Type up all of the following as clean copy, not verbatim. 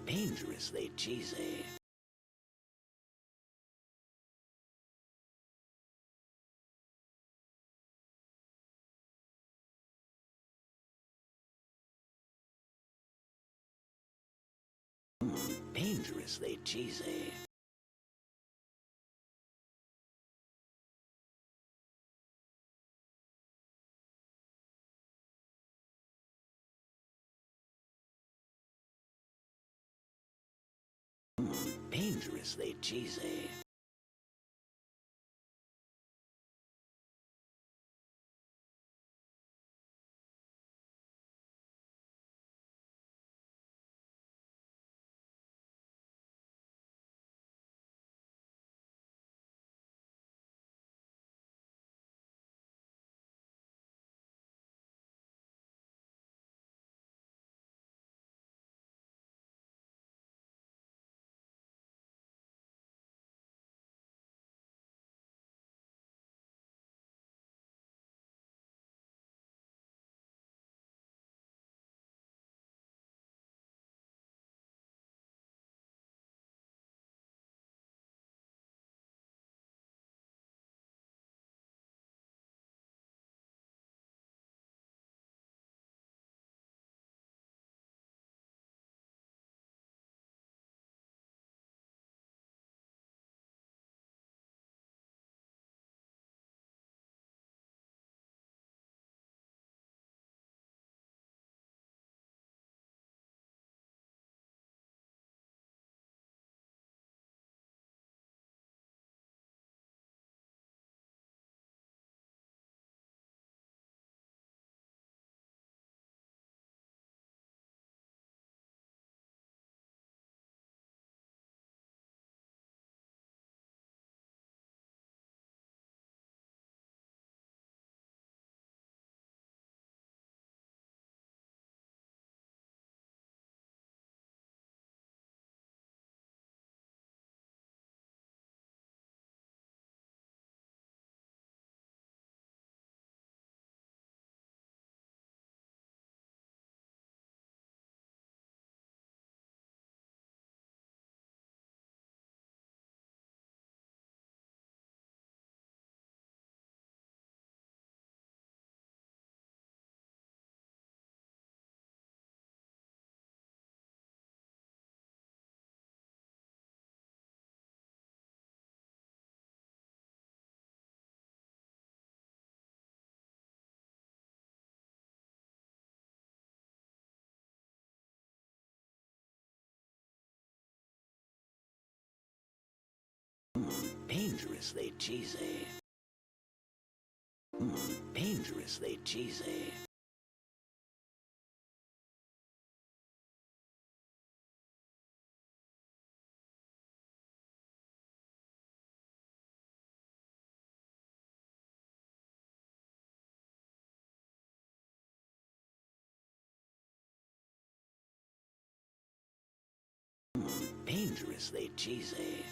Dangerously cheesy. Dangerously cheesy. Dangerously cheesy. Dangerously cheesy. Dangerously cheesy. Dangerously cheesy.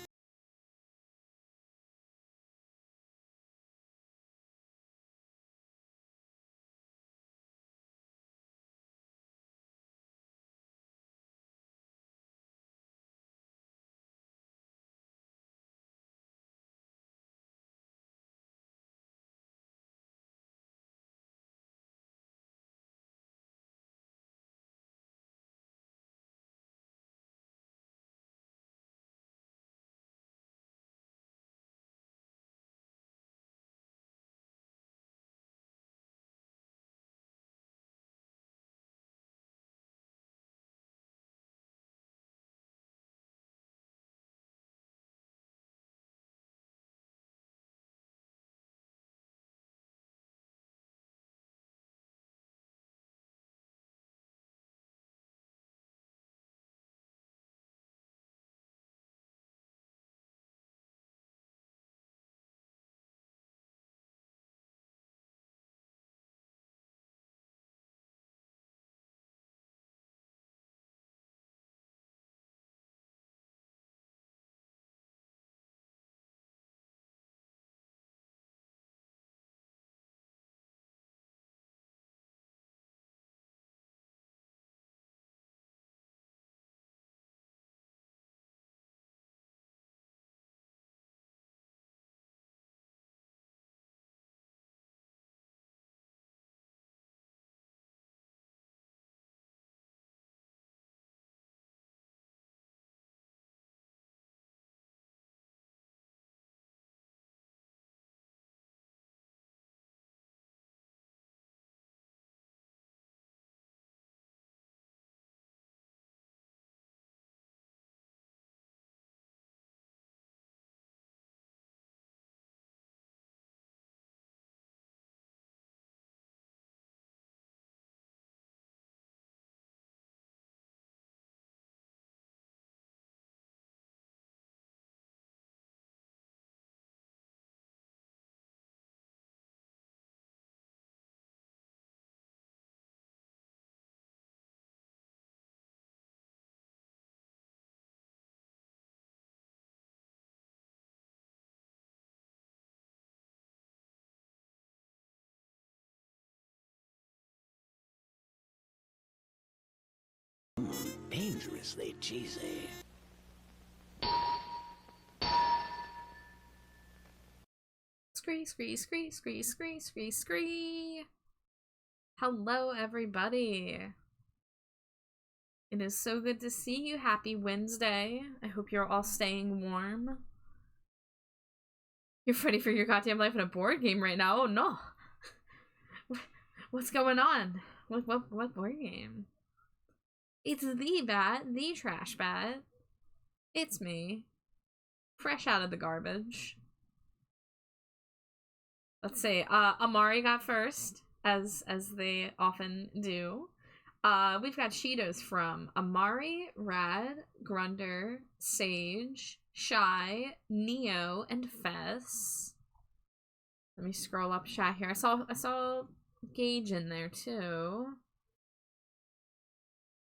Dangerously cheesy. Scree, scree, scree, scree, scree, scree, scree. Hello, everybody. It is so good to see you. Happy Wednesday. I hope you're all staying warm. You're ready for your goddamn life in a board game right now? Oh no. What's going on? What board game? It's the Bat, the Trash Bat. It's me. Fresh out of the garbage. Let's see. Amari got first, as they often do. We've got Cheetos from Amari, Rad, Grunder, Sage, Shy, Neo, and Fess. Let me scroll up chat here. I saw Gage in there too.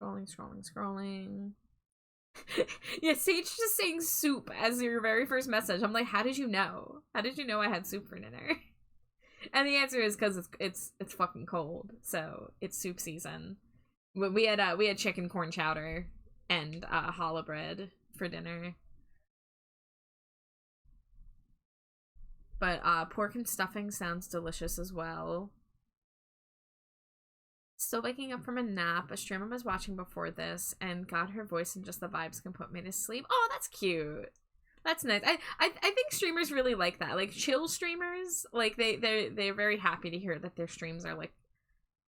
Scrolling. Yeah, Sage just saying soup as your very first message. I'm like, how did you know? How did you know I had soup for dinner? And the answer is because it's fucking cold, so it's soup season. We had chicken corn chowder and challah bread for dinner. But pork and stuffing sounds delicious as well. Still waking up from a nap. A streamer was watching before this and got her voice and just the vibes can put me to sleep. Oh, that's cute. That's nice. I think streamers really like that. Like chill streamers, like they're very happy to hear that their streams are like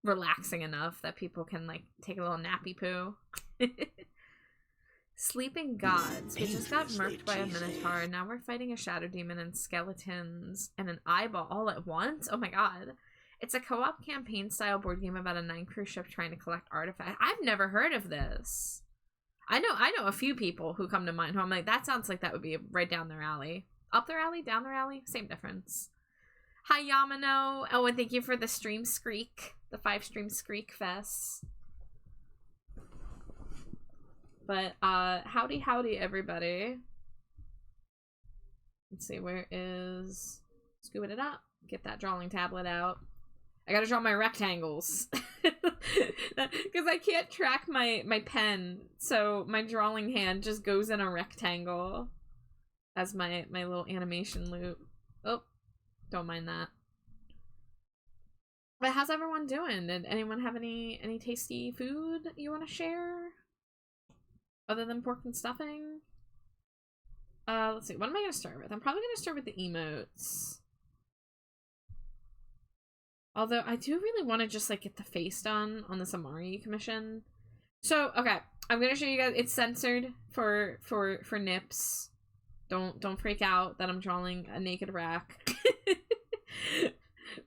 relaxing enough that people can like take a little nappy poo. Sleeping gods. We just got murked by a minotaur and now we're fighting a shadow demon and skeletons and an eyeball all at once. Oh my god. It's a co-op campaign style board game about a 9-crew ship trying to collect artifacts. I've never heard of this. I know a few people who come to mind who I'm like, that sounds like that would be right down their alley. Up their alley? Down their alley? Same difference. Hi, Yamano. Oh, and thank you for the stream screak. The 5-stream screak fest. But, howdy, everybody. Let's see, where is... Scooping it up. Get that drawing tablet out. I gotta draw my rectangles. Because I can't track my pen, so my drawing hand just goes in a rectangle as my little animation loop. Oh, don't mind that. But how's everyone doing? Did anyone have any tasty food you want to share? Other than pork and stuffing? Let's see, what am I gonna start with? I'm probably gonna start with the emotes. Although I do really want to just like get the face done on this Amari commission. So, okay, I'm gonna show you guys. It's censored for nips. Don't freak out that I'm drawing a naked rack.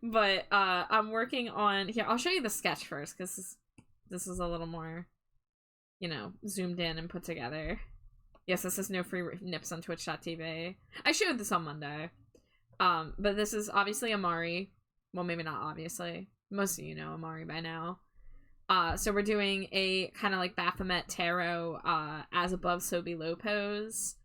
But I'm working on here. I'll show you the sketch first because this is a little more, you know, zoomed in and put together. Yes, this is no free nips on Twitch.tv. I showed this on Monday. But this is obviously Amari. Well, maybe not obviously. Most of you know Amari by now. So we're doing a kind of like Baphomet Tarot as above, so below pose.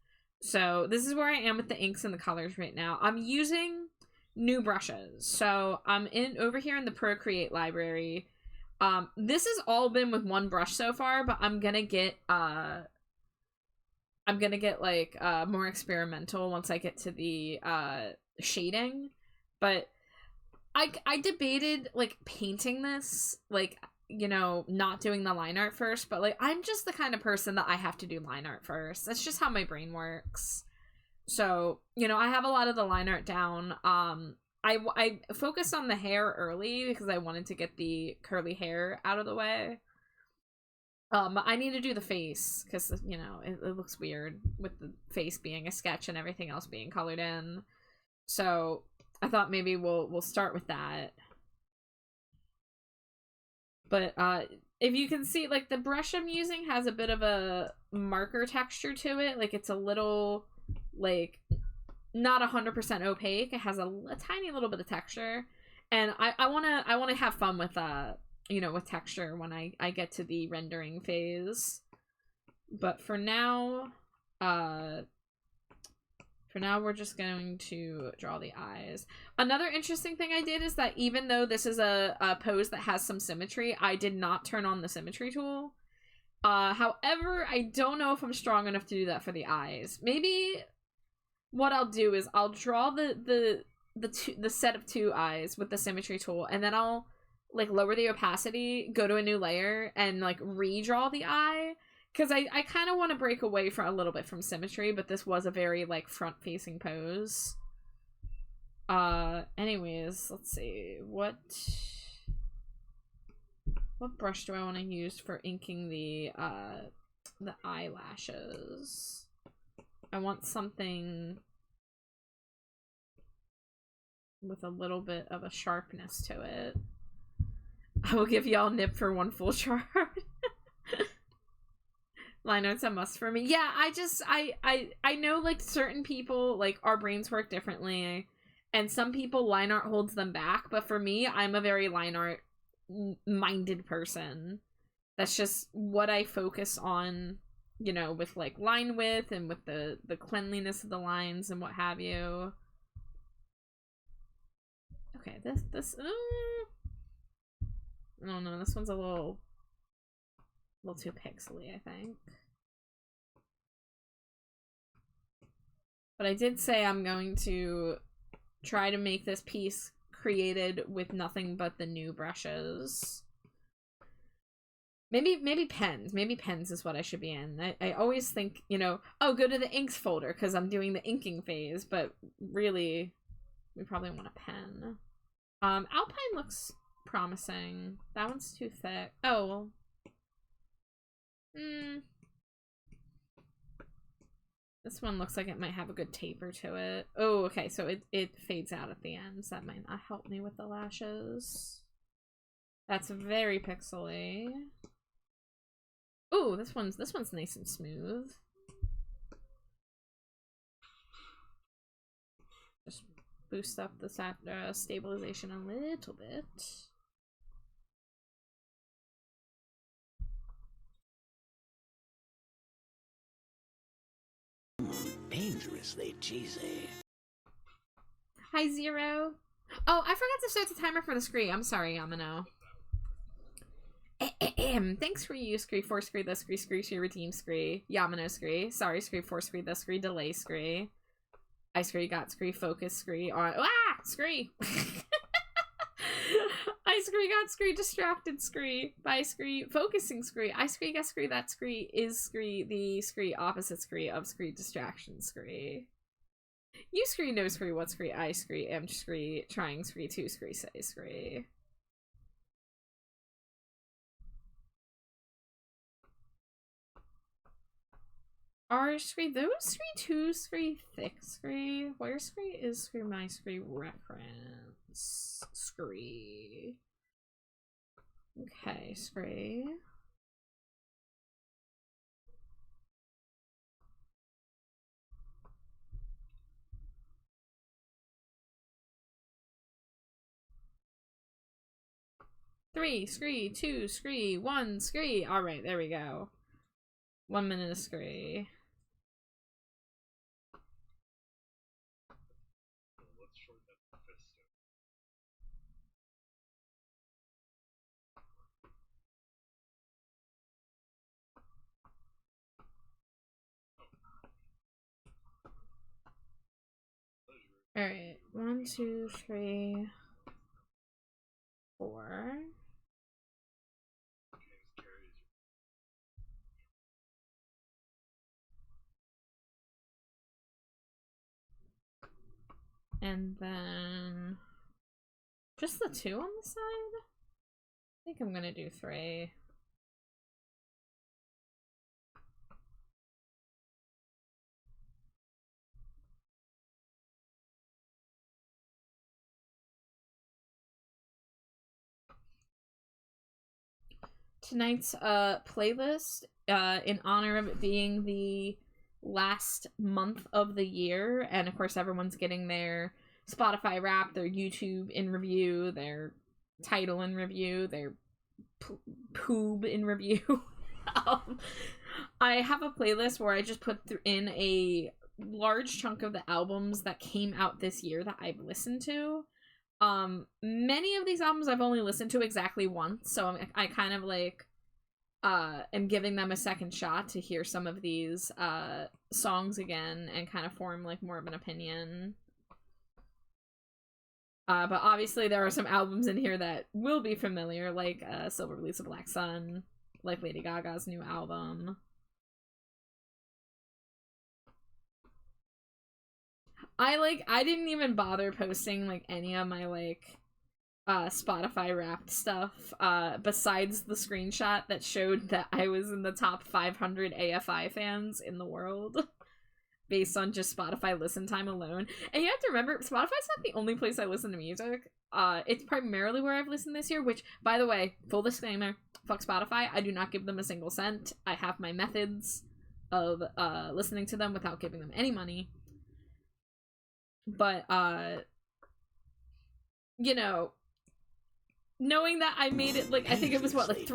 So this is where I am with the inks and the colors right now. I'm using new brushes. So I'm over here in the Procreate library. This has all been with one brush so far, but I'm gonna get like more experimental once I get to the shading. But I debated like painting this, like, you know, not doing the line art first, but like I'm just the kind of person that I have to do line art first. That's just how my brain works. So, you know, I have a lot of the line art down. I focused on the hair early because I wanted to get the curly hair out of the way. But I need to do the face because, you know, it looks weird with the face being a sketch and everything else being colored in. So I thought maybe we'll start with that. But if you can see, like, the brush I'm using has a bit of a marker texture to it. Like, it's a little, like, not 100% opaque. It has a tiny little bit of texture. And I wanna have fun with you know, with texture when I get to the rendering phase. But for now, we're just going to draw the eyes. Another interesting thing I did is that even though this is a pose that has some symmetry, I did not turn on the symmetry tool. However, I don't know if I'm strong enough to do that for the eyes. Maybe what I'll do is I'll draw the set of 2 eyes with the symmetry tool, and then I'll like lower the opacity, go to a new layer, and like redraw the eye. Because I kind of want to break away from a little bit from symmetry, but this was a very like front-facing pose. Anyways, let's see. What brush do I want to use for inking the eyelashes? I want something with a little bit of a sharpness to it. I will give y'all nip for 1 full chart. Line art's a must for me. Yeah, I know like certain people, like our brains work differently, and some people line art holds them back, but for me, I'm a very line art minded person. That's just what I focus on, you know, with like line width and with the cleanliness of the lines and what have you. Okay, this oh no, this one's a little too pixely, I think. But I did say I'm going to try to make this piece created with nothing but the new brushes. Maybe pens. Maybe pens is what I should be in. I always think, you know, oh, go to the inks folder because I'm doing the inking phase, but really, we probably want a pen. Alpine looks promising. That one's too thick. Oh, well. This one looks like it might have a good taper to it. Oh, okay, so it fades out at the end, so that might not help me with the lashes. That's very pixely. Ooh, this one's nice and smooth. Just boost up the stabilization a little bit. Dangerously cheesy. Hi, Zero. Oh, I forgot to start the timer for the scree. I'm sorry, Yamano. Thanks for you, Scree, for Scree, the Scree, Scree, she redeem Scree, Yamano Scree, sorry, Scree, for Scree, the Scree, delay Scree, I Scree, got Scree, focus Scree, on, Scree! I Scree, got Scree, distracted Scree, by Scree, focusing Scree, I Scree, got Scree, that Scree, is Scree, the Scree, opposite Scree, of Scree, distraction Scree. You Scree, no Scree, what Scree, I Scree, am Scree, trying Scree, two Scree, say Scree. R Scree, those Scree, two Scree, thick Scree. Where Scree is Scree, my Scree reference Scree. Okay, Scree. Three Scree, two Scree, one Scree. Alright, there we go. 1 minute of Scree. Alright, 1, 2, 3, 4. And then just the 2 on the side? I think I'm gonna do 3. Tonight's playlist, in honor of it being the last month of the year, and of course everyone's getting their Spotify Wrapped, their YouTube in review, their title in review, their poob in review. I have a playlist where I just put in a large chunk of the albums that came out this year that I've listened to. Many of these albums I've only listened to exactly once, so I kind of like am giving them a second shot to hear some of these songs again and kind of form like more of an opinion. But obviously there are some albums in here that will be familiar, like Silver Release of Black Sun, like Lady Gaga's new album. I didn't even bother posting like any of my like Spotify Wrapped stuff besides the screenshot that showed that I was in the top 500 AFI fans in the world based on just Spotify listen time alone. And you have to remember, Spotify's not the only place I listen to music. It's primarily where I've listened this year, which, by the way, full disclaimer, fuck Spotify, I do not give them a single cent. I have my methods of listening to them without giving them any money. But you know, knowing that I made it, like, I think it was what, like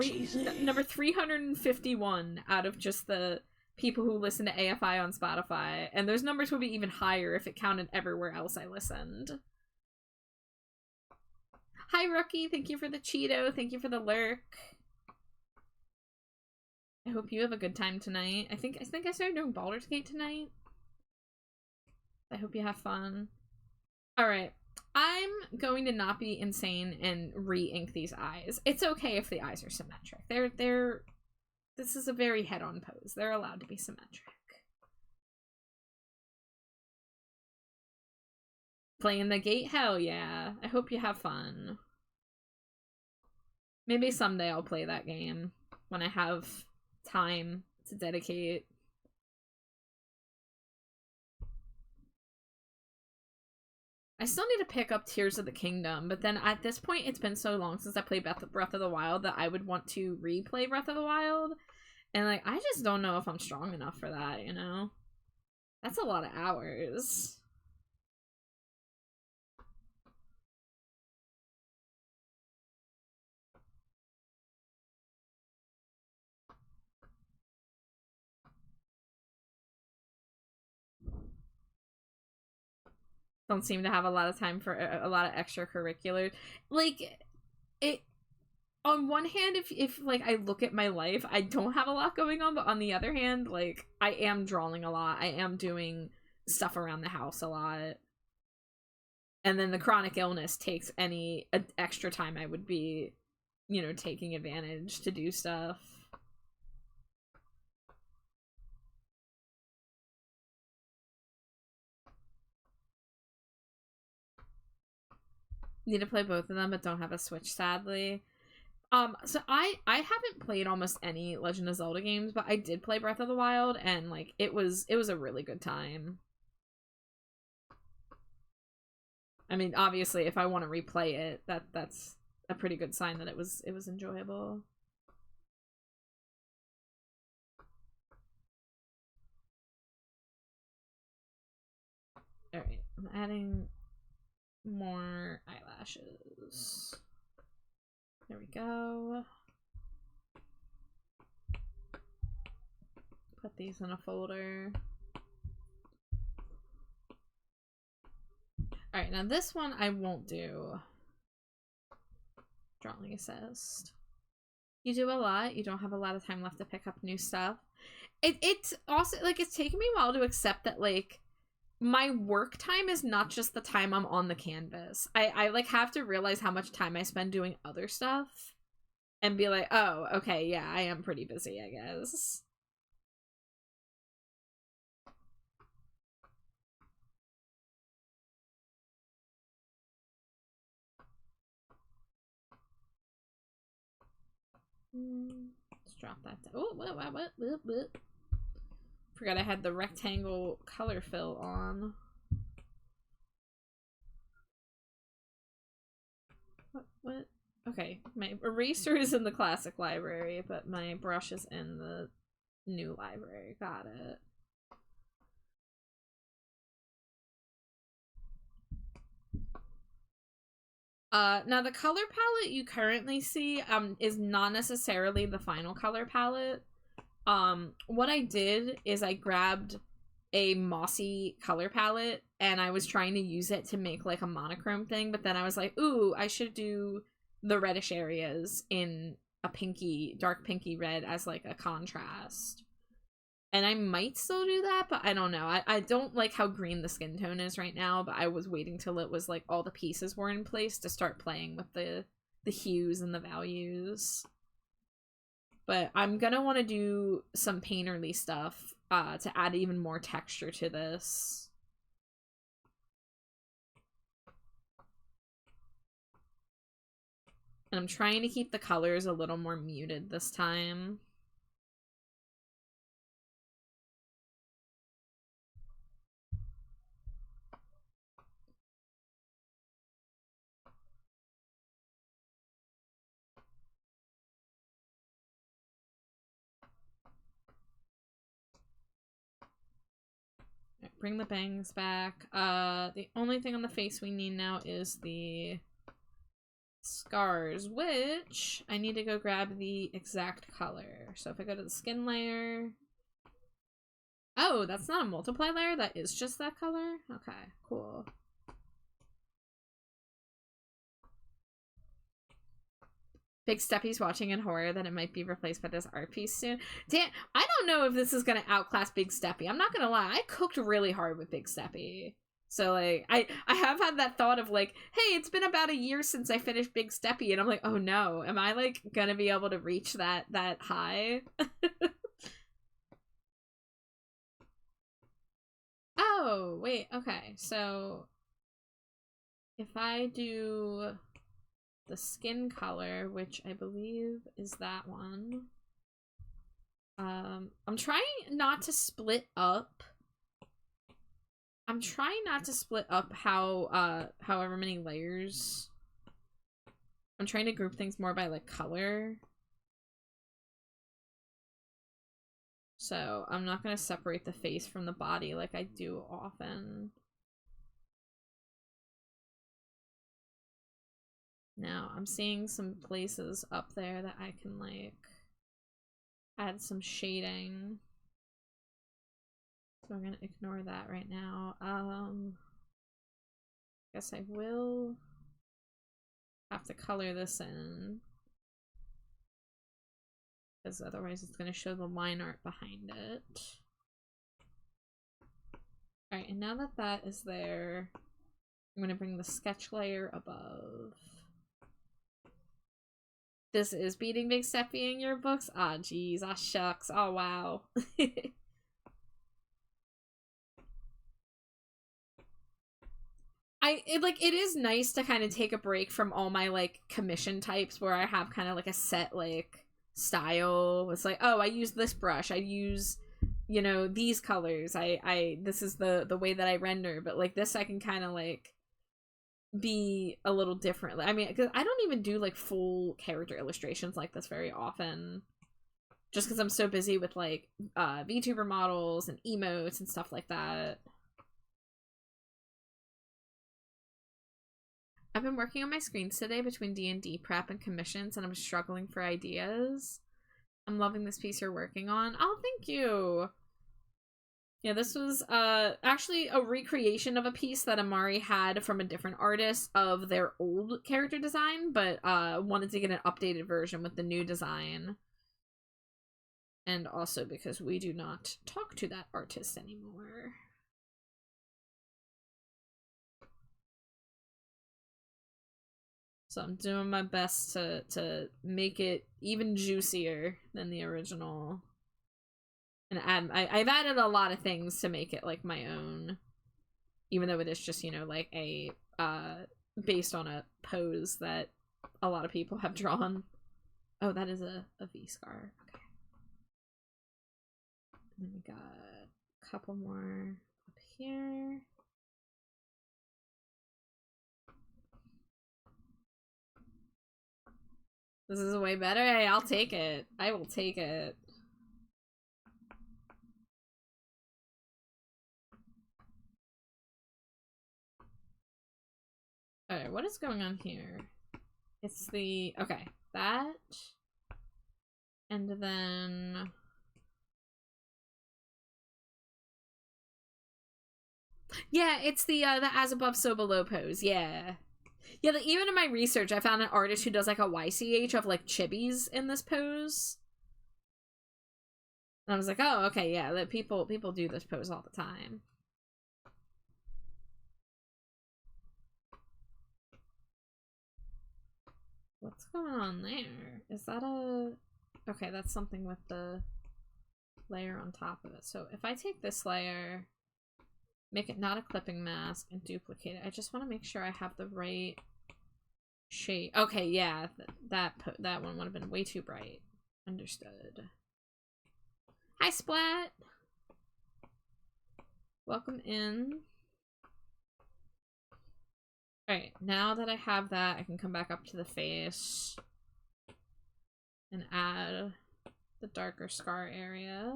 number 351 out of just the people who listen to AFI on Spotify, and those numbers would be even higher if it counted everywhere else I listened. Hi Rookie, thank you for the Cheeto, thank you for the lurk. I hope you have a good time tonight. I think I started doing Baldur's Gate tonight. I hope you have fun. Alright, I'm going to not be insane and re-ink these eyes. It's okay if the eyes are symmetric. This is a very head-on pose. They're allowed to be symmetric. Playing the gate? Hell yeah. I hope you have fun. Maybe someday I'll play that game when I have time to dedicate. I still need to pick up Tears of the Kingdom, but then at this point, it's been so long since I played Breath of the Wild that I would want to replay Breath of the Wild. And, like, I just don't know if I'm strong enough for that, you know? That's a lot of hours. Don't seem to have a lot of time for a lot of extracurricular. Like, it, on one hand, if like I look at my life, I don't have a lot going on, but on the other hand, like, I am drawing a lot. I am doing stuff around the house a lot. And then the chronic illness takes any extra time I would be, you know, taking advantage to do stuff. Need to play both of them, but don't have a Switch, sadly. So I haven't played almost any Legend of Zelda games, but I did play Breath of the Wild, and like it was a really good time. I mean, obviously, if I want to replay it, that's a pretty good sign that it was enjoyable. All right, I'm adding more eyelashes. There we go. Put these in a folder. Alright, now this one I won't do. Drawing assist. You do a lot. You don't have a lot of time left to pick up new stuff. It's also, like, it's taken me a while to accept that, like, my work time is not just the time I'm on the canvas. I like have to realize how much time I spend doing other stuff and be like, oh, okay, yeah, I am pretty busy, I guess. Let's drop that down. Oh, what? Forgot I had the rectangle color fill on. What? Okay, my eraser is in the classic library, but my brush is in the new library. Got it. Now the color palette you currently see is not necessarily the final color palette. What I did is I grabbed a mossy color palette and I was trying to use it to make like a monochrome thing, but then I was like, ooh, I should do the reddish areas in a pinky, dark pinky red as like a contrast. And I might still do that, but I don't know. I don't like how green the skin tone is right now, but I was waiting till it was like all the pieces were in place to start playing with the hues and the values. But I'm gonna want to do some painterly stuff to add even more texture to this. And I'm trying to keep the colors a little more muted this time. Bring the bangs back. The only thing on the face we need now is the scars, which I need to go grab the exact color. So if I go to the skin layer... Oh, that's not a multiply layer? That is just that color? Okay, cool. Big Steppy's watching in horror that it might be replaced by this art piece soon. Damn, I don't know if this is gonna outclass Big Steppy. I'm not gonna lie, I cooked really hard with Big Steppy. So, like, I have had that thought of, like, hey, it's been about a year since I finished Big Steppy, and I'm like, oh no, am I, like, gonna be able to reach that high? Oh, wait, okay, so if I do the skin color, which I believe is that one. I'm trying not to split up. I'm trying not to split up however many layers. I'm trying to group things more by like color. So I'm not gonna separate the face from the body like I do often. Now, I'm seeing some places up there that I can, like, add some shading. So I'm gonna ignore that right now. Guess I will have to color this in. Because otherwise it's gonna show the line art behind it. Alright, and now that that is there, I'm gonna bring the sketch layer above. This is beating Big Steppy in your books? Ah, jeez. Ah, shucks. Oh, wow. It is nice to kind of take a break from all my, like, commission types where I have kind of, like, a set, like, style. It's like, oh, I use this brush. I use, you know, these colors. This is the way that I render. But, like, this I can kind of, like, be a little different. I mean, because I don't even do like full character illustrations like this very often, just because I'm so busy with like VTuber models and emotes and stuff like that. I've been working on my screens today between D&D prep and commissions, and I'm struggling for ideas. I'm loving this piece you're working on. Oh, thank you. Yeah, this was actually a recreation of a piece that Amari had from a different artist of their old character design, but wanted to get an updated version with the new design. And also because we do not talk to that artist anymore. So I'm doing my best to make it even juicier than the original. And I've added a lot of things to make it like my own, even though it is just, you know, like a based on a pose that a lot of people have drawn. Oh, that is a V scar. Okay. And then we got a couple more up here. This is way better. Hey, I'll take it. I will take it. Alright, what is going on here? It's the... Okay, that. And then... Yeah, it's the as above, so below pose. Yeah. Yeah, like, even in my research, I found an artist who does like a YCH of like chibis in this pose. And I was like, oh, okay, yeah, that people do this pose all the time. What's going on there? Is that a... Okay, that's something with the layer on top of it. So if I take this layer, make it not a clipping mask, and duplicate it, I just want to make sure I have the right shade. Okay, yeah, that one would have been way too bright. Understood. Hi, Splat! Welcome in. Alright, now that I have that, I can come back up to the face and add the darker scar area.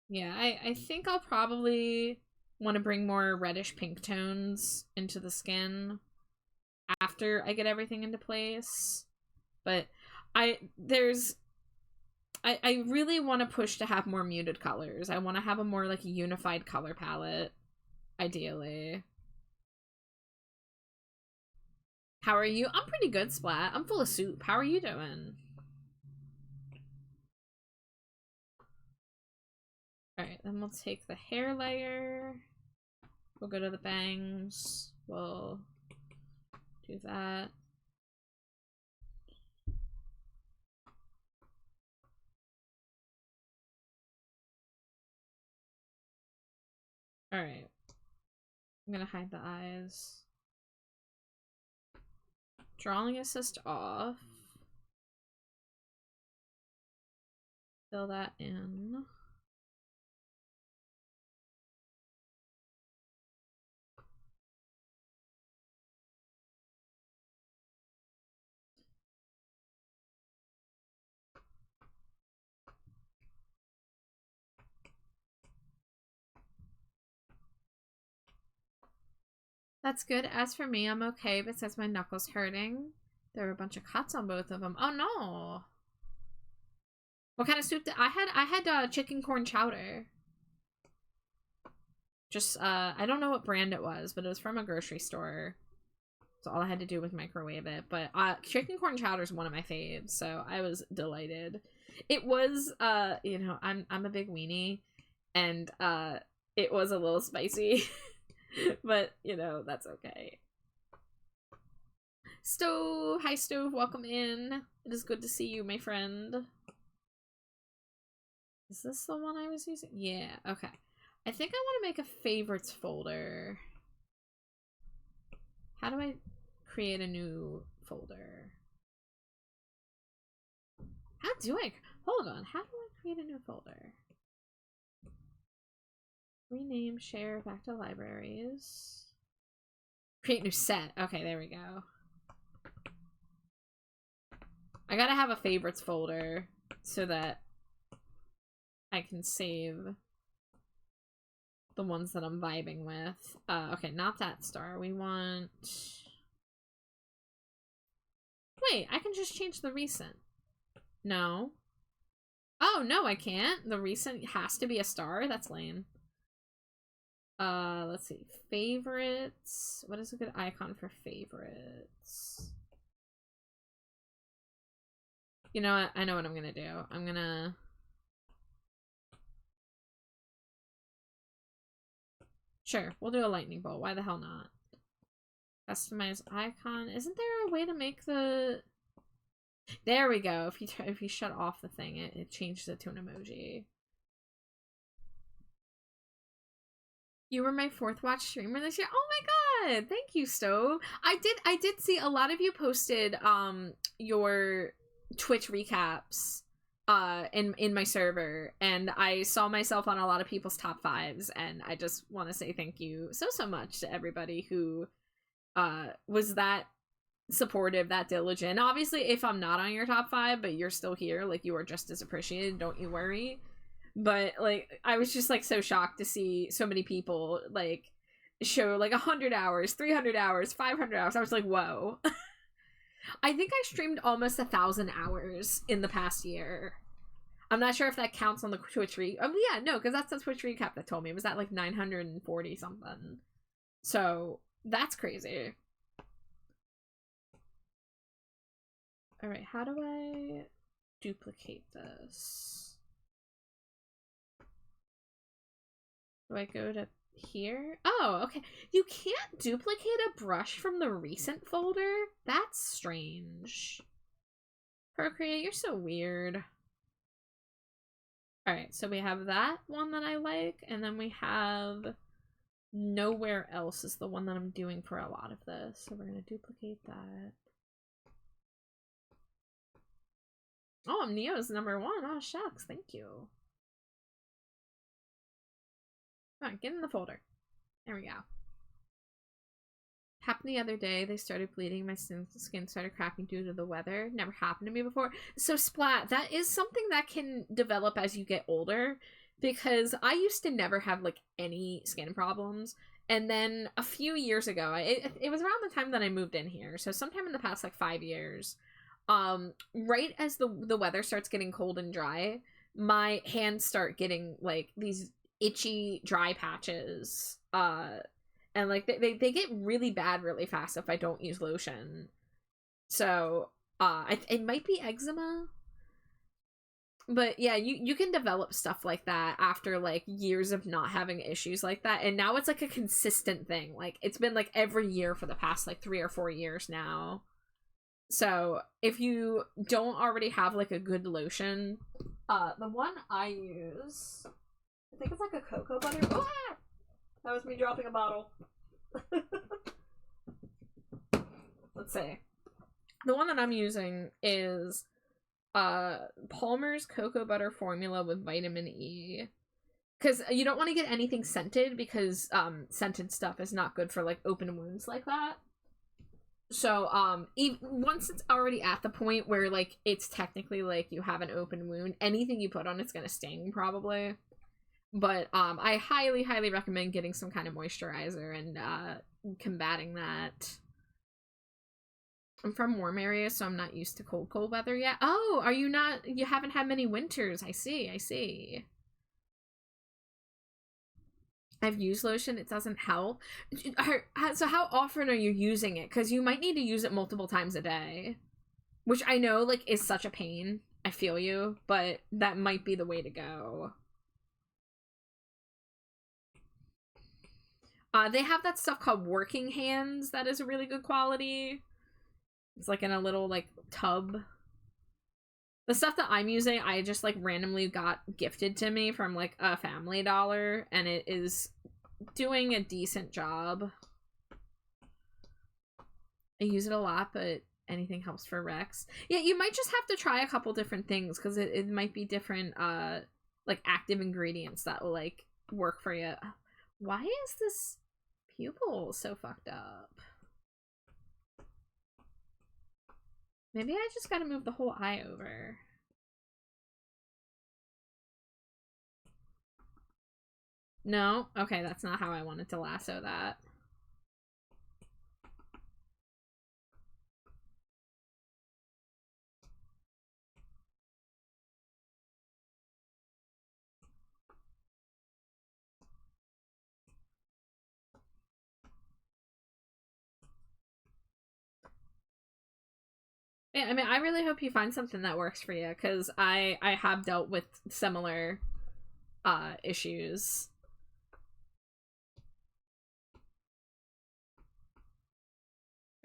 Yeah, I think I'll probably want to bring more reddish pink tones into the skin after I get everything into place. But I really want to push to have more muted colors. I want to have a more like unified color palette. Ideally. How are you? I'm pretty good, Splat. I'm full of soup. How are you doing? Alright, then we'll take the hair layer. We'll go to the bangs. We'll do that. Alright. I'm gonna hide the eyes. Drawing assist off. Fill that in. That's good. As for me, I'm okay, but since my knuckles hurting, there were a bunch of cuts on both of them. Oh no! What kind of soup did I had chicken corn chowder. Just I don't know what brand it was, but it was from a grocery store. So all I had to do was microwave it. But chicken corn chowder is one of my faves, so I was delighted. It was you know, I'm a big weenie, and it was a little spicy. But, you know, that's okay. Stove! Hi, Stove. Welcome in. It is good to see you, my friend. Is this the one I was using? Yeah, okay. I think I want to make a favorites folder. How do I create a new folder? How do I... Hold on. How do I create a new folder? Rename, share, back to libraries. Create new set. Okay, there we go. I gotta have a favorites folder so that I can save the ones that I'm vibing with. Okay, not that star. We want... Wait, I can just change the recent. No. Oh, no, I can't. The recent has to be a star? That's lame. Let's see. Favorites. What is a good icon for favorites? You know what? I know what I'm gonna do. I'm gonna... Sure, we'll do a lightning bolt. Why the hell not? Customize icon. Isn't there a way to make the... There we go. If you shut off the thing, it changes it to an emoji. You were my 4th watch streamer this year. Oh my god! Thank you, Stove. I did see a lot of you posted your Twitch recaps in my server, and I saw myself on a lot of people's top 5s, and I just want to say thank you so much to everybody who was that supportive, that diligent. Obviously, if I'm not on your top 5, but you're still here, like, you are just as appreciated, don't you worry. But, like, I was just, like, so shocked to see so many people, like, show, like, 100 hours, 300 hours, 500 hours. I was like, whoa. I think I streamed almost 1,000 hours in the past year. I'm not sure if that counts on the Twitch Oh, yeah, no, because that's the Twitch recap that told me. It was at, like, 940 something. So that's crazy. All right, how do I duplicate this? Do I go to here? Oh, okay. You can't duplicate a brush from the recent folder? That's strange. Procreate, you're so weird. Alright, so we have that one that I like, and then we have Nowhere Else is the one that I'm doing for a lot of this. So we're gonna duplicate that. Oh, Neo's #1. Oh, shucks. Thank you. Come on, get in the folder. There we go. Happened the other day. They started bleeding. My skin started cracking due to the weather. Never happened to me before. So, Splat, that is something that can develop as you get older. Because I used to never have, like, any skin problems. And then a few years ago, it was around the time that I moved in here. So, sometime in the past, like, 5 years, right as the weather starts getting cold and dry, my hands start getting, like, these itchy dry patches, and like they get really bad really fast if I don't use lotion. So it might be eczema, but yeah, you can develop stuff like that after like years of not having issues like that, and now it's like a consistent thing. Like it's been like every year for the past like 3 or 4 years now. So if you don't already have like a good lotion, the one I use, I think it's like a cocoa butter. Oh, that was me dropping a bottle. Let's see. The one that I'm using is Palmer's cocoa butter formula with vitamin E. Because you don't want to get anything scented, because scented stuff is not good for like open wounds like that. So once it's already at the point where like it's technically like you have an open wound, anything you put on it's gonna sting probably. But I highly recommend getting some kind of moisturizer and combating that. I'm from warm areas, so I'm not used to cold weather yet. Oh, are you not? You haven't had many winters. I see. I've used lotion. It doesn't help. So how often are you using it? Because you might need to use it multiple times a day. Which I know, like, is such a pain. I feel you. But that might be the way to go. They have that stuff called Working Hands that is a really good quality. It's like in a little like tub. The stuff that I'm using, I just like randomly got gifted to me from like a Family Dollar, and it is doing a decent job. I use it a lot, but anything helps for Rex. Yeah, you might just have to try a couple different things, because it might be different like active ingredients that will like work for you. Why is this pupil so fucked up? Maybe I just gotta move the whole eye over. No? Okay, that's not how I wanted to lasso that. Yeah, I mean, I really hope you find something that works for you, because I have dealt with similar issues.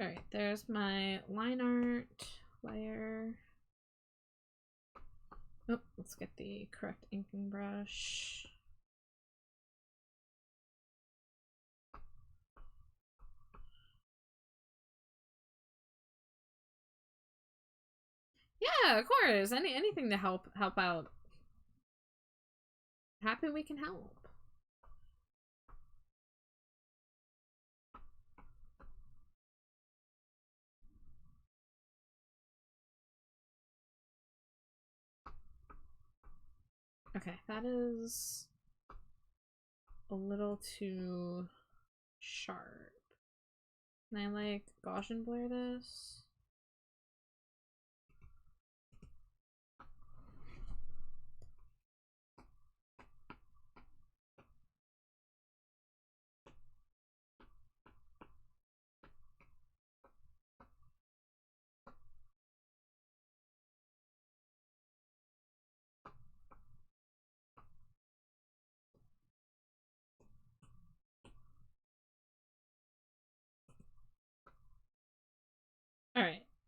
Alright, there's my line art layer. Oh, let's get the correct inking brush. Yeah, of course. Anything to help out. Happy we can help. Okay, that is a little too sharp. Can I like Gaussian blur this?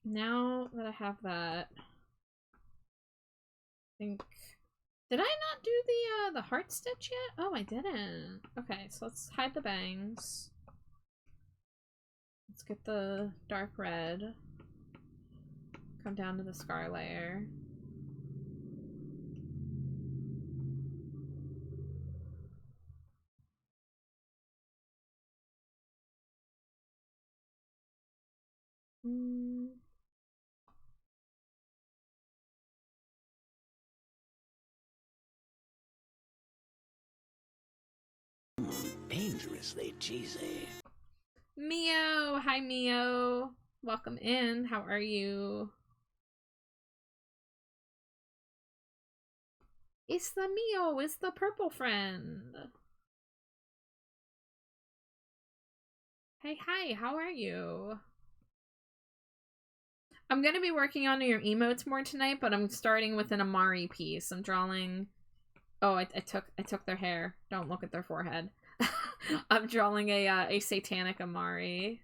now that I have that, I think, did I not do the heart stitch yet? Oh, I didn't. Okay, so let's hide the bangs. Let's get the dark red. Come down to the scar layer. Dangerously cheesy. Mio! Hi, Mio. Welcome in. How are you? It's the Mio. It's the purple friend. Hey, hi. How are you? I'm gonna be working on your emotes more tonight, but I'm starting with an Amari piece. I'm drawing... Oh, I took their hair. Don't look at their forehead. I'm drawing a satanic Amari.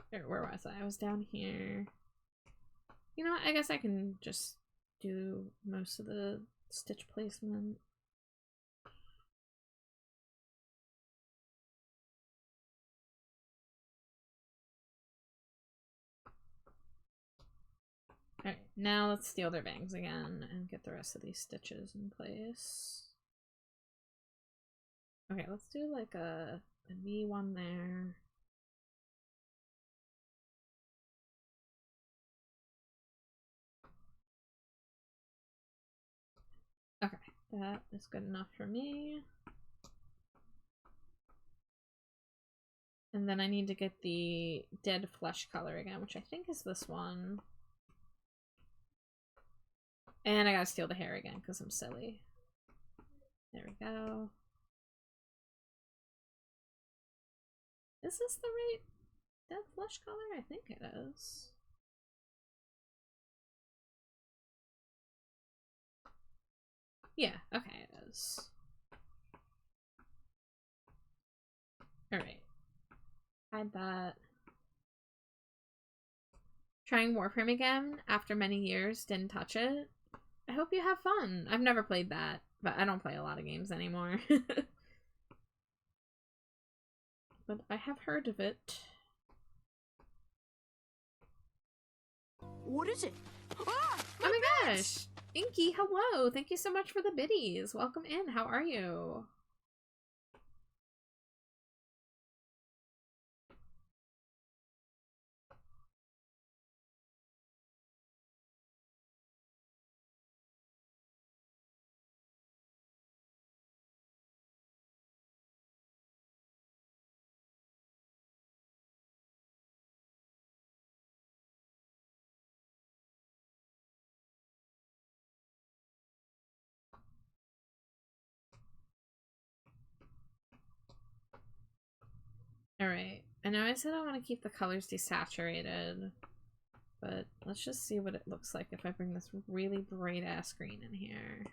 Where was I? I was down here. You know what? I guess I can just do most of the stitch placement. Alright, now let's steal their bangs again and get the rest of these stitches in place. Okay, let's do like a V1 there. Okay, that is good enough for me. And then I need to get the dead flesh color again, which I think is this one. And I gotta steal the hair again because I'm silly. There we go. Is this the right dead flesh color? I think it is. Yeah, okay, it is. Alright. Hide that. Trying Warframe again after many years, didn't touch it. I hope you have fun. I've never played that, but I don't play a lot of games anymore. But I have heard of it. What is it? Ah, oh my gosh! Inky, hello! Thank you so much for the biddies. Welcome in. How are you? Alright. I know I said I want to keep the colors desaturated, but let's just see what it looks like if I bring this really bright ass green in here.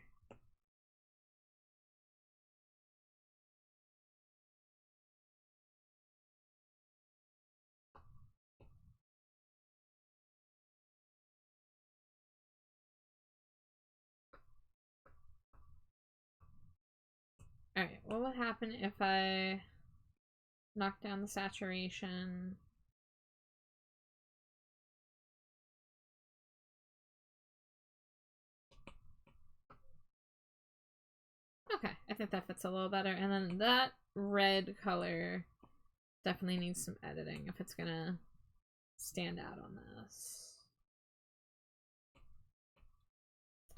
Alright, what would happen if I knock down the saturation? Okay, I think that fits a little better. And then that red color definitely needs some editing if it's gonna stand out on this.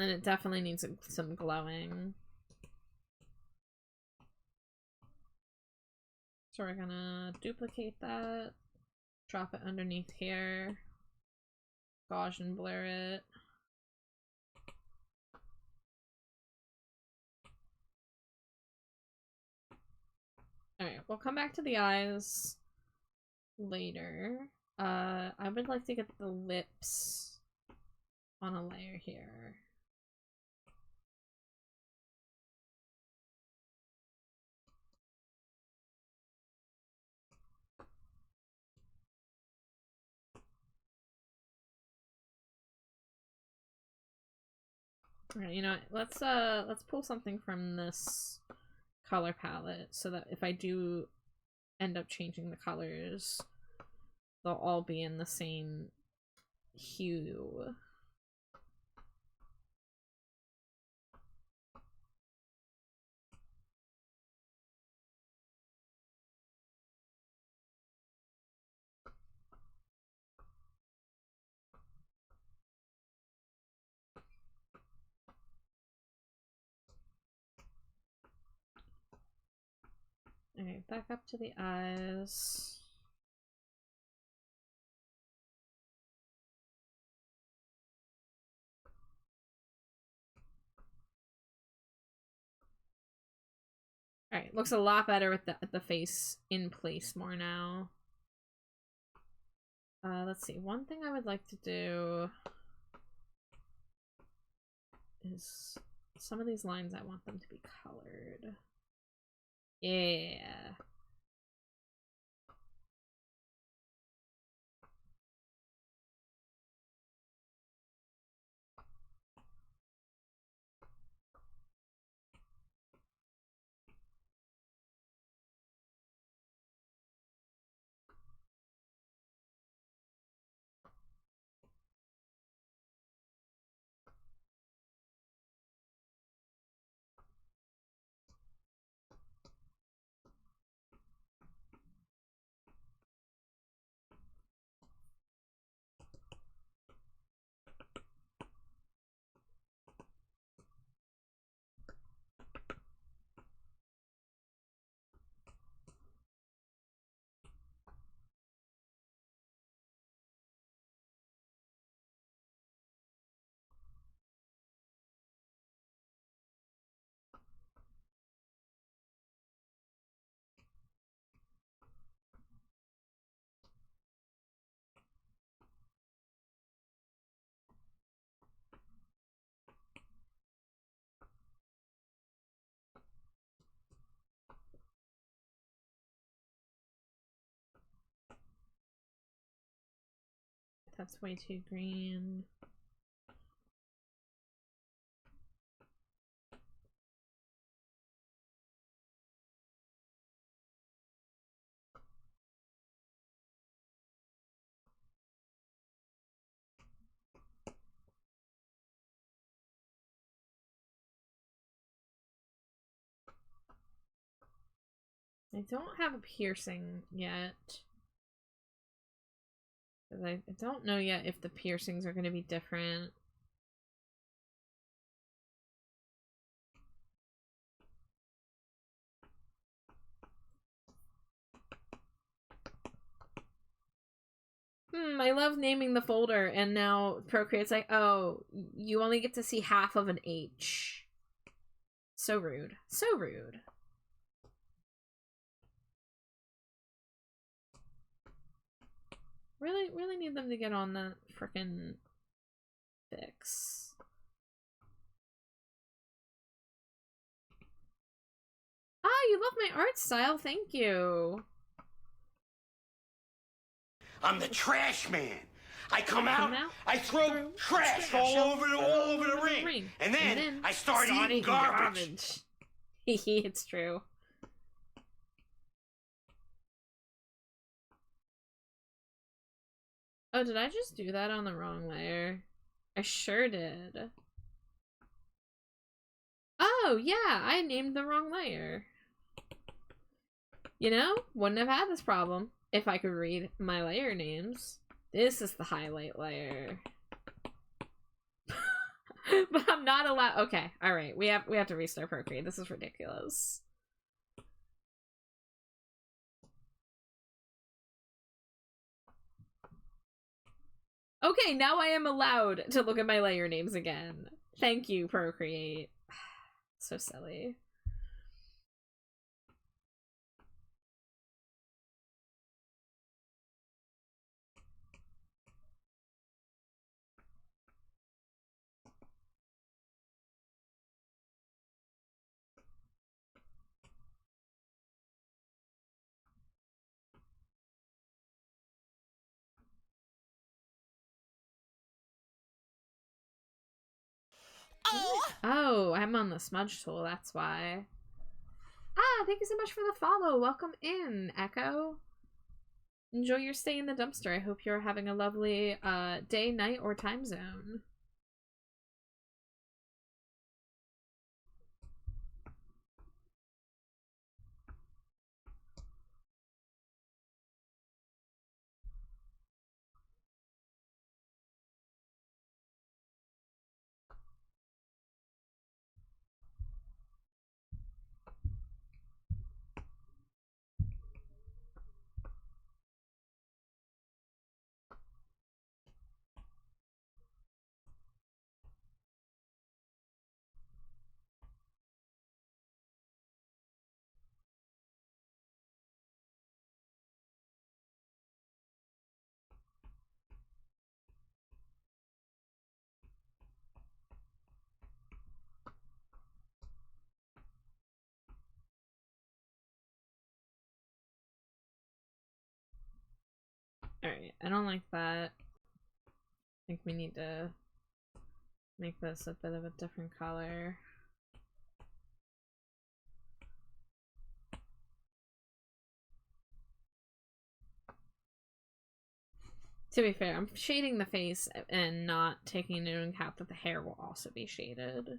And it definitely needs some glowing. So we're gonna duplicate that, drop it underneath here, Gaussian blur it. Alright, we'll come back to the eyes later. I would like to get the lips on a layer here. Alright, you know what? Let's pull something from this color palette so that if I do end up changing the colors, they'll all be in the same hue. Okay, back up to the eyes. Alright, looks a lot better with the face in place more now. Let's see. One thing I would like to do is some of these lines I want them to be colored. Yeah. That's way too green. I don't have a piercing yet. I don't know yet if the piercings are going to be different. I love naming the folder, and now Procreate's like, oh, you only get to see half of an H. So rude. So rude. Really need them to get on that frickin' fix. Ah, you love my art style, thank you. I'm the trash man. I come out, I throw trash all over the ring. And then I start eating garbage. It's true. Oh, did I just do that on the wrong layer? I sure did. Oh, yeah, I named the wrong layer. You know, wouldn't have had this problem if I could read my layer names. This is the highlight layer. But I'm not allowed. Okay, all right. We have to restart Procreate. This is ridiculous. Okay, now I am allowed to look at my layer names again. Thank you, Procreate. So silly. Oh, I'm on the smudge tool, that's why. Ah, thank you so much for the follow. Welcome in, Echo. Enjoy your stay in the dumpster. I hope you're having a lovely day, night, or time zone. Alright, I don't like that. I think we need to make this a bit of a different color. To be fair, I'm shading the face and not taking into account that the hair will also be shaded.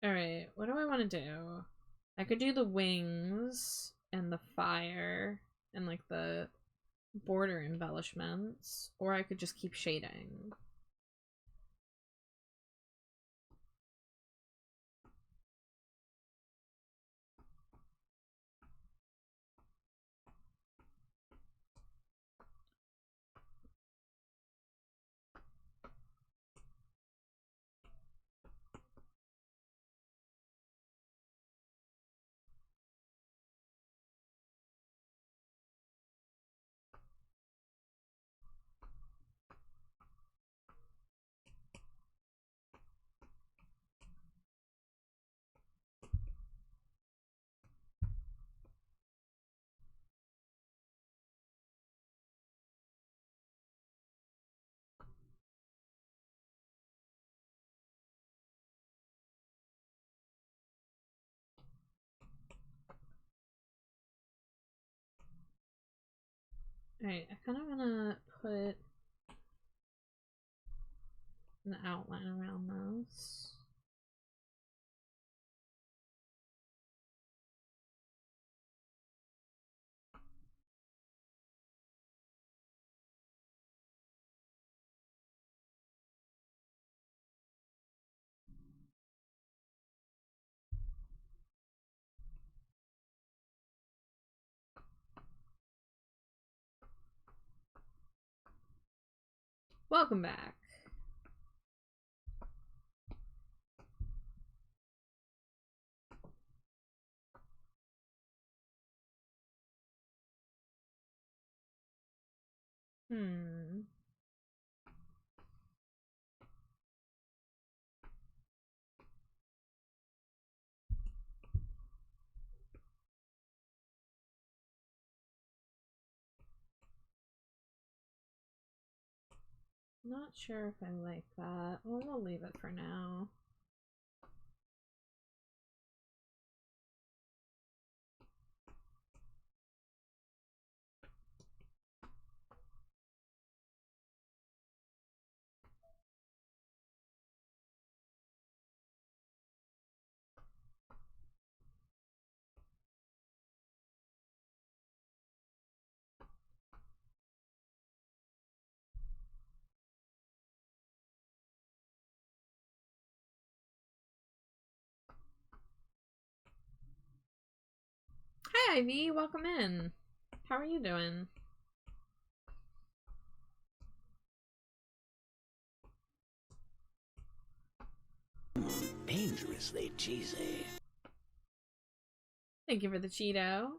Alright, what do I want to do? I could do the wings and the fire and like the border embellishments, or I could just keep shading. Alright, I kind of want to put an outline around this. Welcome back. Not sure if I like that. Well, we'll leave it for now. Hi, Ivy. Welcome in. How are you doing? Dangerously cheesy. Thank you for the Cheeto.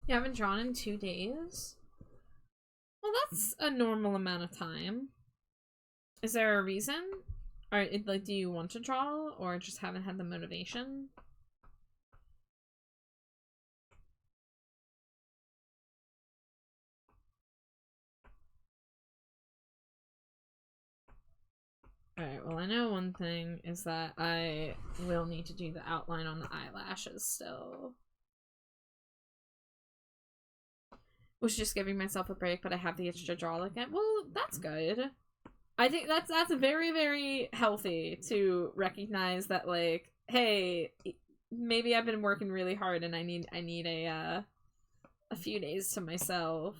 You haven't drawn in 2 days? Well, that's a normal amount of time. Is there a reason? Or, like, do you want to draw, or just haven't had the motivation? Alright, well, I know one thing is that I will need to do the outline on the eyelashes still. Was just giving myself a break, but I have the itch to draw again. Well, that's good. I think that's very, very healthy to recognize that, like, hey, maybe I've been working really hard and I need a few days to myself.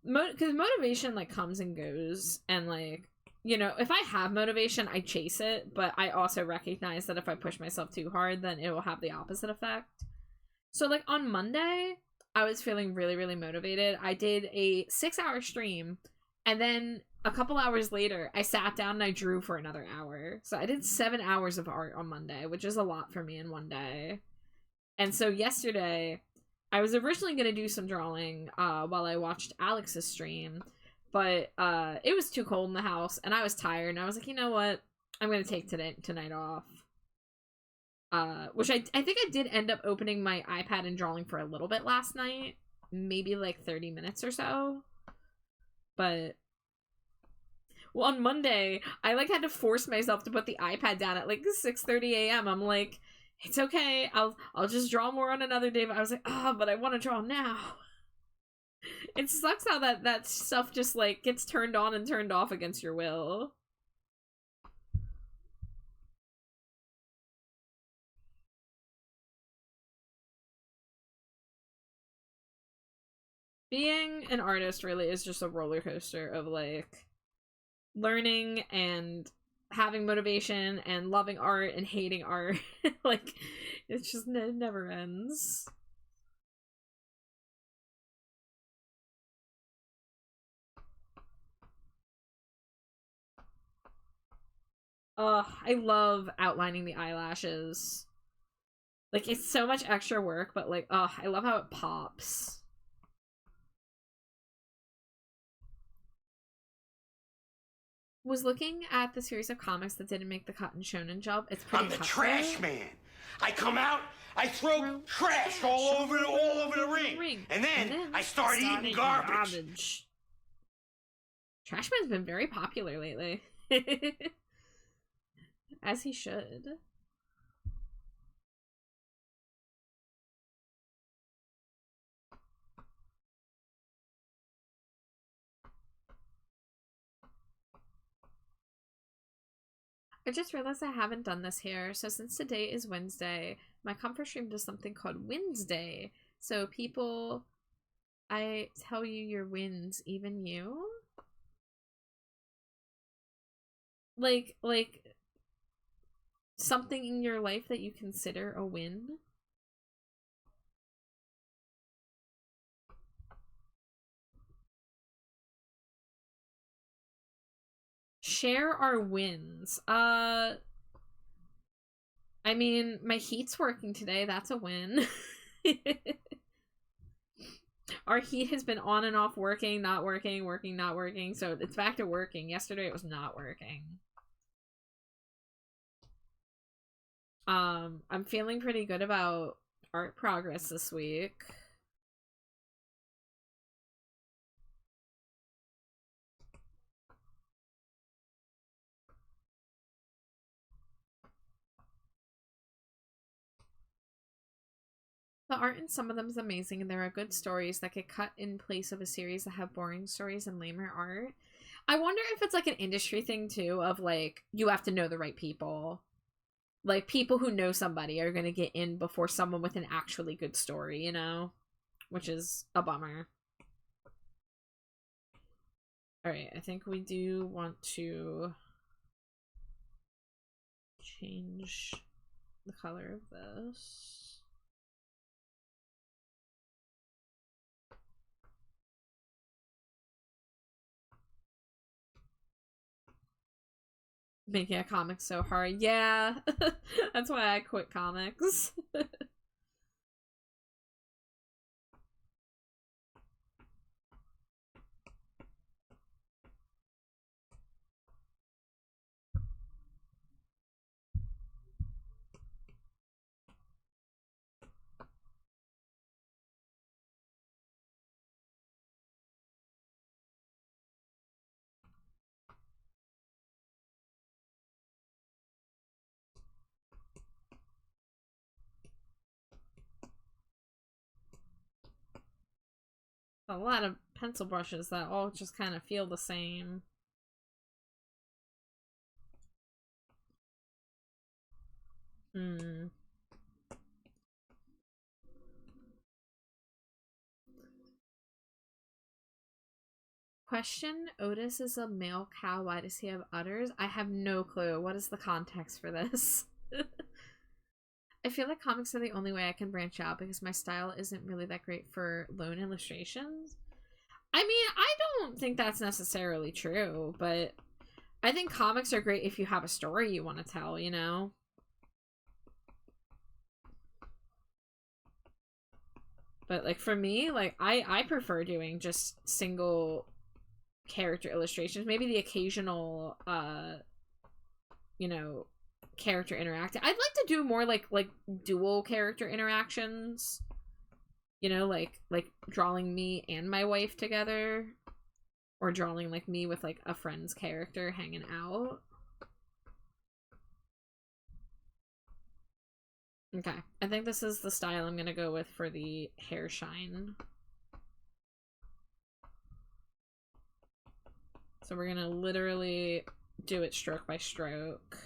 Because motivation, like, comes and goes, and, like, you know, if I have motivation, I chase it, but I also recognize that if I push myself too hard, then it will have the opposite effect. So, like, on Monday, I was feeling really, really motivated. I did a 6-hour stream, and then a couple hours later, I sat down and I drew for another hour. So I did 7 hours of art on Monday, which is a lot for me in one day. And so yesterday, I was originally going to do some drawing while I watched Alex's stream, but it was too cold in the house, and I was tired, and I was like, you know what? I'm going to take tonight off. Which I think I did end up opening my iPad and drawing for a little bit last night. Maybe like 30 minutes or so. But... well, on Monday, I like had to force myself to put the iPad down at like 6:30 a.m. I'm like, it's okay. I'll just draw more on another day. But I was like, but I want to draw now. It sucks how that stuff just like gets turned on and turned off against your will. Being an artist really is just a roller coaster of like learning and having motivation and loving art and hating art. Like, it's just never ends. I love outlining the eyelashes. Like, it's so much extra work, but like, I love how it pops. Was looking at the series of comics that didn't make the cut in Shonen Jump. It's pretty. I'm the trash man. I come out, I throw trash all over the ring. And then I start eating garbage. Trash Man's been very popular lately. As he should. I just realized I haven't done this here. So since today is Wednesday, my comfort stream does something called Wednesday. So people, I tell you your wins, even you. Like something in your life that you consider a win. Share our wins. I mean, my heat's working today. That's a win. Our heat has been on and off, working, not working, working, not working. So it's back to working. Yesterday it was not working. I'm feeling pretty good about art progress this week. The art in some of them is amazing, and there are good stories that get cut in place of a series that have boring stories and lamer art. I wonder if it's like an industry thing too, of like, you have to know the right people. Like, people who know somebody are gonna get in before someone with an actually good story, you know? Which is a bummer. Alright, I think we do want to change the color of this. Making a comic so hard. Yeah. That's why I quit comics. A lot of pencil brushes that all just kind of feel the same. Question: Otis is a male cow. Why does he have udders? I have no clue. What is the context for this? I feel like comics are the only way I can branch out because my style isn't really that great for lone illustrations. I mean, I don't think that's necessarily true, but I think comics are great if you have a story you want to tell, you know? But, like, for me, like, I prefer doing just single character illustrations. Maybe the occasional, you know, character interacting. I'd like to do more, like dual character interactions. You know, like drawing me and my wife together. Or drawing, like, me with, like, a friend's character hanging out. Okay, I think this is the style I'm gonna go with for the hair shine. So we're gonna literally do it stroke by stroke.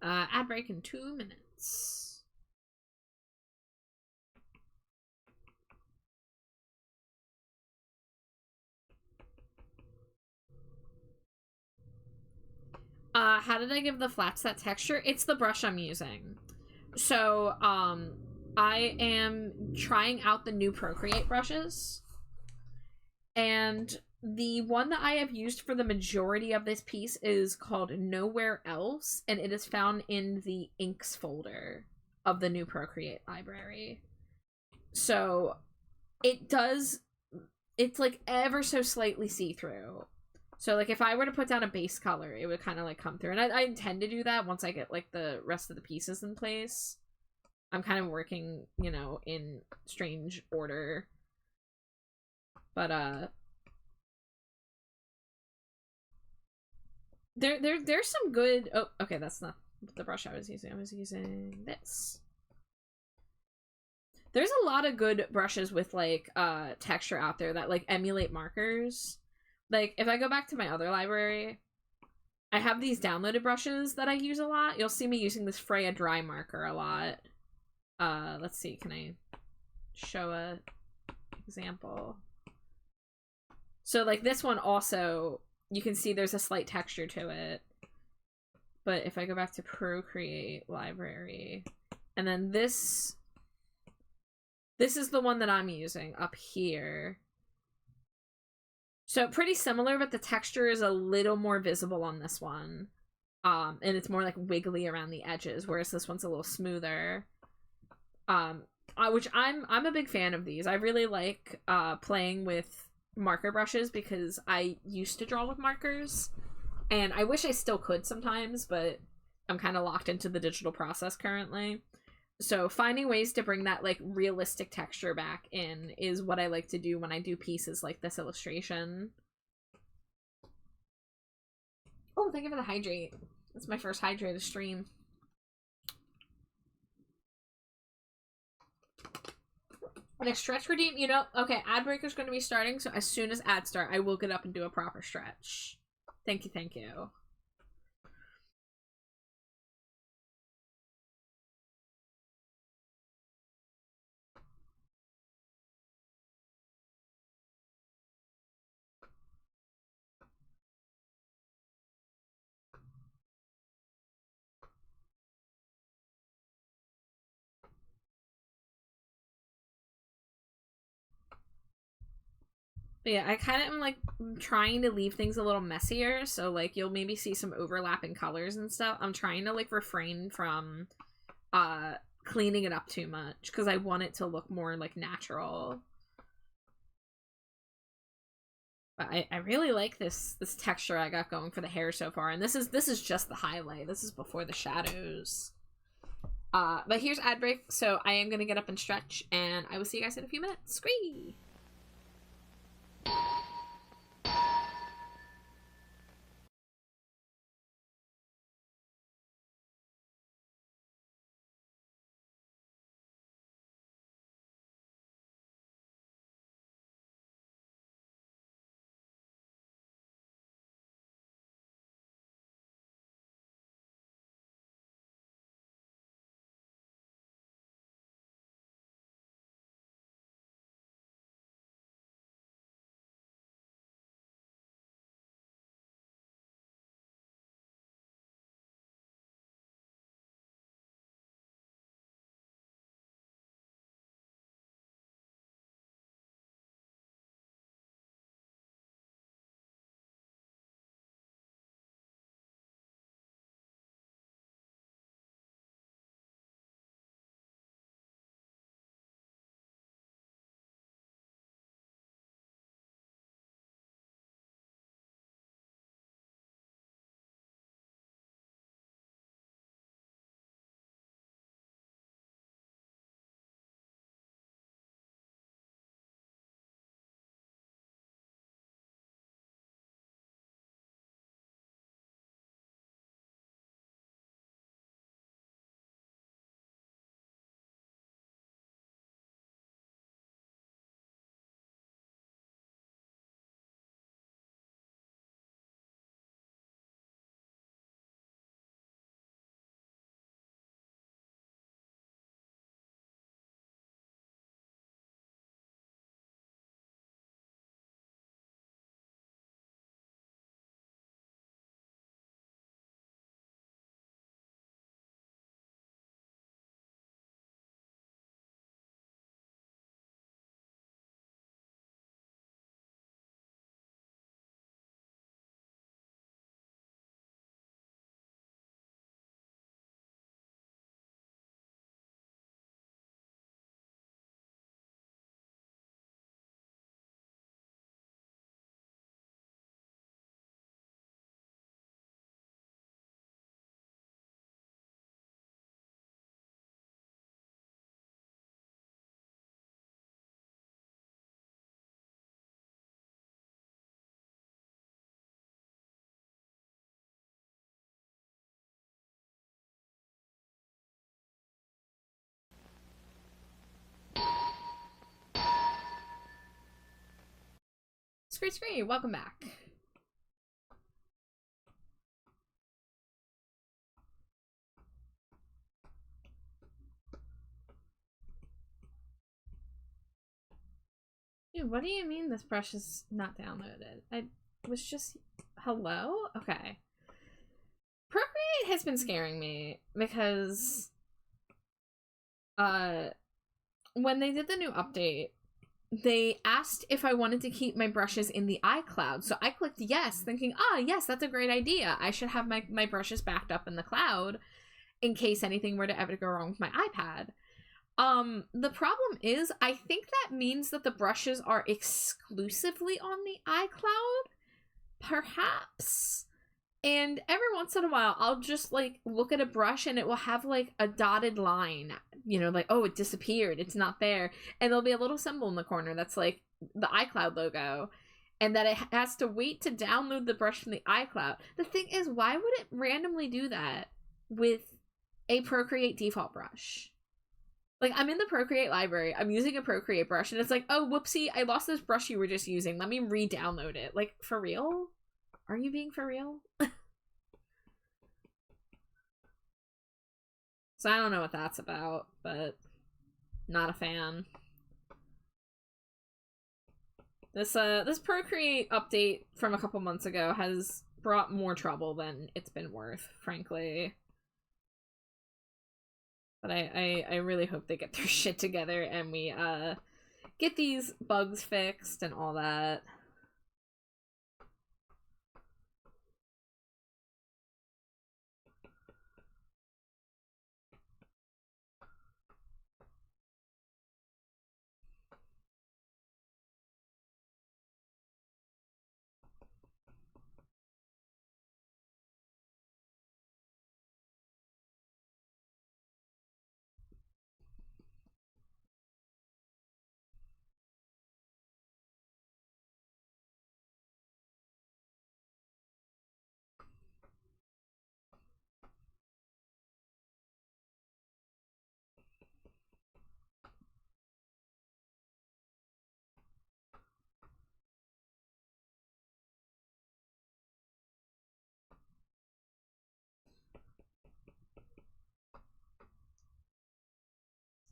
Ad break in 2 minutes. How did I give the flats that texture? It's the brush I'm using. So, I am trying out the new Procreate brushes. And the one that I have used for the majority of this piece is called Nowhere Else, and it is found in the inks folder of the new Procreate library. So it's like ever so slightly see-through. So, like, if I were to put down a base color, it would kind of, like, come through. And I intend to do that once I get, like, the rest of the pieces in place. I'm kind of working, you know, in strange order. But, there's some good... Oh, okay, that's not the brush I was using. I was using this. There's a lot of good brushes with, like, texture out there that, like, emulate markers. Like, if I go back to my other library, I have these downloaded brushes that I use a lot. You'll see me using this Freya dry marker a lot. Let's see, can I show a example? So, like, this one also, you can see there's a slight texture to it. But if I go back to Procreate library, and then this is the one that I'm using up here. So pretty similar, but the texture is a little more visible on this one. And it's more like wiggly around the edges, whereas this one's a little smoother. Which I'm a big fan of these. I really like playing with marker brushes because I used to draw with markers. And I wish I still could sometimes, but I'm kind of locked into the digital process currently. So finding ways to bring that, like, realistic texture back in is what I like to do when I do pieces like this illustration. Oh, thank you for the hydrate. That's my first hydrated stream. Next stretch redeem, you know, okay, ad breaker's going to be starting, so as soon as ads start, I will get up and do a proper stretch. Thank you, thank you. But yeah, I kind of am, like, trying to leave things a little messier, so, like, you'll maybe see some overlapping colors and stuff. I'm trying to, like, refrain from, cleaning it up too much, because I want it to look more, like, natural. But I really like this texture I got going for the hair so far, and this is just the highlight. This is before the shadows. But here's ad break, so I am gonna get up and stretch, and I will see you guys in a few minutes. Scree! Scree, welcome back. Dude, what do you mean this brush is not downloaded? I was just... Hello? Okay. Procreate has been scaring me because when they did the new update, they asked if I wanted to keep my brushes in the iCloud. So I clicked yes, thinking, yes, that's a great idea. I should have my brushes backed up in the cloud in case anything were to ever go wrong with my iPad. The problem is, I think that means that the brushes are exclusively on the iCloud, perhaps. And every once in a while, I'll just, like, look at a brush and it will have, like, a dotted line, you know, like, oh, it disappeared, it's not there. And there'll be a little symbol in the corner that's, like, the iCloud logo. And that it has to wait to download the brush from the iCloud. The thing is, why would it randomly do that with a Procreate default brush? Like, I'm in the Procreate library, I'm using a Procreate brush, and it's like, oh, whoopsie, I lost this brush you were just using. Let me re-download it. Like, for real? Are you being for real? So I don't know what that's about, but not a fan. This Procreate update from a couple months ago has brought more trouble than it's been worth, frankly. But I really hope they get their shit together and we get these bugs fixed and all that.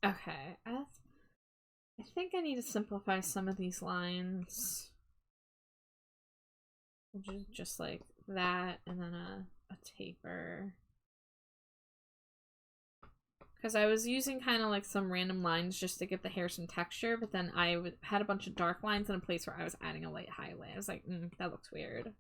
Okay, I think I need to simplify some of these lines. Just like that, and then a taper. Because I was using kind of like some random lines just to give the hair some texture, but then I had a bunch of dark lines in a place where I was adding a light highlight. I was like, that looks weird.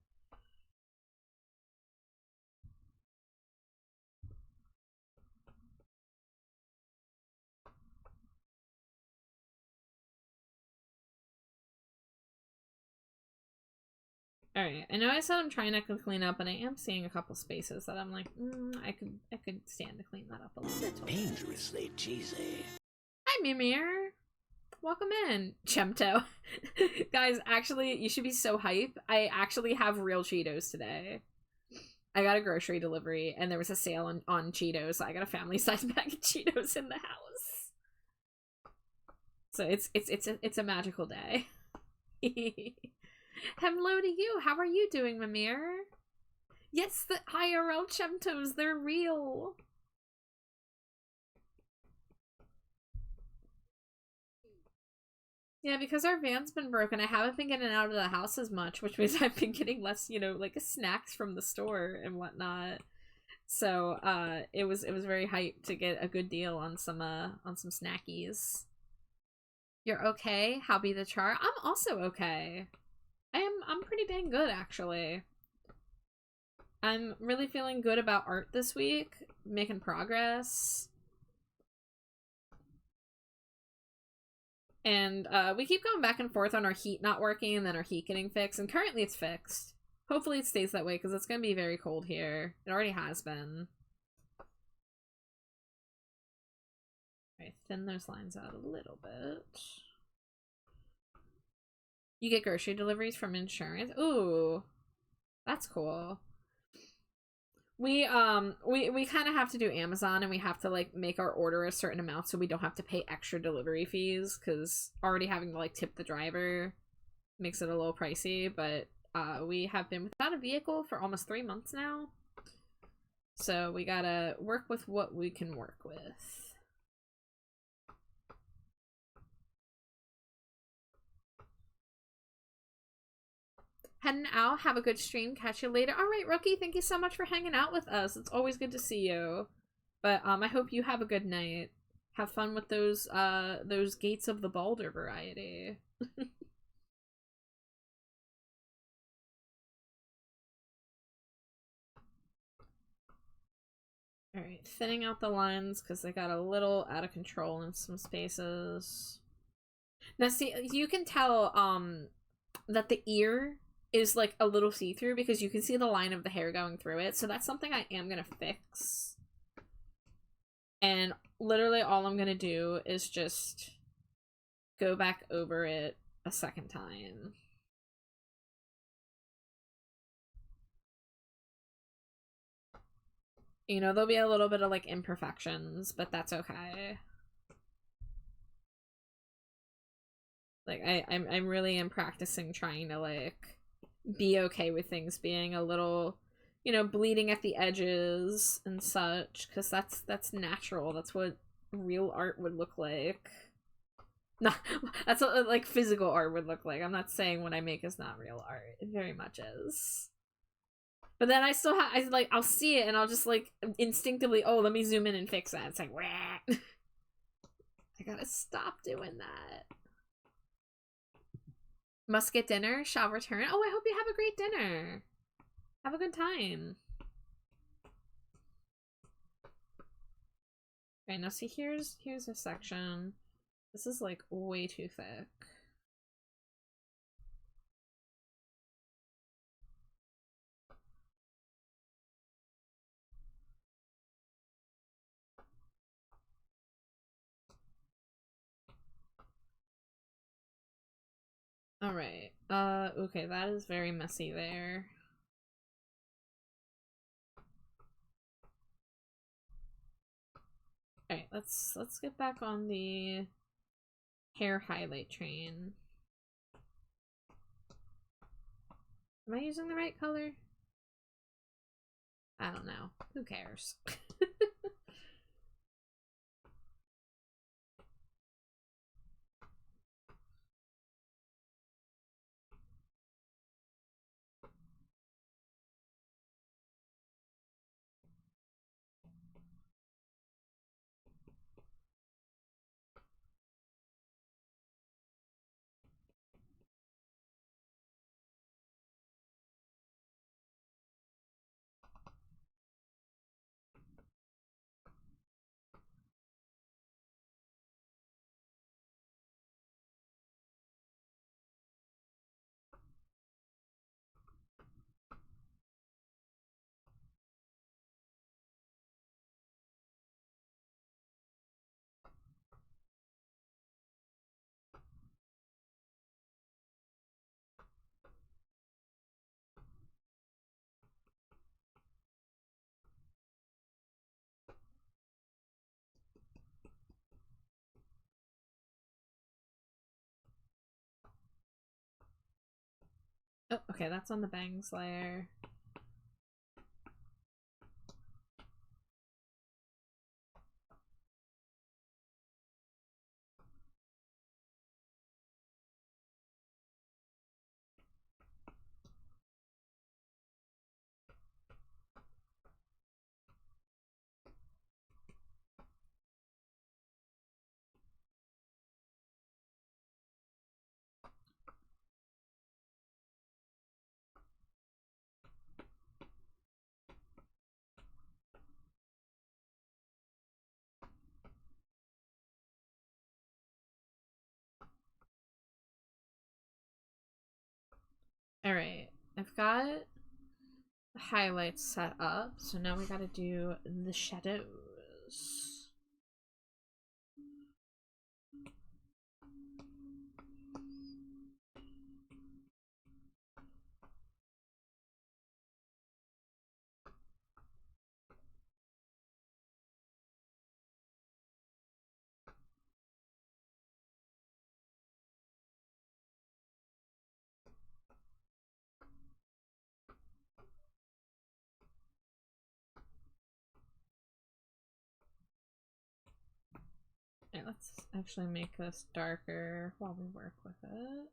Alright, I know I said I'm trying not to clean up, and I am seeing a couple spaces that I'm like, I could stand to clean that up a little. Dangerously cheesy. Hi, Mimir! Welcome in, Chemto. Guys, actually, you should be so hype. I actually have real Cheetos today. I got a grocery delivery, and there was a sale on Cheetos, so I got a family-sized bag of Cheetos in the house. So it's a magical day. Hello to you. How are you doing, Mimir? Yes, the IRL Chemtos, they're real. Yeah, because our van's been broken, I haven't been getting out of the house as much, which means I've been getting less, you know, like snacks from the store and whatnot. So, it was very hype to get a good deal on some snackies. You're okay? How be the char? I'm also okay. I'm pretty dang good, actually. I'm really feeling good about art this week, making progress. And we keep going back and forth on our heat not working and then our heat getting fixed, and currently it's fixed. Hopefully it stays that way because it's going to be very cold here. It already has been. Alright, thin those lines out a little bit. You get grocery deliveries from insurance? Ooh, that's cool. We kind of have to do Amazon, and we have to like make our order a certain amount so we don't have to pay extra delivery fees, because already having to like tip the driver makes it a little pricey. But we have been without a vehicle for almost 3 months now, so we gotta work with what we can work with. Heading out. Have a good stream. Catch you later. All right, Rookie. Thank you so much for hanging out with us. It's always good to see you. But I hope you have a good night. Have fun with those Gates of the Balder variety. All right, thinning out the lines because they got a little out of control in some spaces. Now, see, you can tell that the ear is like a little see-through because you can see the line of the hair going through it. So that's something I am gonna fix. And literally all I'm gonna do is just go back over it a second time. You know, there'll be a little bit of like imperfections, but that's okay. Like, I'm really am practicing trying to, like, be okay with things being a little, you know, bleeding at the edges and such, because that's natural. That's what real art would look like. Not, that's what, like, physical art would look like. I'm not saying what I make is not real art. It very much is. But then I still have, I'll see it and I'll just, like, instinctively, oh, let me zoom in and fix that. It's like, wah. I gotta stop doing that. Must get dinner, shall return. Oh, I hope you have a great dinner. Have a good time. Okay, now see, here's a section. This is, like, way too thick. Alright, okay, that is very messy there. Alright, let's get back on the hair highlight train. Am I using the right color? I don't know. Who cares? Oh, okay, that's on the bangs layer. Alright, I've got the highlights set up, so now we gotta do the shadows. Okay, let's actually make this darker while we work with it.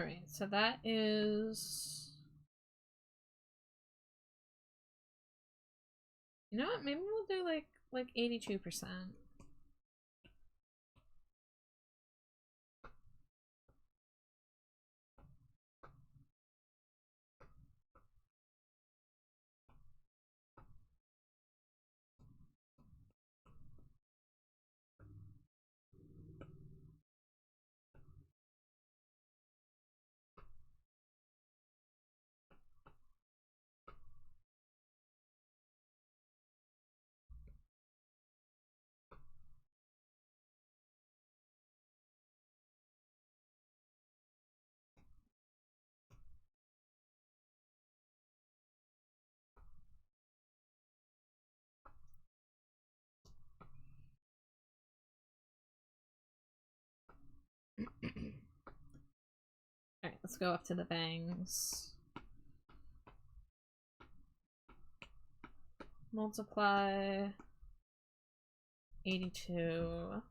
Alright, so that is... You know what? Maybe we'll do like 82%. Alright, let's go up to the bangs. Multiply 82.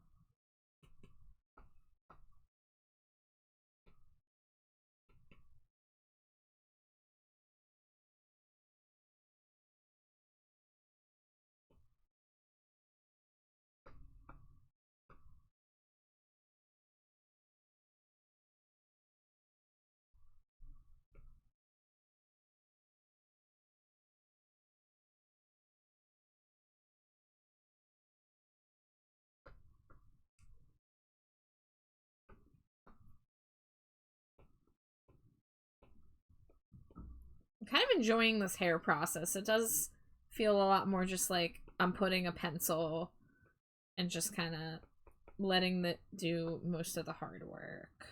I'm kind of enjoying this hair process. It does feel a lot more just like I'm putting a pencil and just kind of letting it do most of the hard work.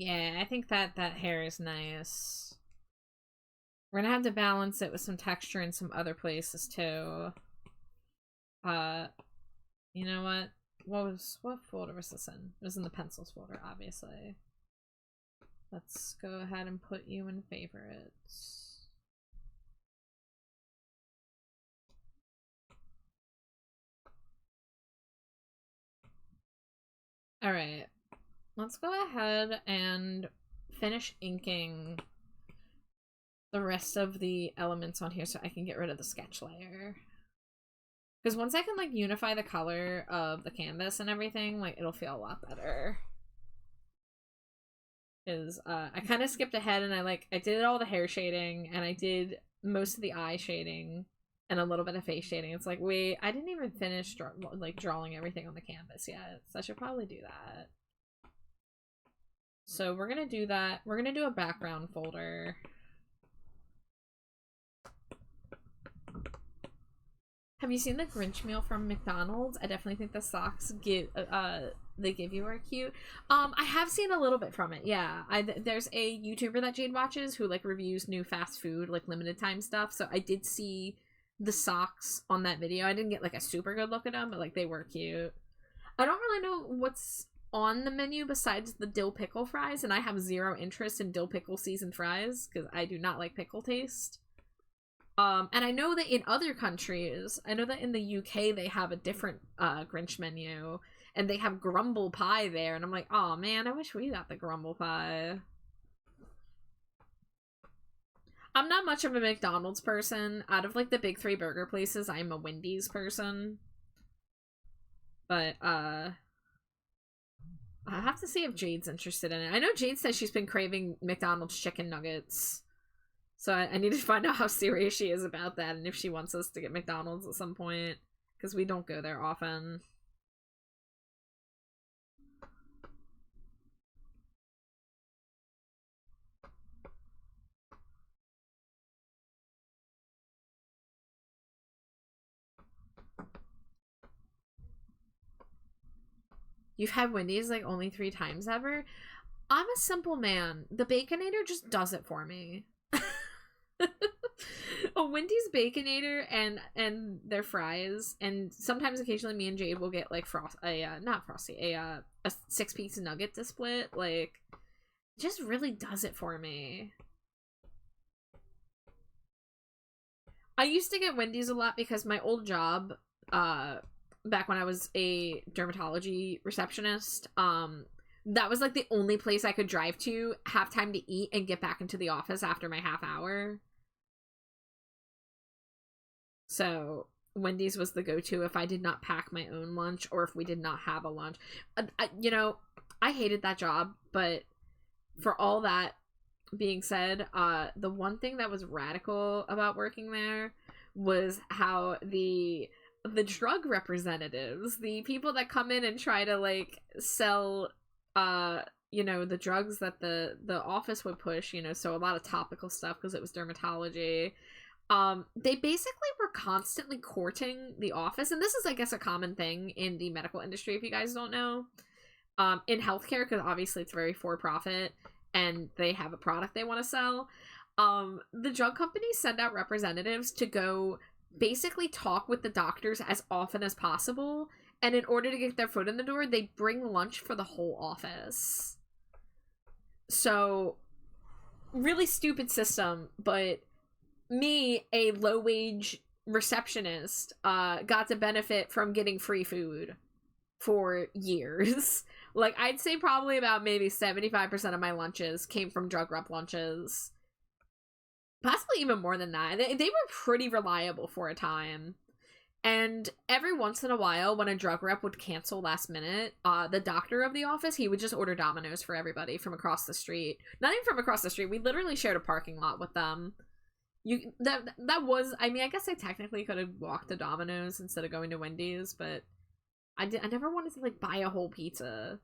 Yeah, I think that hair is nice. We're gonna have to balance it with some texture in some other places too. You know what? What folder was this in? It was in the pencils folder, obviously. Let's go ahead and put you in favorites. Alright. Let's go ahead and finish inking the rest of the elements on here so I can get rid of the sketch layer. Because once I can, like, unify the color of the canvas and everything, like, it'll feel a lot better. Because, I kind of skipped ahead and I did all the hair shading, and I did most of the eye shading, and a little bit of face shading. It's like, wait, I didn't even finish, drawing everything on the canvas yet, so I should probably do that. So we're gonna do that. We're gonna do a background folder. Have you seen the Grinch meal from McDonald's? I definitely think the socks they give you are cute. I have seen a little bit from it. Yeah, there's a YouTuber that Jade watches who like reviews new fast food, like limited time stuff. So I did see the socks on that video. I didn't get like a super good look at them, but like they were cute. I don't really know what's on the menu besides the dill pickle fries, and I have zero interest in dill pickle seasoned fries because I do not like pickle taste. And I know that in other countries, I know that in the UK they have a different Grinch menu, and they have grumble pie there, and I'm like, oh man, I wish we got the grumble pie. I'm not much of a McDonald's person. Out of like the big three burger places, I'm a Wendy's person. But I have to see if Jade's interested in it. I know Jade says she's been craving McDonald's chicken nuggets. So I need to find out how serious she is about that and if she wants us to get McDonald's at some point. Because we don't go there often. You've had Wendy's like only 3 times ever? I'm a simple man. The Baconator just does it for me. A Wendy's Baconator and their fries, and sometimes occasionally me and Jade will get like not Frosty, a 6-piece nugget to split. Like, just really does it for me. I used to get Wendy's a lot because my old job, back when I was a dermatology receptionist, that was like the only place I could drive to, have time to eat, and get back into the office after my half hour. So Wendy's was the go-to if I did not pack my own lunch, or if we did not have a lunch. You know, I hated that job, but for all that being said, the one thing that was radical about working there was how the drug representatives, the people that come in and try to like sell you know, the drugs that the office would push, you know, so a lot of topical stuff because it was dermatology. They basically were constantly courting the office, and this is, I guess, a common thing in the medical industry, if you guys don't know. In healthcare, because obviously it's very for-profit, and they have a product they want to sell. The drug companies send out representatives to go basically talk with the doctors as often as possible, and in order to get their foot in the door, they bring lunch for the whole office. So, really stupid system, but me, a low-wage receptionist, got to benefit from getting free food for years. Like, I'd say probably about maybe 75% of my lunches came from drug rep lunches. Possibly even more than that. They were pretty reliable for a time. And every once in a while, when a drug rep would cancel last minute, the doctor of the office, he would just order Domino's for everybody from across the street. Not even from across the street. We literally shared a parking lot with them. That was, I mean, I guess I technically could have walked to Domino's instead of going to Wendy's, but I never wanted to like buy a whole pizza.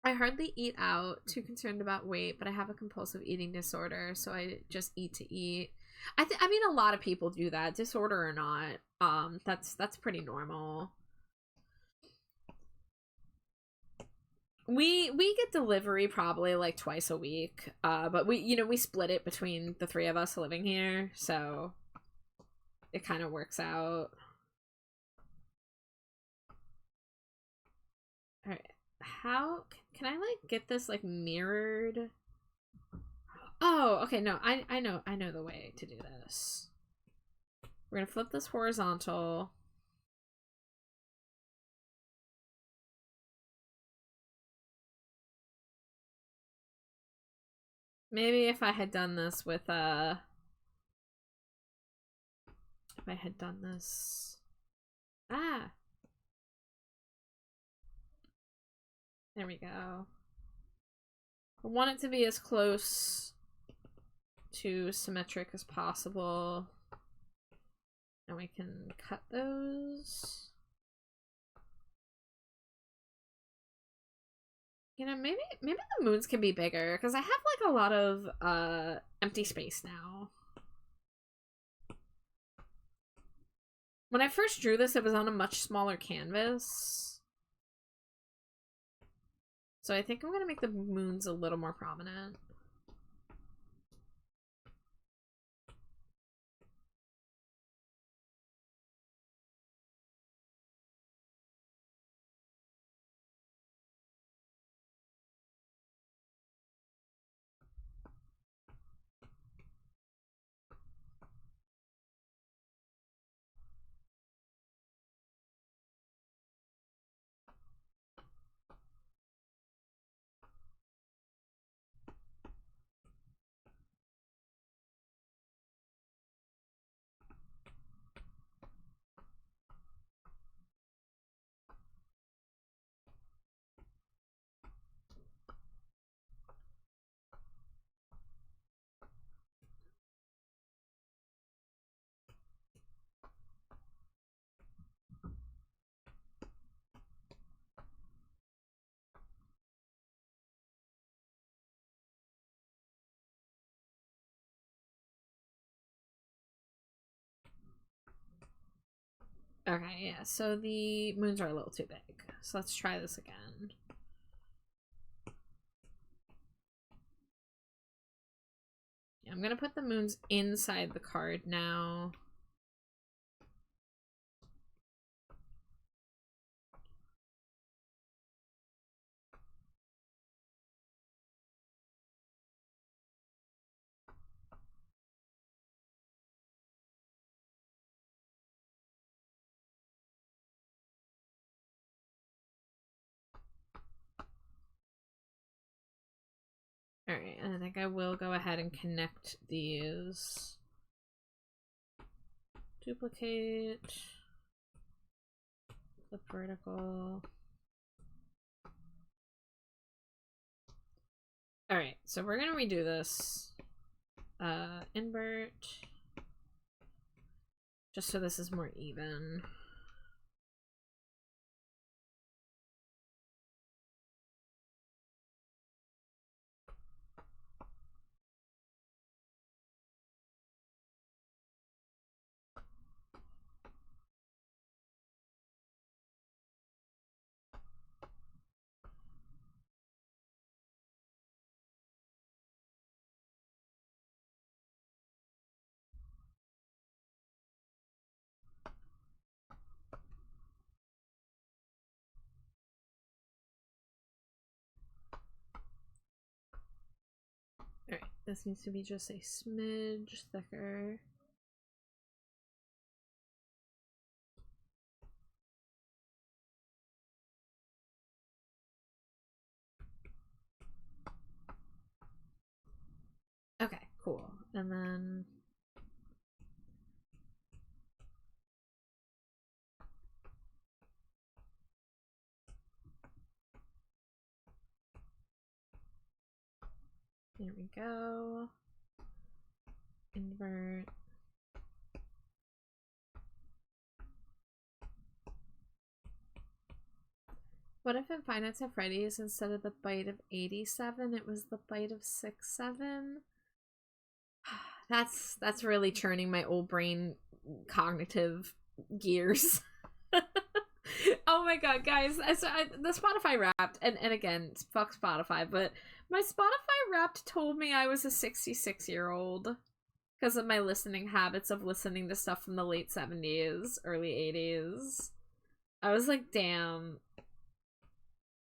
I hardly eat out, too concerned about weight, but I have a compulsive eating disorder, so I just eat to eat. I mean, a lot of people do that, disorder or not. That's pretty normal. We get delivery probably like twice a week, but we split it between the 3 of us living here, so it kind of works out. All right, how can I like get this like mirrored? Oh, okay, no, I know the way to do this. We're gonna flip this horizontal. Maybe if I had done this with if I had done this. Ah. There we go. I want it to be as close to symmetric as possible. And we can cut those. You know, maybe the moons can be bigger, because I have like a lot of empty space now. When I first drew this, it was on a much smaller canvas. So I think I'm gonna make the moons a little more prominent. Okay, yeah, so the moons are a little too big. So let's try this again. Yeah, I'm gonna put the moons inside the card now. Alright, I think I will go ahead and connect these. Duplicate. Flip vertical. Alright, so we're gonna redo this. Invert. Just so this is more even. Alright, this needs to be just a smidge thicker. Okay, cool. And then there we go. Invert. What if in Five Nights at Freddy's, instead of the bite of 87, it was the bite of 67? That's really churning my old brain cognitive gears. Oh my god, guys. The Spotify Wrapped, and again, fuck Spotify, but my Spotify Wrapped told me I was a 66-year-old because of my listening habits of listening to stuff from the late 70s, early 80s. I was like, damn.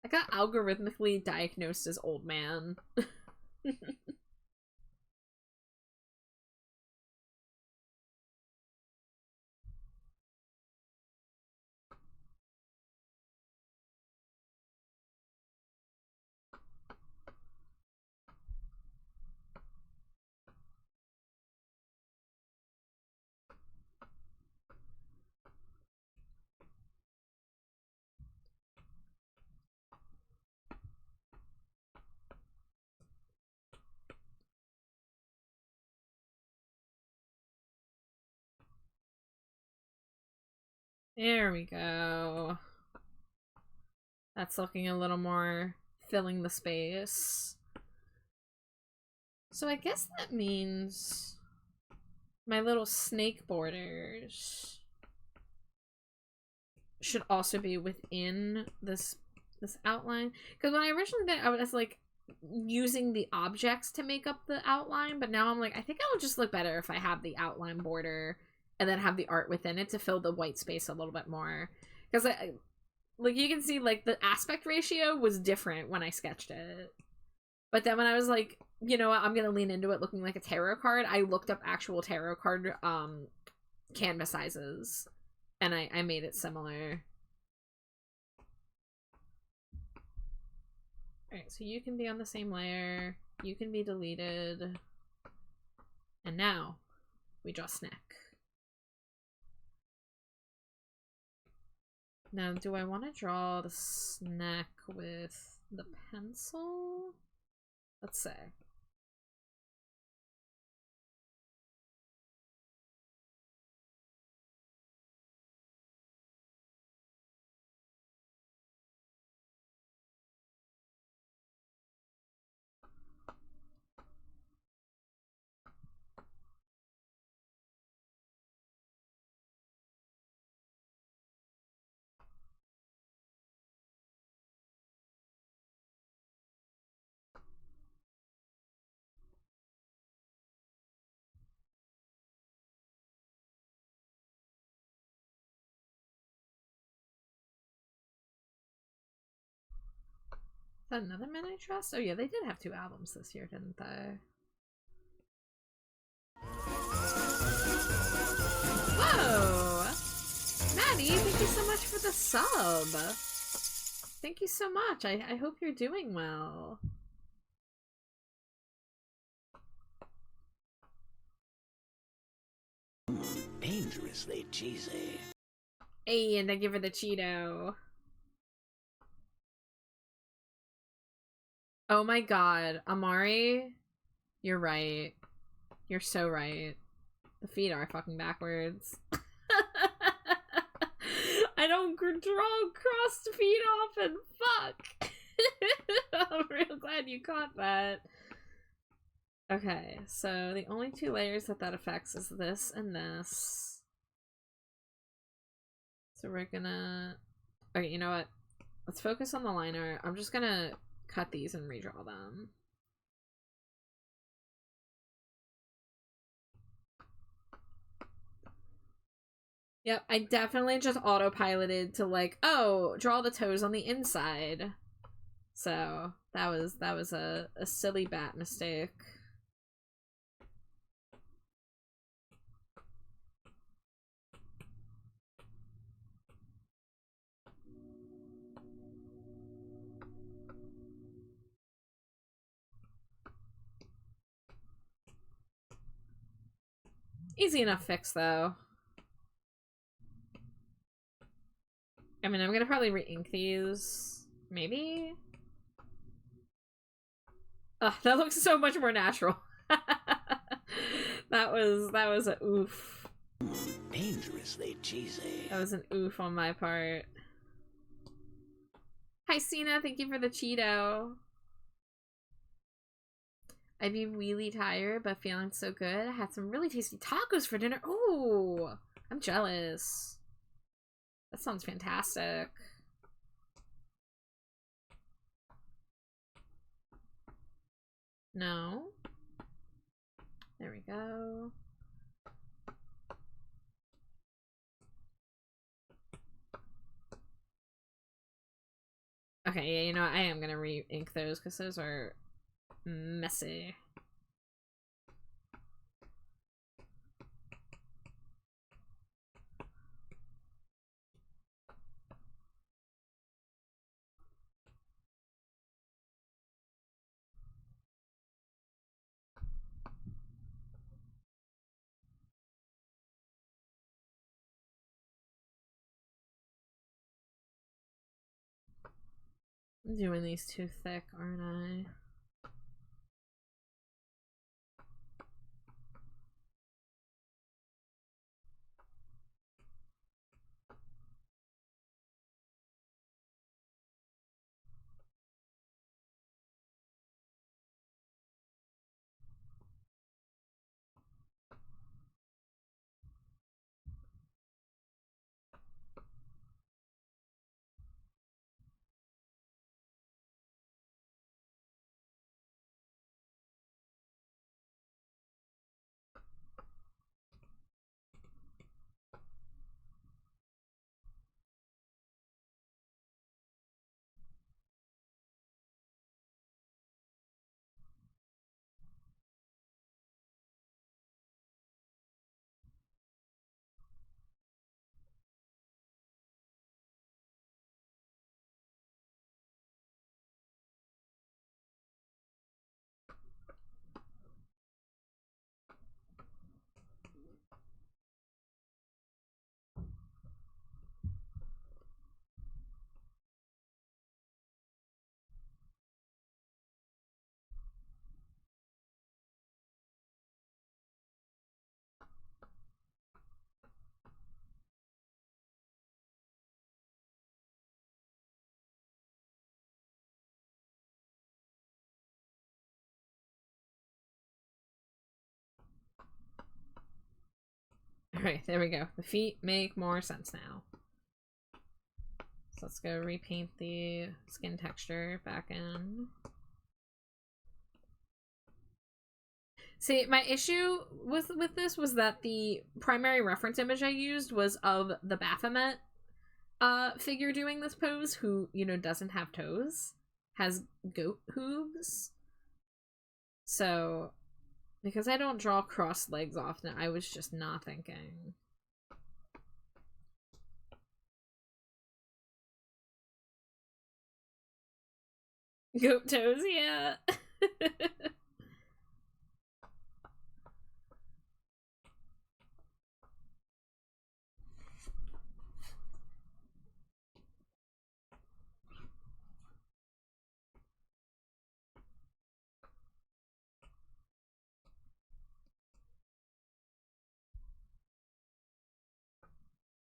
I got algorithmically diagnosed as old man. There we go. That's looking a little more filling the space. So I guess that means my little snake borders should also be within this outline. Because when I originally did it, I was like using the objects to make up the outline, but now I'm like, I think it would just look better if I have the outline border and then have the art within it to fill the white space a little bit more. Because like you can see, like the aspect ratio was different when I sketched it. But then when I was like, you know what, I'm gonna lean into it looking like a tarot card, I looked up actual tarot card canvas sizes. And I made it similar. Alright, so you can be on the same layer. You can be deleted. And now, we draw Snack. Now, do I want to draw the Snack with the pencil? Let's say. that another Men I Trust? Oh yeah, they did have 2 albums this year, didn't they? Whoa! Maddie, thank you so much for the sub. Thank you so much. I hope you're doing well. Dangerously cheesy. Hey, and I give her the Cheeto. Oh my god, Amari, you're right. You're so right. The feet are fucking backwards. I don't draw crossed feet often. Fuck. I'm real glad you caught that. Okay, so the only 2 layers that affects is this and this. So we're gonna... Okay, you know what? Let's focus on the liner. I'm just gonna cut these and redraw them. Yep, I definitely just autopiloted to like, oh, draw the toes on the inside. So that was a silly bat mistake. Easy enough fix though. I mean, I'm gonna probably re-ink these. Maybe? Ugh, that looks so much more natural. that was a oof. Dangerously cheesy. That was an oof on my part. Hi Cena, thank you for the Cheeto. I'd be really tired, but feeling so good. I had some really tasty tacos for dinner. Ooh, I'm jealous. That sounds fantastic. No. There we go. Okay, yeah, you know what? I am gonna re-ink those because those are messy. I'm doing these too thick, aren't I? Alright, there we go. The feet make more sense now. So let's go repaint the skin texture back in. See, my issue with this was that the primary reference image I used was of the Baphomet figure doing this pose, who, you know, doesn't have toes. has goat hooves. So, because I don't draw crossed legs often, I was just not thinking. Goat toes, yeah.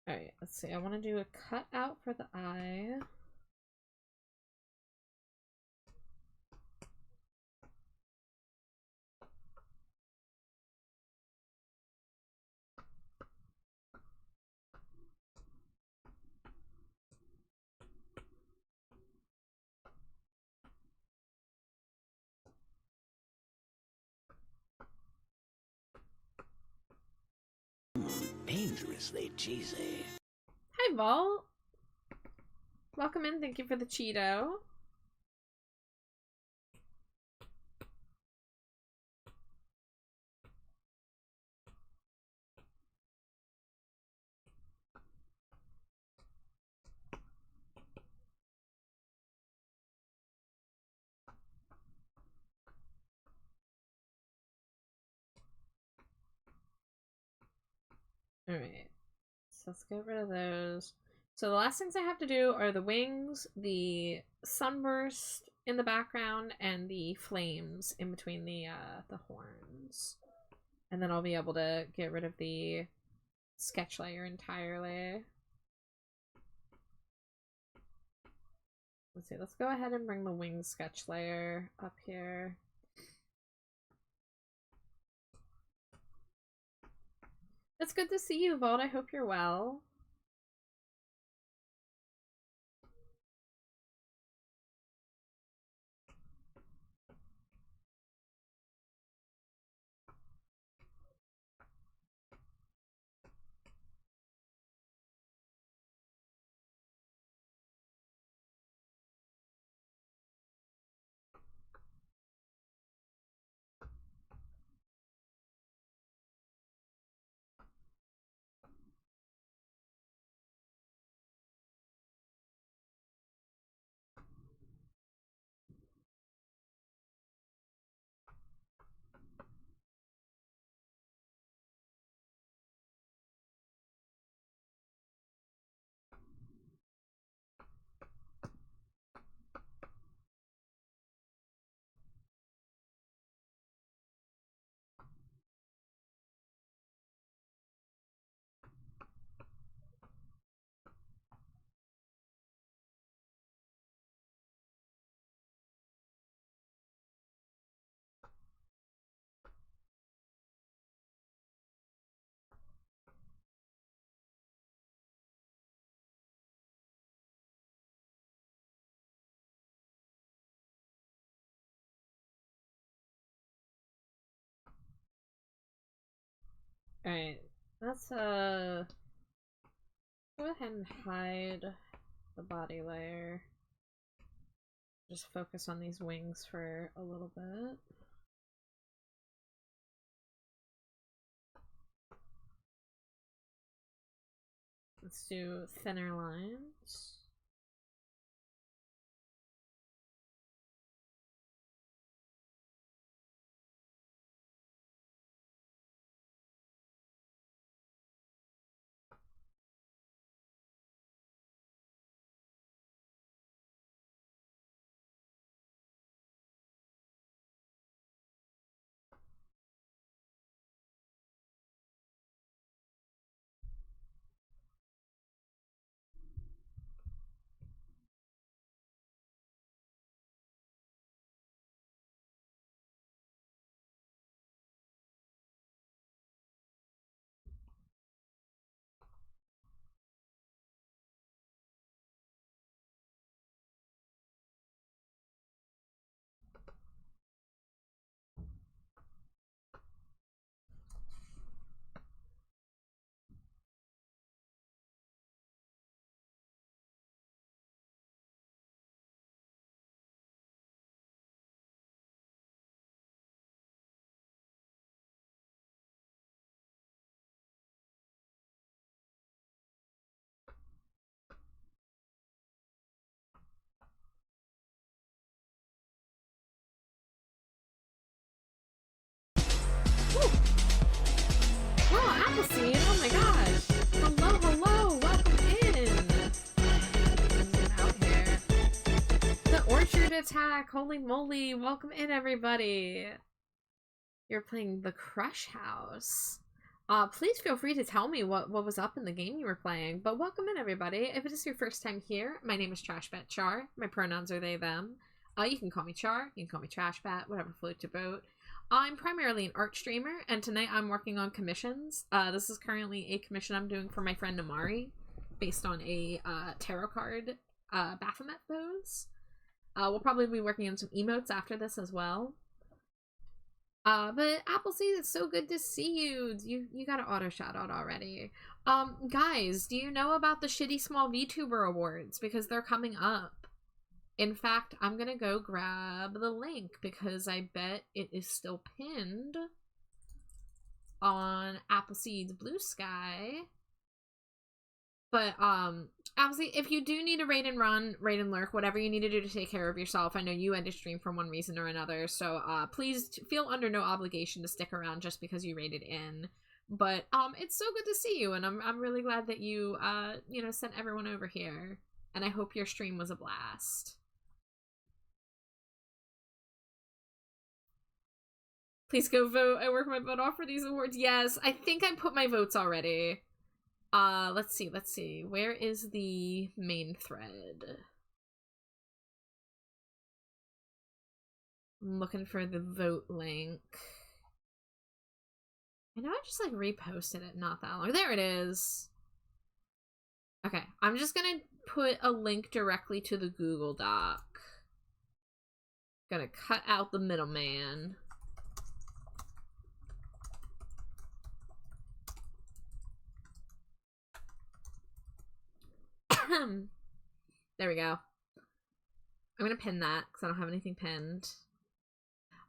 Alright, let's see. I want to do a cutout for the eye. Dangerously cheesy. Hi, Vault. Welcome in. Thank you for the Cheeto. Alright. So let's get rid of those. So the last things I have to do are the wings, the sunburst in the background, and the flames in between the horns. And then I'll be able to get rid of the sketch layer entirely. Let's see, let's go ahead and bring the wing sketch layer up here. It's good to see you, Vault. I hope you're well. Alright, let's go ahead and hide the body layer. Just focus on these wings for a little bit. Let's do thinner lines. attack! Holy moly! Welcome in, everybody! You're playing The Crush House. Please feel free to tell me what was up in the game you were playing. But welcome in, everybody. If it is your first time here, my name is Trashbat Char. My pronouns are they, them. You can call me Char, you can call me Trashbat, whatever floats your boat. I'm primarily an art streamer, and tonight I'm working on commissions. This is currently a commission I'm doing for my friend Amari, based on a tarot card Baphomet pose. We'll probably be working on some emotes after this as well. But Appleseed, it's so good to see you. You got an auto shout out already. Guys, do you know about the Shitty Small VTuber Awards? Because they're coming up. In fact, I'm gonna go grab the link because I bet it is still pinned on Appleseed's Blue Sky. But, Appleseed, if you do need to raid and run, raid and lurk, whatever you need to do to take care of yourself, I know you ended stream for one reason or another, so, please feel under no obligation to stick around just because you raided in. But, it's so good to see you, and I'm really glad that you, you know, sent everyone over here. And I hope your stream was a blast. Please go vote. I work my butt off for these awards. Yes, I think I put my votes already. Let's see. Where is the main thread? I'm looking for the vote link. I know I just like reposted it not that long. There it is. Okay, I'm just gonna put a link directly to the Google Doc. Gonna cut out the middleman. There we go. I'm gonna pin that because I don't have anything pinned.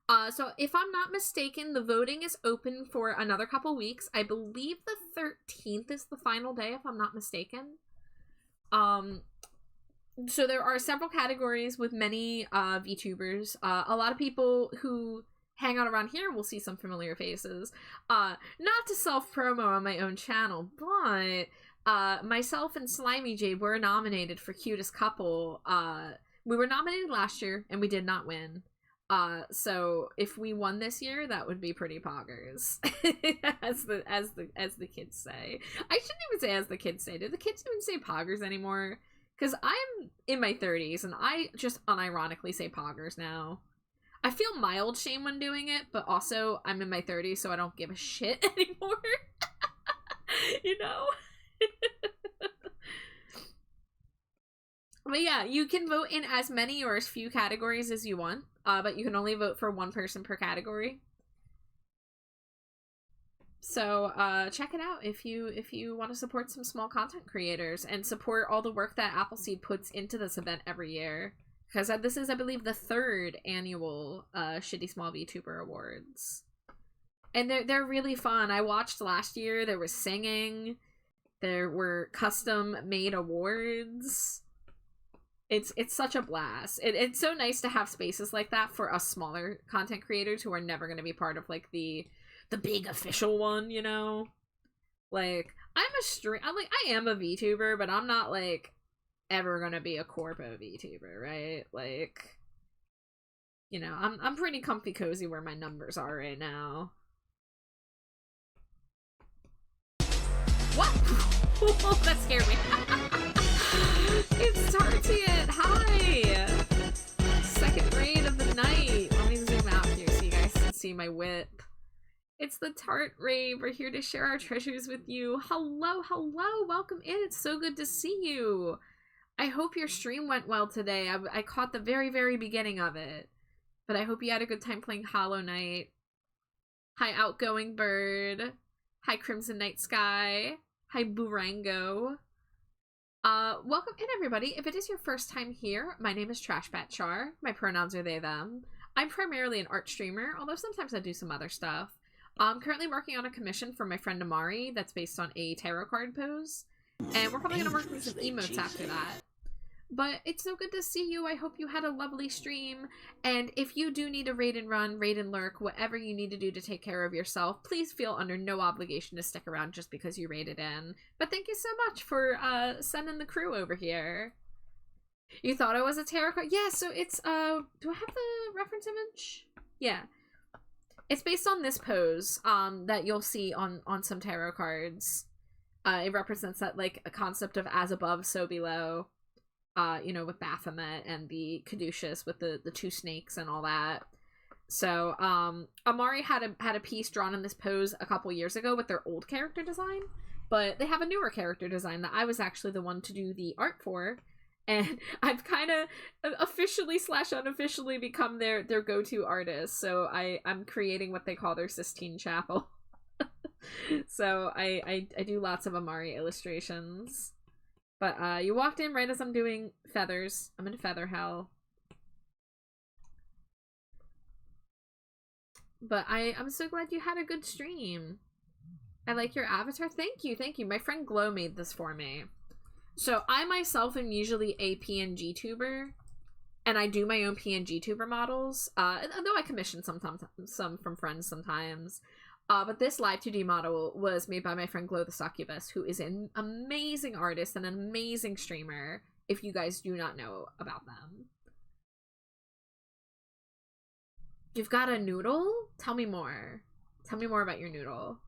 So if I'm not mistaken, the voting is open for another couple weeks. I believe the 13th is the final day, if I'm not mistaken. So there are several categories with many VTubers. A lot of people who hang out around here will see some familiar faces. Not to self-promo on my own channel, but myself and Slimy Jade were nominated for Cutest Couple. We were nominated last year and we did not win. So if we won this year, that would be pretty poggers. as the kids say. I shouldn't even say as the kids say. Do the kids even say poggers anymore? Because I'm in my 30s and I just unironically say poggers now. I feel mild shame when doing it, but also I'm in my 30s, so I don't give a shit anymore. You know? But yeah, you can vote in as many or as few categories as you want, but you can only vote for one person per category. So check it out if you want to support some small content creators and support all the work that Appleseed puts into this event every year. Because this is, I believe, the 3rd annual Shitty Small VTuber Awards. And they're really fun. I watched last year, there was singing, there were custom made awards. It's such a blast. It's so nice to have spaces like that for us smaller content creators who are never going to be part of like the big official one, you know? Like, I am a VTuber, but I'm not like ever gonna be a corpo VTuber, right? Like, you know, I'm pretty comfy cozy where my numbers are right now. What? That scared me. It's Tartiet. Hi. Second raid of the night. Let me zoom out here so you guys can see my whip. It's the Tart Raid. We're here to share our treasures with you. Hello. Welcome in. It's so good to see you. I hope your stream went well today. I caught the very, very beginning of it. But I hope you had a good time playing Hollow Knight. Hi, Outgoing Bird. Hi, Crimson Night Sky. Hi, Burango. Welcome in, everybody. If it is your first time here, my name is Trashbat Char. My pronouns are they, them. I'm primarily an art streamer, although sometimes I do some other stuff. I'm currently working on a commission for my friend Amari that's based on a tarot card pose. And we're probably going to work on some emotes after that. But it's so good to see you. I hope you had a lovely stream. And if you do need to raid and run, raid and lurk, whatever you need to do to take care of yourself, please feel under no obligation to stick around just because you raided in. But thank you so much for sending the crew over here. You thought it was a tarot card? Yeah, so it's, do I have the reference image? Yeah. It's based on this pose, that you'll see on some tarot cards. It represents that, like, a concept of as above, so below, you know, with Baphomet and the Caduceus with the two snakes and all that. So, Amari had a piece drawn in this pose a couple years ago with their old character design, but they have a newer character design that I was actually the one to do the art for, and I've kind of officially / unofficially become their go-to artist. So I'm creating what they call their Sistine Chapel. So I do lots of Amari illustrations. But you walked in right as I'm doing feathers. I'm in feather hell. But I'm so glad you had a good stream. I like your avatar. Thank you, thank you. My friend Glow made this for me. So I myself am usually a PNG tuber, and I do my own PNG tuber models, though I commission some from friends sometimes. But this live 2D model was made by my friend Glow the Succubus, who is an amazing artist and an amazing streamer, if you guys do not know about them. You've got a noodle? Tell me more. Tell me more about your noodle.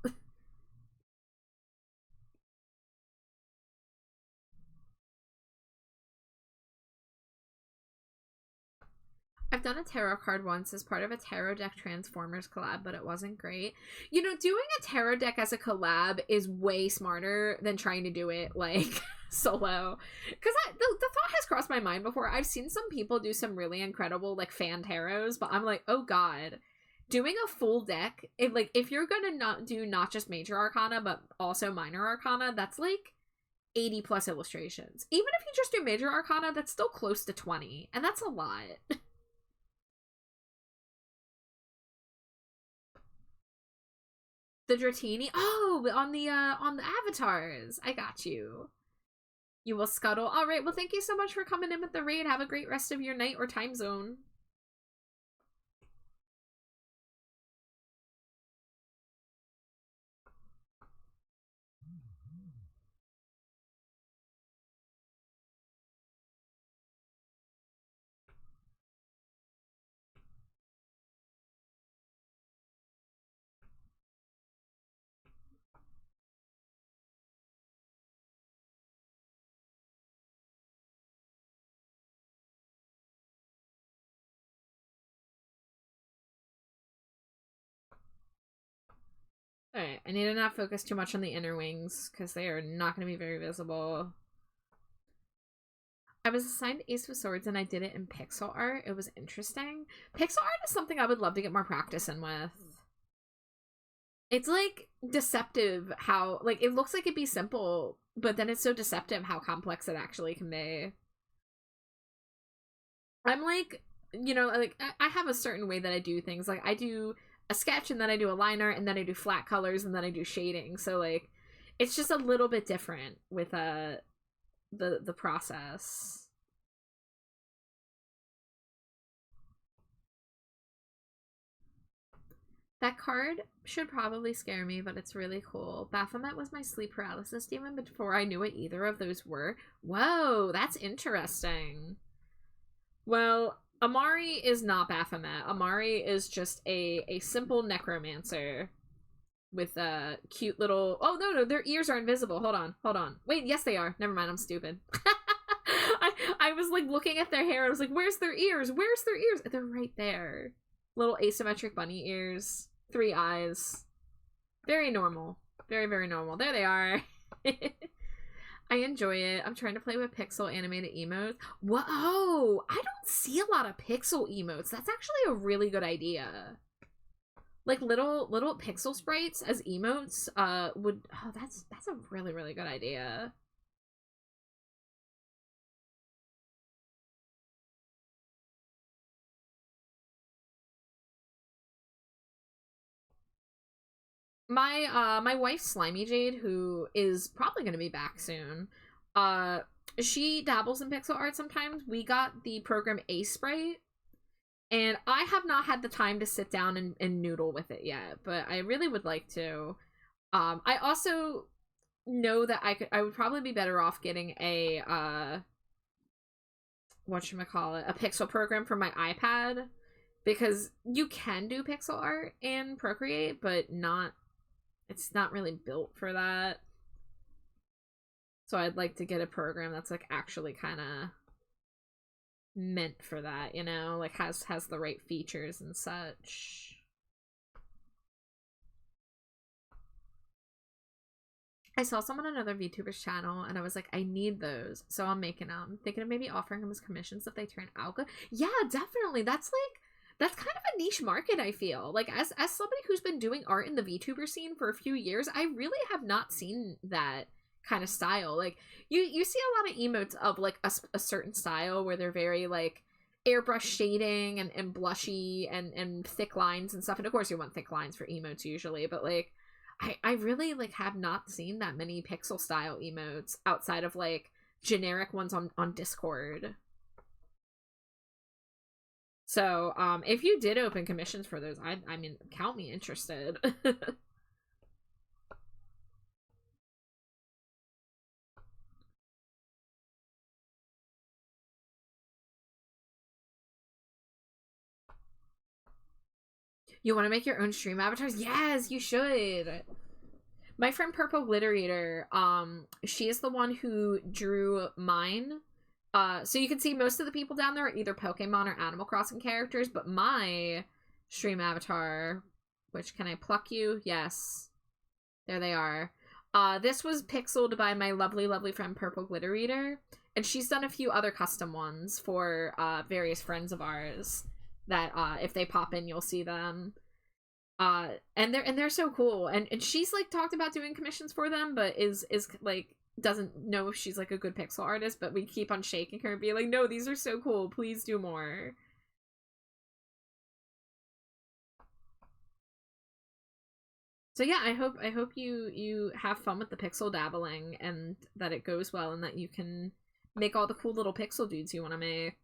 I've done a tarot card once as part of a tarot deck Transformers collab, but it wasn't great. You know, doing a tarot deck as a collab is way smarter than trying to do it, like, solo. Because the thought has crossed my mind before. I've seen some people do some really incredible, like, fan tarots, but I'm like, oh god. Doing a full deck, if you're gonna not just major arcana, but also minor arcana, that's, like, 80 plus illustrations. Even if you just do major arcana, that's still close to 20, and that's a lot. The Dratini? Oh, on the avatars. I got you. You will scuttle. Alright, well thank you so much for coming in with the raid. Have a great rest of your night or time zone. Alright, I need to not focus too much on the inner wings, because they are not going to be very visible. I was assigned Ace of Swords and I did it in pixel art. It was interesting. Pixel art is something I would love to get more practice in with. It's, like, deceptive how, like, it looks like it'd be simple, but then it's so deceptive how complex it actually can be. I'm, like, you know, like, I have a certain way that I do things. Like, I do a sketch, and then I do a liner, and then I do flat colors, and then I do shading. So, like, it's just a little bit different with, the process. That card should probably scare me, but it's really cool. Baphomet was my sleep paralysis demon before I knew what either of those were. Whoa, that's interesting. Well, Amari is not Baphomet. Amari is just a simple necromancer with a cute little... Oh, no, their ears are invisible. Hold on. Wait, yes, they are. Never mind, I'm stupid. I was, like, looking at their hair. I was like, where's their ears? Where's their ears? They're right there. Little asymmetric bunny ears. 3 eyes. Very normal. Very, very normal. There they are. I enjoy it. I'm trying to play with pixel animated emotes. Whoa! I don't see a lot of pixel emotes. That's actually a really good idea. Like little pixel sprites as emotes would... Oh, that's a really, really good idea. My wife Slimy Jade, who is probably gonna be back soon, she dabbles in pixel art sometimes. We got the program Sprite, and I have not had the time to sit down and noodle with it yet, but I really would like to. I also know that I would probably be better off getting a whatchamacallit, a pixel program for my iPad, because you can do pixel art in Procreate, but it's not really built for that. So I'd like to get a program that's like actually kind of meant for that, you know, like has the right features and such. I saw some on another VTuber's channel and I was like, I need those, so I'm making them. Thinking of maybe offering them as commissions if they turn out good. Yeah, definitely. That's kind of a niche market, I feel. Like, as somebody who's been doing art in the VTuber scene for a few years, I really have not seen that kind of style. Like, you see a lot of emotes of, like, a certain style where they're very, like, airbrush shading and blushy and thick lines and stuff. And, of course, you want thick lines for emotes usually, but, like, I really, like, have not seen that many pixel-style emotes outside of, like, generic ones on Discord. So, if you did open commissions for those, I mean, count me interested. You want to make your own stream avatars? Yes, you should. My friend Purple Glitterator, she is the one who drew mine. So you can see most of the people down there are either Pokemon or Animal Crossing characters, but my stream avatar, which, can I pluck you? Yes. There they are. This was pixeled by my lovely, lovely friend Purple Glitterator, and she's done a few other custom ones for various friends of ours that if they pop in, you'll see them. And they're so cool, and she's like talked about doing commissions for them, but is like doesn't know if she's like a good pixel artist, but we keep on shaking her and be like, no, these are so cool, please do more. So yeah, I hope you have fun with the pixel dabbling and that it goes well and that you can make all the cool little pixel dudes you want to make.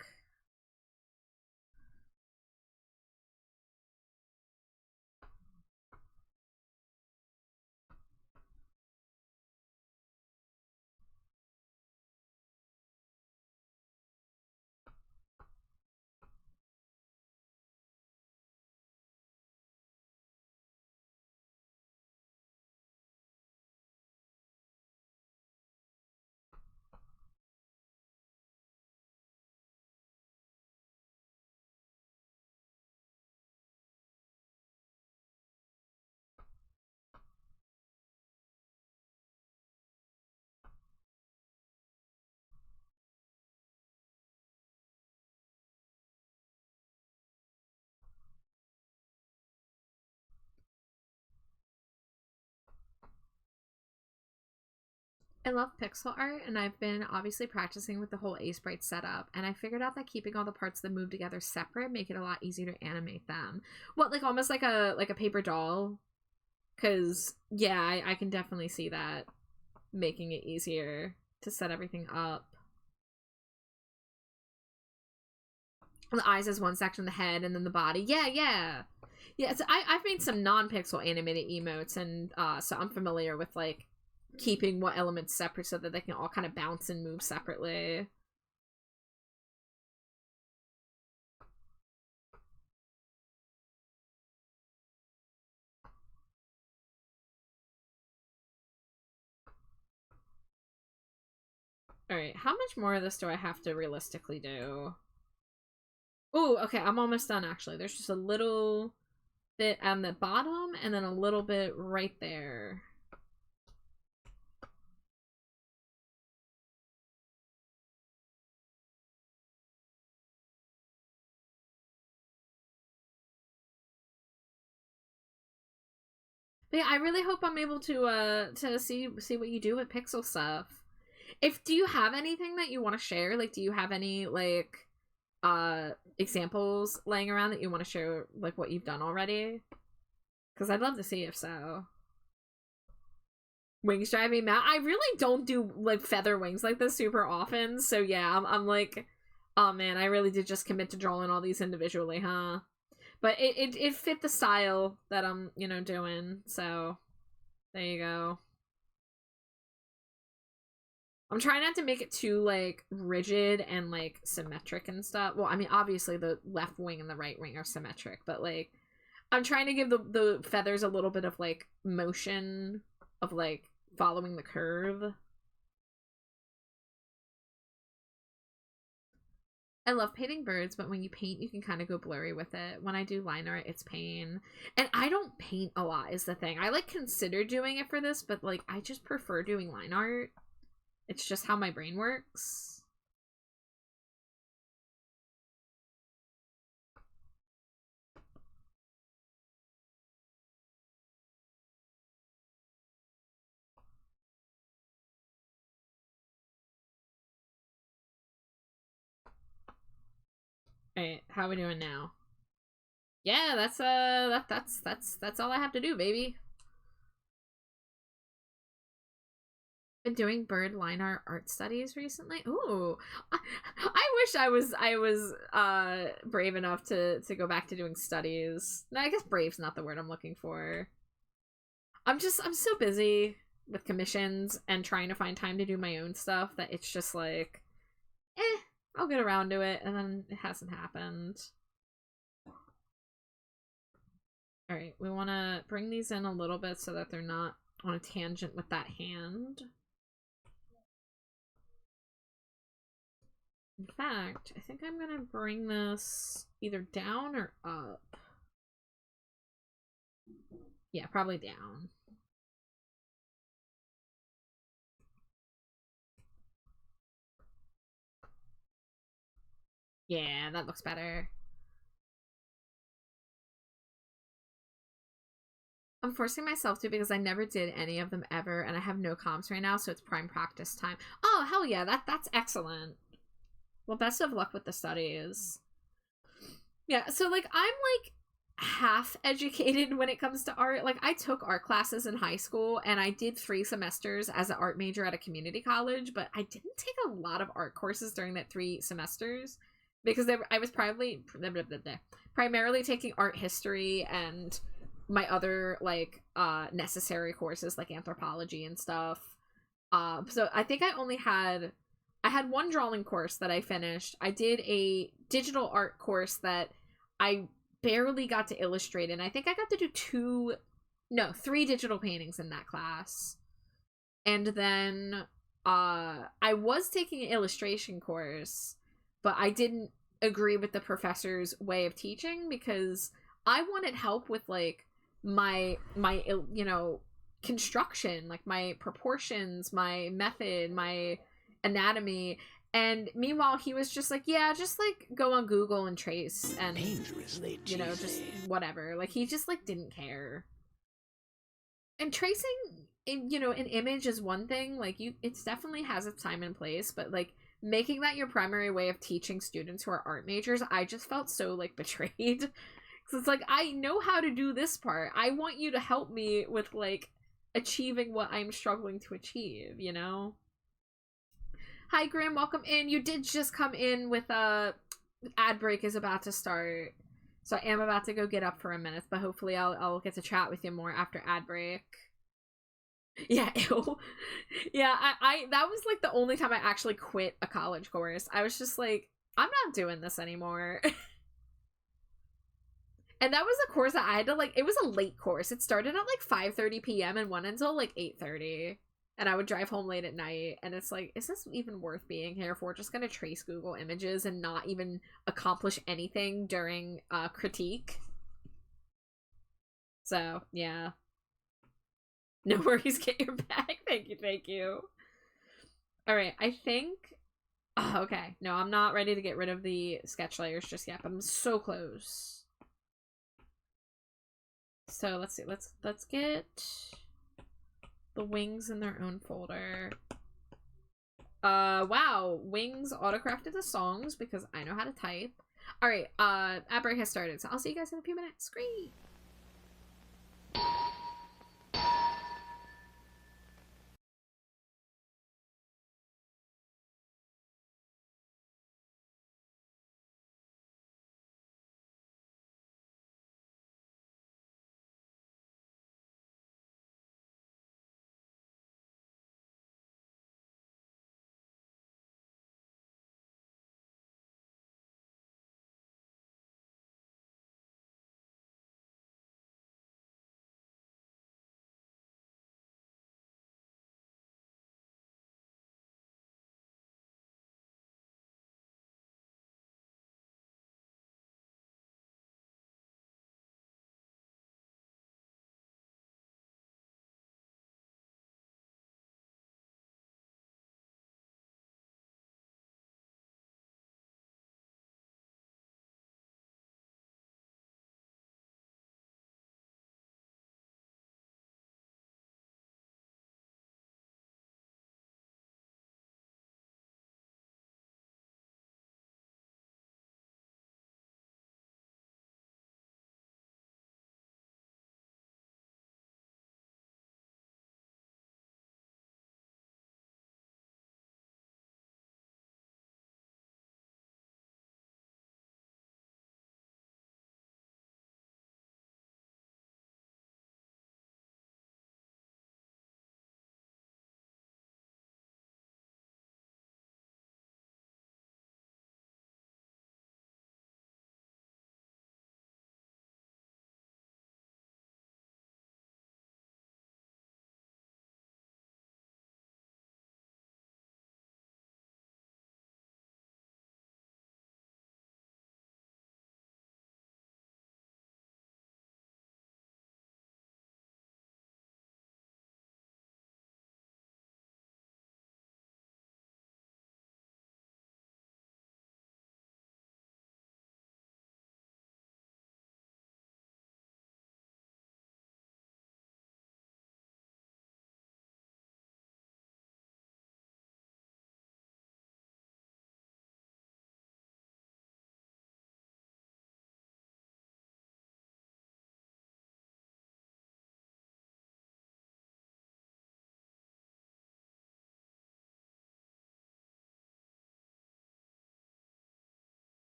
I love pixel art, and I've been obviously practicing with the whole Aseprite setup, and I figured out that keeping all the parts that move together separate make it a lot easier to animate them. What, like almost like a paper doll? Because, yeah, I can definitely see that making it easier to set everything up. The eyes is one section, the head, and then the body. Yeah, yeah. Yeah, so I've made some non-pixel animated emotes, and so I'm familiar with, like, keeping what elements separate so that they can all kind of bounce and move separately. Alright, how much more of this do I have to realistically do? Ooh, okay, I'm almost done, actually. There's just a little bit on the bottom, and then a little bit right there. But yeah, I really hope I'm able to see what you do with pixel stuff. Do you have anything that you want to share? Like, do you have any, like, examples laying around that you want to share, like, what you've done already? Because I'd love to see if so. Wings drive me mad. I really don't do, like, feather wings like this super often, so yeah, I'm like, oh man, I really did just commit to drawing all these individually, huh? But it fit the style that I'm, you know, doing, so there you go. I'm trying not to make it too, like, rigid and, like, symmetric and stuff. Well, I mean, obviously the left wing and the right wing are symmetric, but, like, I'm trying to give the feathers a little bit of, like, motion of, like, following the curve. I love painting birds, but when you paint, you can kind of go blurry with it. When I do line art, it's pain. And I don't paint a lot is the thing. I, like, consider doing it for this, but, like, I just prefer doing line art. It's just how my brain works. Alright, how are we doing now? Yeah, that's that's all I have to do, baby. Been doing bird line art studies recently. Ooh, I wish I was brave enough to go back to doing studies. No, I guess brave's not the word I'm looking for. I'm so busy with commissions and trying to find time to do my own stuff that it's just like, I'll get around to it, and then it hasn't happened. Alright, we want to bring these in a little bit so that they're not on a tangent with that hand. In fact, I think I'm going to bring this either down or up. Yeah, probably down. Yeah, that looks better. I'm forcing myself to because I never did any of them ever, and I have no comps right now, so it's prime practice time. Oh, hell yeah, that's excellent. Well, best of luck with the studies. Yeah, so, like, I'm, like, half educated when it comes to art. Like, I took art classes in high school, and I did 3 semesters as an art major at a community college, but I didn't take a lot of art courses during that 3 semesters because I was primarily taking art history and my other, like, necessary courses like anthropology and stuff. So I think I had one drawing course that I finished. I did a digital art course that I barely got to illustrate, and I think I got to do 3 digital paintings in that class. And then I was taking an illustration course, but I didn't agree with the professor's way of teaching because I wanted help with, like, my you know, construction, like my proportions, my method, my anatomy. And meanwhile, he was just like, yeah, just, like, go on Google and trace and, dangerously you know, just whatever. Like, he just, like, didn't care. And tracing, you know, an image is one thing. Like, it definitely has its time and place, but, like, making that your primary way of teaching students who are art majors, I just felt so, like, betrayed. So it's like, I know how to do this part. I want you to help me with, like, achieving what I'm struggling to achieve, you know? Hi, Grim. Welcome in. You did just come in with ad break is about to start. So I am about to go get up for a minute, but hopefully I'll get to chat with you more after ad break. Yeah, ew. Yeah, I that was, like, the only time I actually quit a college course. I was just like, I'm not doing this anymore. And that was a course that I had to, like, it was a late course. It started at, like, 5:30 p.m. and went until, like, 8:30. And I would drive home late at night. And it's like, is this even worth being here for? Just gonna trace Google images and not even accomplish anything during critique. So, yeah. No worries, get your bag. Thank you, thank you. Alright, I think... Oh, okay. No, I'm not ready to get rid of the sketch layers just yet, but I'm so close. So let's see. Let's get the wings in their own folder. Wow, wings autocrafted the songs because I know how to type. All right, ad break has started, so I'll see you guys in a few minutes. Great.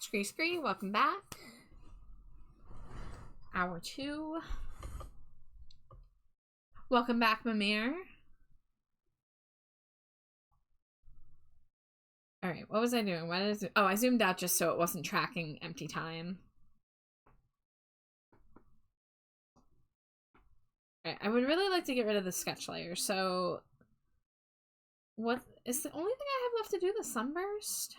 Scree, welcome back. Hour 2. Welcome back, Mimir. Alright, what was I doing? Why did I zoomed out just so it wasn't tracking empty time. Alright, I would really like to get rid of the sketch layer, so... What is the only thing I have left to do, the sunburst?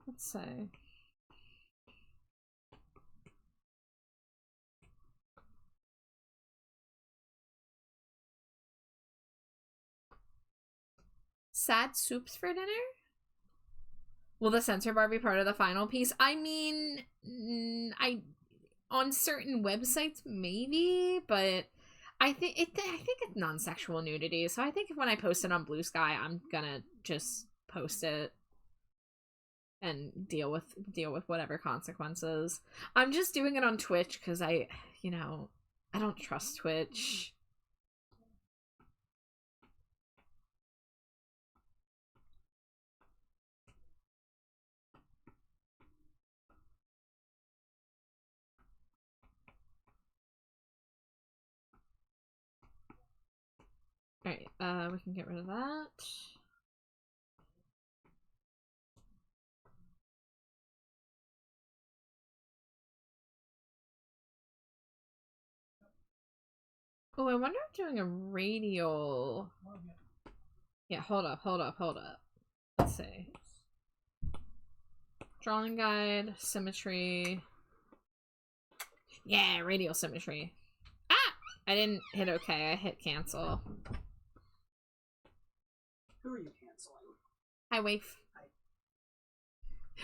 Let's see. Sad soups for dinner? Will the censor bar be part of the final piece? I mean, on certain websites maybe, but I think it's non-sexual nudity. So I think when I post it on Blue Sky, I'm gonna just post it and deal with whatever consequences. I'm just doing it on Twitch because I don't trust Twitch. Alright, we can get rid of that. Oh, I wonder if doing a radial... Yeah, hold up. Let's see. Drawing guide, symmetry. Yeah, radial symmetry. Ah! I didn't hit okay, I hit cancel. Who are you canceling? Hi, Waif. Hi.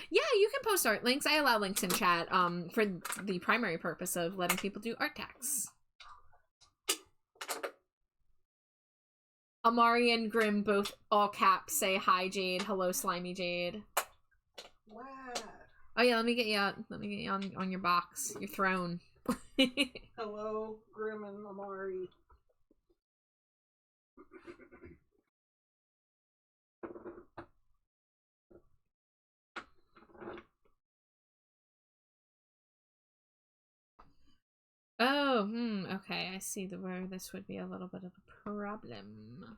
Yeah, you can post art links. I allow links in chat for the primary purpose of letting people do art tags. Amari and Grim both all caps say hi, Jade. Hello, slimy Jade. Wow. Oh yeah, let me get you on your box, your throne. Hello, Grim and Amari. Oh, okay, I see where this would be a little bit of a problem.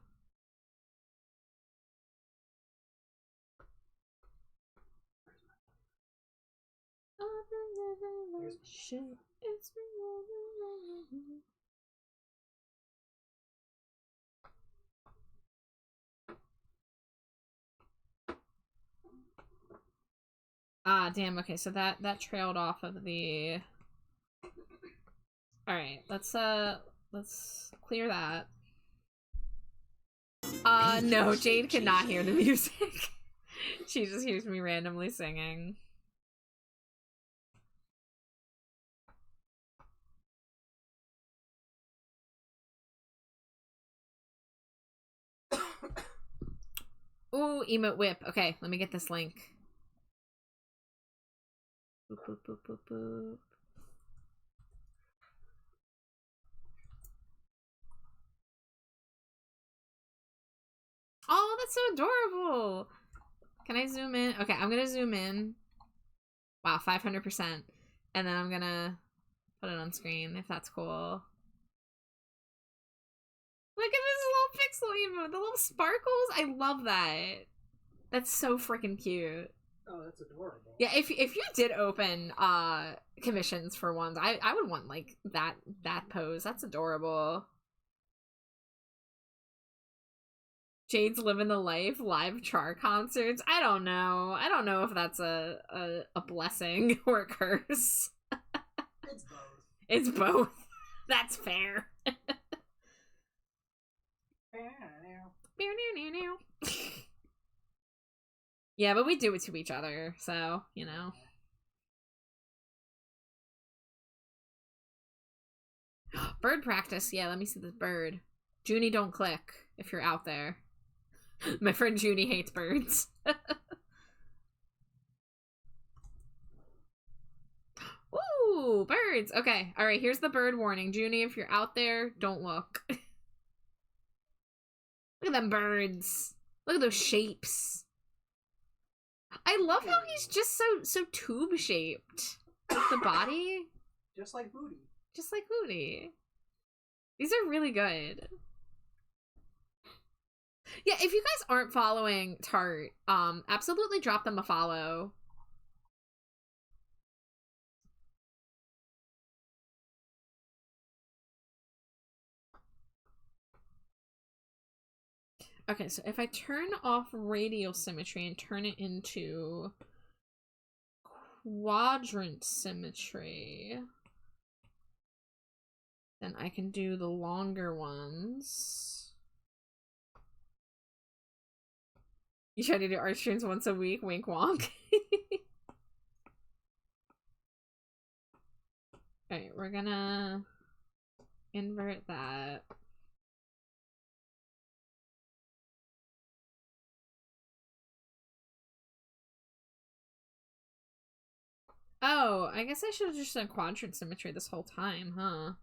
Ah, damn, okay, so that trailed off of the... Alright, let's clear that. No, Jade cannot hear the music. She just hears me randomly singing. Ooh, emote whip. Okay, let me get this link. Boop, boop, boop, boop, boop. Oh, that's so adorable. Can I zoom in? Okay, I'm gonna zoom in. Wow, 500%. And then I'm gonna put it on screen if that's cool. Look at this little pixel emote, the little sparkles. I love that. That's so freaking cute. Oh, that's adorable. Yeah, if you did open commissions for ones, I would want like that pose. That's adorable. Jade's living the life, live char concerts. I don't know. I don't know if that's a blessing or a curse. It's both. It's both. That's fair. Yeah, but we do it to each other, so, you know. Bird practice. Yeah, let me see this bird. Junie, don't click if you're out there. My friend Junie hates birds. Ooh, birds. Okay, all right, here's the bird warning. Junie, if you're out there, don't look. Look at them birds. Look at those shapes. I love how he's just so tube shaped. The body. Just like Booty. Just like Booty. These are really good. Yeah, if you guys aren't following Tarte, absolutely drop them a follow. Okay, so if I turn off radial symmetry and turn it into quadrant symmetry, then I can do the longer ones. You try to do art streams once a week, wink wonk. Alright, we're gonna invert that. Oh, I guess I should have just done quadrant symmetry this whole time, huh?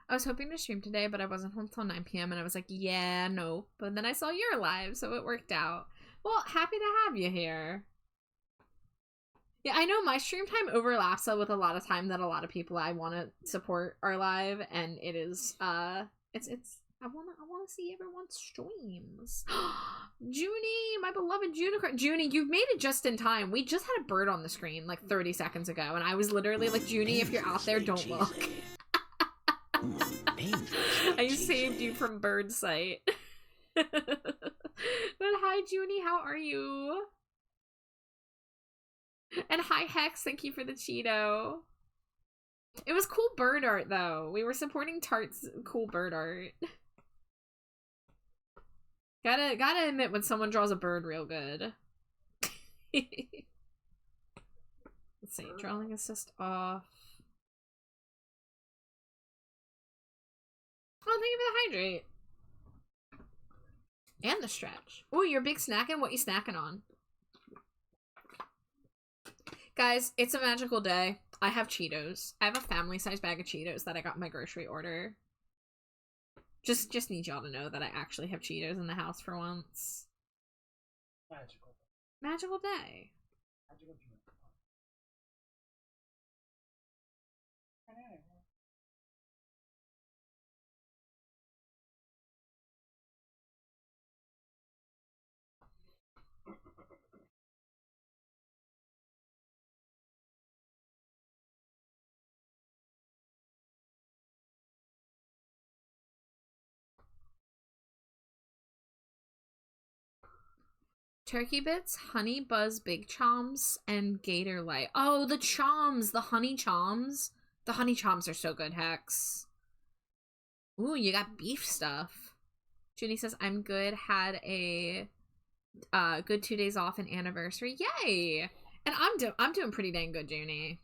I was hoping to stream today, but I wasn't home till 9 p.m. and I was like, yeah, no. But then I saw you're live, so it worked out. Well, happy to have you here. Yeah, I know my stream time overlaps with a lot of time that a lot of people I want to support are live, and it is, it's, I want to see everyone's streams. Junie, my beloved Junicorn. Junie, you've made it just in time. We just had a bird on the screen like 30 seconds ago, and I was literally like, Junie, if you're out there, don't look. I saved you from bird sight. But hi, Junie, how are you? And hi, Hex, thank you for the Cheeto. It was cool bird art, though. We were supporting Tarte's cool bird art. Gotta admit when someone draws a bird real good. Let's see, drawing assist off. Oh, thank you for the hydrate. And the stretch. Oh, you're big snacking? What you snacking on? Guys, it's a magical day. I have Cheetos. I have a family-sized bag of Cheetos that I got in my grocery order. Just need y'all to know that I actually have Cheetos in the house for once. Magical. Magical day. Magical day. Turkey Bits, Honey Buzz Big Choms, and Gator Light. Oh, the Choms! The Honey Choms. The Honey Choms are so good, Hex. Ooh, you got beef stuff. Junie says, I'm good. Had a good 2 days off and anniversary. Yay! And I'm doing pretty dang good, Junie.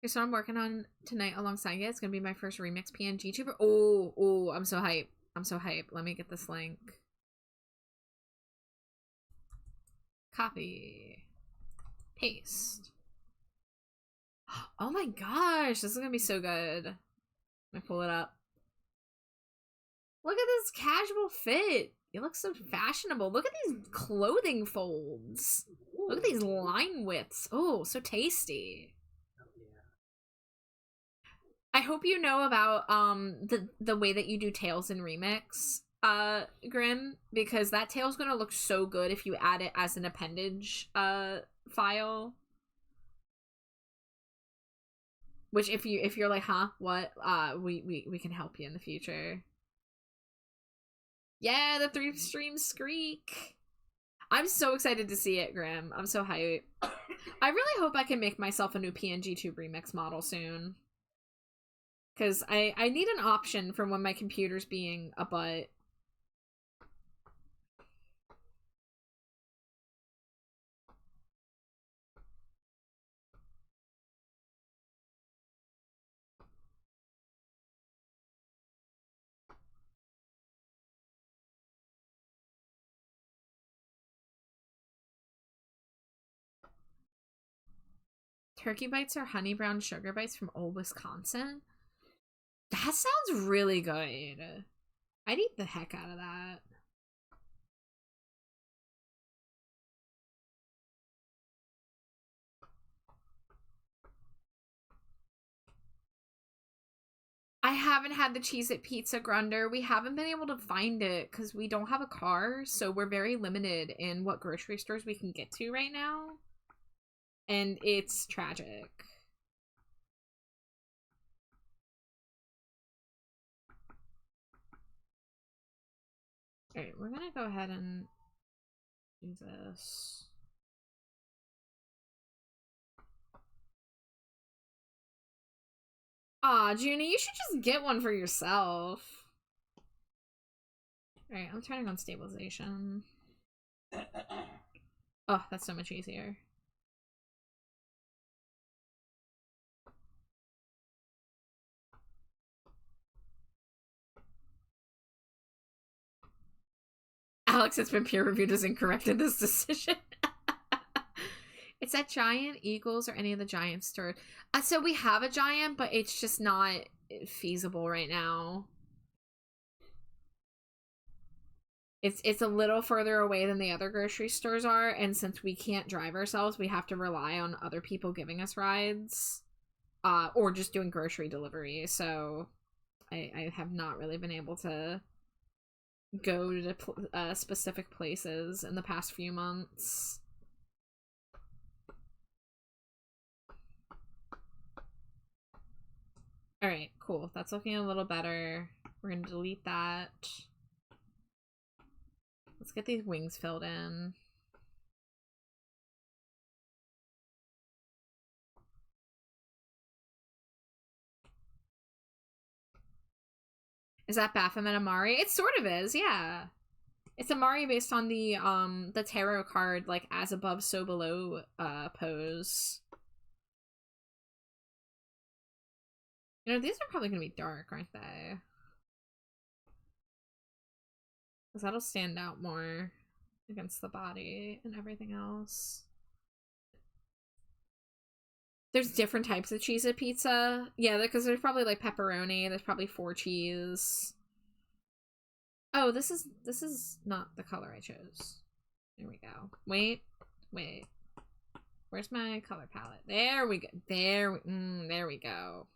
Okay, so I'm working on tonight alongside you. It's gonna be my first remix PNG tuber. Oh, I'm so hype. I'm so hype. Let me get this link. Copy. Paste. Oh my gosh, this is gonna be so good. Let me pull it up. Look at this casual fit. You look so fashionable. Look at these clothing folds. Look at these line widths. Oh, so tasty. I hope you know about the way that you do tails in Remix, Grim, because that tail's gonna look so good if you add it as an appendage file. Which if you're like, huh, what? We can help you in the future. Yeah, the 3 stream Skreek. I'm so excited to see it, Grim. I'm so hyped. I really hope I can make myself a new PNG Tube remix model soon. Because I need an option for when my computer's being a butt. Turkey bites are honey brown sugar bites from old Wisconsin. That sounds really good. I'd eat the heck out of that. I haven't had the Cheez-It Pizza Grunder. We haven't been able to find it because we don't have a car, so we're very limited in what grocery stores we can get to right now. And it's tragic. Alright, we're gonna go ahead and do this. Aw, Junie, you should just get one for yourself. Alright, I'm turning on stabilization. Oh, that's so much easier. Alex has been peer-reviewed as incorrect in this decision. It's at Giant, Eagles, or any of the Giant stores. So we have a Giant, but it's just not feasible right now. It's a little further away than the other grocery stores are, and since we can't drive ourselves, we have to rely on other people giving us rides. Or just doing grocery delivery, so I have not really been able to go to specific places in the past few months. Alright, cool. That's looking a little better. We're gonna delete that. Let's get these wings filled in. Is that Baphomet Amari? It sort of is, yeah. It's Amari based on the tarot card, like, as above, so below, pose. You know, these are probably gonna be dark, aren't they? Because that'll stand out more against the body and everything else. There's different types of Cheez-It pizza. Yeah, because there's probably like pepperoni. There's probably 4 cheese. Oh, this is not the color I chose. There we go. Wait. Where's my color palette? There we go. There we go.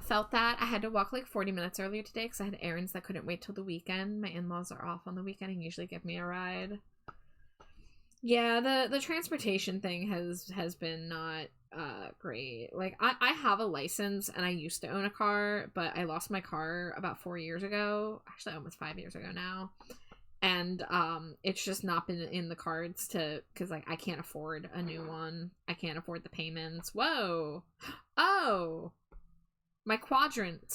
Felt that. I had to walk like 40 minutes earlier today because I had errands that couldn't wait till the weekend. My in-laws are off on the weekend and usually give me a ride. Yeah, the transportation thing has been not great. Like I have a license and I used to own a car, but I lost my car about 4 years ago. Actually almost 5 years ago now. And it's just not been in the cards because like I can't afford a new one. I can't afford the payments. Whoa. Oh. My quadrant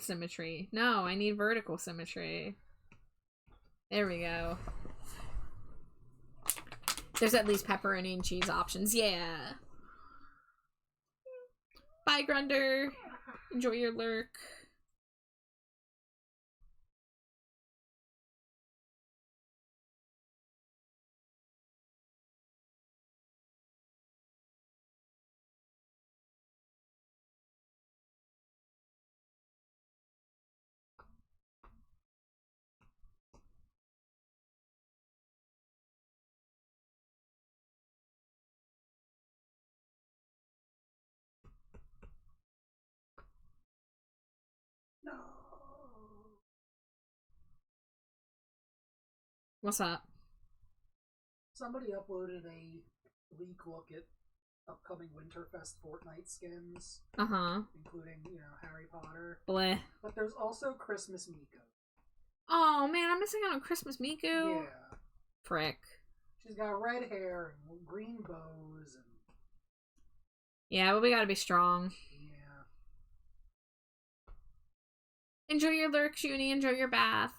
symmetry. No, I need vertical symmetry. There we go. There's at least pepperoni and cheese options. Yeah. Bye, Grunder. Enjoy your lurk. No. What's up? Somebody uploaded a leak look at upcoming Winterfest Fortnite skins. Including, Harry Potter. Bleh. But there's also Christmas Miko. Oh man, I'm missing out on Christmas Miku. Yeah. Frick. She's got red hair and green bows and Yeah, but we gotta be strong. Yeah. Enjoy your lurk, Junie. Enjoy your bath.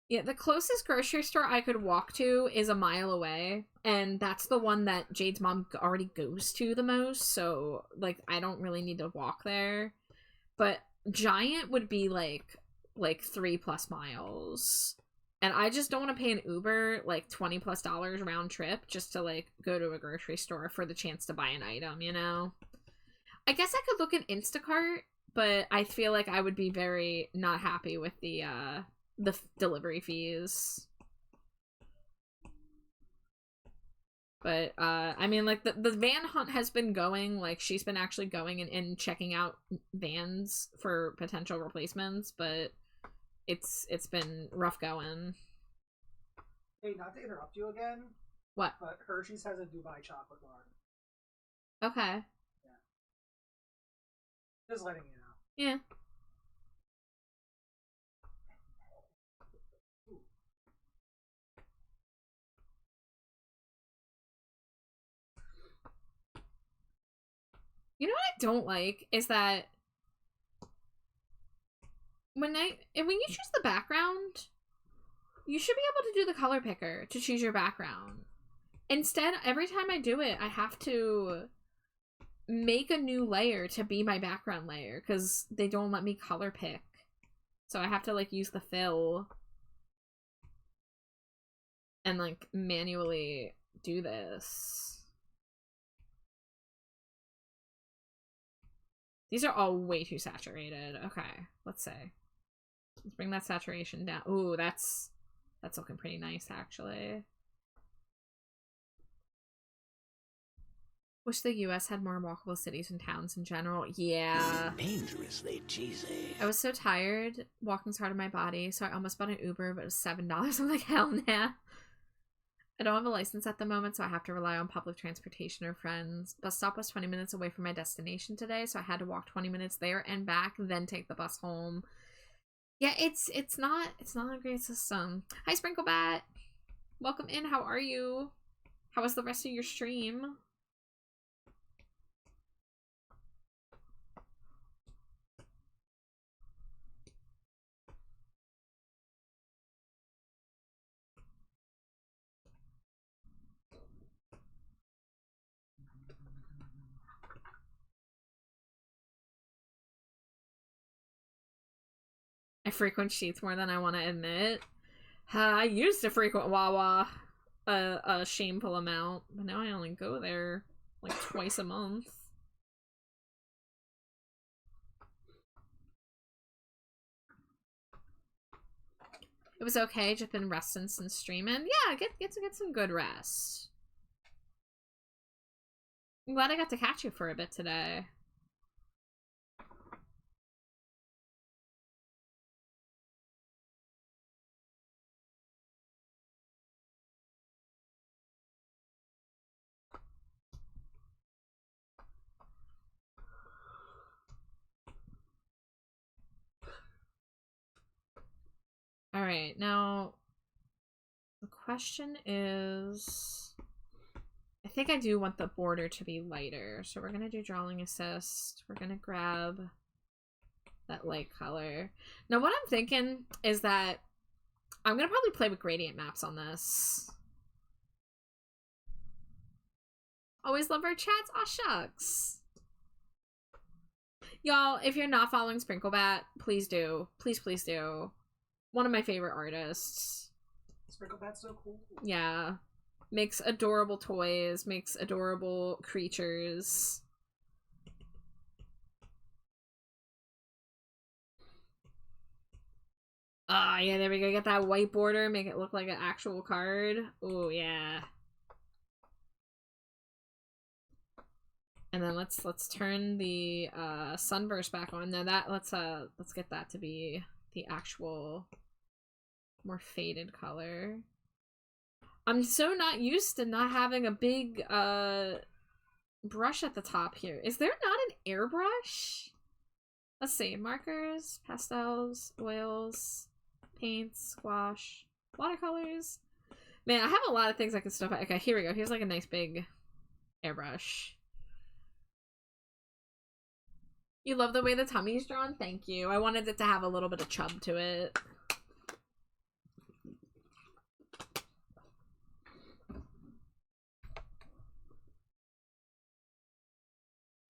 Yeah, the closest grocery store I could walk to is a mile away, and that's the one that Jade's mom already goes to the most, so, like, I don't really need to walk there. But Giant would be, like 3+ miles. And I just don't want to pay an Uber, like, $20+ round trip just to, like, go to a grocery store for the chance to buy an item, you know? I guess I could look at Instacart, but I feel like I would be very not happy with the delivery fees. But I mean, like, the van hunt has been going. Like, she's been actually going and checking out vans for potential replacements, but it's been rough going. Hey, not to interrupt you again. What? But Hershey's has a Dubai chocolate bar. Okay. Yeah. Just letting you know. Yeah. You know what I don't like is that when you choose the background, you should be able to do the color picker to choose your background. Instead, every time I do it, I have to make a new layer to be my background layer because they don't let me color pick. So I have to, like, use the fill and, like, manually do this. These are all way too saturated. Okay, let's say. Let's bring that saturation down. Ooh, that's looking pretty nice, actually. Wish the US had more walkable cities and towns in general. Yeah. Dangerously cheesy. I was so tired. Walking's hard on my body, so I almost bought an Uber, but it was $7. I'm like, hell nah. I don't have a license at the moment, so I have to rely on public transportation or friends. Bus stop was 20 minutes away from my destination today, so I had to walk 20 minutes there and back, then take the bus home. Yeah, it's not a great system. Hi, Sprinklebat. Welcome in. How are you? How was the rest of your stream? I frequent Sheets more than I want to admit. I used to frequent Wawa a shameful amount, but now I only go there like twice a month. It was okay, just been resting since streaming. Yeah, get some good rest. I'm glad I got to catch you for a bit today. Alright, now the question is, I think I do want the border to be lighter, so we're gonna do drawing assist. We're gonna grab that light color. Now what I'm thinking is that I'm gonna probably play with gradient maps on this. Always love our chats. Aw, shucks. Y'all, if you're not following Sprinklebat, please do. Please, please do. One of my favorite artists. Sprinklebat's so cool. Yeah. Makes adorable toys, makes adorable creatures. Ah, yeah, there we go. Get that white border, make it look like an actual card. Oh, yeah. And then let's turn the sunburst back on. Now that let's get that to be the actual more faded color. I'm so not used to not having a big brush at the top here. Is there not an airbrush? Let's see. Markers, pastels, oils, paints, squash, watercolors. Man, I have a lot of things I can stuff. Okay, here we go. Here's like a nice big airbrush. You love the way the tummy's drawn? Thank you. I wanted it to have a little bit of chub to it.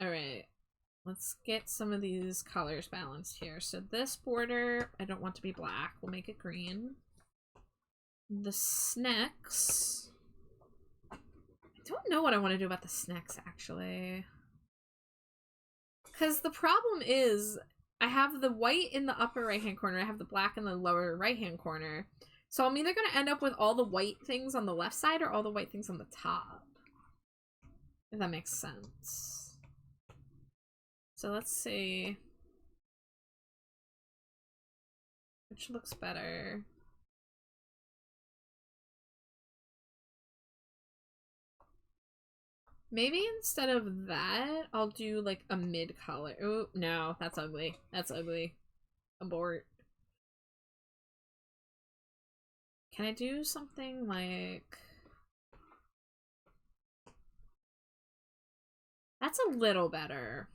Alright. Let's get some of these colors balanced here. So this border, I don't want to be black. We'll make it green. The snacks. I don't know what I want to do about the snacks, actually. Because the problem is, I have the white in the upper right-hand corner, I have the black in the lower right-hand corner. So I'm either going to end up with all the white things on the left side or all the white things on the top. If that makes sense. So let's see. Which looks better? Maybe instead of that, I'll do like a mid color. Oh, no, that's ugly. That's ugly. Abort. Can I do something like... That's a little better.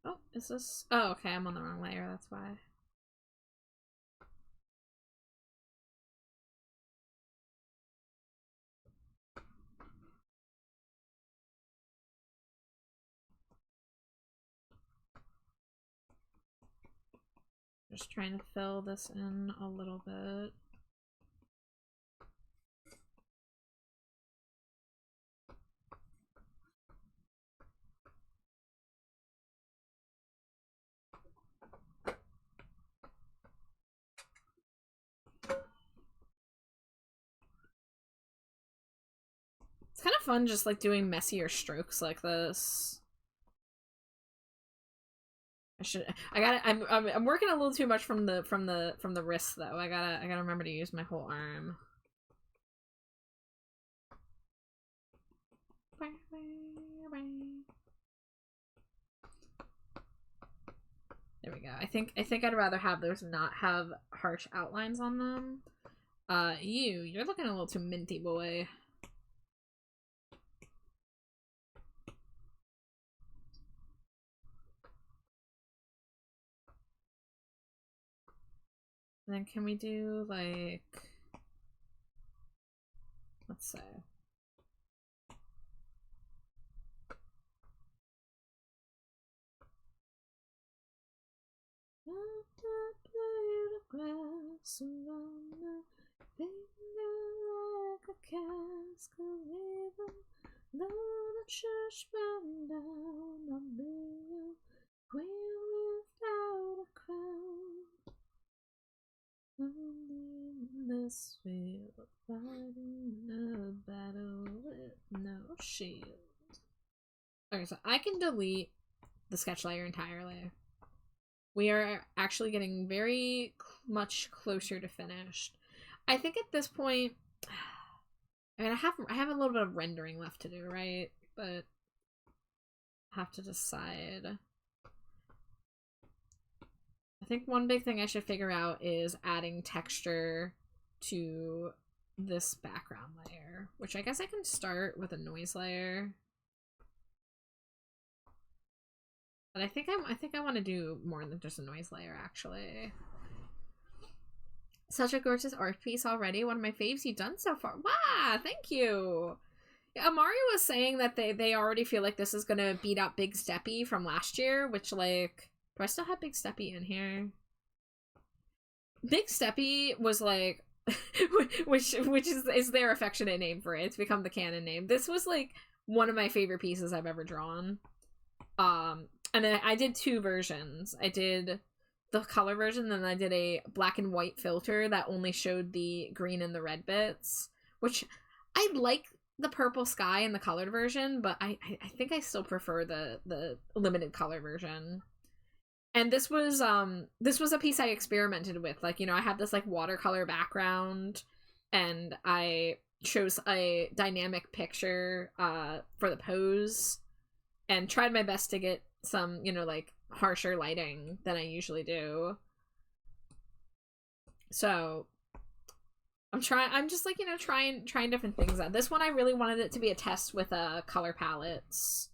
Oh, is this... Oh, okay, I'm on the wrong layer, that's why. Just trying to fill this in a little bit. It's kind of fun just like doing messier strokes like this. I'm working a little too much from the wrist though. I gotta remember to use my whole arm. There we go. I think I'd rather have those not have harsh outlines on them. You're looking a little too minty, boy. And then can we do like, let's say. Grass around the finger like a cask of rhythm. Though the church burned down, I'll be a queen without a crown. Only in this field, fighting a battle with no shield. Okay, so I can delete the sketch layer entirely. We are actually getting very much closer to finished. I think at this point, I mean, I have a little bit of rendering left to do, right? But I have to decide. I think one big thing I should figure out is adding texture to this background layer, which I guess I can start with a noise layer. But I think I want to do more than just a noise layer, actually. Such a gorgeous art piece already. One of my faves you've done so far. Wow, thank you. Yeah, Mario was saying that they already feel like this is gonna beat up Big Steppy from last year, which, like, do I still have Big Steppy in here? Big Steppy was like, which is their affectionate name for it. It's become the canon name. This was like one of my favorite pieces I've ever drawn. And I did two versions. I did the color version, and I did a black and white filter that only showed the green and the red bits, which I like the purple sky in the colored version, but I think I still prefer the limited color version. And this was a piece I experimented with. Like, you know, I had this like watercolor background, and I chose a dynamic picture for the pose, and tried my best to get some, you know, like harsher lighting than I usually do. So I'm just like, you know, trying different things out. This one I really wanted it to be a test with color palettes.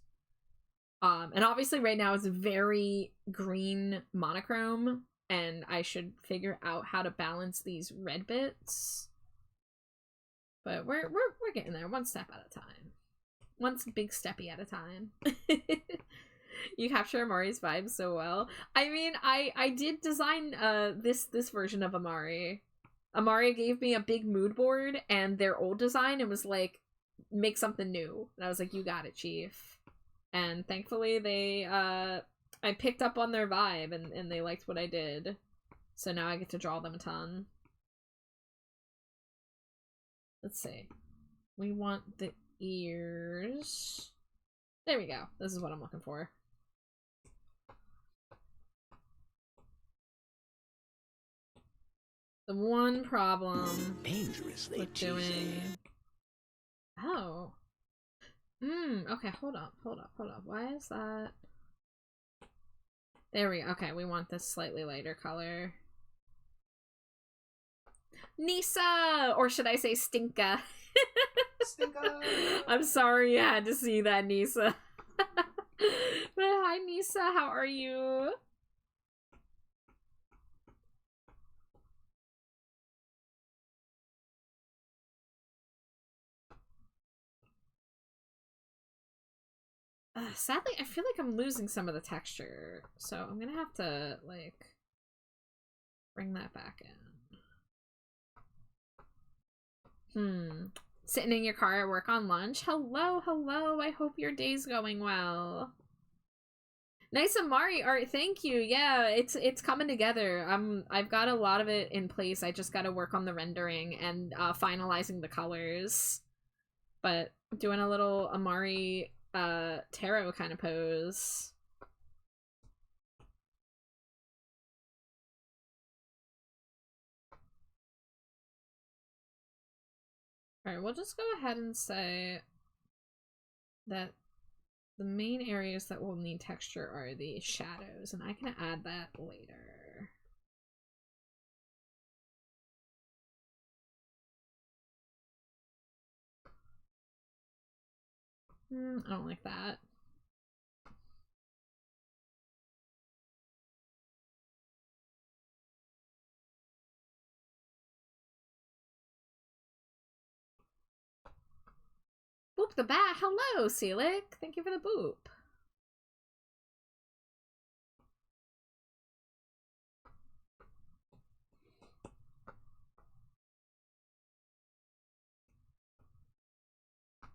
And obviously right now it's very green monochrome, and I should figure out how to balance these red bits. But we're getting there, one step at a time. One big steppy at a time. You capture Amari's vibe so well. I mean, I did design this version of Amari. Amari gave me a big mood board and their old design, and was like, make something new. And I was like, you got it, Chief. And thankfully they I picked up on their vibe, and they liked what I did. So now I get to draw them a ton. Let's see. We want the ears. There we go. This is what I'm looking for. The one problem dangerously with doing... Oh. Okay, hold up. Why is that? There we go. Okay, we want this slightly lighter color. Nisa! Or should I say Stinka? Stinka! I'm sorry you had to see that, Nisa. But hi, Nisa. How are you? Sadly, I feel like I'm losing some of the texture, so I'm gonna have to, like, bring that back in. Sitting in your car at work on lunch? Hello, I hope your day's going well. Nice Amari art, thank you. Yeah, it's coming together. I've got a lot of it in place. I just gotta work on the rendering and finalizing the colors. But doing a little Amari tarot kind of pose. Alright, we'll just go ahead and say that the main areas that will need texture are the shadows, and I can add that later. I don't like that. Boop the bat. Hello, Celic. Thank you for the boop.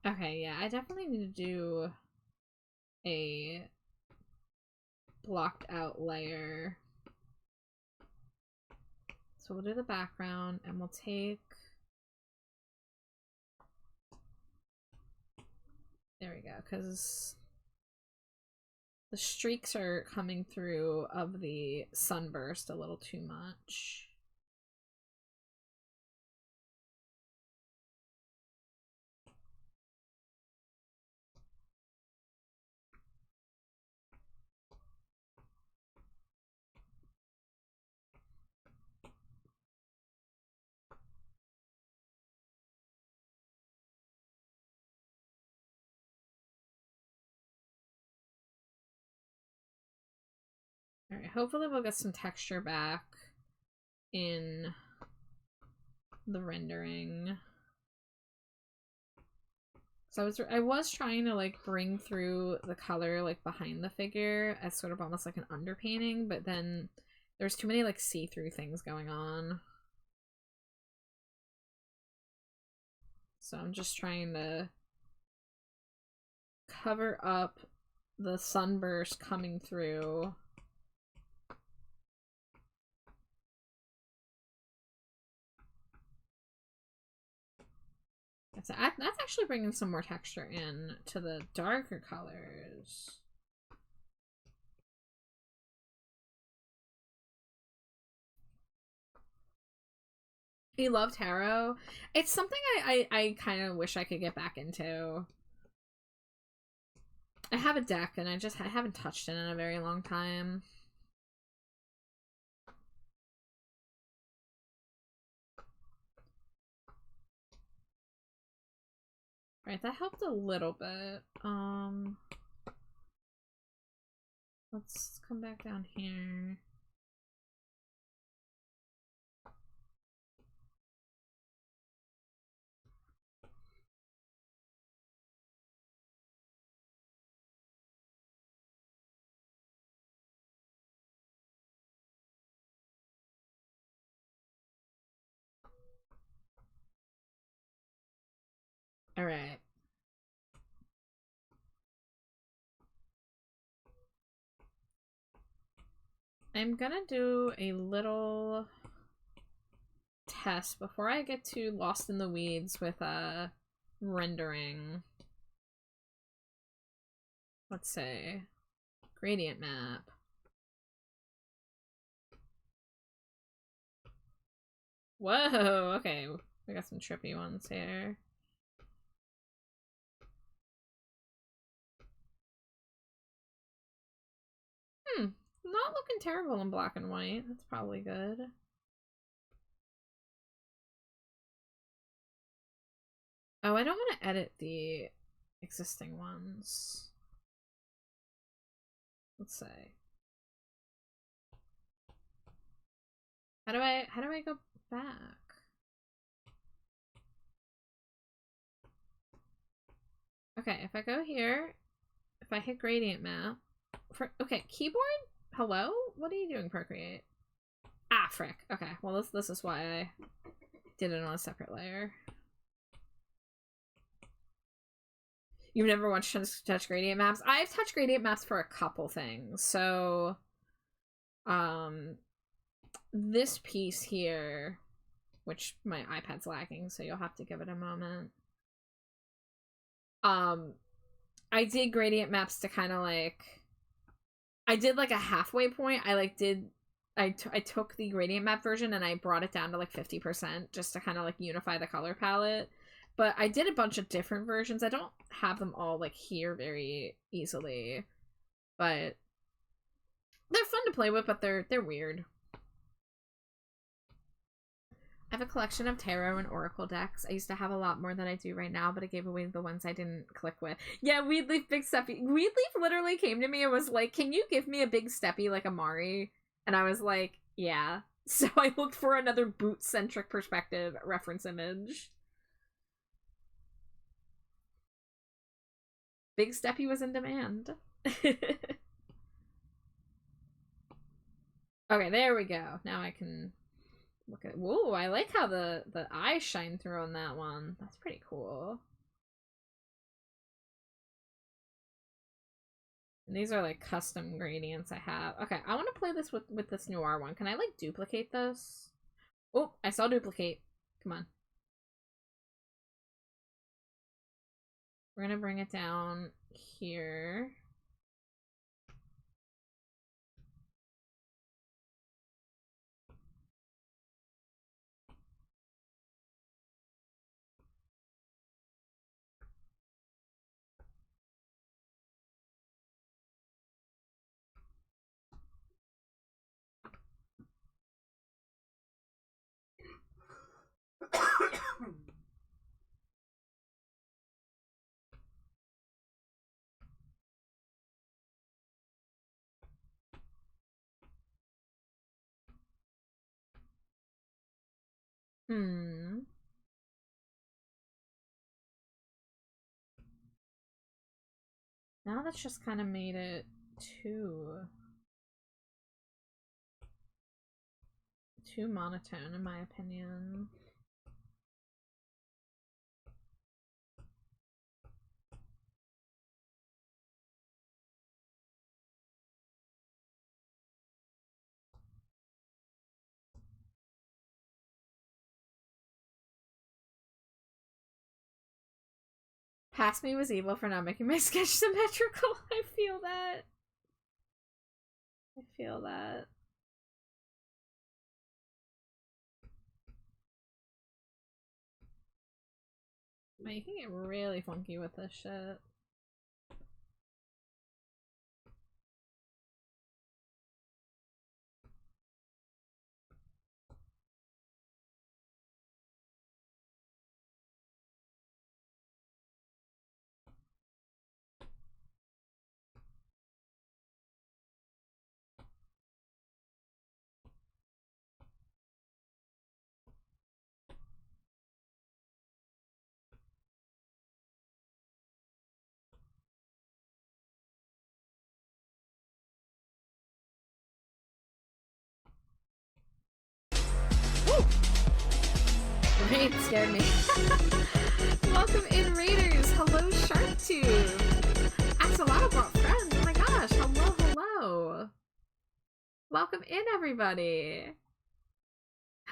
Okay, yeah, I definitely need to do a blocked out layer. So we'll do the background, and we'll take... There we go, because the streaks are coming through of the sunburst a little too much. Alright, hopefully we'll get some texture back in the rendering. So I was trying to like bring through the color like behind the figure as sort of almost like an underpainting, but then there's too many like see-through things going on. So I'm just trying to cover up the sunburst coming through. That's actually bringing some more texture in to the darker colors. You love tarot? It's something I kind of wish I could get back into. I have a deck and I haven't touched it in a very long time. Right, that helped a little bit. Let's come back down here. All right. I'm gonna do a little test before I get too lost in the weeds with rendering. Let's say gradient map. Whoa, okay. We got some trippy ones here. Not looking terrible in black and white. That's probably good. Oh, I don't want to edit the existing ones. Let's say. How do I go back? Okay, if I go here, if I hit gradient map, okay, keyboard? Hello? What are you doing, Procreate? Ah, frick. Okay, well this is why I did it on a separate layer. You've never watched touch gradient maps? I've touched gradient maps for a couple things. So, this piece here, which my iPad's lagging, so you'll have to give it a moment. I did gradient maps to kind of like, I did like a halfway point. I took the gradient map version and I brought it down to like 50% just to kind of like unify the color palette. But I did a bunch of different versions. I don't have them all like here very easily, but they're fun to play with, but they're weird. I have a collection of tarot and oracle decks. I used to have a lot more than I do right now, but I gave away the ones I didn't click with. Yeah, Weedleaf Big Steppy. Weedleaf literally came to me and was like, "Can you give me a Big Steppy like Amari?" And I was like, "Yeah." So I looked for another boot-centric perspective reference image. Big Steppy was in demand. Okay, there we go. Now I can look at. Whoa, I like how the eyes shine through on that one. That's pretty cool. And these are like custom gradients I have. Okay, I want to play this with this noir one. Can I like duplicate this? Oh, I saw duplicate. Come on. We're gonna bring it down here. Now that's just kind of made it too monotone in my opinion. Past me was evil for not making my sketch symmetrical. I feel that. I feel that. Man, you can get really funky with this shit. Raid scared me. Welcome in, Raiders. Hello, SharkTube. Axolotl brought friends. Oh my gosh. Hello, hello. Welcome in, everybody.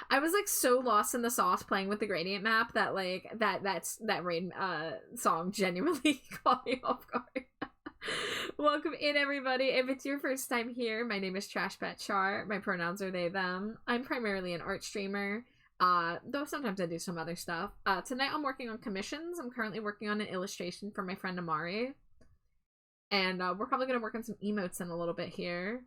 I was like so lost in the sauce playing with the gradient map that like that raid song genuinely caught me off guard. Welcome in, everybody. If it's your first time here, my name is TrashPetChar. My pronouns are they, them. I'm primarily an art streamer, though sometimes I do some other stuff. Tonight I'm working on commissions. I'm currently working on an illustration for my friend Amari. And we're probably going to work on some emotes in a little bit here.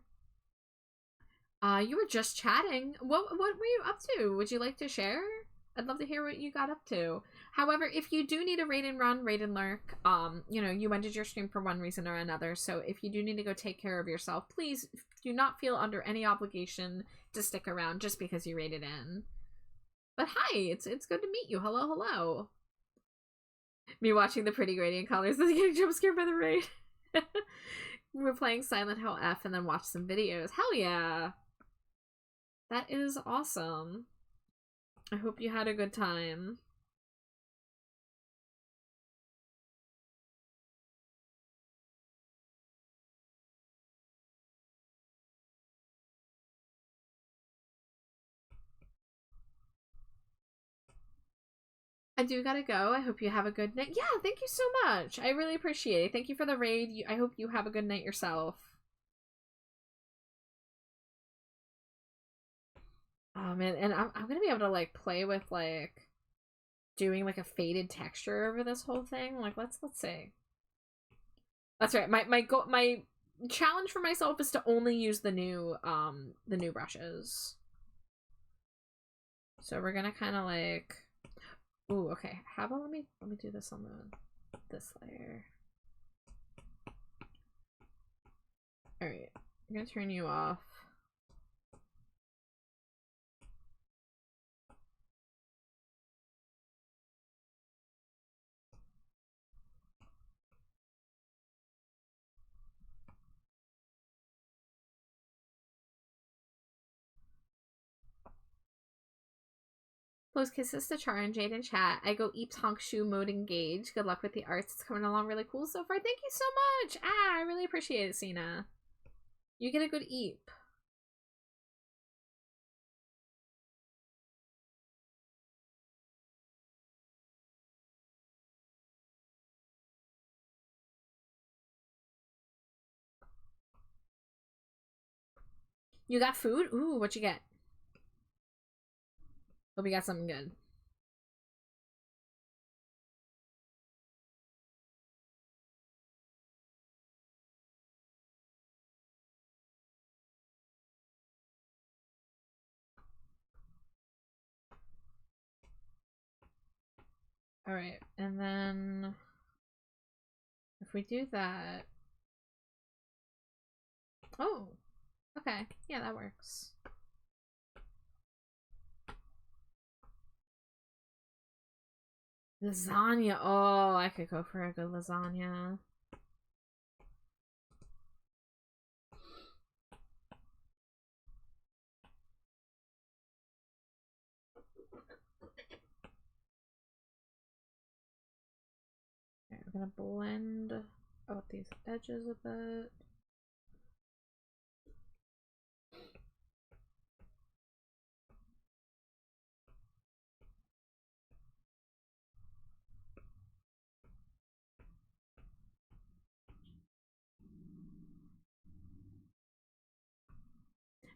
You were just chatting. What were you up to? Would you like to share? I'd love to hear what you got up to. However, if you do need a raid and run, raid and lurk, you know, you ended your stream for one reason or another, so if you do need to go take care of yourself, please do not feel under any obligation to stick around just because you raided in. But hi, it's good to meet you. Hello, hello. Me watching the pretty gradient colors and getting jump scared by the raid. We're playing Silent Hill F and then watch some videos. Hell yeah. That is awesome. I hope you had a good time. I do gotta go. I hope you have a good night. Yeah, thank you so much. I really appreciate it. Thank you for the raid. I hope you have a good night yourself. Oh man, and I'm gonna be able to like play with like doing like a faded texture over this whole thing. Like let's see. That's right. My challenge for myself is to only use the new brushes. So we're gonna kind of like, ooh, okay. How about let me do this on this layer. All right, I'm gonna turn you off. Post kisses to Char and Jade in chat. I go Eeps Honk Shoe mode engage. Good luck with the arts. It's coming along really cool so far. Thank you so much. I really appreciate it, Cena. You get a good Eep. You got food? Ooh, what you get? Hope you got something good. Alright, and then if we do that... Oh, okay. Yeah, that works. Lasagna. Oh, I could go for a good lasagna. Alright, we're gonna blend out these edges a bit.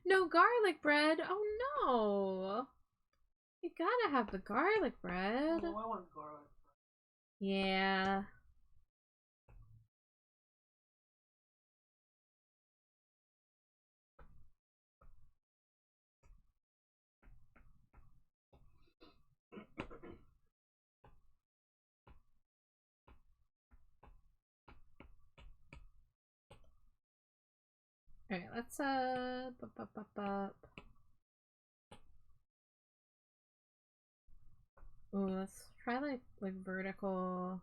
No garlic bread. Oh no. You gotta have the garlic bread. Oh, I want garlic. Yeah. Alright, let's Ooh, let's try like vertical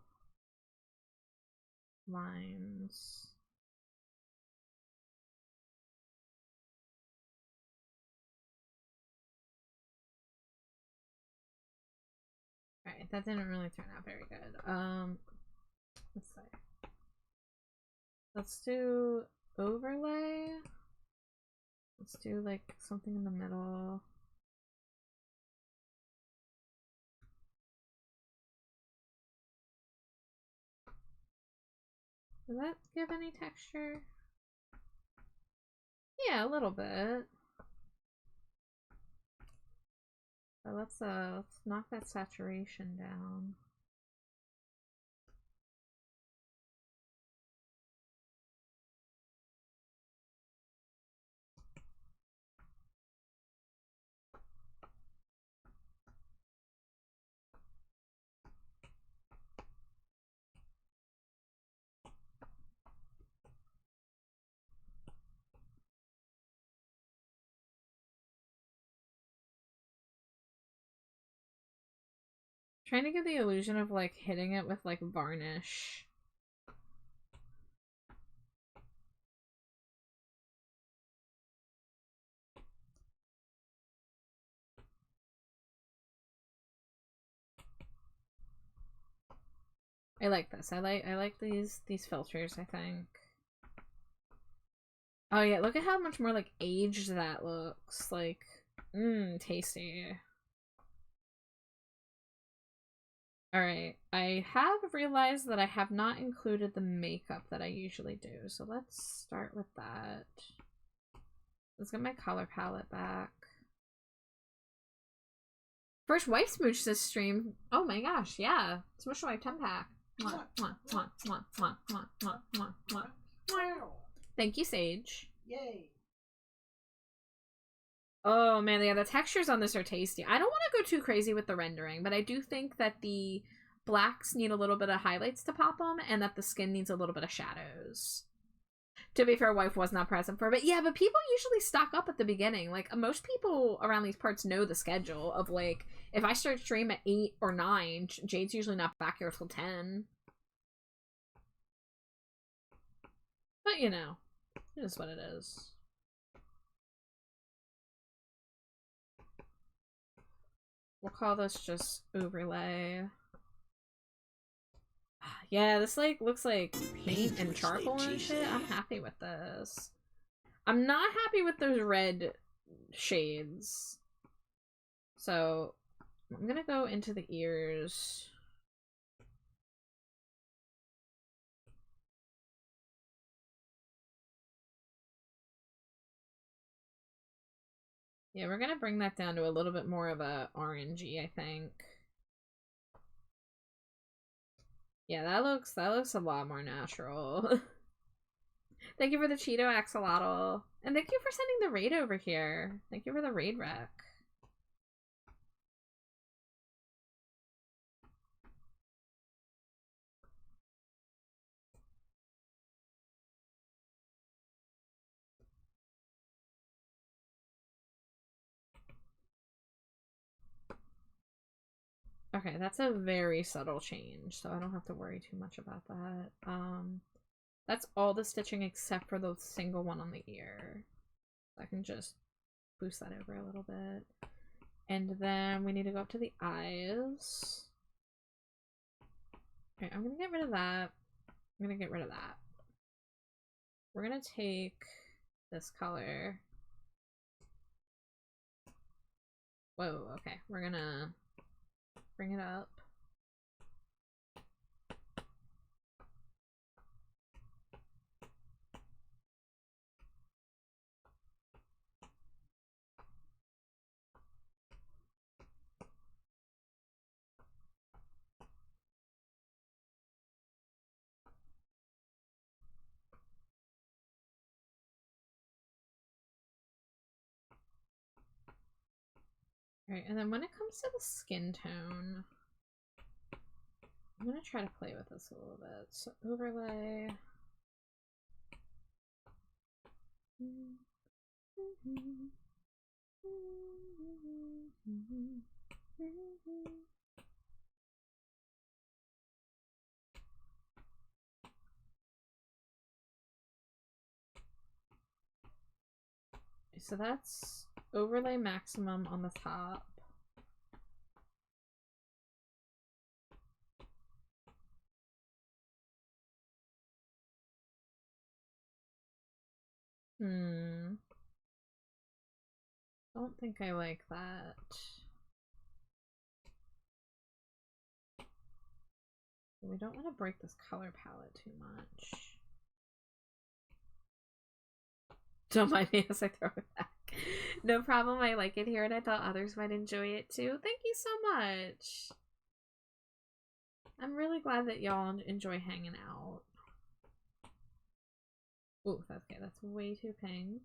lines. Alright, that didn't really turn out very good. Let's see. Let's do overlay. Let's do like something in the middle. Does that give any texture? Yeah, a little bit. But let's knock that saturation down. Trying to give the illusion of like hitting it with like varnish. I like this. I like these filters, I think. Oh yeah, look at how much more like aged that looks. Like, tasty. Alright, I have realized that I have not included the makeup that I usually do, so let's start with that. Let's get my color palette back. First wife smooch this stream. Oh my gosh, yeah. Smooch wife 10 pack. Mwah, mwah, mwah, mwah, mwah, mwah, mwah, mwah, mwah. Wow. Thank you, Sage. Yay. Oh man, yeah, the textures on this are tasty. I don't want to go too crazy with the rendering, but I do think that the blacks need a little bit of highlights to pop them, and that the skin needs a little bit of shadows. To be fair, wife was not present for it, but yeah, but people usually stock up at the beginning. Like, most people around these parts know the schedule of, like, if I start stream at 8 or 9, Jade's usually not back here till 10. But, you know, it is what it is. We'll call this just overlay. Yeah, this like looks like paint and charcoal and shit. I'm happy with this. I'm not happy with those red shades. So I'm gonna go into the ears. Yeah, we're gonna bring that down to a little bit more of a orangey, I think. Yeah, that looks a lot more natural. Thank you for the Cheeto axolotl. And thank you for sending the raid over here. Thank you for the raid rec. Okay, that's a very subtle change, so I don't have to worry too much about that. That's all the stitching except for the single one on the ear. I can just boost that over a little bit. And then we need to go up to the eyes. Okay, I'm gonna get rid of that. I'm gonna get rid of that. We're gonna take this color. Whoa, okay. We're gonna bring it up. Right, and then when it comes to the skin tone, I'm gonna try to play with this a little bit. So overlay. So that's overlay maximum on the top. Don't think I like that. We don't want to break this color palette too much. Don't mind me as I throw it back. No problem, I like it here and I thought others might enjoy it too. Thank you so much. I'm really glad that y'all enjoy hanging out. Ooh, that's okay, that's way too pink.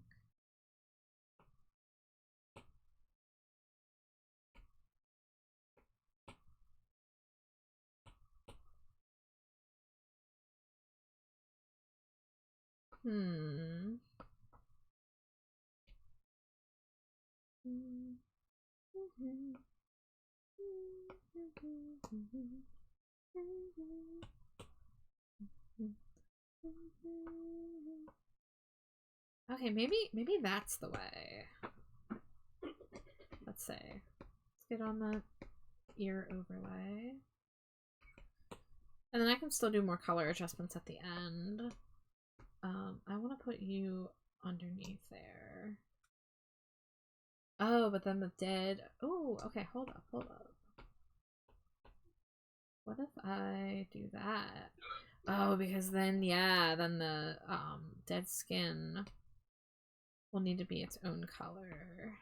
Okay, maybe that's the way. Let's see. Let's get on the ear overlay. And then I can still do more color adjustments at the end. I want to put you underneath there. Oh, but then the dead... Oh, okay, hold up. What if I do that? Oh, because then, yeah, then the dead skin will need to be its own color.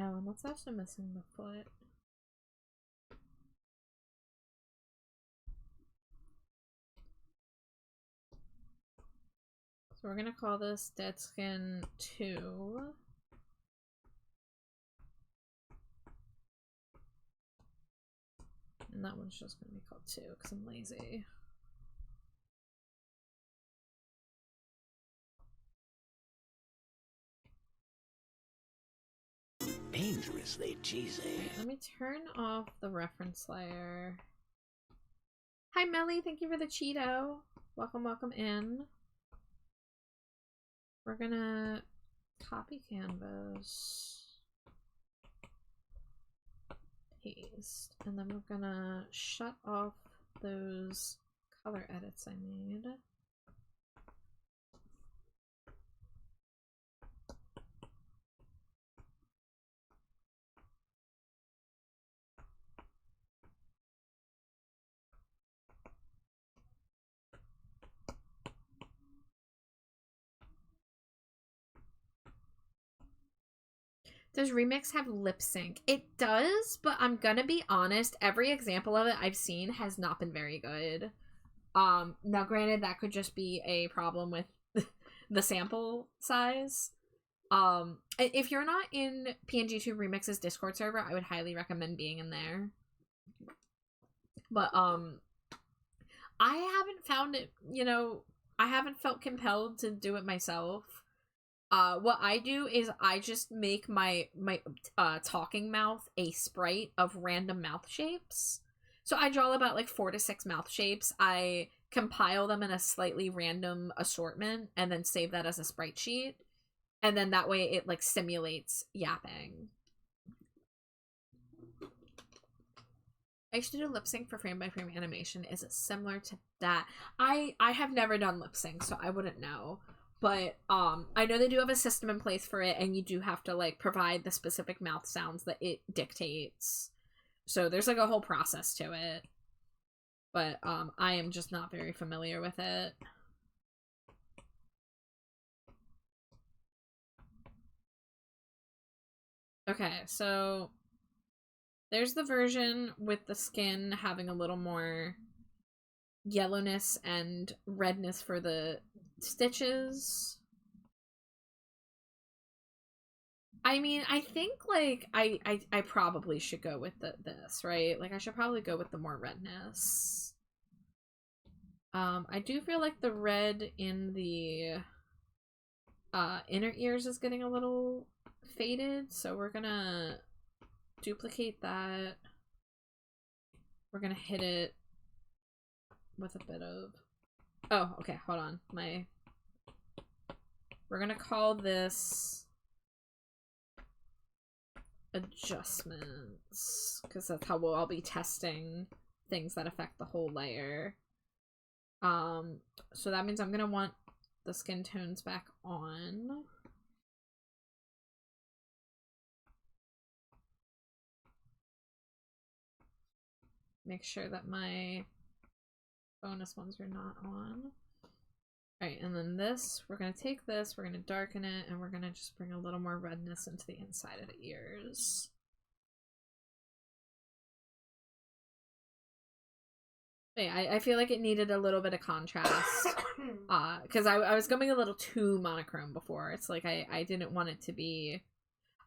Oh, and that's also missing the foot. So we're gonna call this Dead Skin 2. And that one's just gonna be called 2 because I'm lazy. Dangerously cheesy. Let me turn off the reference layer. Hi Melly, thank you for the Cheeto. Welcome in. We're gonna copy canvas, paste, and then we're gonna shut off those color edits I made. Does Remix have lip sync? It does, but I'm gonna be honest, every example of it I've seen has not been very good. Now granted, that could just be a problem with the sample size. If you're not in PNG2 Remix's Discord server, I would highly recommend being in there. But, I haven't found it, you know, I haven't felt compelled to do it myself. What I do is I just make my talking mouth a sprite of random mouth shapes. So I draw about like 4 to 6 mouth shapes. I compile them in a slightly random assortment and then save that as a sprite sheet. And then that way it like simulates yapping. I used to do lip sync for frame by frame animation. Is it similar to that? I have never done lip sync, so I wouldn't know. But I know they do have a system in place for it, and you do have to like provide the specific mouth sounds that it dictates. So there's like a whole process to it. But I am just not very familiar with it. Okay, so there's the version with the skin having a little more yellowness and redness for the stitches. I mean, I think like I probably should go with this, right? Like I should probably go with the more redness. I do feel like the red in the inner ears is getting a little faded, so we're gonna duplicate that. We're gonna hit it with a bit of... Oh, okay, hold on. We're gonna call this adjustments, because that's how we'll all be testing things that affect the whole layer. So that means I'm gonna want the skin tones back on. Make sure that my bonus ones are not on. Alright, and then this, we're gonna take this, we're gonna darken it, and we're gonna just bring a little more redness into the inside of the ears. But yeah, I feel like it needed a little bit of contrast. Because I was going a little too monochrome before. It's like I didn't want it to be...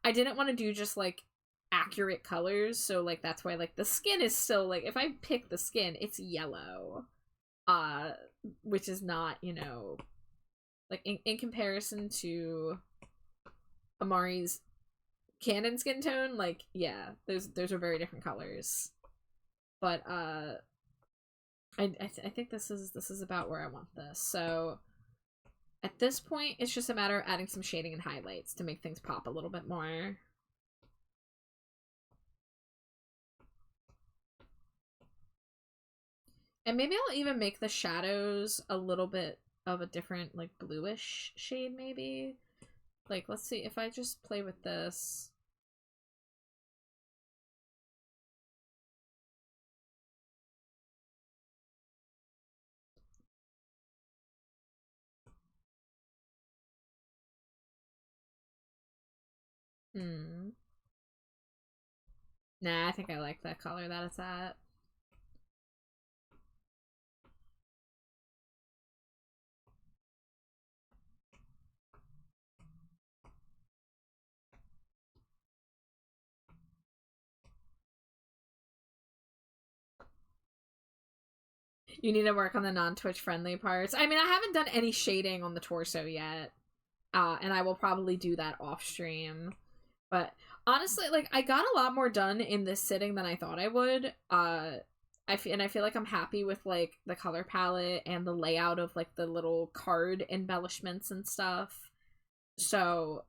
I didn't want to do just like accurate colors, so like that's why like the skin is still like, if I pick the skin, it's yellow, which is not, you know, like in comparison to Amari's canon skin tone, like yeah, those are very different colors. But I think this is about where I want this. So at this point it's just a matter of adding some shading and highlights to make things pop a little bit more. And maybe I'll even make the shadows a little bit of a different, like, bluish shade, maybe. Like, let's see, if I just play with this. Nah, I think I like that color that it's at. You need to work on the non-Twitch friendly parts. I mean, I haven't done any shading on the torso yet. And I will probably do that off stream. But honestly, like, I got a lot more done in this sitting than I thought I would. I feel like I'm happy with, like, the color palette and the layout of, like, the little card embellishments and stuff. So,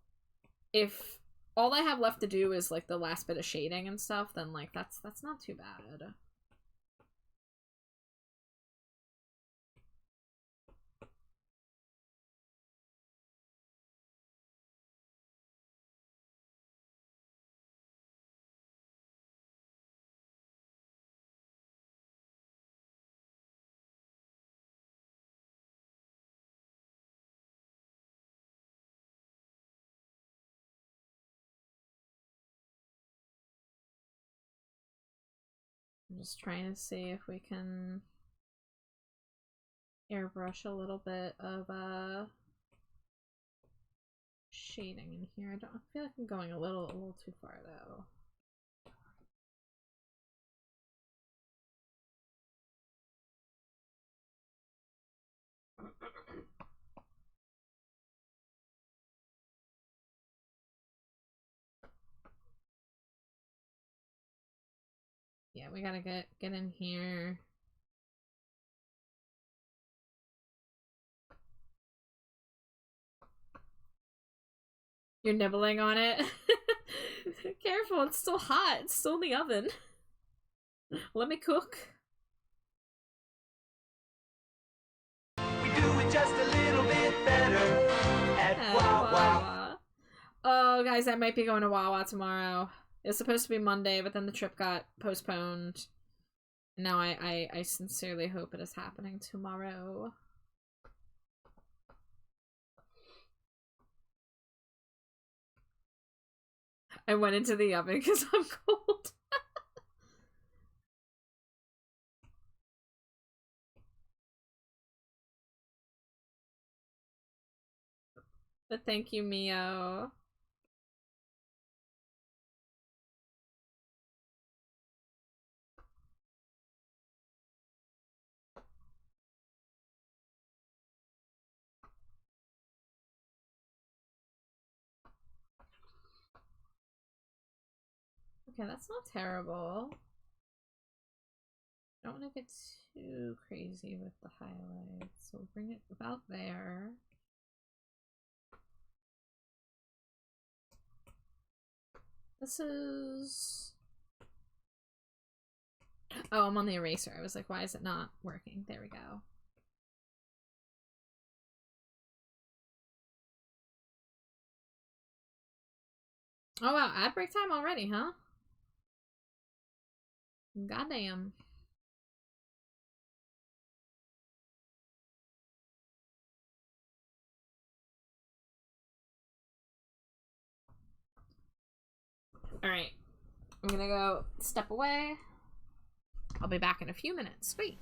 if all I have left to do is, like, the last bit of shading and stuff, then, like, that's not too bad. I'm just trying to see if we can airbrush a little bit of shading in here. I feel like I'm going a little too far though. Yeah, we gotta get in here. You're nibbling on it? Careful, it's still hot. It's still in the oven. Let me cook. We do it just a little bit better at Wawa. Oh, guys, I might be going to Wawa tomorrow. It's supposed to be Monday, but then the trip got postponed. Now I sincerely hope it is happening tomorrow. I went into the oven because I'm cold. But thank you, Mio. Okay, that's not terrible. I don't want to get too crazy with the highlights, so we'll bring it about there. This is... Oh, I'm on the eraser. I was like, why is it not working? There we go. Oh wow, ad break time already, huh? Goddamn. Alright. I'm gonna go step away. I'll be back in a few minutes. Sweet.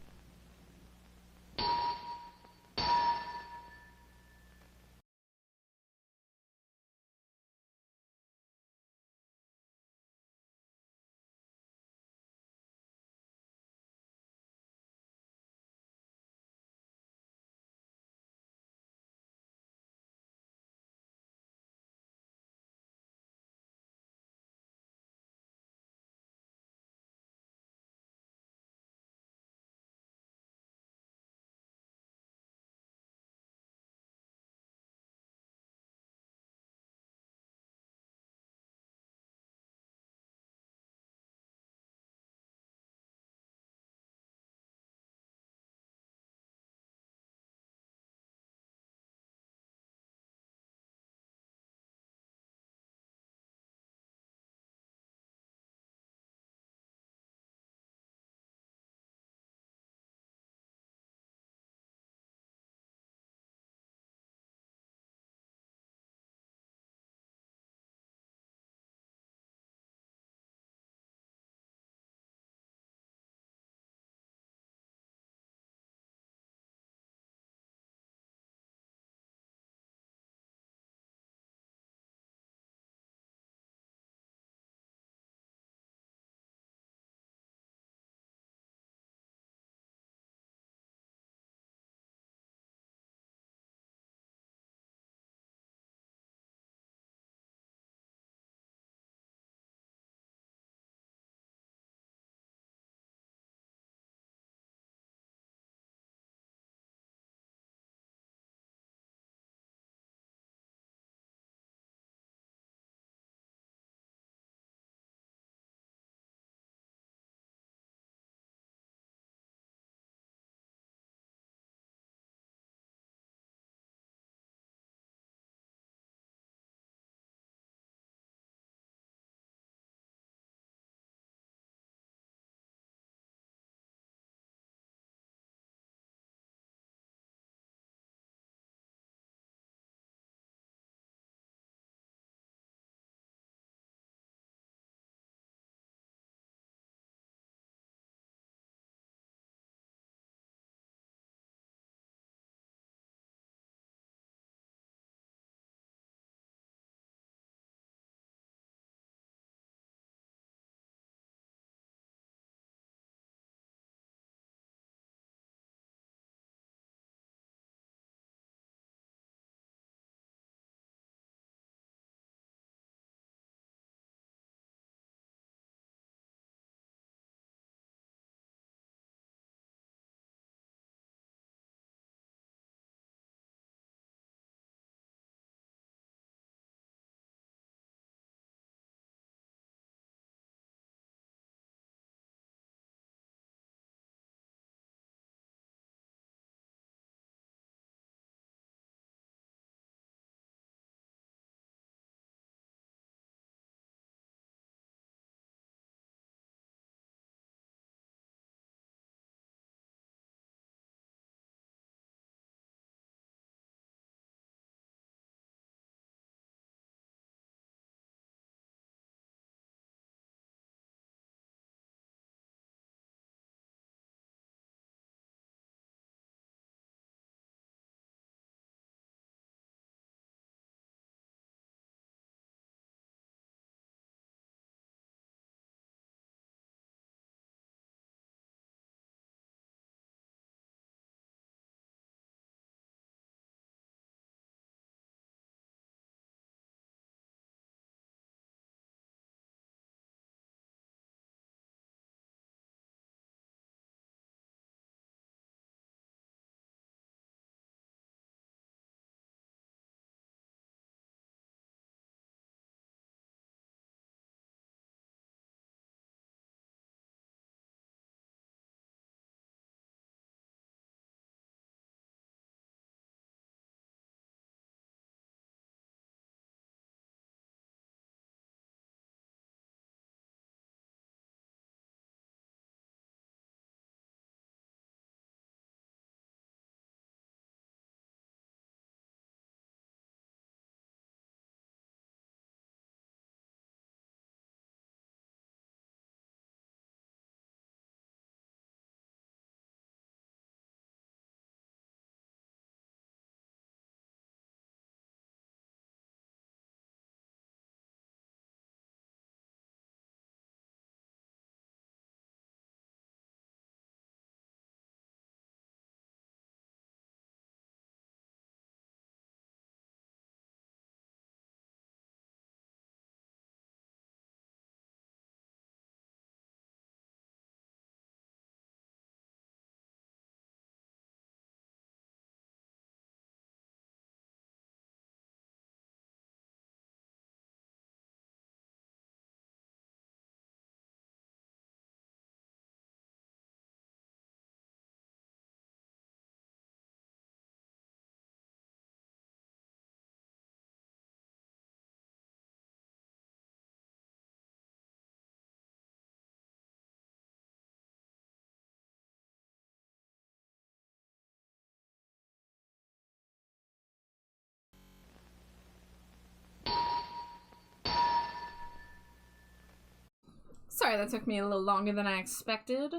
Sorry, that took me a little longer than I expected.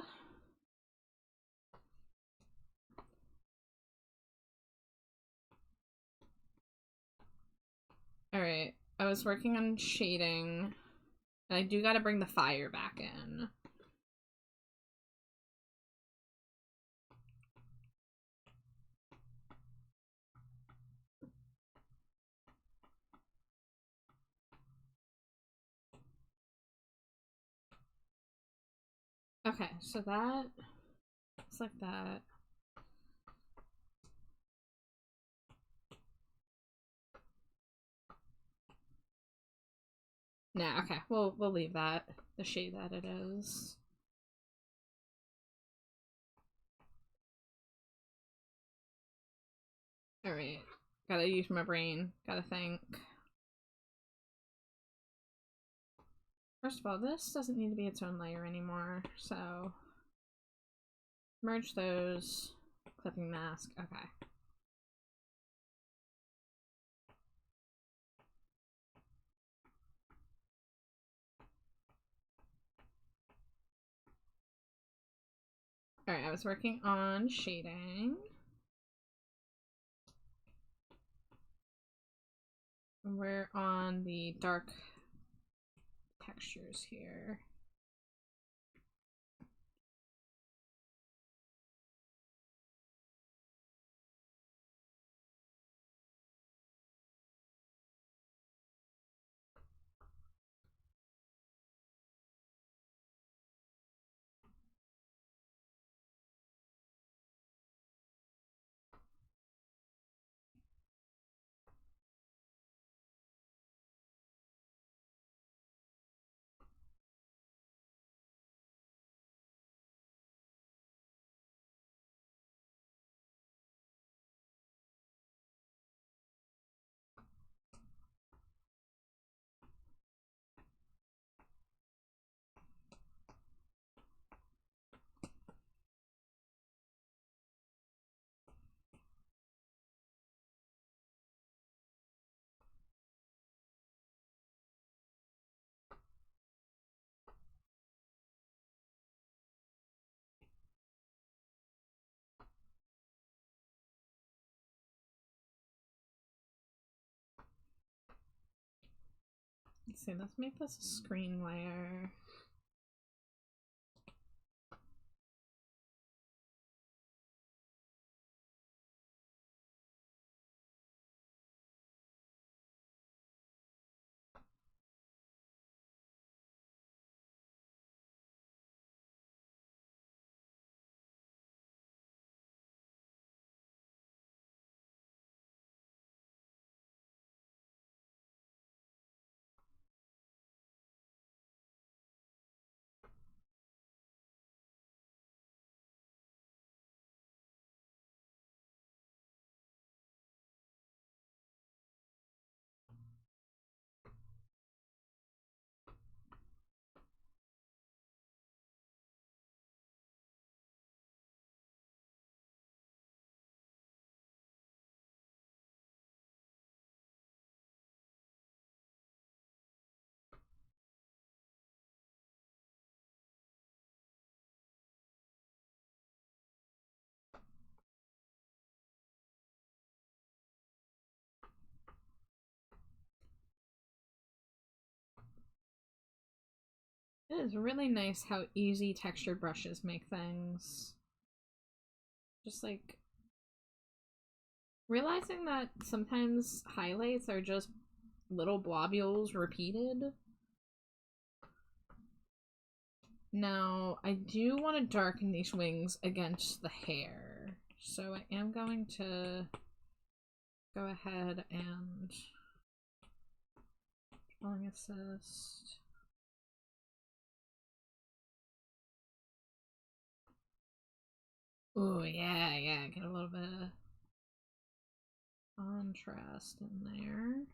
Alright, I was working on shading. And I do gotta bring the fire back in. Okay, so that looks like that. Nah, okay, we'll leave that the shade that it is. Alright, gotta use my brain, gotta think. First of all, this doesn't need to be its own layer anymore, so merge those. Clipping mask, okay. Alright, I was working on shading. We're on the dark textures here. Let's see, let's make this a screen layer. It is really nice how easy textured brushes make things. Just like realizing that sometimes highlights are just little blobules repeated. Now, I do want to darken these wings against the hair, so I am going to go ahead and drawing assist. Ooh, yeah, get a little bit of contrast in there.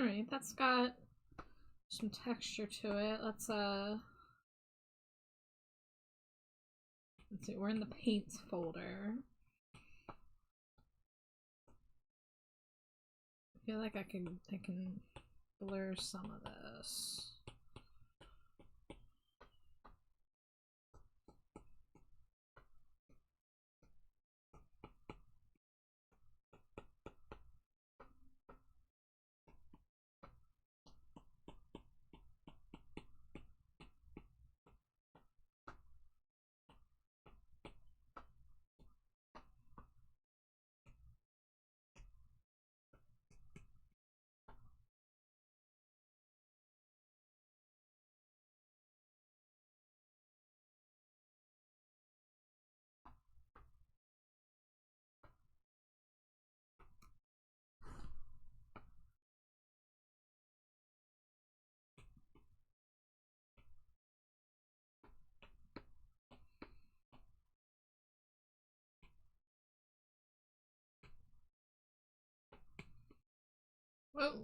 Alright, that's got some texture to it. Let's see, we're in the paints folder. I feel like I can blur some of this. Whoa.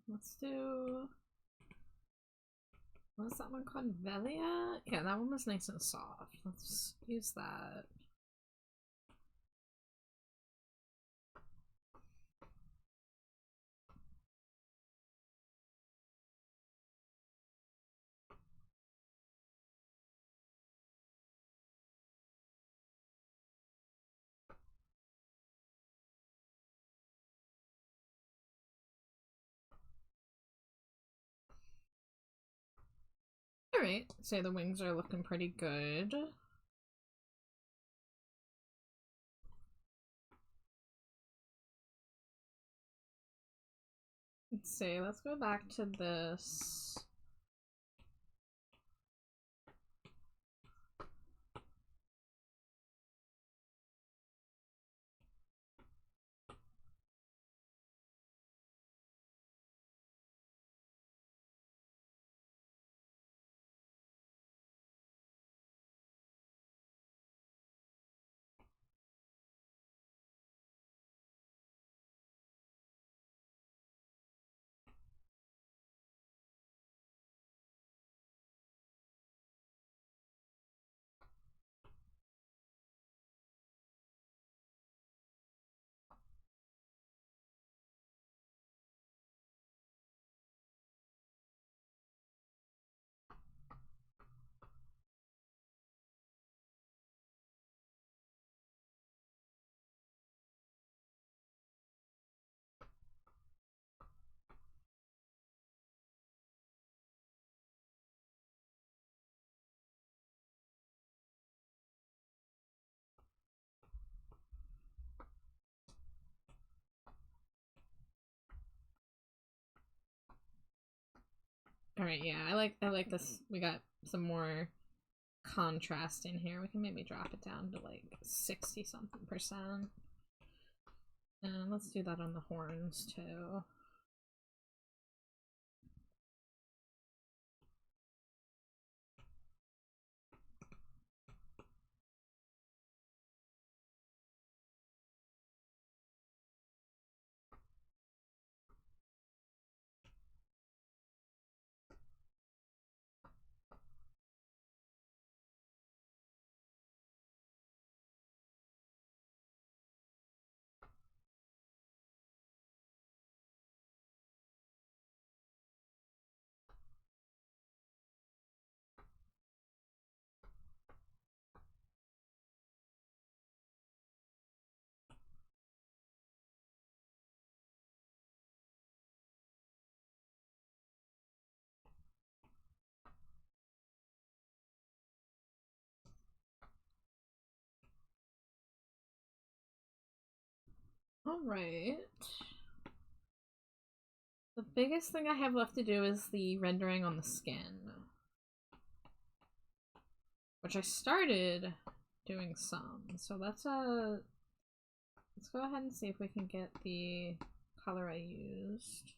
Let's do... What was that one called? Velia? Yeah, that one was nice and soft. Let's use that. Alright, so the wings are looking pretty good. Let's see, let's go back to this. Alright, yeah, I like this. We got some more contrast in here. We can maybe drop it down to like 60 something%. And let's do that on the horns too. Alright. The biggest thing I have left to do is the rendering on the skin. Which I started doing some. So let's go ahead and see if we can get the color I used.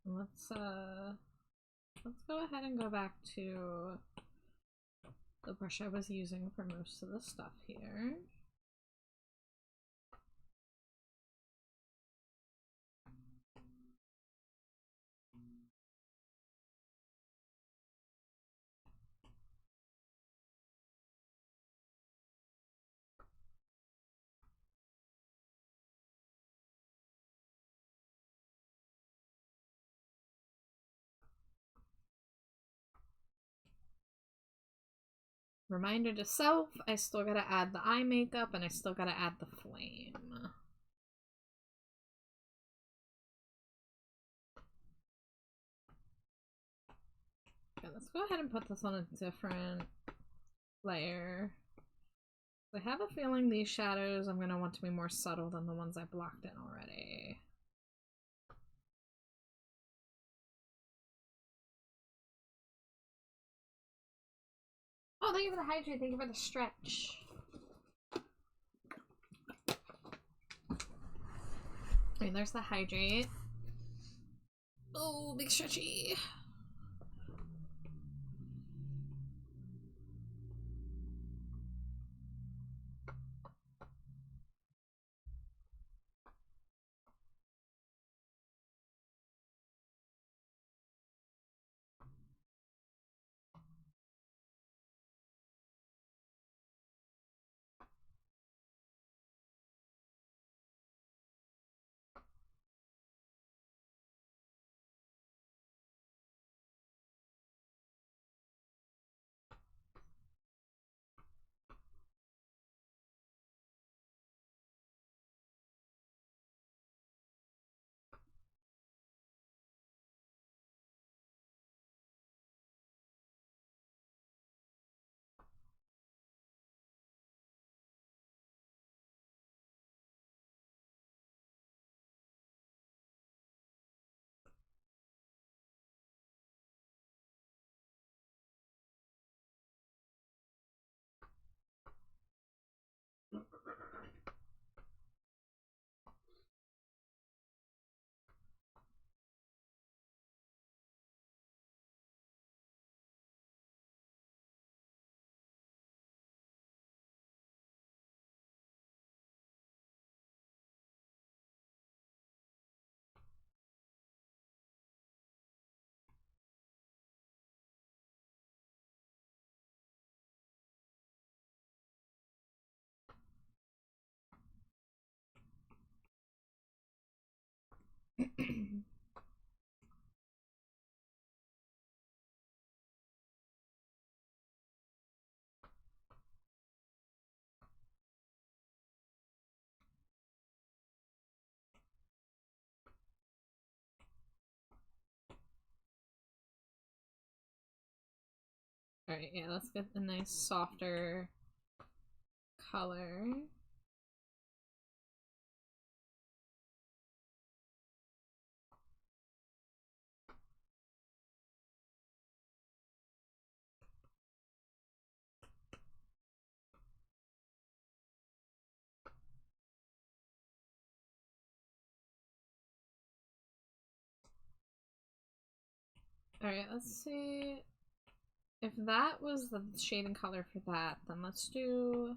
Let's go ahead and go back to the brush I was using for most of the stuff here. Reminder to self, I still gotta add the eye makeup and I still gotta add the flame. Okay, let's go ahead and put this on a different layer. I have a feeling these shadows I'm gonna want to be more subtle than the ones I blocked in already. Oh, thank you for the hydrate, thank you for the stretch. Okay, there's the hydrate. Oh, big stretchy. Alright, yeah, let's get a nice softer color. Alright, let's see. If that was the shading color for that, then let's do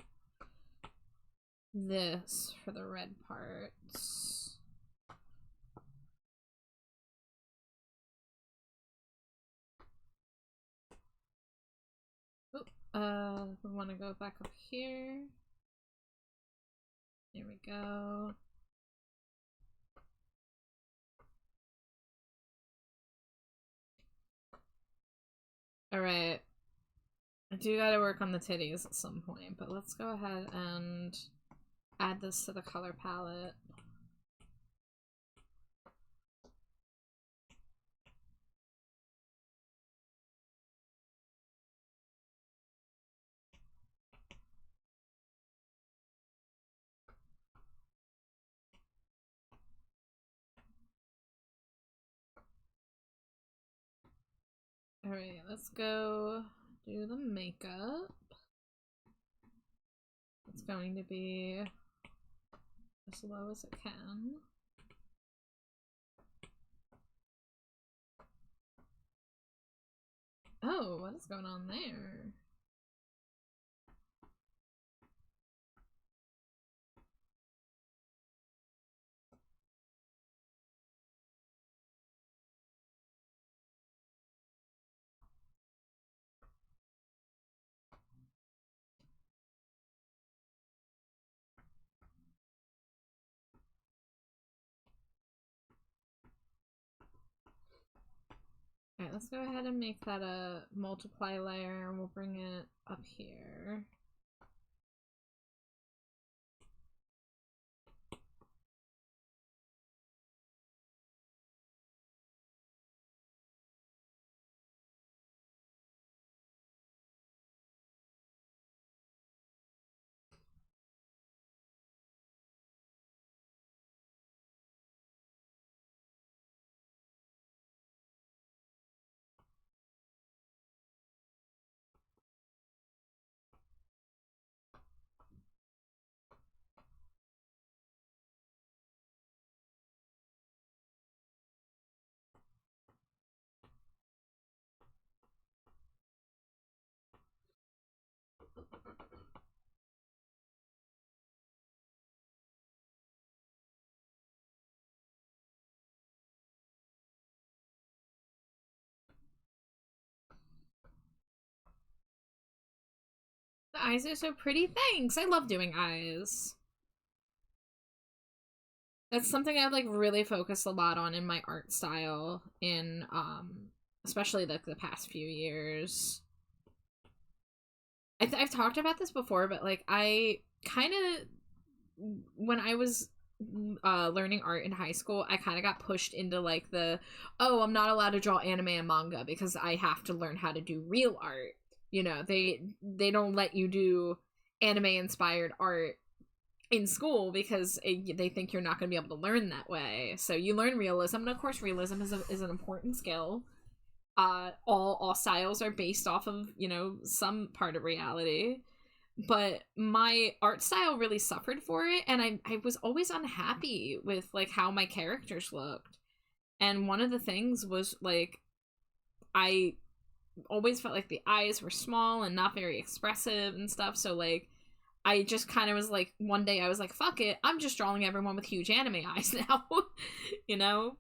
this for the red parts. Oop, we want to go back up here. There we go. Alright. I do gotta work on the titties at some point, but let's go ahead and add this to the color palette. Alright, let's go do the makeup. It's going to be as low as it can. Oh, what is going on there? Alright, let's go ahead and make that a multiply layer. We'll bring it up here. The eyes are so pretty. Thanks. I love doing eyes. That's something I've like really focused a lot on in my art style in especially like the past few years. I've talked about this before, but like I kind of, when I was learning art in high school, I kind of got pushed into like the, oh, I'm not allowed to draw anime and manga because I have to learn how to do real art. You know, they don't let you do anime inspired art in school because they think you're not going to be able to learn that way. So you learn realism, and of course realism is an important skill. All styles are based off of, you know, some part of reality. But my art style really suffered for it, and I was always unhappy with like how my characters looked. And one of the things was like I always felt like the eyes were small and not very expressive and stuff. So like I just kind of was like, one day I was like, fuck it, I'm just drawing everyone with huge anime eyes now. You know?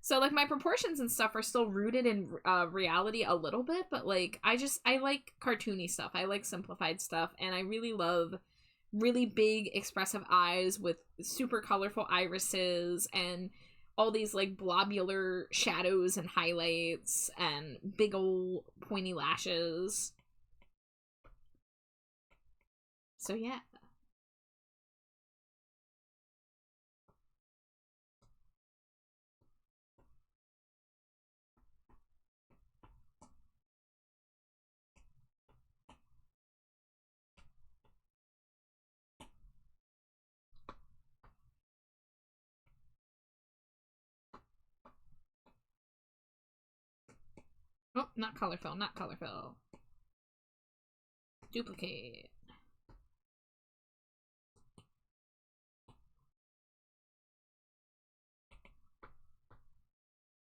So like my proportions and stuff are still rooted in reality a little bit, but like I like cartoony stuff. I like simplified stuff, and I really love really big expressive eyes with super colorful irises and all these like blobular shadows and highlights and big old pointy lashes. So yeah. Oh, not color fill, not color fill. Duplicate.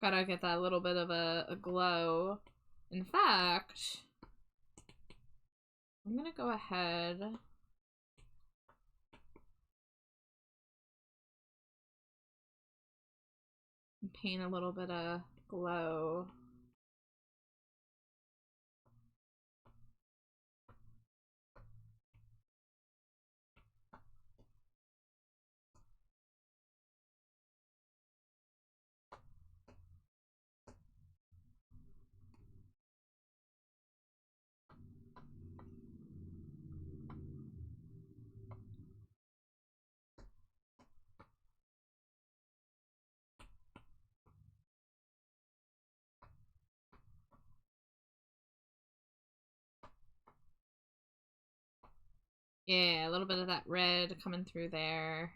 Gotta get that little bit of a glow. In fact, I'm gonna go ahead and paint a little bit of glow. Yeah, a little bit of that red coming through there.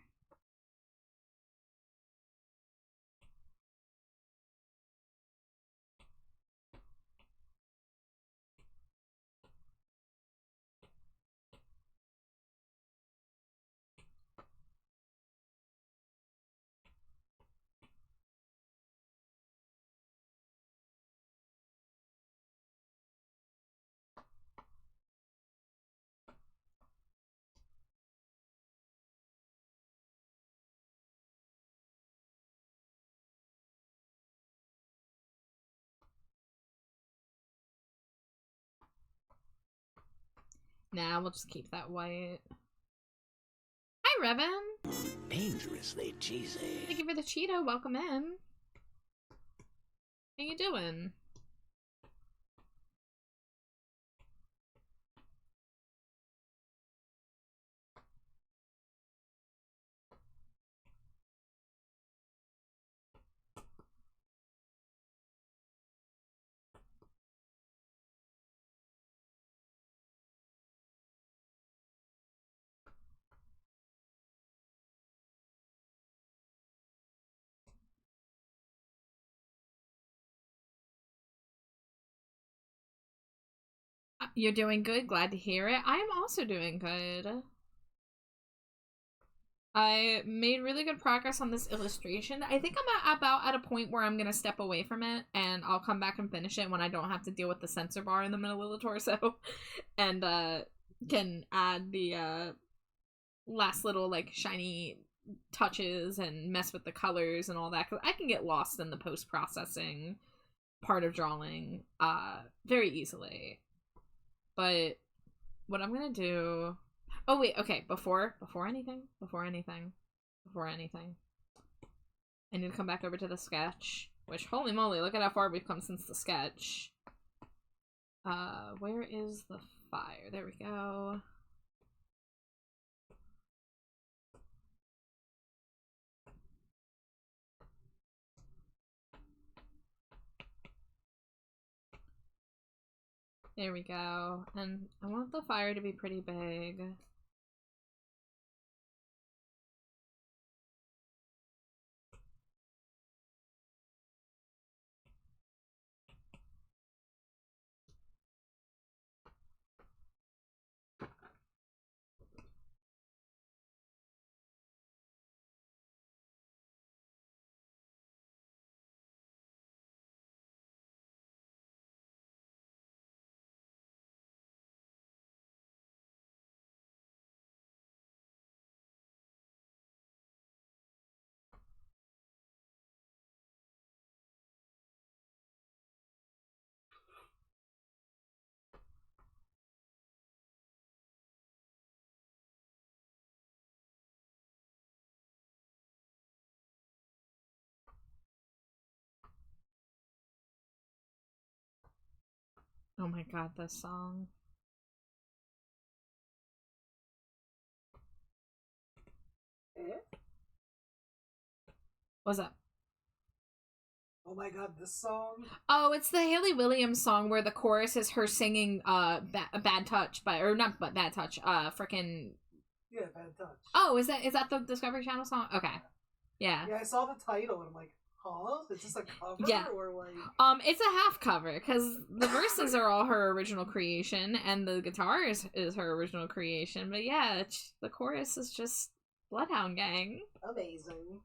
Nah, we'll just keep that white. Hi, Revan. Dangerously cheesy. Thank you for the Cheeto. Welcome in. How you doing? You're doing good. Glad to hear it. I am also doing good. I made really good progress on this illustration. I think I'm about at a point where I'm going to step away from it, and I'll come back and finish it when I don't have to deal with the sensor bar in the middle of the torso, and can add the last little like shiny touches and mess with the colors and all that, because I can get lost in the post-processing part of drawing very easily. But what I'm gonna do... Oh wait, okay, before anything, I need to come back over to the sketch, which, holy moly, look at how far we've come since the sketch. Where is the fire? There we go. There we go. And I want the fire to be pretty big. Oh my god, this song. What's up? Oh my god, this song? Oh, it's the Hayley Williams song where the chorus is her singing Bad Touch by, or not but Bad Touch, frickin' Yeah, Bad Touch. Oh, is that the Discovery Channel song? Okay. Yeah. Yeah, I saw the title and I'm like, huh? Is this a cover? Yeah. Or like... It's a half cover, because the verses are all her original creation, and the guitar is her original creation, but yeah, the chorus is just Bloodhound Gang. Amazing.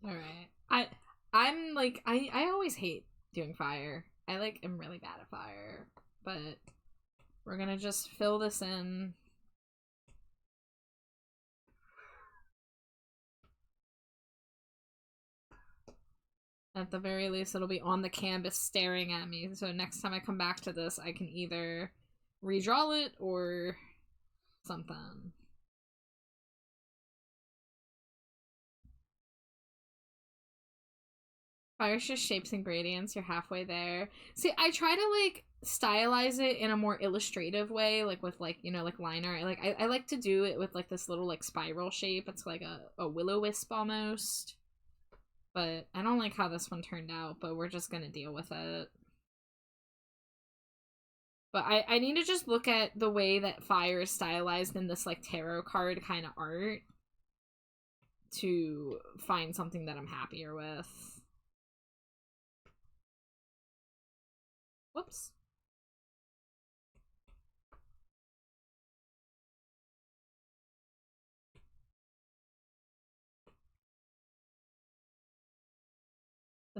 Alright. I'm like, I always hate doing fire. I like am really bad at fire. But we're gonna just fill this in. At the very least, it'll be on the canvas staring at me. So next time I come back to this, I can either redraw it or something. Fire's just shapes and gradients. You're halfway there. See, I try to like stylize it in a more illustrative way, like with like, you know, like line art. Like I like to do it with like this little like spiral shape. It's like a will-o-wisp almost. But I don't like how this one turned out, but we're just gonna deal with it. But I need to just look at the way that fire is stylized in this like tarot card kind of art to find something that I'm happier with. Whoops.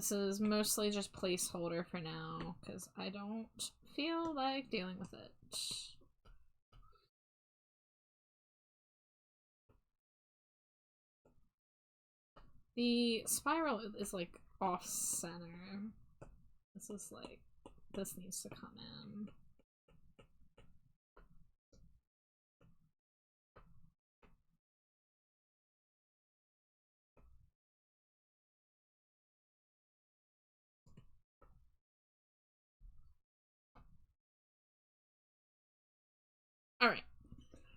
This is mostly just placeholder for now, because I don't feel like dealing with it. The spiral is like off center. This is like, this needs to come in. Alright.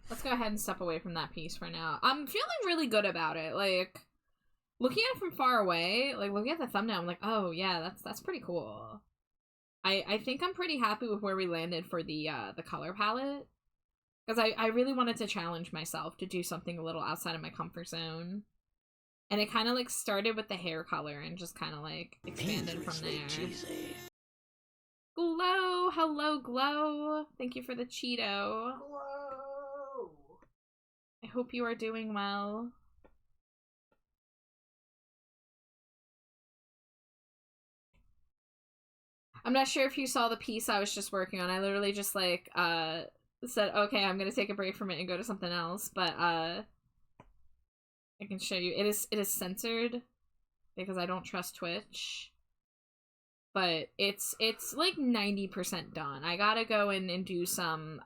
Let's go ahead and step away from that piece for now. I'm feeling really good about it. Like, looking at it from far away, like, looking at the thumbnail, I'm like, oh, yeah, that's pretty cool. I think I'm pretty happy with where we landed for the color palette. Because I really wanted to challenge myself to do something a little outside of my comfort zone. And it kind of, like, started with the hair color and just kind of, like, expanded from there. Cheesy. Glow! Hello, Glow! Thank you for the Cheeto. Whoa! I hope you are doing well. I'm not sure if you saw the piece I was just working on. I literally just, like, said, okay, I'm gonna take a break from it and go to something else, but, I can show you. It is censored, because I don't trust Twitch. But it's like 90% done. I gotta go in and do some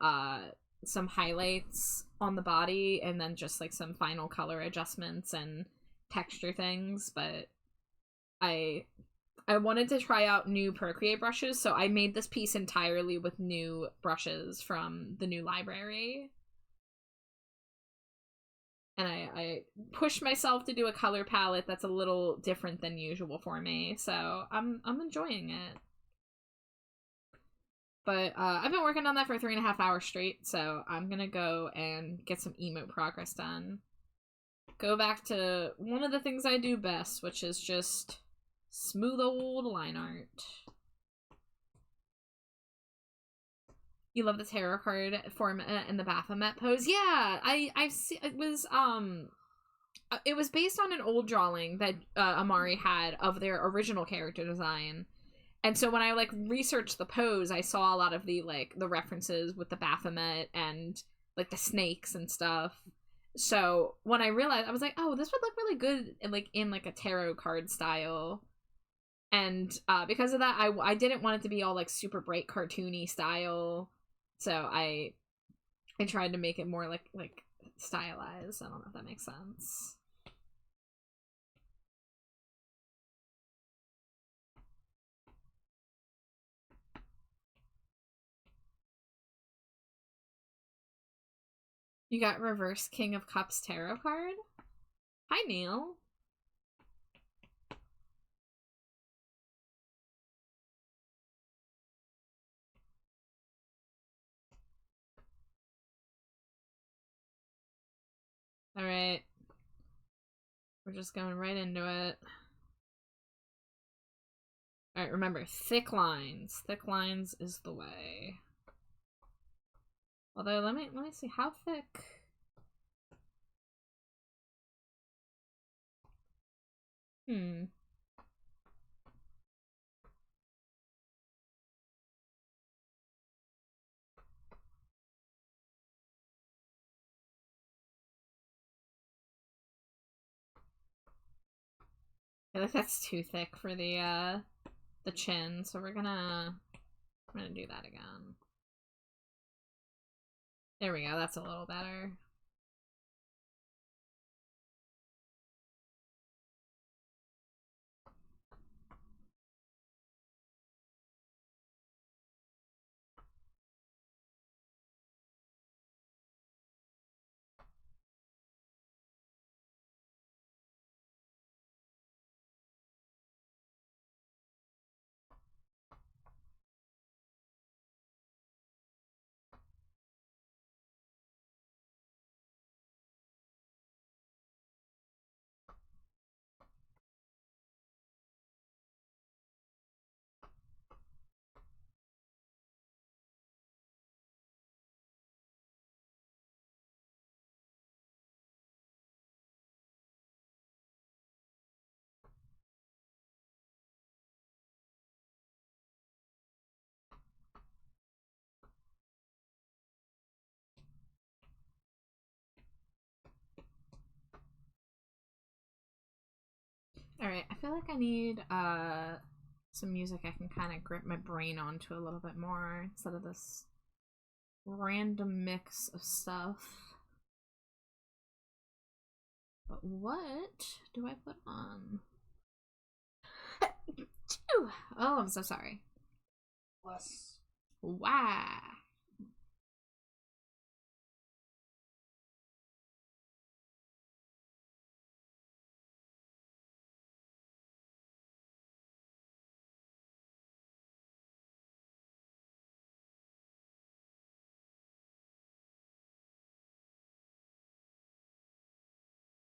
highlights on the body, and then just, like, some final color adjustments and texture things, but I wanted to try out new Procreate brushes, so I made this piece entirely with new brushes from the new library. And I pushed myself to do a color palette that's a little different than usual for me, so I'm enjoying it. But I've been working on that for 3.5 hours straight, so I'm gonna go and get some emote progress done. Go back to one of the things I do best, which is just smooth old line art. You love the tarot card format and the Baphomet pose? Yeah, I've seen it was based on an old drawing that Amari had of their original character design. And so when I, like, researched the pose, I saw a lot of the, like, the references with the Baphomet and, like, the snakes and stuff. So when I realized, I was like, oh, this would look really good in like a tarot card style. And because of that, I didn't want it to be all, like, super bright cartoony style. So I tried to make it more like stylized. I don't know if that makes sense. You got reverse King of Cups tarot card? Hi, Neil. Alright. We're just going right into it. Alright, remember, thick lines. Thick lines is the way. Although, let me see, how thick? I think that's too thick for the chin, so we're gonna do that again. There we go, that's a little better. Alright, I feel like I need some music I can kind of grip my brain onto a little bit more instead of this random mix of stuff. But what do I put on? Oh, I'm so sorry. Plus, Why?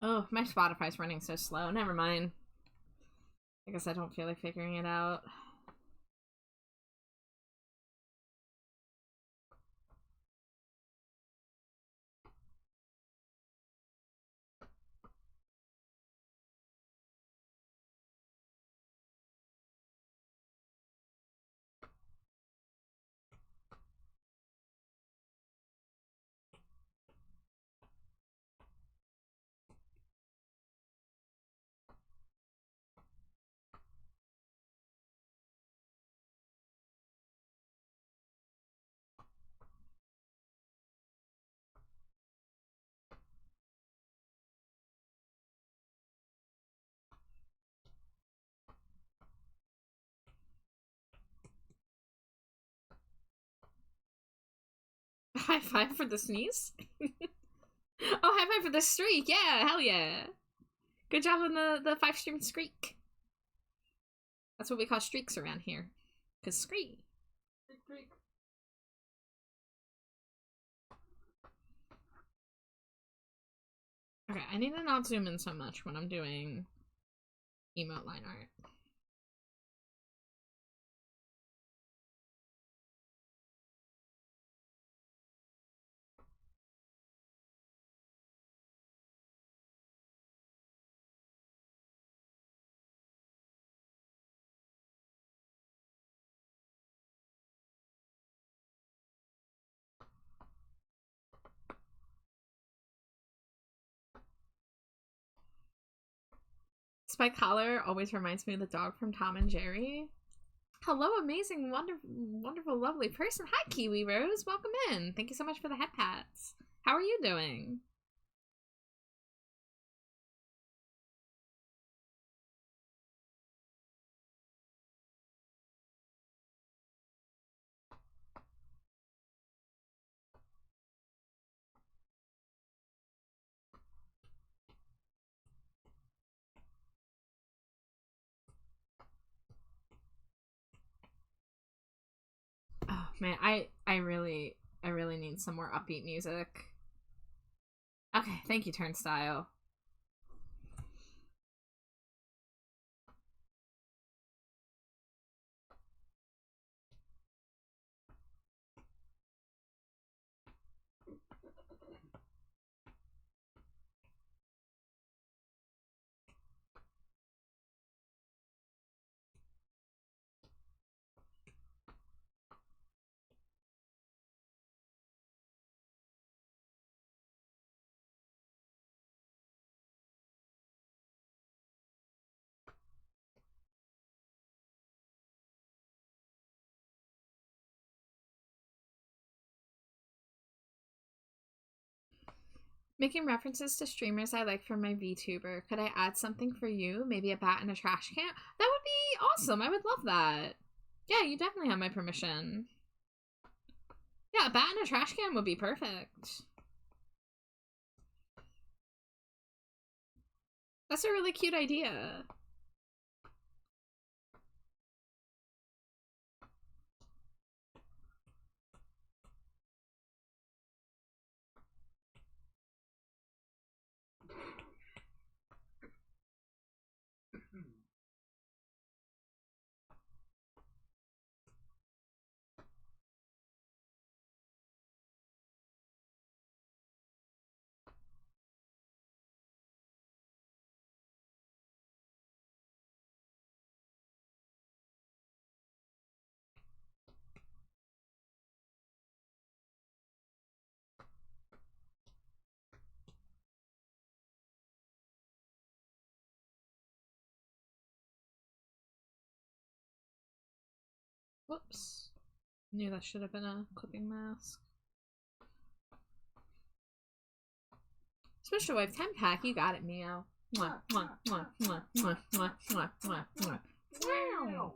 Oh, my Spotify's running so slow. Never mind. I guess I don't feel like figuring it out. High five for the sneeze? Oh, high five for the streak! Yeah, hell yeah! Good job on the 5-stream streak. That's what we call streaks around here. Cause streak. Okay, I need to not zoom in so much when I'm doing emote line art. Spike Collar always reminds me of the dog from Tom and Jerry. Hello, amazing, wonderful, wonderful, lovely person. Hi, Kiwi Rose. Welcome in. Thank you so much for the head pats. How are you doing? Oh man, I really need some more upbeat music. Okay, thank you, Turnstile. Making references to streamers I like from my VTuber. Could I add something for you? Maybe a bat and a trash can? That would be awesome. I would love that. Yeah, you definitely have my permission. Yeah, a bat and a trash can would be perfect. That's a really cute idea. Whoops. Knew that should have been a clipping mask. Special Wave 10 pack, you got it, Mio. Mwah, mwah, mwah, mwah, mwah, mwah, mwah, mwah, mwah. Wow.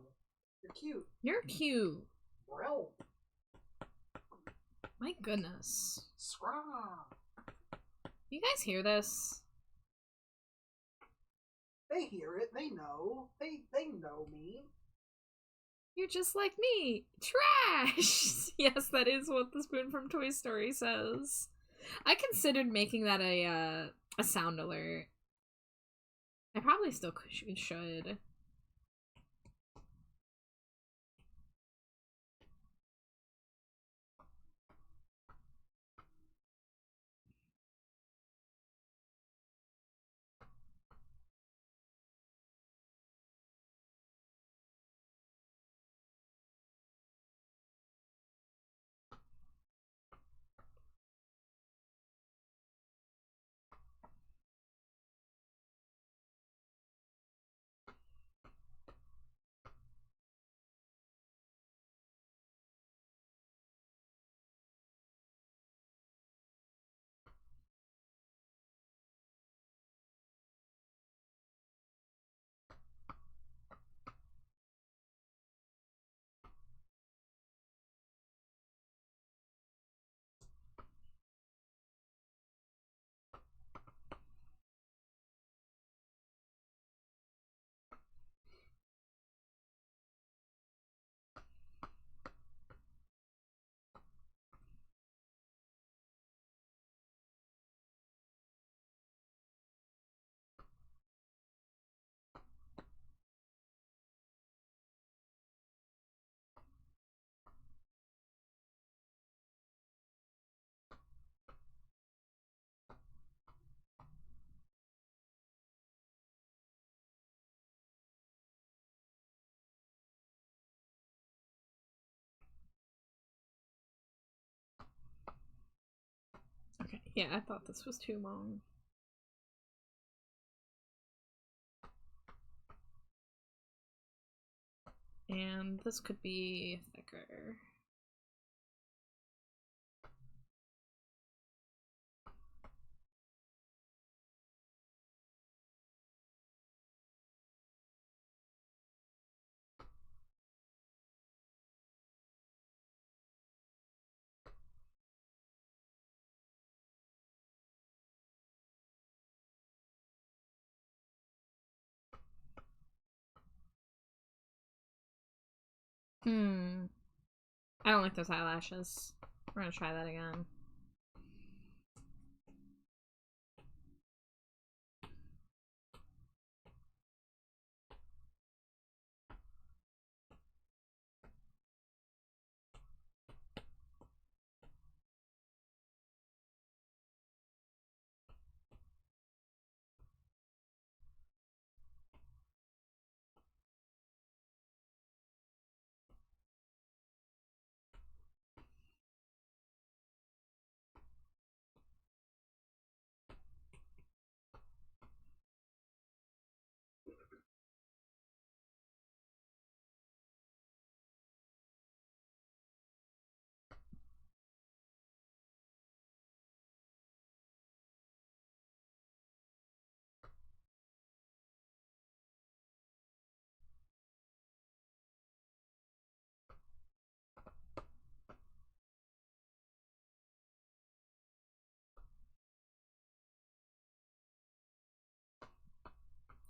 You're cute. You're cute. Well. My goodness. Scraw. You guys hear this? They hear it. They know. They know me. You're just like me. Trash! Yes, that is what the spoon from Toy Story says. I considered making that a sound alert. I probably still should. Okay, yeah, I thought this was too long. And this could be thicker. I don't like those eyelashes. We're gonna try that again.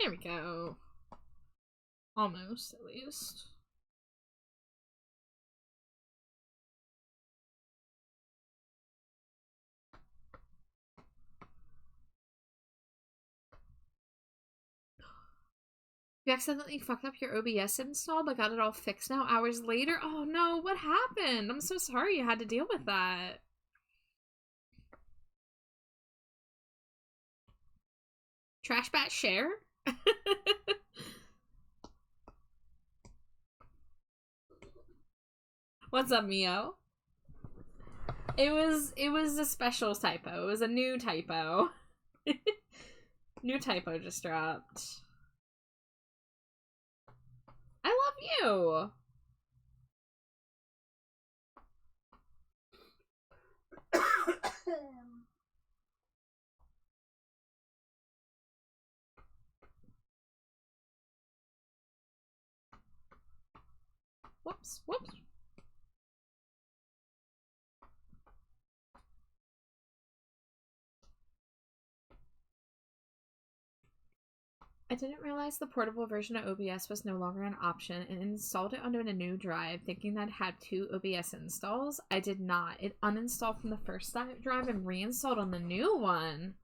There we go. Almost, at least. You accidentally fucked up your OBS install, but got it all fixed now hours later? Oh no, what happened? I'm so sorry you had to deal with that. Trash bat share? What's up, Mio? It was a special typo. It was a new typo. New typo just dropped. I love you. Whoops, whoops. I didn't realize the portable version of OBS was no longer an option and installed it onto a new drive, thinking that it had 2 OBS installs. I did not. It uninstalled from the first drive and reinstalled on the new one.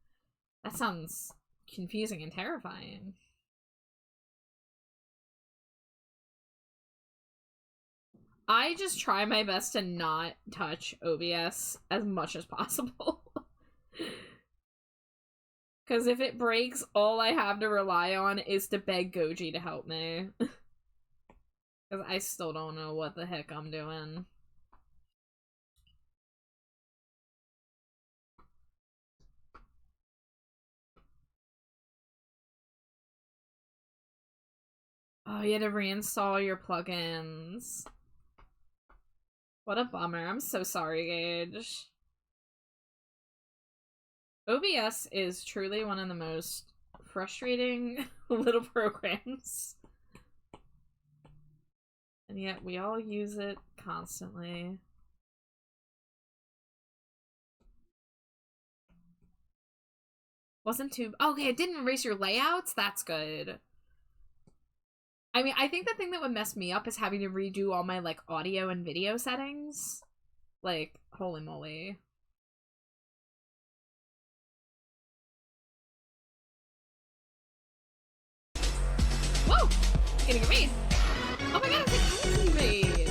That sounds confusing and terrifying. I just try my best to not touch OBS as much as possible. Because if it breaks, all I have to rely on is to beg Goji to help me. Because I still don't know what the heck I'm doing. Oh, you had to reinstall your plugins. What a bummer. I'm so sorry, Gage. OBS is truly one of the most frustrating little programs. And yet we all use it constantly. Wasn't too... Okay, it didn't erase your layouts? That's good. I mean, I think the thing that would mess me up is having to redo all my, like, audio and video settings. Like, holy moly. Whoa! Getting a raid! Oh my god, it's a Kaisi raid!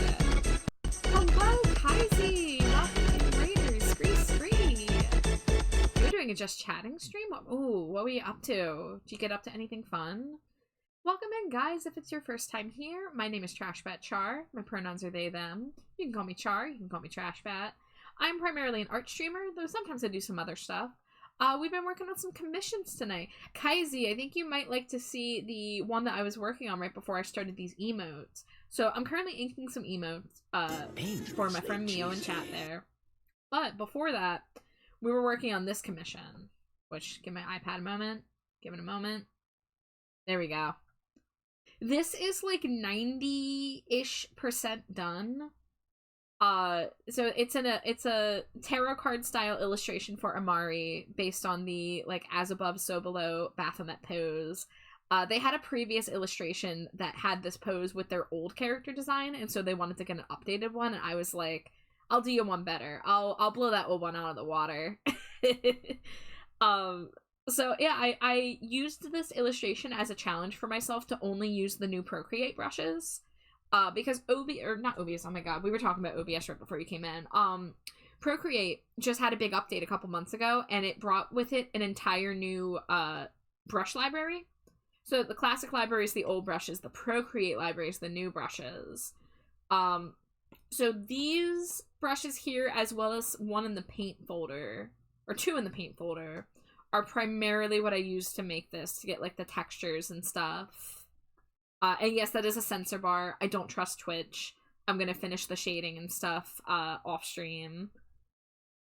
Hello, Kaisi! Welcome to Raiders! Scree! You were doing a just chatting stream? Ooh, what were you up to? Did you get up to anything fun? Welcome in, guys. If it's your first time here, my name is Trashbat Char. My pronouns are they, them. You can call me Char, you can call me Trashbat. I'm primarily an art streamer, though sometimes I do some other stuff. We've been working on some commissions tonight. Kaisi, I think you might like to see the one that I was working on right before I started these emotes. So I'm currently inking some emotes for my friend Mio in chat there. But before that, we were working on this commission. Which, give my iPad a moment. Give it a moment. There we go. This is like 90-ish% done. So it's a tarot card style illustration for Amari based on the like as above so below Baphomet pose. They had a previous illustration that had this pose with their old character design, and so they wanted to get an updated one, and I was like, I'll do you one better. I'll blow that old one out of the water. So yeah, I used this illustration as a challenge for myself to only use the new Procreate brushes. Because not OBS, oh my god, we were talking about OBS right before you came in. Procreate just had a big update a couple months ago, and it brought with it an entire new brush library. So the classic library is the old brushes, the Procreate library is the new brushes. So these brushes here, as well as one in the paint folder, or 2 in the paint folder, are primarily what I use to make this, to get like the textures and stuff. And yes, that is a censor bar. I don't trust Twitch. I'm gonna finish the shading and stuff off stream.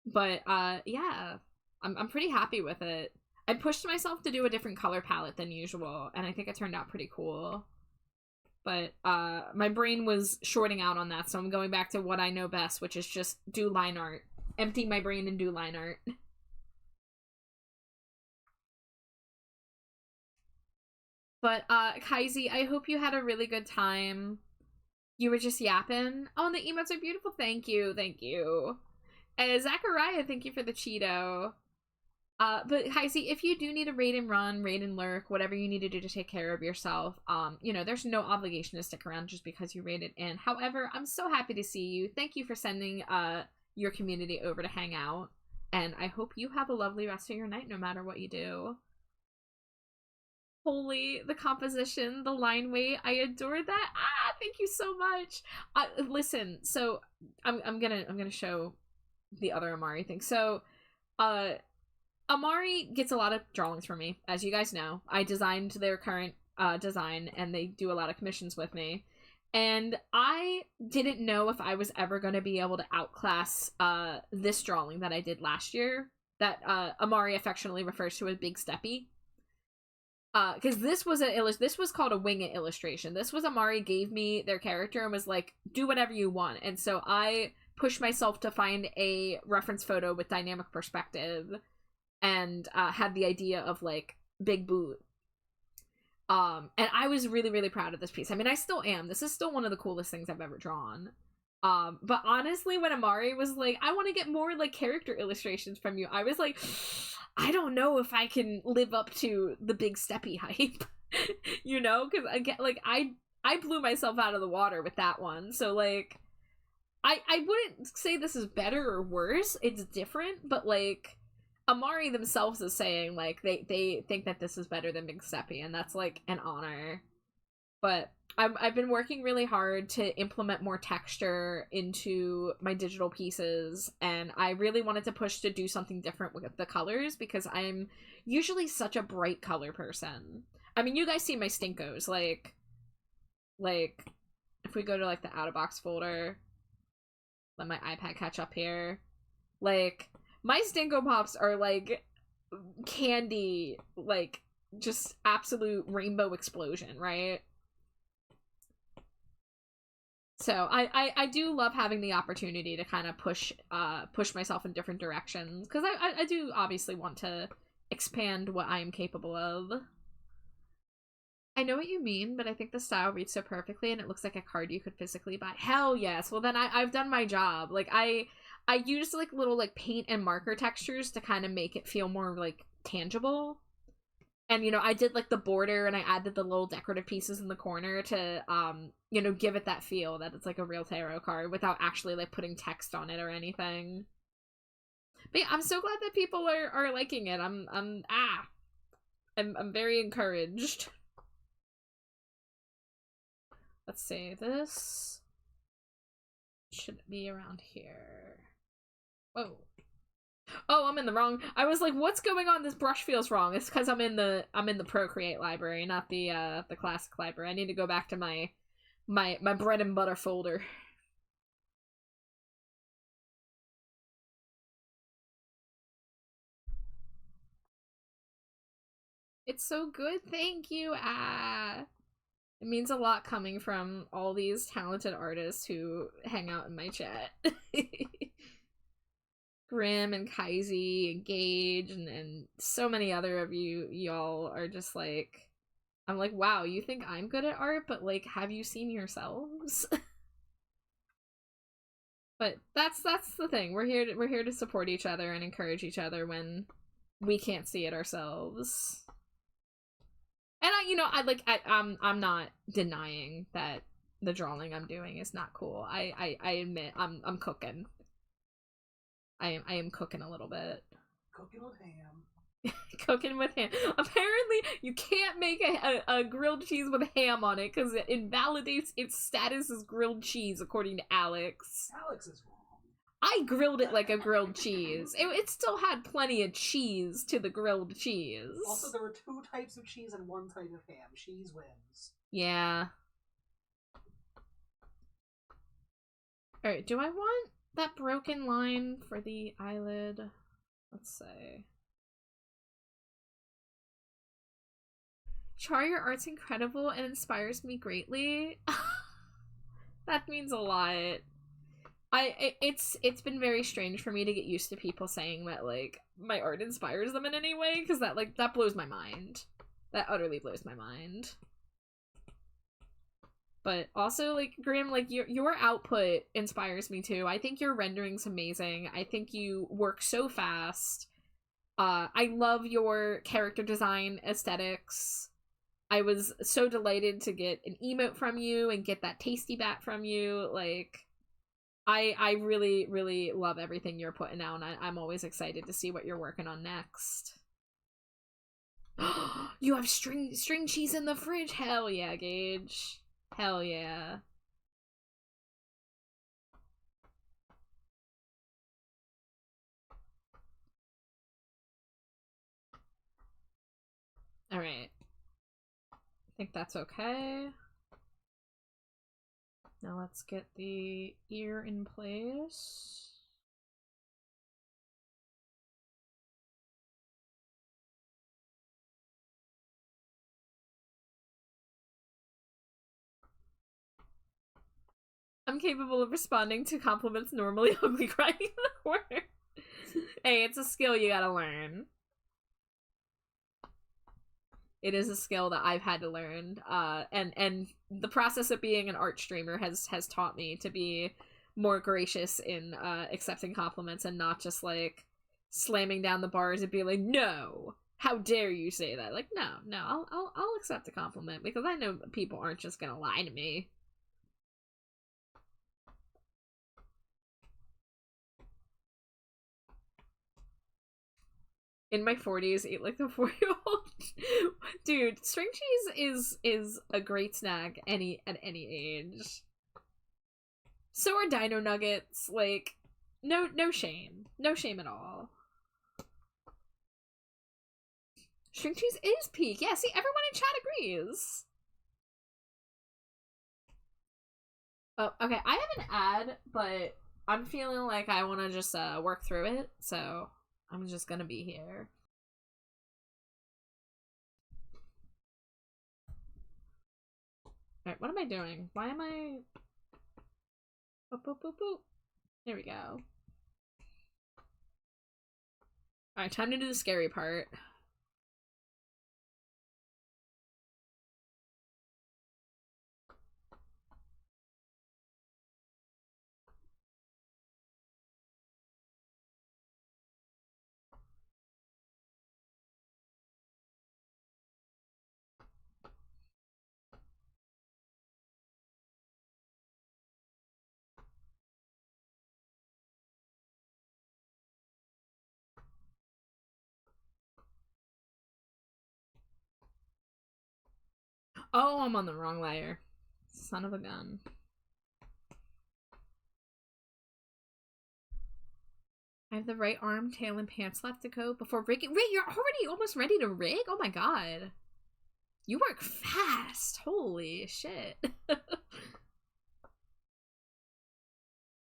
But yeah, I'm pretty happy with it. I pushed myself to do a different color palette than usual, and I think it turned out pretty cool. But my brain was shorting out on that, so I'm going back to what I know best, which is just do line art. Empty my brain and do line art. But, Kaisi, I hope you had a really good time. You were just yapping. Oh, and the emotes are beautiful. Thank you. Thank you. Zachariah, thank you for the Cheeto. But, Kaisi, if you do need a raid and run, raid and lurk, whatever you need to do to take care of yourself, you know, there's no obligation to stick around just because you raided in. However, I'm so happy to see you. Thank you for sending, your community over to hang out. And I hope you have a lovely rest of your night no matter what you do. Holy, the composition, the line weight, I adore that. Thank you so much. Listen, so I'm gonna show the other Amari thing. So Amari gets a lot of drawings from me, as you guys know. I designed their current design, and they do a lot of commissions with me. And I didn't know if I was ever going to be able to outclass this drawing that I did last year, that Amari affectionately refers to as Big Steppy. because this was called a wing it illustration. This was Amari gave me their character and was like, do whatever you want. And so I pushed myself to find a reference photo with dynamic perspective, and had the idea of like big boot. And I was really, really proud of this piece. I mean, I still am. This is still one of the coolest things I've ever drawn. But honestly, when Amari was like, I want to get more like character illustrations from you, I was like, I don't know if I can live up to the big steppy hype, you know? Because I get like, I blew myself out of the water with that one. So like, I wouldn't say this is better or worse. It's different, but like, Amari themselves is saying like they think that this is better than Big Steppy, and that's like an honor. But I've been working really hard to implement more texture into my digital pieces, and I really wanted to push to do something different with the colors because I'm usually such a bright color person. I mean, you guys see my stinkos, like if we go to like the out of box folder, let my iPad catch up here, like my Stinko Pops are like candy, like just absolute rainbow explosion, right? So I do love having the opportunity to kind of push myself in different directions, because I do obviously want to expand what I am capable of. I know what you mean, but I think the style reads so perfectly and it looks like a card you could physically buy. Hell yes. Well, then I've done my job. Like I used like little like paint and marker textures to kind of make it feel more like tangible. And, you know, I did like the border and I added the little decorative pieces in the corner to, you know, give it that feel that it's like a real tarot card without actually like putting text on it or anything. But yeah, I'm so glad that people are liking it. I'm very encouraged. Let's see, this should be around here. Whoa. Oh, I'm in the wrong. I was like, what's going on? This brush feels wrong. It's because I'm in the Procreate library, not the classic library. I need to go back to my bread and butter folder. It's so good. Thank you. It means a lot coming from all these talented artists who hang out in my chat. Grim and Kaisi and Gage and so many other of y'all are just like, I'm like, wow, you think I'm good at art, but like, have you seen yourselves? But that's the thing. We're here to support each other and encourage each other when we can't see it ourselves. And I'm not denying that the drawing I'm doing is not cool. I admit I'm cooking. I am cooking a little bit. Cooking with ham. Cooking with ham. Apparently, you can't make a grilled cheese with ham on it because it invalidates its status as grilled cheese, according to Alex. Alex is wrong. I grilled it like a grilled cheese. It still had plenty of cheese to the grilled cheese. Also, there were 2 types of cheese and 1 type of ham. Cheese wins. Yeah. Alright, do I want that broken line for the eyelid? Let's see. Char, your art's incredible and inspires me greatly. That means a lot. It's been very strange for me to get used to people saying that like my art inspires them in any way, because that blows my mind. That utterly blows my mind. But also, like, Graham, like, your output inspires me too. I think your rendering's amazing. I think you work so fast. I love your character design aesthetics. I was so delighted to get an emote from you and get that tasty bat from you. Like, I really, really love everything you're putting out, and I'm always excited to see what you're working on next. You have string cheese in the fridge? Hell yeah, Gage. Hell yeah. Alright. I think that's okay. Now let's get the ear in place. I'm capable of responding to compliments normally ugly crying in the corner. Hey, it's a skill you gotta learn. It is a skill that I've had to learn. And the process of being an art streamer has taught me to be more gracious in accepting compliments and not just like slamming down the bars and be like, no, how dare you say that? Like, no, I'll accept a compliment because I know people aren't just gonna lie to me. In my 40s, eat like the 4-year-old. Dude, string cheese is a great snack at any age. So are dino nuggets. Like, no shame. No shame at all. String cheese is peak. Yeah, see, everyone in chat agrees. Oh, okay, I have an ad, but I'm feeling like I want to just work through it, so I'm just gonna be here. Alright, what am I doing? Why am I... Boop, boop, boop, boop. There we go. Alright, time to do the scary part. Oh, I'm on the wrong layer. Son of a gun. I have the right arm, tail, and pants left to go before rigging. Wait, you're already almost ready to rig? Oh my god. You work fast. Holy shit.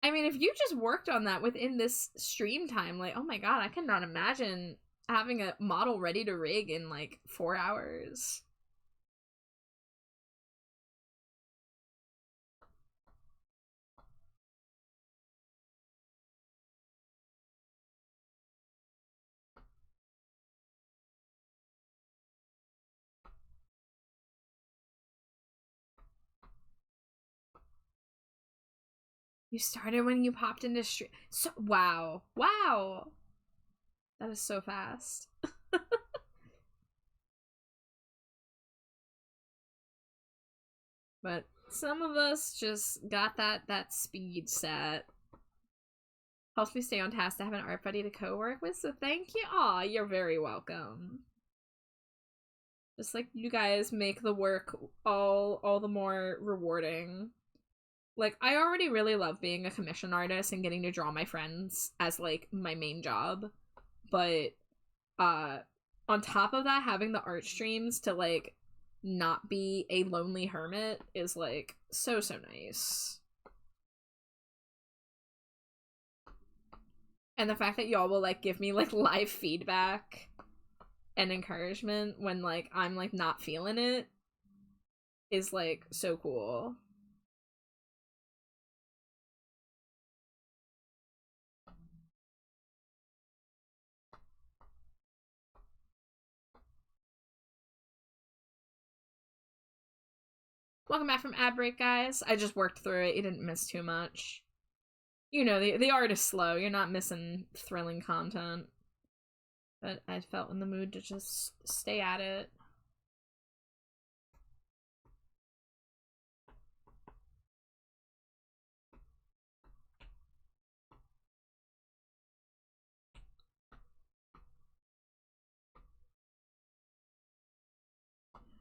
I mean, if you just worked on that within this stream time, like, oh my god, I cannot imagine having a model ready to rig in like 4 hours. You started when you popped into stream. So wow. Wow. That is so fast. But some of us just got that speed set. Helps me stay on task to have an art buddy to co-work with, so thank you. Aw, you're very welcome. Just like you guys make the work all the more rewarding. Like, I already really love being a commission artist and getting to draw my friends as, like, my main job. But, on top of that, having the art streams to, like, not be a lonely hermit is, like, so nice. And the fact that y'all will, like, give me, like, live feedback and encouragement when, like, I'm, like, not feeling it is, like, so cool. Welcome back from ad break, guys. I just worked through it. You didn't miss too much. You know, the art is slow. You're not missing thrilling content. But I felt in the mood to just stay at it.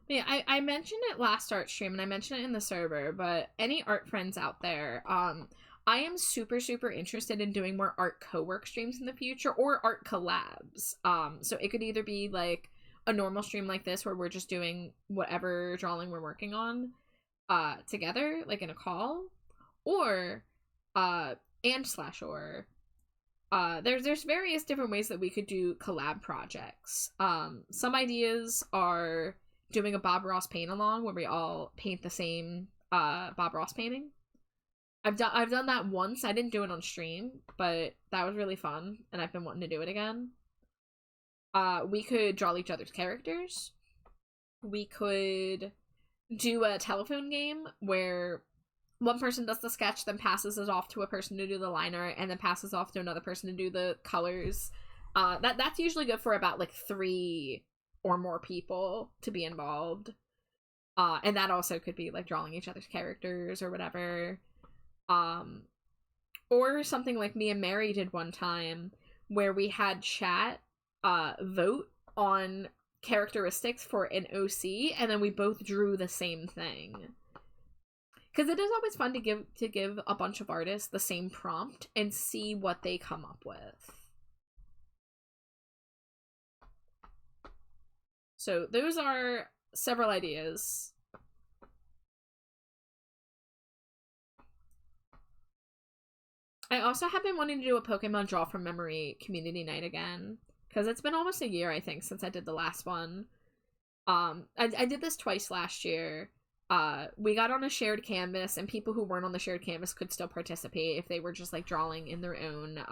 Yeah, I mentioned it last art stream and I mentioned it in the server, but any art friends out there, I am super interested in doing more art co-work streams in the future or art collabs. So it could either be like a normal stream like this where we're just doing whatever drawing we're working on together, like in a call, or and/or there's various different ways that we could do collab projects. Some ideas are doing a Bob Ross paint along where we all paint the same Bob Ross painting. I've done that once. I didn't do it on stream, but that was really fun, and I've been wanting to do it again. We could draw each other's characters. We could do a telephone game where one person does the sketch, then passes it off to a person to do the liner, and then passes off to another person to do the colors. That's usually good for about like 3 or more people to be involved. And that also could be like drawing each other's characters or whatever. Or something like me and Mary did one time where we had chat vote on characteristics for an OC, and then we both drew the same thing. Because it is always fun to give a bunch of artists the same prompt and see what they come up with. So those are several ideas. I also have been wanting to do a Pokemon Draw from Memory community night again, because it's been almost a year, I think, since I did the last one. I did this twice last year. We got on a shared canvas, and people who weren't on the shared canvas could still participate if they were just like drawing in their own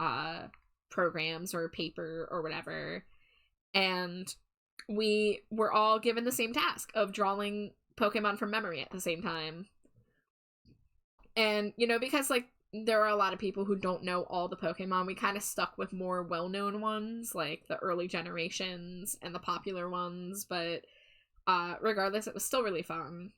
programs or paper or whatever. And we were all given the same task of drawing Pokemon from memory at the same time. And, you know, because like there are a lot of people who don't know all the Pokemon, we kind of stuck with more well-known ones, like the early generations and the popular ones, but regardless, it was still really fun.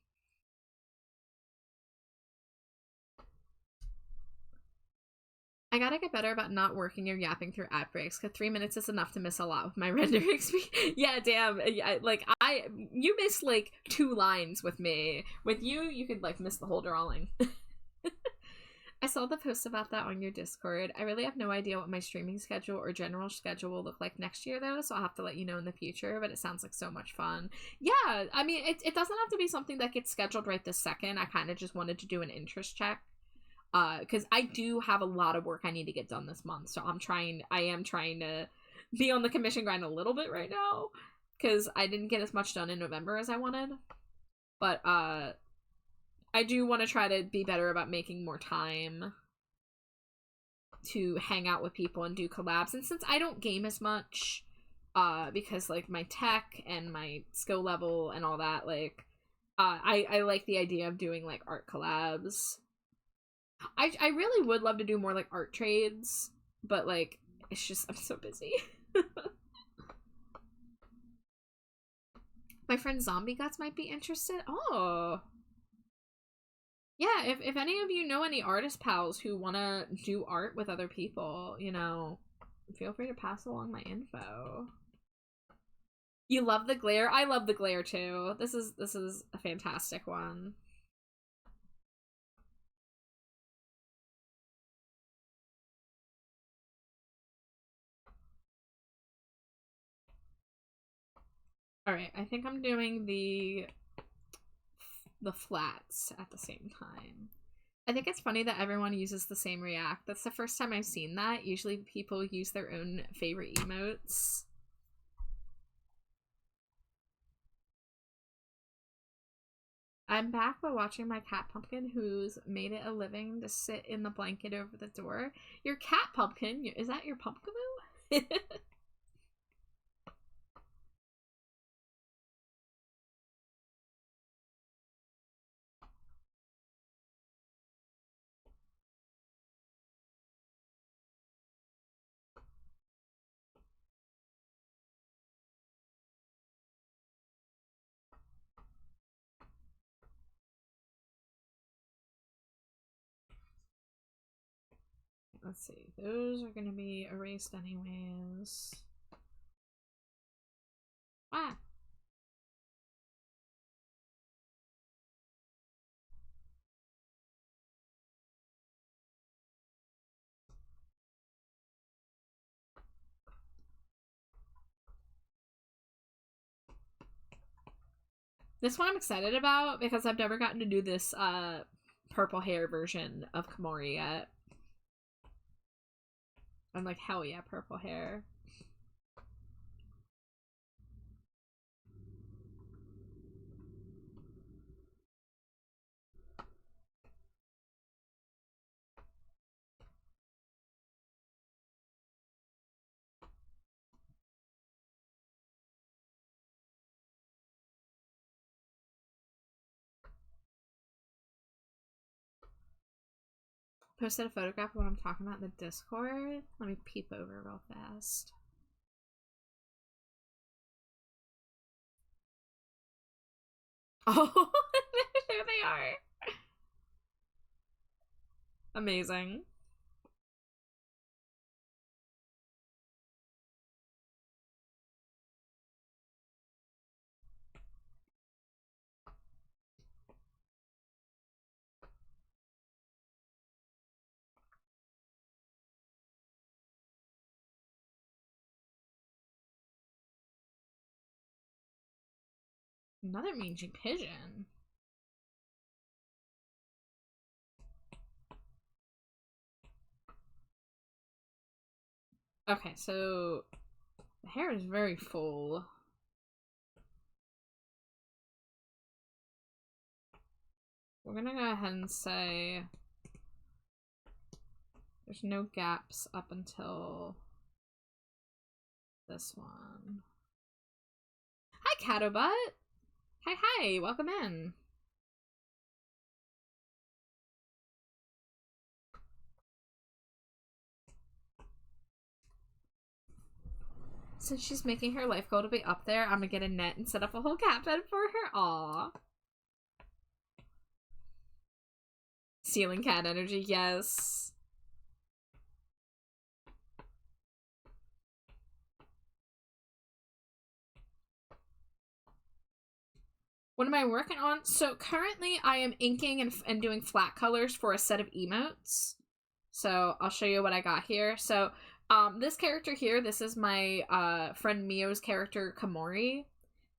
I gotta get better about not working or yapping through ad breaks, because 3 minutes is enough to miss a lot with my rendering speed. Yeah, damn. You missed like 2 lines with me. With you, you could like miss the whole drawing. I saw the post about that on your Discord. I really have no idea what my streaming schedule or general schedule will look like next year, though, so I'll have to let you know in the future, but it sounds like so much fun. Yeah, I mean, it doesn't have to be something that gets scheduled right this second. I kind of just wanted to do an interest check. Because I do have a lot of work I need to get done this month, so I am trying to be on the commission grind a little bit right now, because I didn't get as much done in November as I wanted. But, I do want to try to be better about making more time to hang out with people and do collabs. And since I don't game as much, because like my tech and my skill level and all that, like, I like the idea of doing like art collabs. I really would love to do more like art trades, but like, it's just, I'm so busy. My friend Zombie Guts might be interested. Oh. Yeah, if any of you know any artist pals who want to do art with other people, you know, feel free to pass along my info. You love the glare? I love the glare too. This is a fantastic one. Alright, I think I'm doing the flats at the same time. I think it's funny that everyone uses the same react. That's the first time I've seen that. Usually people use their own favorite emotes. I'm back by watching my cat Pumpkin, who's made it a living to sit in the blanket over the door. Your cat Pumpkin? Is that your Pumpkaboo? Let's see. Those are going to be erased anyways. Ah! This one I'm excited about because I've never gotten to do this purple hair version of Komori yet. I'm like, hell yeah, purple hair. posted a photograph of what I'm talking about in the Discord. Let me peep over real fast. Oh, there they are. Amazing. Another mangy pigeon. Okay, so the hair is very full. We're gonna go ahead and say there's no gaps up until this one. Hi, Catobut! Hi, welcome in. Since she's making her life goal to be up there, I'm gonna get a net and set up a whole cat bed for her. Aww. Ceiling cat energy, yes. What am I working on? So currently I am inking and doing flat colors for a set of emotes. So I'll show you what I got here. So this character here, this is my friend Mio's character Kamori.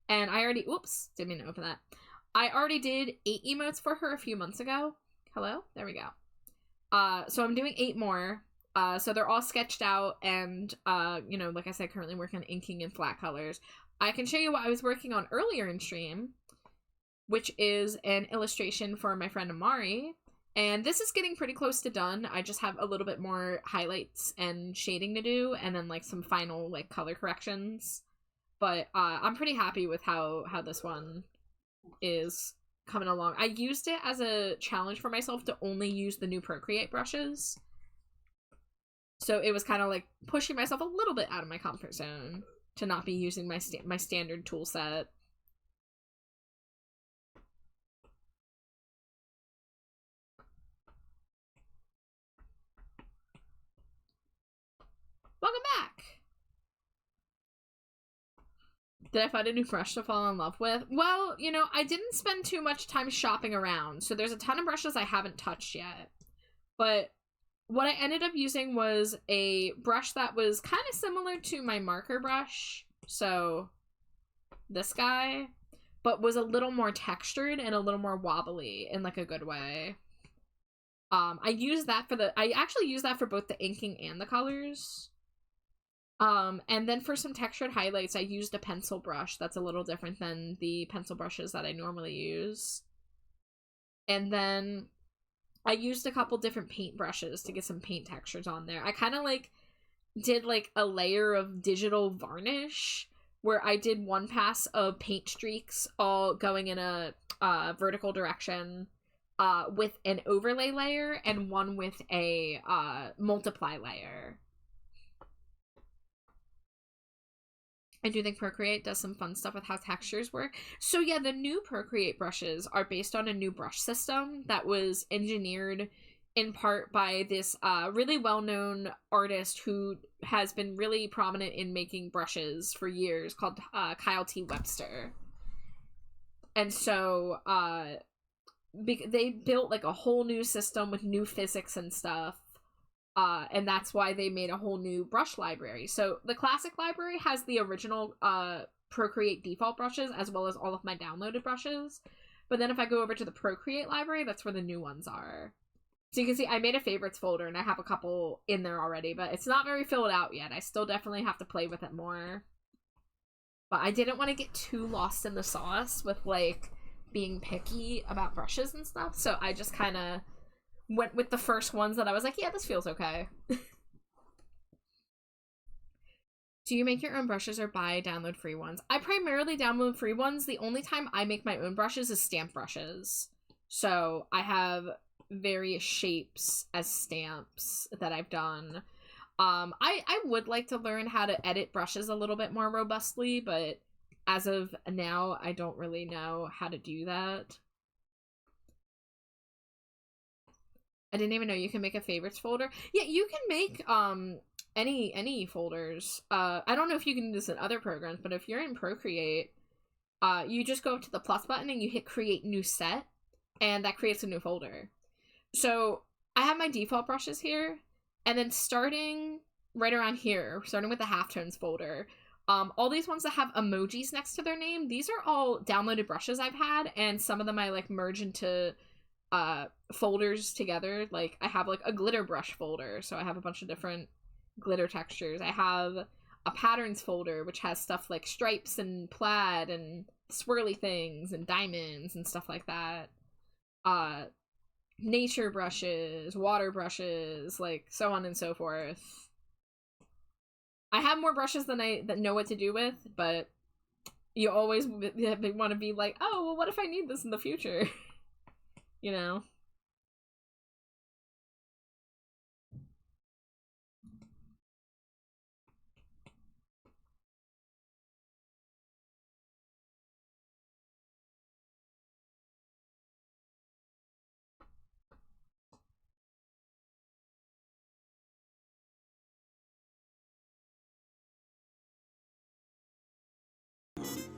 And I already, oops, didn't mean to open that. I already did 8 emotes for her a few months ago. Hello? There we go. So I'm doing 8 more. So they're all sketched out and, you know, like I said, currently working on inking and flat colors. I can show you what I was working on earlier in stream, which is an illustration for my friend Amari. And this is getting pretty close to done. I just have a little bit more highlights and shading to do, and then like some final like color corrections. But I'm pretty happy with how this one is coming along. I used it as a challenge for myself to only use the new Procreate brushes. So it was kind of like pushing myself a little bit out of my comfort zone to not be using my standard tool set. Welcome back! Did I find a new brush to fall in love with? Well, you know, I didn't spend too much time shopping around, so there's a ton of brushes I haven't touched yet. But what I ended up using was a brush that was kind of similar to my marker brush, so this guy, but was a little more textured and a little more wobbly in like a good way. I used that for I actually used that for both the inking and the colors. And then for some textured highlights, I used a pencil brush that's a little different than the pencil brushes that I normally use. And then I used a couple different paint brushes to get some paint textures on there. I kind of like did like a layer of digital varnish where I did one pass of paint streaks all going in a vertical direction with an overlay layer and one with a multiply layer. I do think Procreate does some fun stuff with how textures work. So yeah, the new Procreate brushes are based on a new brush system that was engineered in part by this really well-known artist who has been really prominent in making brushes for years, called Kyle T. Webster. And so they built like a whole new system with new physics and stuff. And that's why they made a whole new brush library. So the classic library has the original Procreate default brushes as well as all of my downloaded brushes. But then if I go over to the Procreate library, that's where the new ones are. So you can see I made a favorites folder and I have a couple in there already, but it's not very filled out yet. I still definitely have to play with it more. But I didn't want to get too lost in the sauce with like being picky about brushes and stuff. So I just kind of went with the first ones that I was like, yeah, this feels okay. Do you make your own brushes or download free ones? I primarily download free ones. The only time I make my own brushes is stamp brushes. So I have various shapes as stamps that I've done. I would like to learn how to edit brushes a little bit more robustly, but as of now, I don't really know how to do that. I didn't even know you can make a favorites folder. Yeah, you can make any folders. I don't know if you can do this in other programs, but if you're in Procreate, you just go up to the plus button and you hit create new set, and that creates a new folder. So I have my default brushes here, and then starting right around here, starting with the halftones folder, all these ones that have emojis next to their name, these are all downloaded brushes I've had, and some of them I like merge into folders together. Like I have like a glitter brush folder, so I have a bunch of different glitter textures. I have a patterns folder which has stuff like stripes and plaid and swirly things and diamonds and stuff like that. Nature brushes, water brushes, like so on and so forth. I have more brushes than that know what to do with, but you always want to be like, oh, well, what if I need this in the future? You know?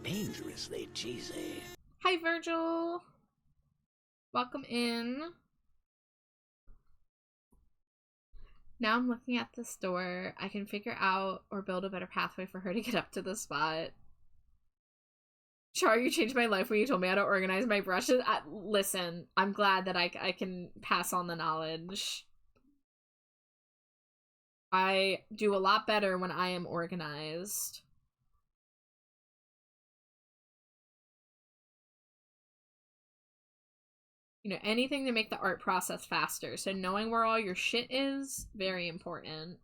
Dangerously cheesy. Hi, Virgil. Welcome in. Now I'm looking at this door. I can figure out or build a better pathway for her to get up to the spot. Char, you changed my life when you told me how to organize my brushes. Listen, I'm glad that I can pass on the knowledge. I do a lot better when I am organized. You know, anything to make the art process faster. So knowing where all your shit is, very important.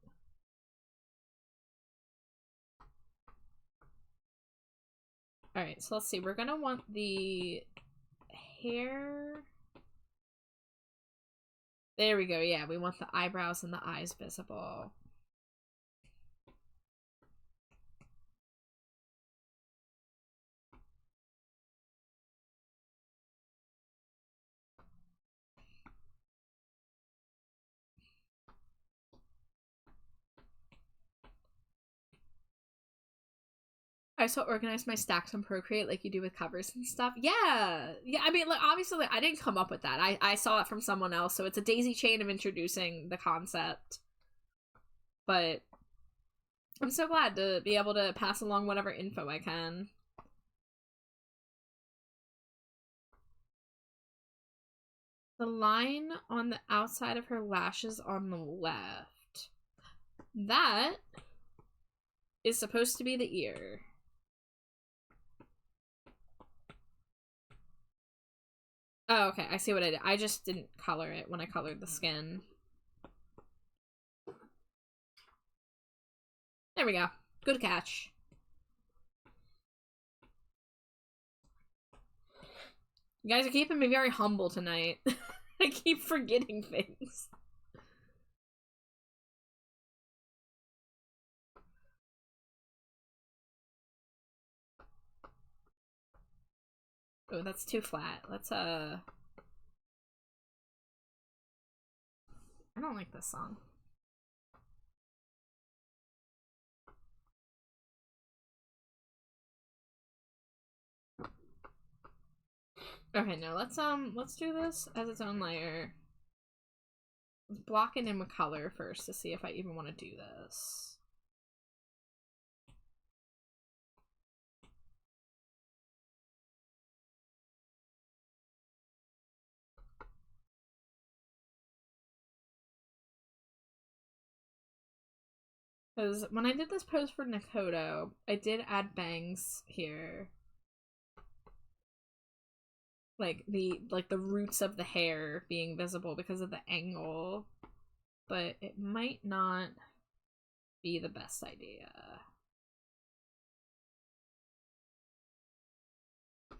Alright, so let's see. We're gonna want the hair. There we go. Yeah, we want the eyebrows and the eyes visible. I still organize my stacks on Procreate like you do with covers and stuff. Yeah. Yeah, I mean, like, obviously, like, I didn't come up with that. I saw it from someone else, so it's a daisy chain of introducing the concept. But I'm so glad to be able to pass along whatever info I can. The line on the outside of her lashes on the left. That is supposed to be the ear. Oh, okay, I see what I did. I just didn't color it when I colored the skin. There we go. Good catch. You guys are keeping me very humble tonight. I keep forgetting things. Oh, that's too flat. Let's, I don't like this song. Okay, no, let's do this as its own layer. Let's block it in with color first to see if I even want to do this. Because when I did this pose for Nakoto, I did add bangs here. Like the roots of the hair being visible because of the angle. But it might not be the best idea.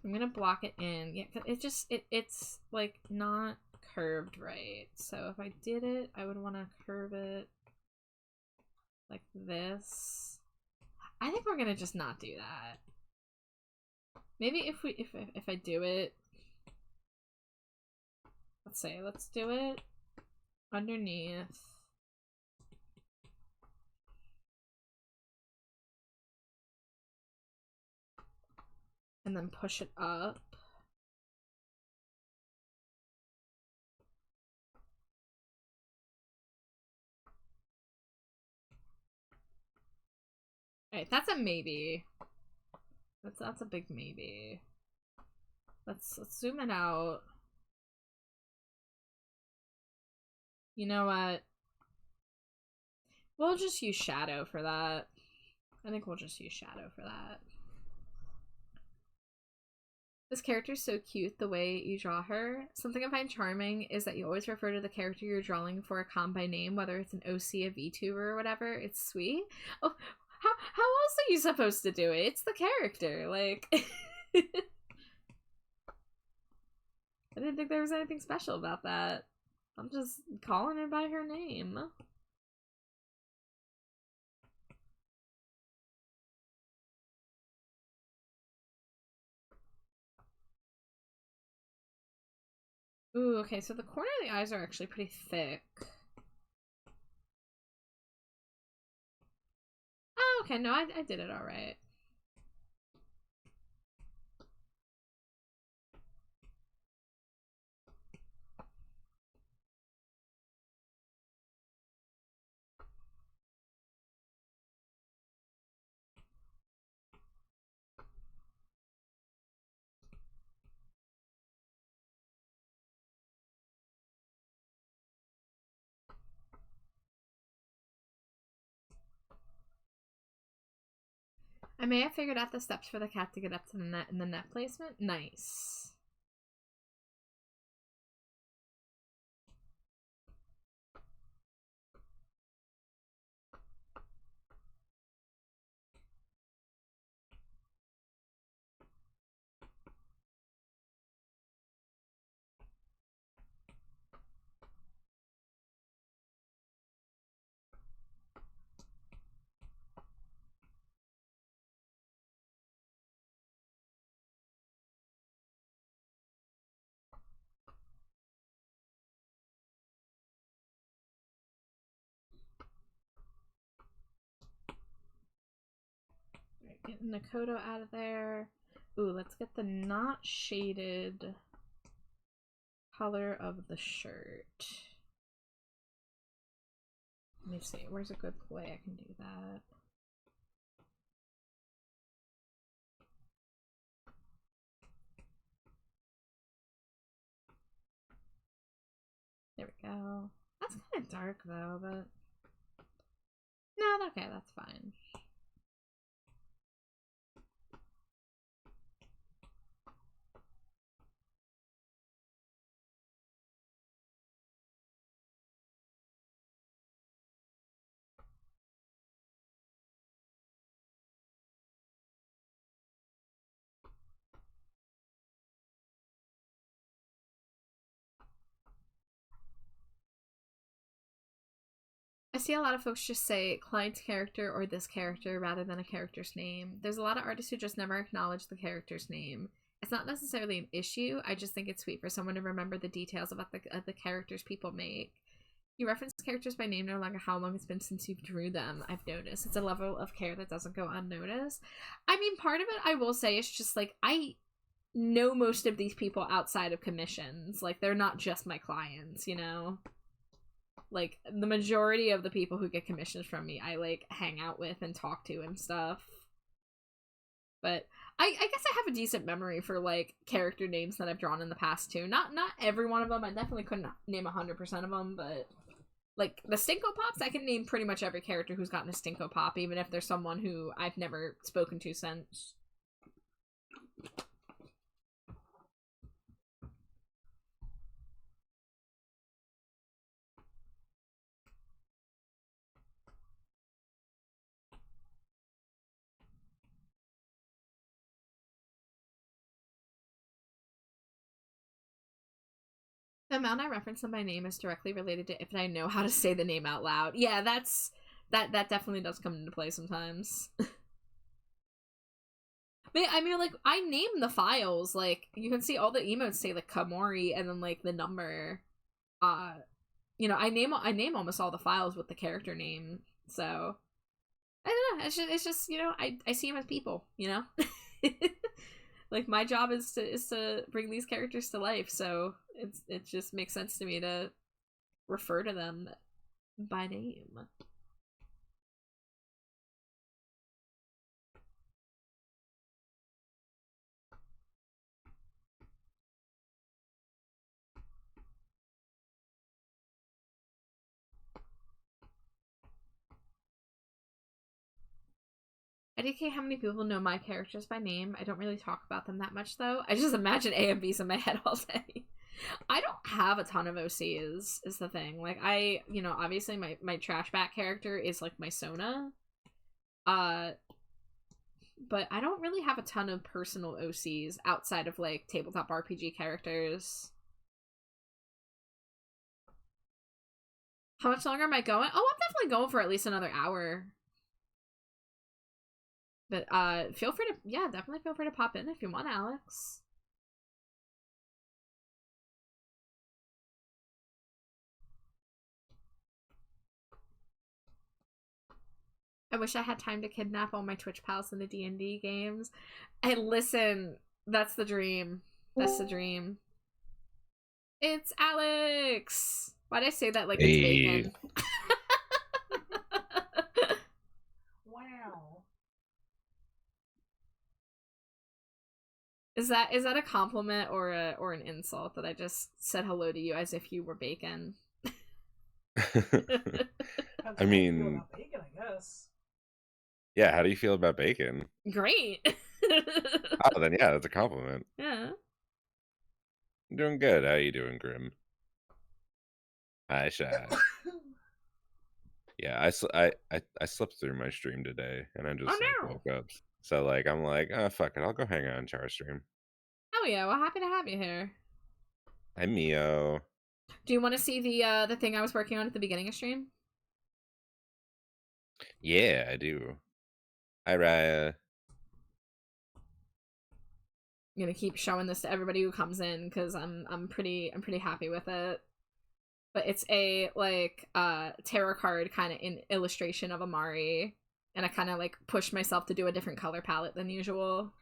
I'm gonna block it in. Yeah, it's like not curved right. So if I did it, I would want to curve it like this. I think we're gonna just not do that. Maybe if I do it, let's do it underneath. And then push it up. Alright, that's a maybe. That's a big maybe. Let's zoom it out. You know what? We'll just use shadow for that. I think we'll just use shadow for that. This character's so cute, the way you draw her. Something I find charming is that you always refer to the character you're drawing for a com by name, whether it's an OC, a VTuber, or whatever. It's sweet. Oh, how else are you supposed to do it? It's the character, like... I didn't think there was anything special about that. I'm just calling her by her name. Ooh, okay, so the corner of the eyes are actually pretty thick. Oh, okay, no, I did it alright. I may have figured out the steps for the cat to get up to the net and the net placement. Nice. Alright, getting Nakoto out of there. Ooh, let's get the not shaded color of the shirt. Let me see, where's a good way I can do that? There we go. That's kind of dark though, but... No, okay, that's fine. I see a lot of folks just say client's character or this character rather than a character's name. There's a lot of artists who just never acknowledge the character's name. It's not necessarily an issue, I just think it's sweet for someone to remember the details about the characters people make. You reference characters by name no longer how long it's been since you drew them, I've noticed. It's a level of care that doesn't go unnoticed. I mean, part of it, I will say, is just, like, I know most of these people outside of commissions. Like, they're not just my clients, you know? Like, the majority of the people who get commissions from me, I, like, hang out with and talk to and stuff. But I guess I have a decent memory for, like, character names that I've drawn in the past, too. Not every one of them. I definitely couldn't name 100% of them, but... Like, the Stinko Pops, I can name pretty much every character who's gotten a Stinko Pop, even if there's someone who I've never spoken to since. The amount I reference them by name is directly related to if I know how to say the name out loud. Yeah, that definitely does come into play sometimes. But I mean, like, I name the files. Like, you can see all the emotes say like Kamori and then like the number. You know, I name almost all the files with the character name. So I don't know. It's just you know, I see them as people. You know, like my job is to bring these characters to life. So it just makes sense to me to refer to them by name. IDK, how many people know my characters by name? I don't really talk about them that much, though. I just imagine A and B's in my head all day. I don't have a ton of OCs, is the thing. Like, you know, obviously my Trashback character is, like, my Sona. But I don't really have a ton of personal OCs outside of, like, tabletop RPG characters. How much longer am I going? Oh, I'm definitely going for at least another hour. But feel free to, yeah, definitely feel free to pop in if you want, Alex. I wish I had time to kidnap all my Twitch pals in the D&D games. And listen, that's the dream. That's the dream. It's Alex! Why'd I say that like it's bacon? Wow. Is that a compliment or an insult that I just said hello to you as if you were bacon? I mean, bacon, I guess. Yeah, how do you feel about bacon? Great. Oh, then yeah, that's a compliment. Yeah. I'm doing good. How are you doing, Grim? Hi, Shy. Yeah, I slipped through my stream today, and I just like, woke up. So like, I'm like, oh fuck it, I'll go hang out on Char stream. Oh yeah, well, happy to have you here. Hi, Mio. Do you want to see the thing I was working on at the beginning of stream? Yeah, I do. Hi, Raya. I'm gonna keep showing this to everybody who comes in because I'm pretty happy with it. But it's a like tarot card kind of in illustration of Amari, and I kind of like pushed myself to do a different color palette than usual.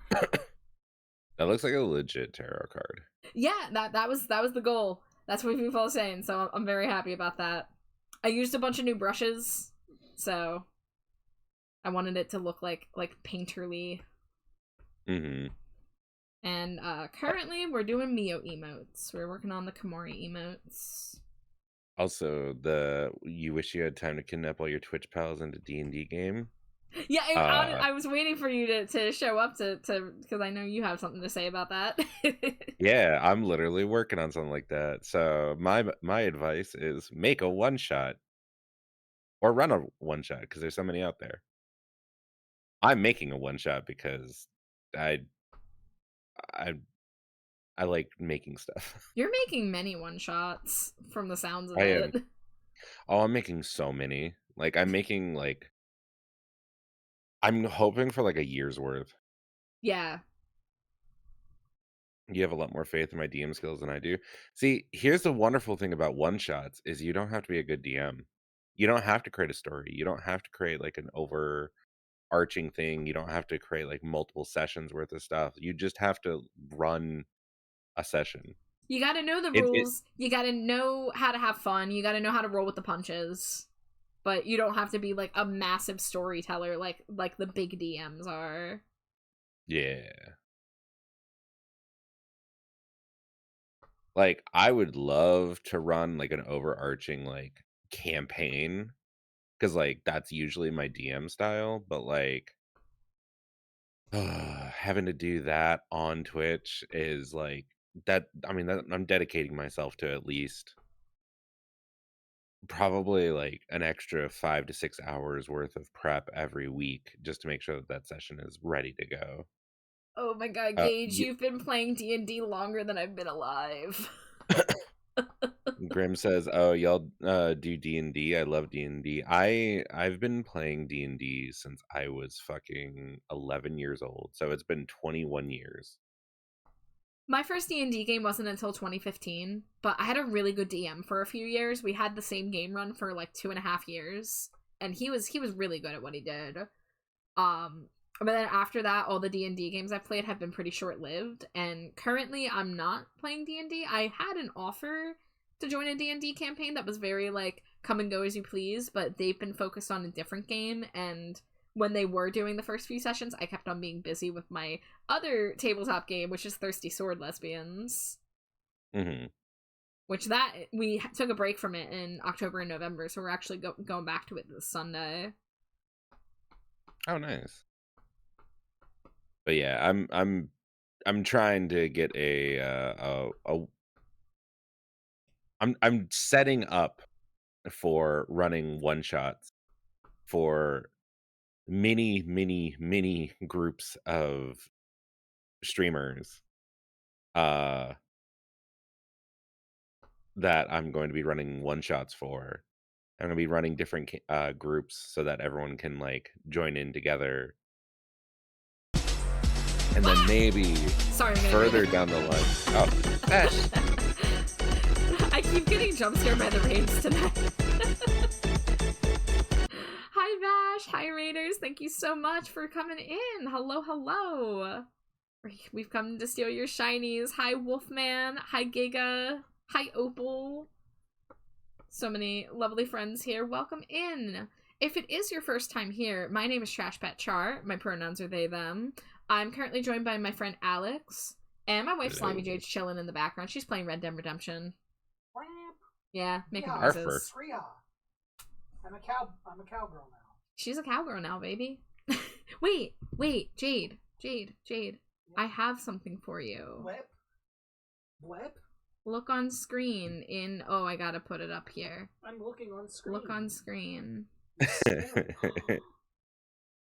That looks like a legit tarot card. Yeah, that was the goal. That's what people are saying, so I'm very happy about that. I used a bunch of new brushes, so I wanted it to look like painterly. Mm-hmm. And currently we're doing Mio emotes. We're working on the Kamori emotes. Also, you wish you had time to kidnap all your Twitch pals into D&D game. Yeah, I was waiting for you to show up to because I know you have something to say about that. Yeah, I'm literally working on something like that. So my advice is make a one shot or run a one shot because there's so many out there. I'm making a one shot because I like making stuff. You're making many one shots from the sounds of I it. am. Oh, I'm making so many. Like I'm making like I'm hoping for like a year's worth. Yeah. You have a lot more faith in my DM skills than I do. See, here's the wonderful thing about one shots is you don't have to be a good DM. You don't have to create a story. You don't have to create like an overarching thing. You don't have to create like multiple sessions worth of stuff. You just have to run a session. You gotta know the rules. You gotta know how to have fun. You gotta know how to roll with the punches. But you don't have to be like a massive storyteller like the big DMs are. Yeah. Like I would love to run like an overarching like campaign because like that's usually my DM style, but like having to do that on Twitch is like that. I mean, I'm dedicating myself to at least probably like an extra 5 to 6 hours worth of prep every week just to make sure that session is ready to go. Oh my god, Gage, you've been playing D&D longer than I've been alive. Grim says, "Oh, y'all do D&D. I love D&D. I've been playing D&D since I was fucking 11 years old. So it's been 21 years." My first D&D game wasn't until 2015, but I had a really good DM for a few years. We had the same game run for like 2.5 years, and he was really good at what he did. But then after that, all the D&D games I've played have been pretty short-lived, and currently I'm not playing D&D. I had an offer to join a D&D campaign that was very, like, come and go as you please, but they've been focused on a different game, and when they were doing the first few sessions, I kept on being busy with my other tabletop game, which is Thirsty Sword Lesbians. Mm-hmm. Which we took a break from it in October and November, so we're actually going back to it this Sunday. Oh, nice. But yeah, I'm trying to get I'm setting up for running one shots for many groups of streamers that I'm going to be running one shots for. I'm going to be running different groups so that everyone can like join in together. And then maybe further down the line. Oh, Ash. I keep getting jump scared by the raids tonight. Hi, Vash. Hi, Raiders. Thank you so much for coming in. Hello. We've come to steal your shinies. Hi, Wolfman. Hi, Giga. Hi, Opal. So many lovely friends here. Welcome in. If it is your first time here, my name is Trash Pet Char. My pronouns are they, them. I'm currently joined by my friend Alex, and my wife Slimy Jade's chilling in the background. She's playing Red Dead Redemption. Yeah, making noises. I'm a cowgirl now. She's a cowgirl now, baby. Wait, Jade. Yeah. I have something for you. Blip? Look on screen in... Oh, I gotta put it up here. I'm looking on screen. Look on screen.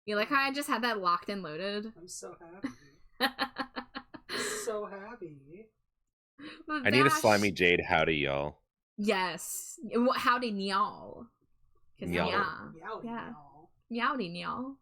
You like how I just had that locked and loaded? I'm so happy. So happy. I need a Slimy Jade howdy, y'all. Yes. Howdy, y'all. Y'all. Yeah. Meowdy, y'all.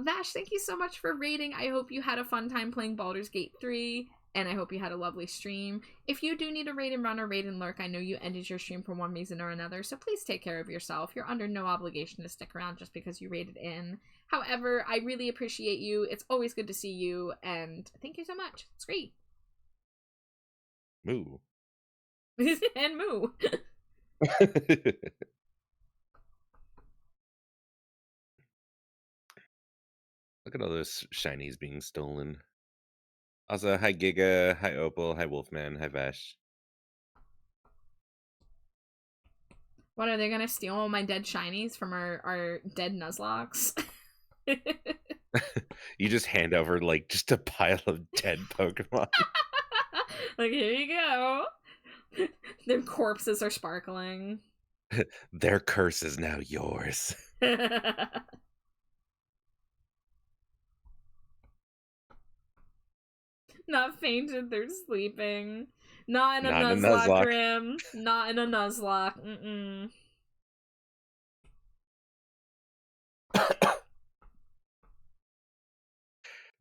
Vash, thank you so much for raiding. I hope you had a fun time playing Baldur's Gate 3, and I hope you had a lovely stream. If you do need a raid and run or raid and lurk, I know you ended your stream for one reason or another, so please take care of yourself. You're under no obligation to stick around just because you raided in. However, I really appreciate you. It's always good to see you, and thank you so much. It's great. Moo. And moo. Look at all those shinies being stolen. Also, hi Giga, hi Opal, hi Wolfman, hi Vash. What, are they gonna steal all my dead shinies from our dead Nuzlockes? You just hand over like just a pile of dead Pokemon. Like, here you go. Their corpses are sparkling. Their curse is now yours. Not fainted, they're sleeping. Not in a Nuzlocke, Grim. Not in a Nuzlocke. Mm-mm.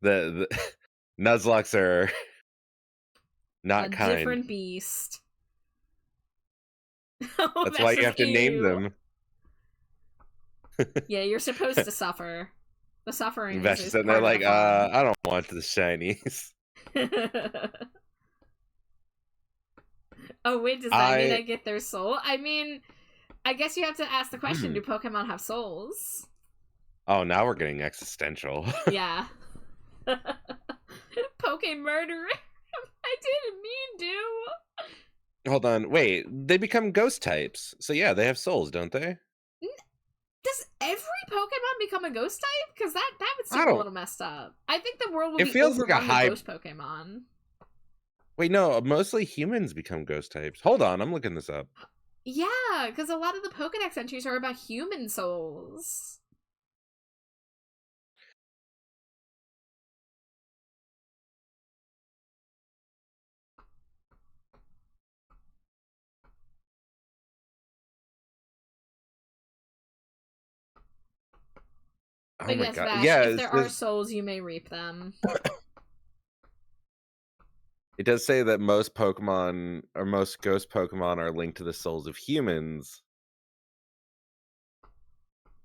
The Nuzlocks are not kind. A different beast. That's why you have to name them. Yeah, you're supposed to suffer. The suffering is and they're like, I don't want the shinies. Oh, wait, does that mean I get their soul? I mean, I guess you have to ask the question, do Pokemon have souls? Oh, now we're getting existential. Yeah. Poke murderer. I didn't mean to. Hold on, wait. They become ghost types. So yeah, they have souls, don't they? Does every Pokemon become a ghost type? Because that would seem a little messed up. I think the world would be feels like a high ghost Pokemon. Wait, no, mostly humans become ghost types. Hold on, I'm looking this up. Yeah, because a lot of the Pokedex entries are about human souls. Oh But my yes, god. Vash, Yeah, if there are souls, you may reap them. it does say that most Pokemon, or most ghost Pokemon, are linked to the souls of humans.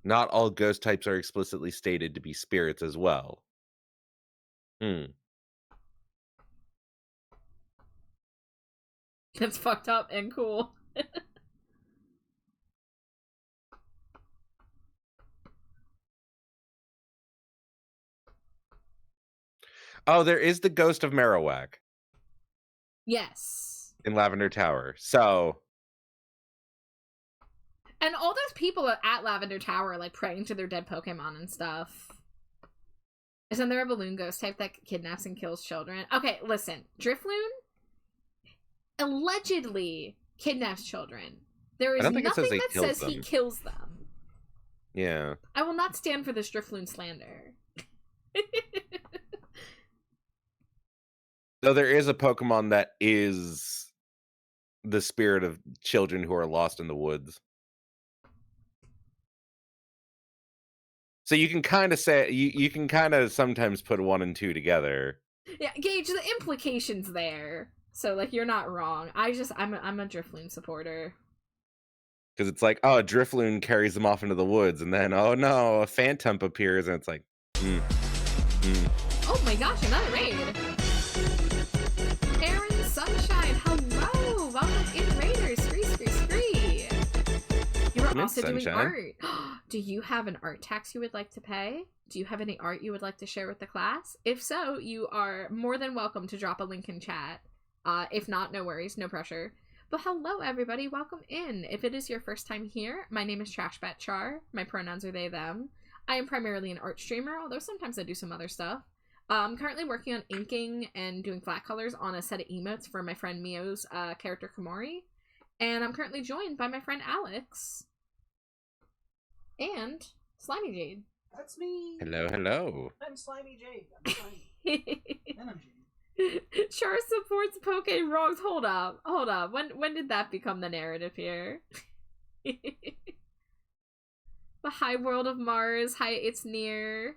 Not all ghost types are explicitly stated to be spirits as well. That's fucked up and cool. Oh, there is the ghost of Marowak. Yes. In Lavender Tower. So. And all those people at Lavender Tower, like, praying to their dead Pokemon and stuff. Isn't there a balloon ghost type that kidnaps and kills children? Okay, listen. Drifloon allegedly kidnaps children. There is nothing that says he kills them. Yeah. I will not stand for this Drifloon slander. Though there is a Pokemon that is the spirit of children who are lost in the woods. So you can kind of say, you can kind of sometimes put 1 and 2 together. Yeah, Gage, the implication's there. So, like, you're not wrong. I'm a Drifloon supporter. Because it's like, oh, a Drifloon carries them off into the woods, and then, oh no, a Phantump appears, and it's like, Oh my gosh, another raid! Aaron Sunshine, hello! Welcome in, Raiders! Scree! You were also doing art. Do you have an art tax you would like to pay? Do you have any art you would like to share with the class? If so, you are more than welcome to drop a link in chat. If not, no worries, no pressure. But hello, everybody. Welcome in. If it is your first time here, my name is TrashBatChar. My pronouns are they, them. I am primarily an art streamer, although sometimes I do some other stuff. I'm currently working on inking and doing flat colors on a set of emotes for my friend Mio's character Komori. And I'm currently joined by my friend Alex. And Slimy Jade. That's me. Hello. I'm Slimy Jade. I'm Slimy. And I'm Jade. Char supports Poke Wrongs. Hold up. When did that become the narrative here? The high world of Mars. Hi, it's near.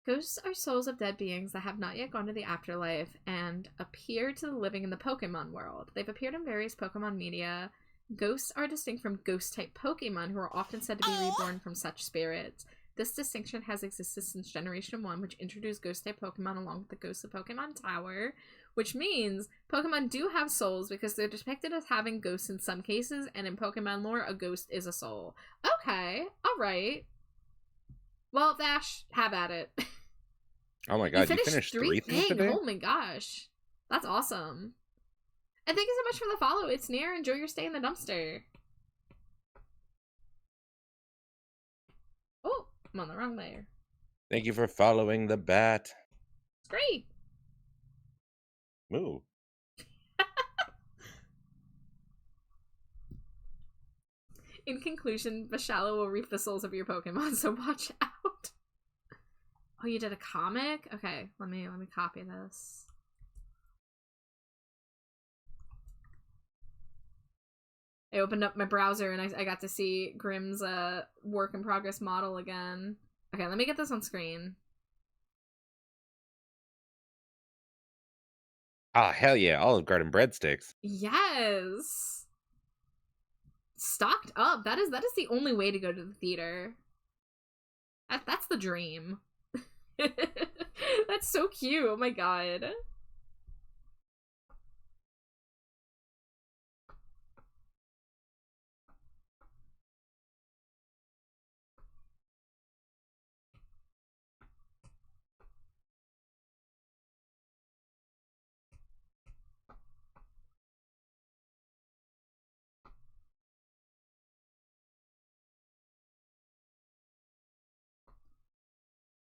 Ghosts are souls of dead beings that have not yet gone to the afterlife and appear to the living in the Pokemon world. They've appeared in various Pokemon media. Ghosts are distinct from ghost-type Pokemon, who are often said to be reborn from such spirits. This distinction has existed since Generation 1, which introduced ghost-type Pokemon along with the Ghosts of Pokemon Tower, which means Pokemon do have souls because they're depicted as having ghosts in some cases, and in Pokemon lore, a ghost is a soul. Okay, alright. Well, Vash, have at it. Oh my god, you finished 3 things today? Oh my gosh. That's awesome. And thank you so much for the follow. It's near. Enjoy your stay in the dumpster. Oh, I'm on the wrong layer. Thank you for following the bat. It's great. Moo. In conclusion, Bashala will reap the souls of your Pokemon, so watch out. Oh, you did a comic? Okay, let me copy this. I opened up my browser and I got to see Grimm's work in progress model again. Okay, let me get this on screen. Ah, hell yeah, Olive Garden breadsticks. Yes. Stocked up. That is the only way to go to the theater. That's the dream. That's so cute. Oh my god.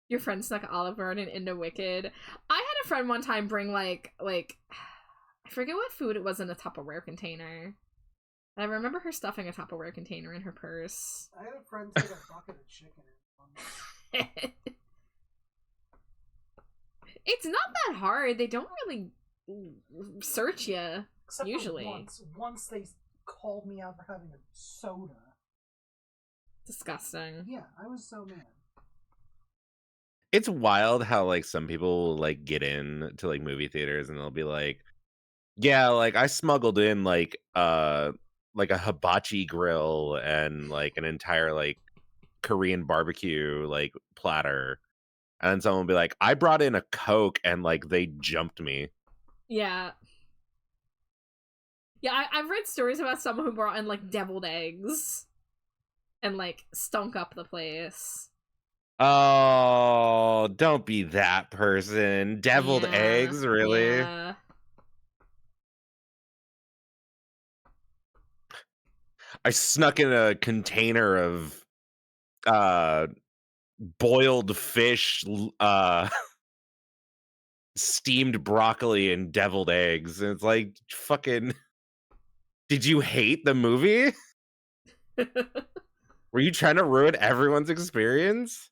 Your friend snuck Olive Garden into Wicked. I had a friend one time bring like I forget what food it was in a Tupperware container. I remember her stuffing a Tupperware container in her purse. I had a friend take a bucket of chicken. It's not that hard. They don't really search you. Except Usually. For once they called me out for having a soda. Disgusting. Yeah, I was so mad. It's wild how like some people will like get in to like movie theaters and they'll be like, yeah, like I smuggled in like a hibachi grill and like an entire like Korean barbecue like platter. And then someone will be like, I brought in a Coke and like they jumped me. Yeah. Yeah, I've read stories about someone who brought in like deviled eggs and like stunk up the place. Oh, don't be that person. Deviled eggs, really? Yeah. I snuck in a container of boiled fish, steamed broccoli and deviled eggs. And it's like, fucking, did you hate the movie? Were you trying to ruin everyone's experience?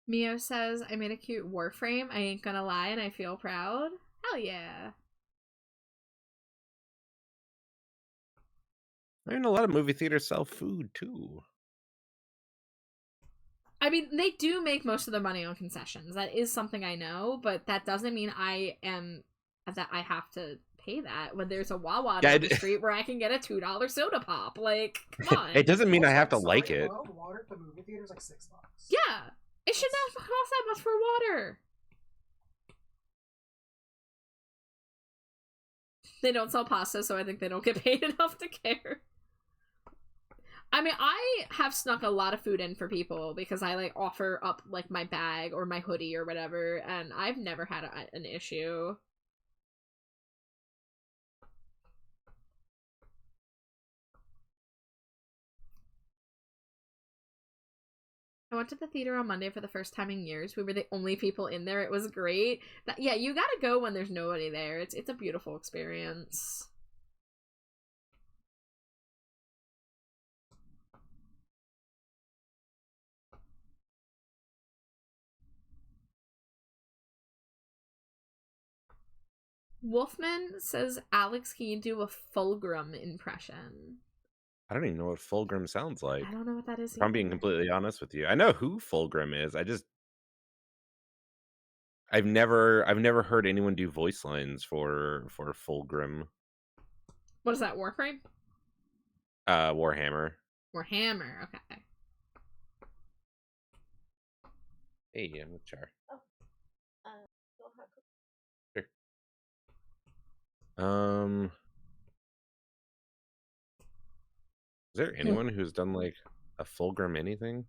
Mio says, I made a cute Warframe. I ain't gonna lie, and I feel proud. Hell yeah. I mean, a lot of movie theaters sell food, too. I mean, they do make most of their money on concessions. That is something I know, but that doesn't mean I have to pay that when there's a Wawa down the street where I can get a $2 soda pop. Like, come on. It doesn't mean I have to like it. Bro, water at the movie theater's like $6. Yeah. It should not cost that much for water. They don't sell pasta, so I think they don't get paid enough to care. I mean, I have snuck a lot of food in for people because I like offer up like my bag or my hoodie or whatever, and I've never had an issue. I went to the theater on Monday for the first time in years. We were the only people in there. It was great. Yeah, you gotta go when there's nobody there. It's a beautiful experience. Wolfman says, Alex, can you do a Fulgrim impression? I don't even know what Fulgrim sounds like. I don't know what that is If I'm being completely honest with you. I know who Fulgrim is. I've never heard anyone do voice lines for Fulgrim. What is that, Warframe? Warhammer. Warhammer, okay. Hey, I'm with Char. Sure. Is there anyone who's done like a Fulgrim anything?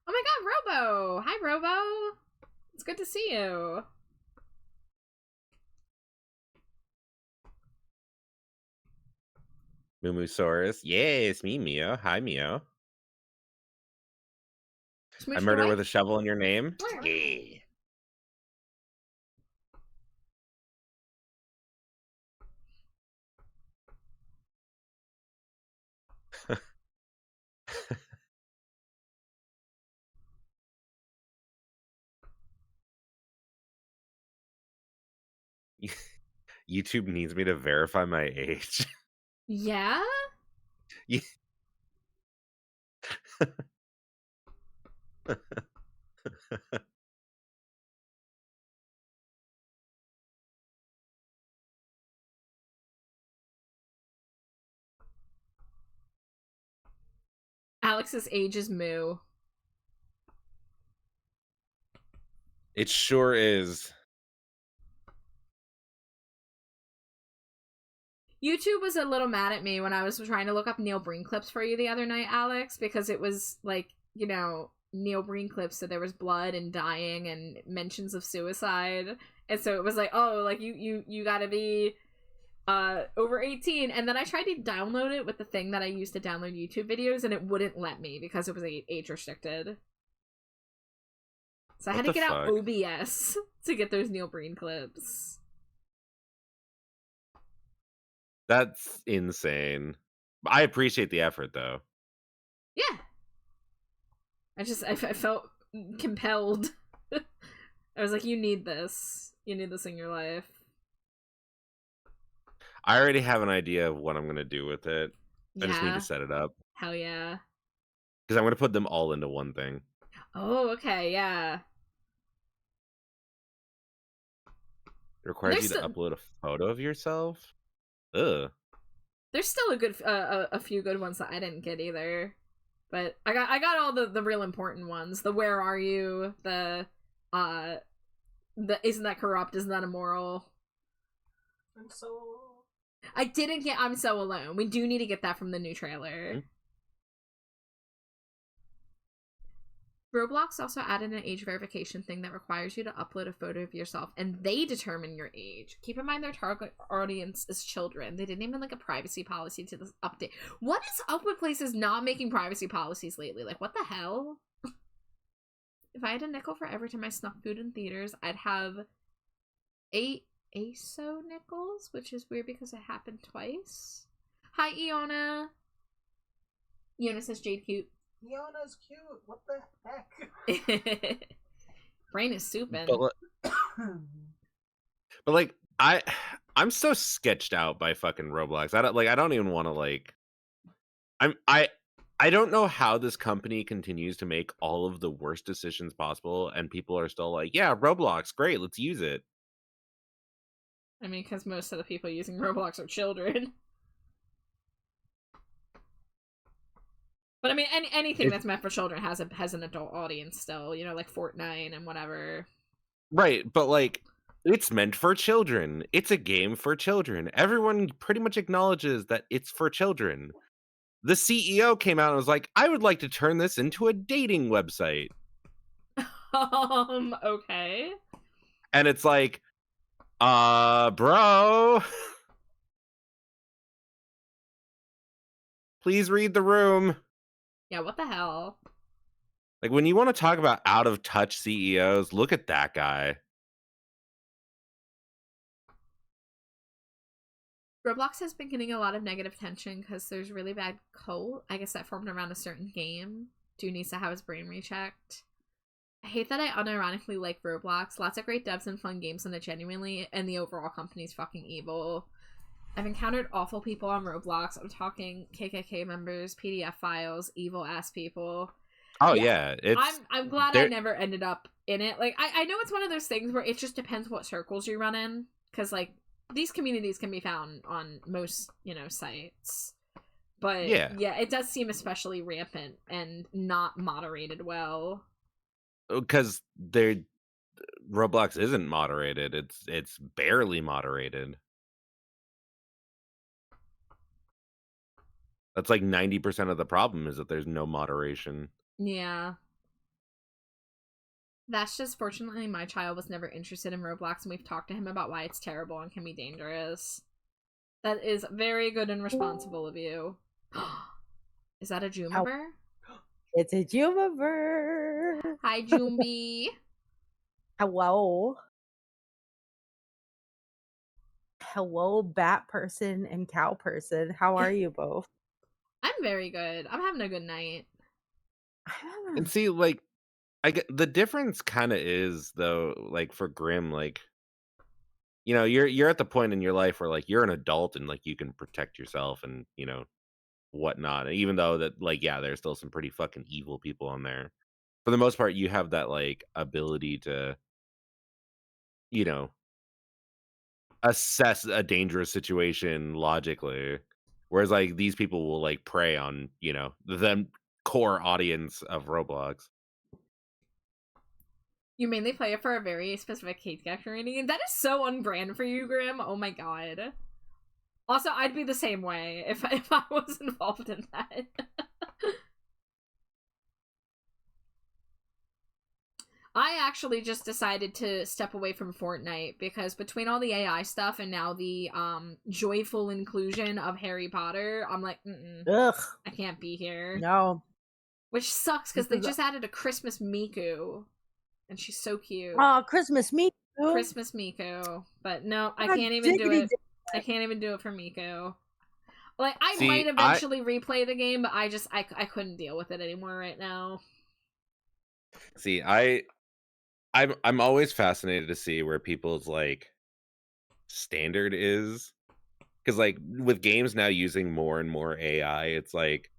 Oh my god, Robo! Hi, Robo! It's good to see you. Mumusaurus. Yes, me, Mio. Hi, Mio. Smooch I murder away. with a shovel in your name? Yeah. YouTube needs me to verify my age. Yeah? Yeah. Alex's age is Moo. It sure is. YouTube was a little mad at me when I was trying to look up Neil Breen clips for you the other night, Alex, because it was like, you know, Neil Breen clips, so there was blood and dying and mentions of suicide, and so it was like, oh, like you gotta be over 18, and then I tried to download it with the thing that I used to download YouTube videos, and it wouldn't let me because it was age restricted. So I had to get out OBS to get those Neil Breen clips. That's insane. I appreciate the effort, though. Yeah. I felt compelled. I was like, you need this. You need this in your life. I already have an idea of what I'm going to do with it. Yeah. I just need to set it up. Hell yeah. Because I'm going to put them all into one thing. Oh, okay, yeah. It requires you to upload a photo of yourself? Ugh. There's still a few good ones that I didn't get either. But I got all the real important ones. The where are you? The isn't that corrupt? Isn't that immoral? I'm so alone. I didn't get I'm so alone. We do need to get that from the new trailer. Mm-hmm. Roblox also added an age verification thing that requires you to upload a photo of yourself, and they determine your age. Keep in mind their target audience is children. They didn't even like a privacy policy to this update. What is up with places not making privacy policies lately? Like, what the hell? If I had a nickel for every time I snuck food in theaters, I'd have 8 ASO nickels, which is weird because it happened twice. Hi, Iona. Iona says Jade cute. Fiona's cute. What the heck? Brain is souping. But like, I'm so sketched out by fucking Roblox. I don't even want to like. I don't know how this company continues to make all of the worst decisions possible, and people are still like, yeah, Roblox, great, let's use it. I mean, because most of the people using Roblox are children. But I mean, anything that's meant for children has an adult audience still, you know, like Fortnite and whatever. Right, but like, it's meant for children. It's a game for children. Everyone pretty much acknowledges that it's for children. The CEO came out and was like, I would like to turn this into a dating website. Okay. And it's like, bro. Please read the room. Yeah, what the hell? Like, when you want to talk about out-of-touch CEOs, look at that guy. Roblox has been getting a lot of negative attention because there's really bad cult, I guess, that formed around a certain game. Dude needs to have his brain rechecked. I hate that I unironically like Roblox. Lots of great devs and fun games in it genuinely, and the overall company's fucking evil. I've encountered awful people on Roblox. I'm talking KKK members, PDF files, evil ass people. Oh yeah, it's. I'm glad I never ended up in it. Like I know it's one of those things where it just depends what circles you run in, because like these communities can be found on most sites. But yeah, it does seem especially rampant and not moderated well. Because Roblox isn't moderated. It's barely moderated. That's like 90% of the problem is that there's no moderation. Yeah. That's just, fortunately, my child was never interested in Roblox, and we've talked to him about why it's terrible and can be dangerous. That is very good and responsible of you. Is that a Jumper? It's a Jumper. Hi, Jumby. Hello. Hello, bat person and cow person. How are you both? I'm very good. I'm having a good night. And see, like, I get the difference kind of is though, like for Grim, like, you're at the point in your life where like you're an adult and like you can protect yourself and whatnot. And even though that, like, yeah, there's still some pretty fucking evil people on there. For the most part, you have that like ability to, assess a dangerous situation logically. Whereas like these people will like prey on, the core audience of Roblox. You mainly play it for a very specific hate community, and that is so on brand for you, Grim. Oh my god. Also, I'd be the same way if I was involved in that. I actually just decided to step away from Fortnite because between all the AI stuff and now the joyful inclusion of Harry Potter, I'm like, ugh, I can't be here. No. Which sucks because they just added a Christmas Miku. and she's so cute. Oh, Christmas Miku. Christmas Miku. But no, I God can't even do diggity it. dig- I can't even do it for Miku. Like, I See, might eventually replay the game, but I couldn't deal with it anymore right now. See, I'm always fascinated to see where people's like standard is, because like with games now using more and more AI, it's like,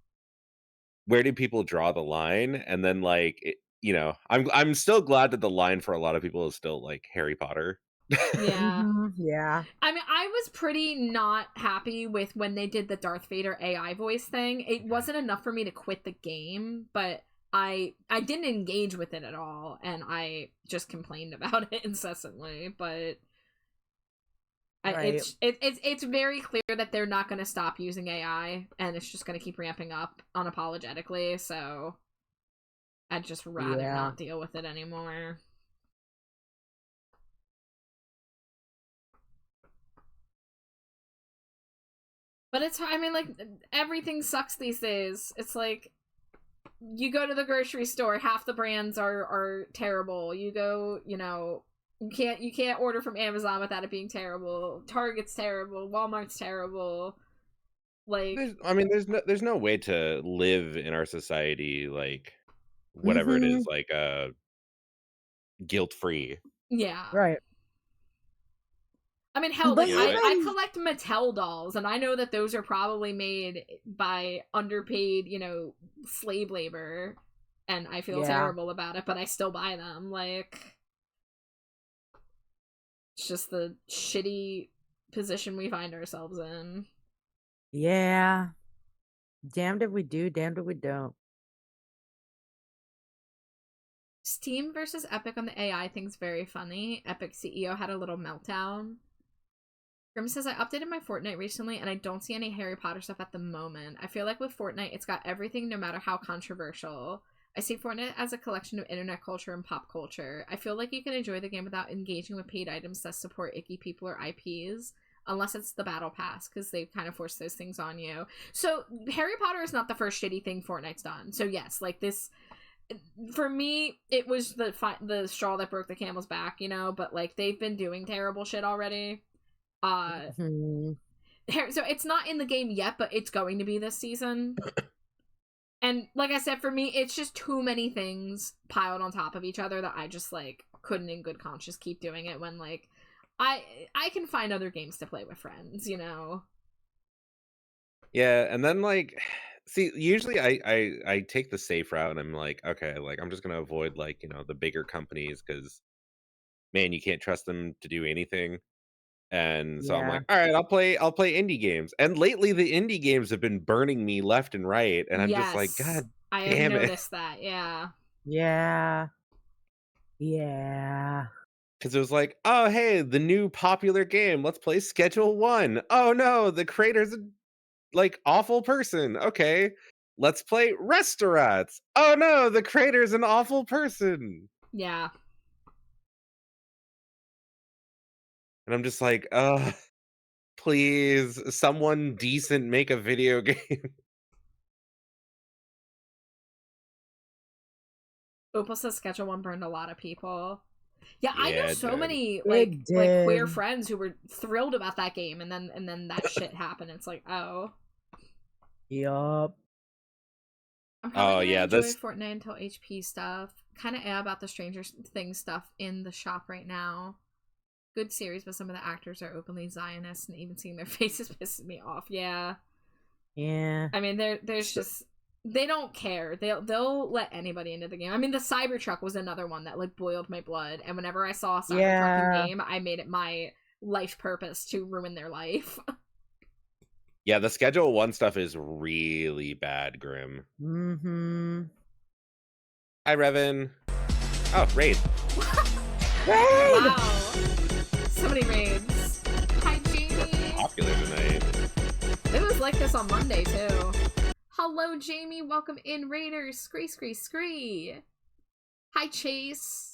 where do people draw the line? And then like I'm still glad that the line for a lot of people is still like Harry Potter. Yeah. Yeah. I mean, I was pretty not happy with when they did the Darth Vader AI voice thing. It wasn't enough for me to quit the game, but I didn't engage with it at all, and I just complained about it incessantly. But Right. it's very clear that they're not going to stop using AI, and it's just going to keep ramping up unapologetically. So I'd just rather not deal with it anymore. But it's hard. I mean, like, everything sucks these days. It's like, you go to the grocery store, half the brands are terrible. You go, you can't order from Amazon without it being terrible. Target's terrible. Walmart's terrible. Like, there's no way to live in our society like whatever it is, like guilt free. yeah. Right. I mean, hell, But like, Yeah, I collect Mattel dolls, and I know that those are probably made by underpaid, slave labor, and I feel terrible about it, but I still buy them. Like, it's just the shitty position we find ourselves in. Yeah. Damned if we do, damned if we don't. Steam versus Epic on the AI thing's very funny. Epic CEO had a little meltdown. Grim says, I updated my Fortnite recently, and I don't see any Harry Potter stuff at the moment. I feel like with Fortnite, it's got everything, no matter how controversial. I see Fortnite as a collection of internet culture and pop culture. I feel like you can enjoy the game without engaging with paid items that support icky people or IPs, unless it's the Battle Pass, because they kind of force those things on you. So, Harry Potter is not the first shitty thing Fortnite's done. So, yes, like, this... For me, it was the straw that broke the camel's back, but, like, they've been doing terrible shit already. So it's not in the game yet, but it's going to be this season. And like I said, for me, it's just too many things piled on top of each other that I just like couldn't in good conscience keep doing it when like I can find other games to play with friends, Yeah, and then like see, usually I take the safe route and I'm like, okay, like I'm just gonna avoid like, the bigger companies because man, you can't trust them to do anything. And so I'm like, all right, I'll play indie games. And lately the indie games have been burning me left and right. And I'm just like, God I damn have it. noticed that, yeah. Yeah. Yeah. Because it was like, oh, hey, the new popular game. Let's play Schedule 1. Oh, no, the creator's a, like, awful person. Okay, let's play Restaurants. Oh, no, the creator's an awful person. Yeah. And I'm just like, please, someone decent make a video game. Opal says Schedule 1 burned a lot of people. Yeah, I know Yeah, so dude. many It like queer did. friends who were thrilled about that game, and then that shit happened. It's like, oh, Yup. I'm probably gonna enjoy this Fortnite until HP stuff. Kind of about the Stranger Things stuff in the shop right now. Good series, but some of the actors are openly Zionists, and even seeing their faces pisses me off. Yeah. Yeah. I mean, there's just they don't care. They'll let anybody into the game. I mean, the Cybertruck was another one that like boiled my blood, and whenever I saw a Cybertruck in game, I made it my life purpose to ruin their life. Yeah, the Schedule 1 stuff is really bad, Grim. Mm-hmm. Hi, Revan. Oh, raid. Wow. So many raids. Hi, Jamie. Popular tonight. It was like this on Monday, too. Hello, Jamie. Welcome in, Raiders. Scree. Hi, Chase.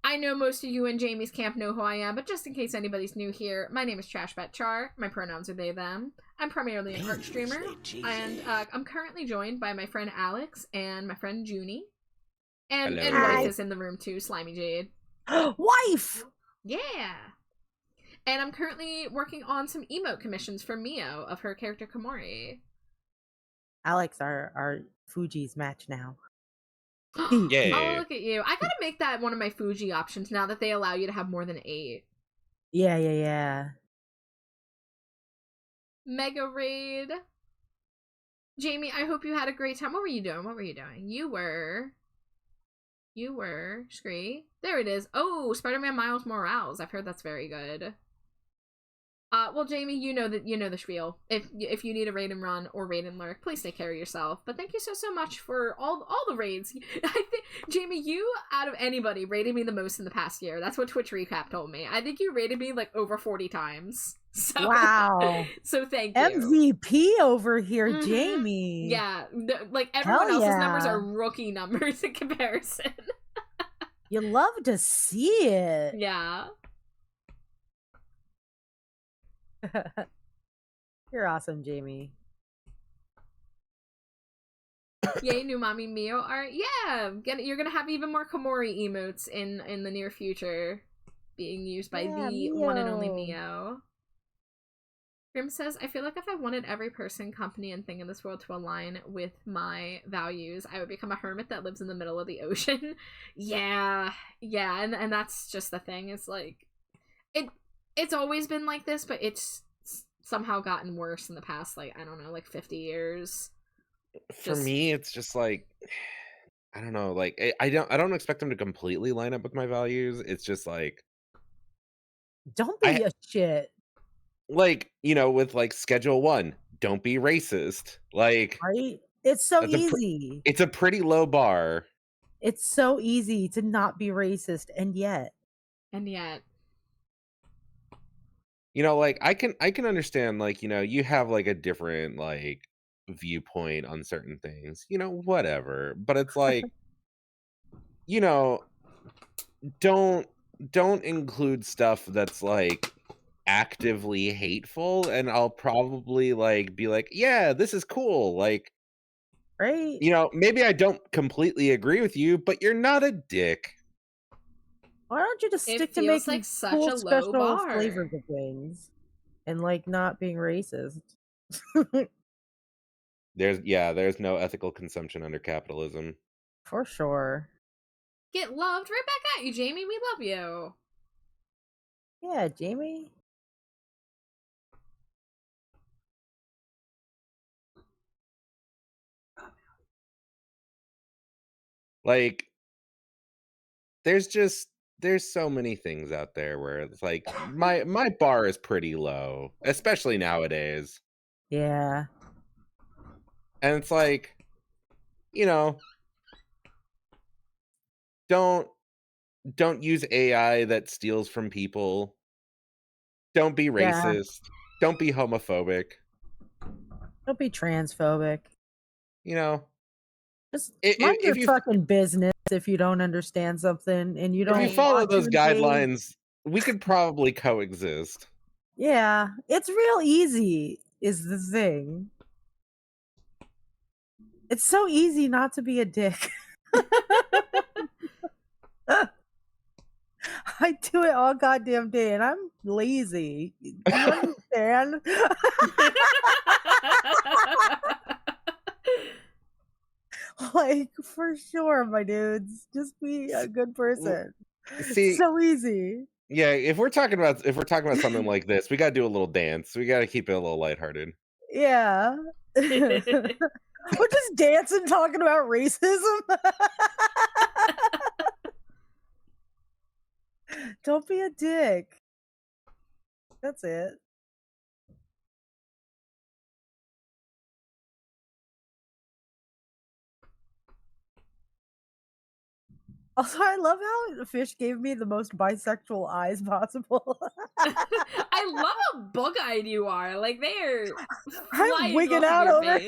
I know most of you in Jamie's camp know who I am, but just in case anybody's new here, my name is TrashBatChar. My pronouns are they, them. I'm primarily an art streamer, and I'm currently joined by my friend Alex and my friend Junie. And Hello. Wife Hi. is in the room too, Slimy Jade. Wife! Yeah. And I'm currently working on some emote commissions for Mio of her character Komori. Alex, our Fuji's match now. Yay. Oh, look at you. I gotta make that one of my Fuji options now that they allow you to have more than 8. Yeah. Mega Raid. Jamie, I hope you had a great time. What were you doing? You were Scree. There it is. Oh, Spider-Man Miles Morales. I've heard that's very good. Well, Jamie, you know the spiel. If you need a raid and run or raid and lurk, please take care of yourself. But thank you so much for all the raids. I think Jamie, you out of anybody rated me the most in the past year. That's what Twitch Recap told me. I think you rated me like over 40 times. So, Wow. So thank you. MVP over here, Jamie. Yeah, like everyone Hell else's numbers yeah. are rookie numbers in comparison. You love to see it. Yeah. You're awesome, Jamie. Yay, new Mommy Mio art. Yeah, you're gonna have even more Komori emotes in the near future being used by the one and only Mio. Grim says, I feel like if I wanted every person, company, and thing in this world to align with my values, I would become a hermit that lives in the middle of the ocean. Yeah, and that's just the thing. It's like it's always been like this, but it's somehow gotten worse in the past, like, I don't know, like 50 years. For me, it's just like, I don't know, like I don't expect them to completely line up with my values. It's just like, don't be a shit. Like, with like Schedule 1, don't be racist. Like, right? It's so easy. It's a pretty low bar. It's so easy to not be racist, and yet. Like I can understand, like, you have like a different like viewpoint on certain things, whatever. But it's like, don't include stuff that's like actively hateful, and I'll probably like be like, yeah, this is cool. Like, right? Maybe I don't completely agree with you, but you're not a dick. Why don't you just stick to making like such cool, special flavors of things and like not being racist? There's no ethical consumption under capitalism. For sure. Get loved right back at you, Jamie. We love you. Yeah, Jamie. Like, there's so many things out there where it's like my bar is pretty low, especially nowadays. Yeah. And it's like, don't use AI that steals from people. Don't be racist. Don't be homophobic. Don't be transphobic. Just mind your fucking business if you don't understand something and you don't. If you follow those guidelines, we could probably coexist. Yeah, it's real easy, is the thing. It's so easy not to be a dick. I do it all goddamn day, and I'm lazy. Do you understand? Like, for sure, my dudes. Just be a good person. See, it's so easy. Yeah, if we're talking about something like this, we gotta do a little dance. We gotta keep it a little lighthearted. Yeah. We're just dancing, talking about racism. Don't be a dick. That's it. Also, I love how the fish gave me the most bisexual eyes possible. I love how bug-eyed you are. Like, they're I'm wigging out over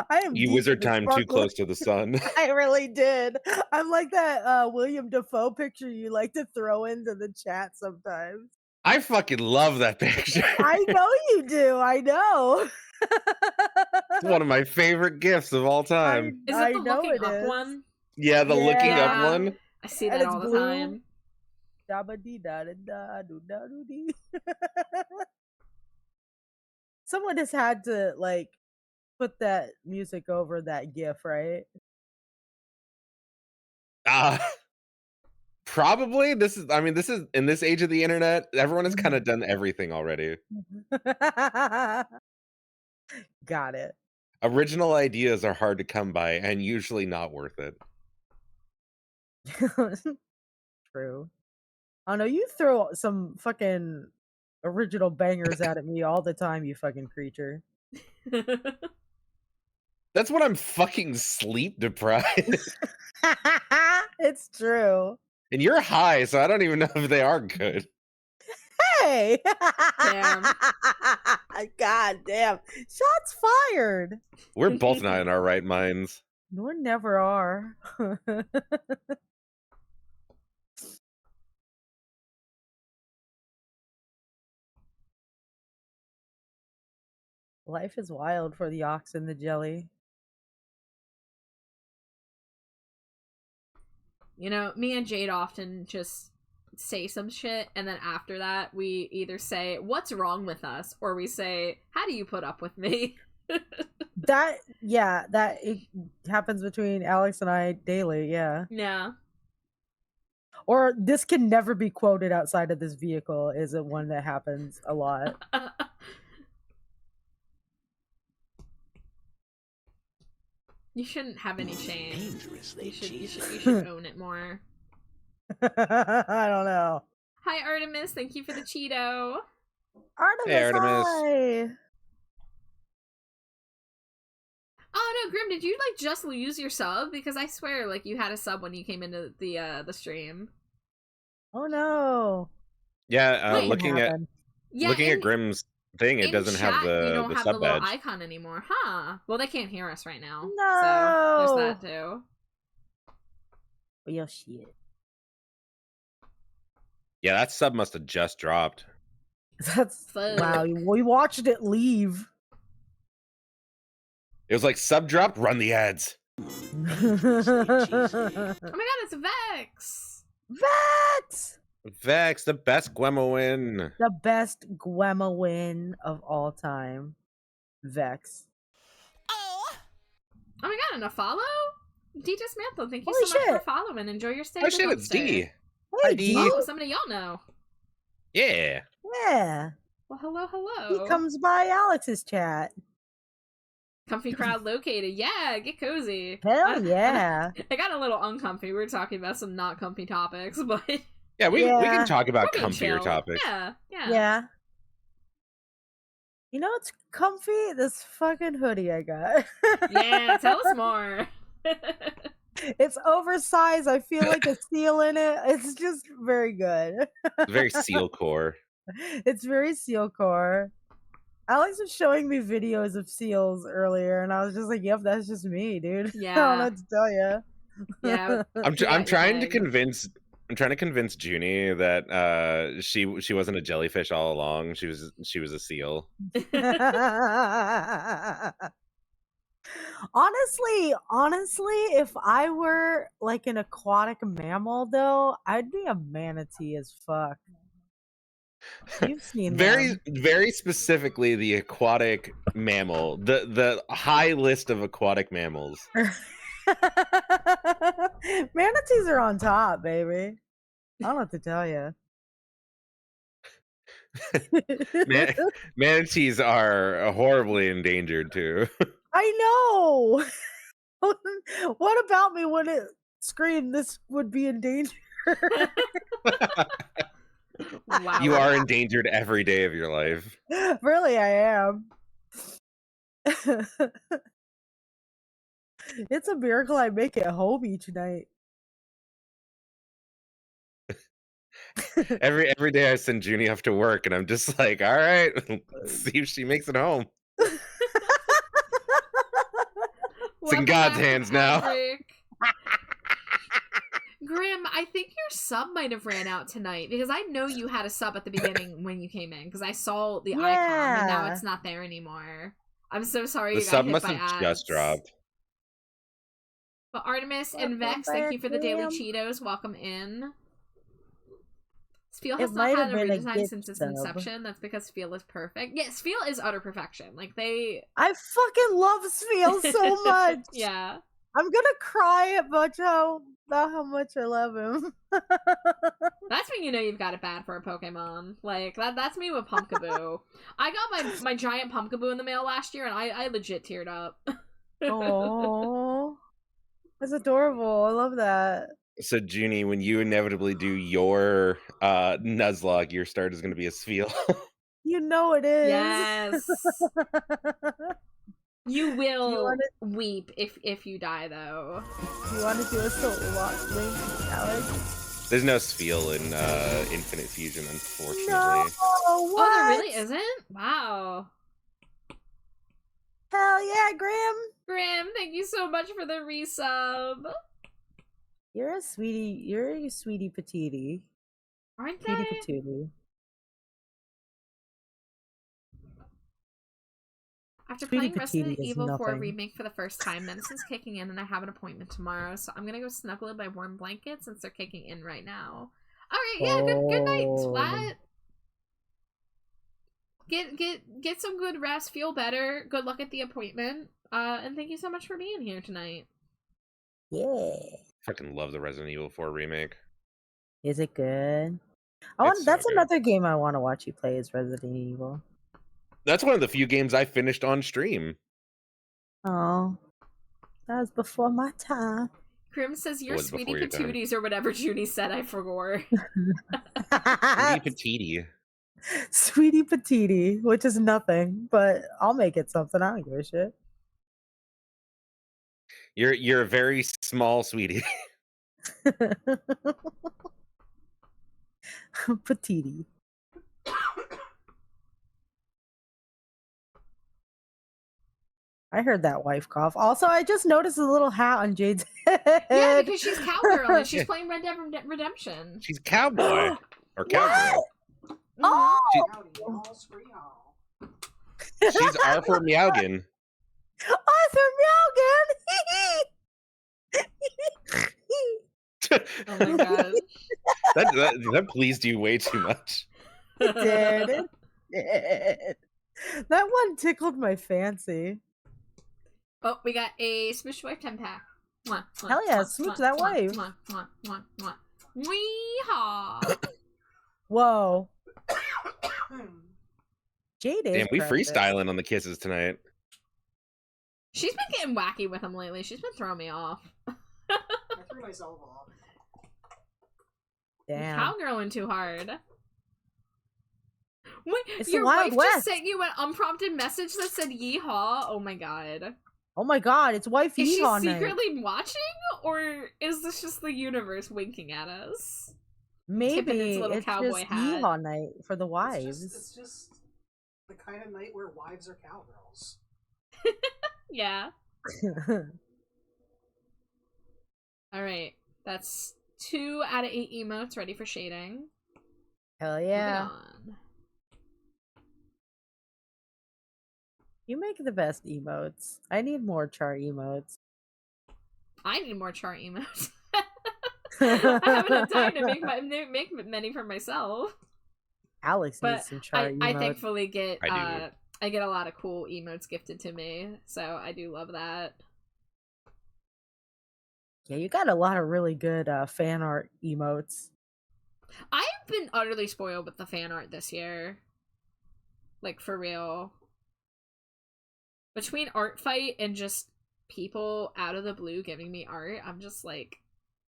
I am. You wizard time too close to the sun. I really did. I'm like that William Dafoe picture you like to throw into the chat sometimes. I fucking love that picture. I know you do. I know. One of my favorite gifts of all time. Is it the looking up one? Yeah, the looking up one. I see that all the time. Someone just had to like put that music over that GIF, right? Probably. This is in this age of the internet, everyone has kind of done everything already. Got it. Original ideas are hard to come by and usually not worth it. True. Oh no, you throw some fucking original bangers at me all the time, you fucking creature. That's when I'm fucking sleep deprived. It's true. And you're high, so I don't even know if they are good. Hey! Damn. God damn. Shots fired. We're both not in our right minds. We never are. Life is wild for the ox and the jelly. You know, me and Jade often just say some shit, and then after that, we either say, "What's wrong with us?" or we say, "How do you put up with me?" That it happens between Alex and I daily, yeah. Yeah. Or this can never be quoted outside of this vehicle is a one that happens a lot. You shouldn't have any shame. Dangerously You should own it more. I don't know. Hi, Artemis. Thank you for the Cheeto. Artemis, Hey, Artemis. hi. Oh no, Grim, did you like just lose your sub? Because I swear, like you had a sub when you came into the stream. Oh no. Yeah, Wait, looking at Grim's thing, it doesn't have the you don't have the sub little badge. icon anymore, huh? Well, they can't hear us right now. No. So there's that too. Well, shit. Yeah, that sub must have just dropped. That's Fuck. wow. We watched it leave. It was like sub dropped, run the ads. Oh my god, it's Vex! Vex! Vex, the best Gwemowin. The best Gwemowin of all time. Vex. Oh my god, and a follow? D Dismantle, thank you Holy so much shit. for following. Enjoy your stay. Oh at the shit, it's dumpster. D. Hey, Hi, D. Oh, somebody y'all know. Yeah. Yeah. Well, hello. He comes by Alex's chat. Comfy crowd located. Yeah, get cozy. Hell yeah. I got a little uncomfy. We were talking about some not comfy topics, but Yeah, we can talk about we're being comfier chill. topics. Yeah. You know what's comfy? This fucking hoodie I got. Yeah, tell us more. It's oversized. I feel like a seal in it. It's just very good. Very seal core. It's very seal core. Alex was showing me videos of seals earlier, and I was just like, "Yep, that's just me, dude." Yeah. I don't know what to tell you. Yeah. I'm trying to convince Junie that she wasn't a jellyfish all along. She was a seal. Honestly, if I were like an aquatic mammal, though, I'd be a manatee as fuck. You've seen them. Very specifically the aquatic mammal, the high list of aquatic mammals. Manatees are on top, baby. I don't know what to tell you. Manatees are horribly endangered too. I know. What about me when it screamed this would be in danger? Wow. You are endangered every day of your life. Really, I am. It's a miracle I make it home each night. Every day I send Junie off to work, and I'm just like, all right, let's see if she makes it home. It's in God's hands now. Grim, I think your sub might have ran out tonight because I know you had a sub at the beginning when you came in because I saw the icon and now it's not there anymore. I'm so sorry The you got sub hit must by have ads. just dropped. But Artemis and Vex, thank you for the daily Cheetos. Welcome in. Spiel has not had a redesign since its inception. That's because Spiel is perfect. Yeah, Spiel is utter perfection. Like, they... I fucking love Spiel so much! Yeah. I'm gonna cry about how much I love him. That's when you know you've got it bad for a Pokemon. Like, that's me with Pumpkaboo. I got my giant Pumpkaboo in the mail last year, and I legit teared up. Oh, that's adorable. I love that. So, Junie, when you inevitably do your Nuzlocke, your start is going to be a Spiel. You know it is. Yes. You will weep if you die, though. You want to do a solo walk, Link, Alex? There's no Spiel in Infinite Fusion, unfortunately. No, what? Oh, there really isn't? Wow. Hell yeah, Grim! Grim, thank you so much for the resub. You're a sweetie. You're a sweetie patootie. Aren't Sweetie they? patootie. After Sweetie playing Resident patootie is Evil 4 nothing. Remake for the first time, medicine's kicking in and I have an appointment tomorrow, so I'm gonna go snuggle in my warm blanket since they're kicking in right now. Alright, yeah, good night, Splat. Get some good rest, feel better, good luck at the appointment, and thank you so much for being here tonight. Yeah. Fucking love the Resident Evil 4 remake. Is it good? It's so That's good. another game I want to watch you play is Resident Evil. That's one of the few games I finished on stream. Oh, that was before my time. Grim says you're was sweetie before your time. patooties or whatever Judy said, I forgot. Sweetie Petite. Sweetie patootie, which is nothing, but I'll make it something. I don't give a shit. You're a very small sweetie. Patootie. I heard that wife cough. Also, I just noticed a little hat on Jade's head. Yeah, because she's cowgirl and she's playing Red Dead Redemption. She's cowboy. Or cowgirl. Oh! Howdy, y'all. Spree hall. She's Arthur Meowgin. Arthur Meowgin! Oh my god. that pleased you way too much. It did. It did. That one tickled my fancy. Oh, we got a Smooch Wife 10-pack. Hell yeah, smooch that wife. Wee-haw. Whoa. Jade is Damn, we pregnant. freestyling on the kisses tonight. She's been getting wacky with him lately. She's been throwing me off. I threw myself off. Damn. Cowgirling too hard. Wait, It's your the Wild wife West. just sent you an unprompted message that said yeehaw? Oh my god. Oh my god, it's wife Is she yeehaw night. secretly watching? Or is this just the universe winking at us? Maybe tipping its little it's cowboy just hat. yeehaw night for the wives. It's just the kind of night where wives are cowgirls. Yeah. Alright. That's 2 out of 8 emotes ready for shading. Hell Moving yeah. on. You make the best emotes. I need more char emotes. I need more chart emotes. I haven't had time to make many for myself. Alex But needs some char emotes. I thankfully get I I get a lot of cool emotes gifted to me, so I do love that. Yeah, you got a lot of really good fan art emotes. I've been utterly spoiled with the fan art this year. Like, for real. Between art fight and just people out of the blue giving me art, I'm just like,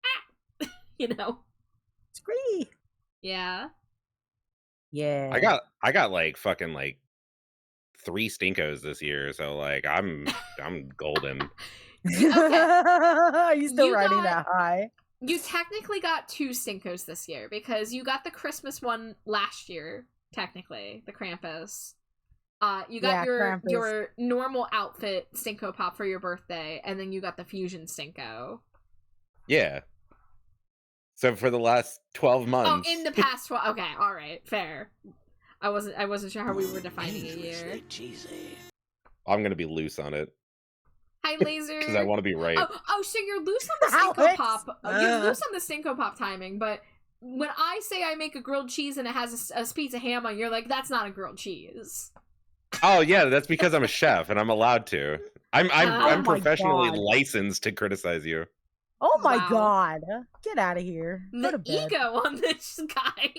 ah! You know? Scree! Yeah. Yeah. I got like fucking like 3 stinkos this year, so like I'm golden. Are you still You riding got- that high? You technically got 2 Stinkos this year, because you got the Christmas one last year, technically, the Krampus. You got Yeah, Krampus. your normal outfit Stinko Pop for your birthday, and then you got the Fusion Stinko. Yeah. So for the last 12 months. Oh, in the past 12. Okay, all right, fair. I wasn't sure how we were defining a Dangerously year. cheesy. I'm gonna be loose on it Hi, Laser. because I want to be right. So you're loose on the Cinco Pop. You're loose on the Cinco Pop timing, but when I say I make a grilled cheese and it has a piece of ham on, you're like, that's not a grilled cheese. Oh yeah, that's because I'm a chef and I'm allowed to. I'm Oh my professionally God. licensed to criticize you. Oh my Wow. God. Get out of here. Go to The bed. ego on this guy.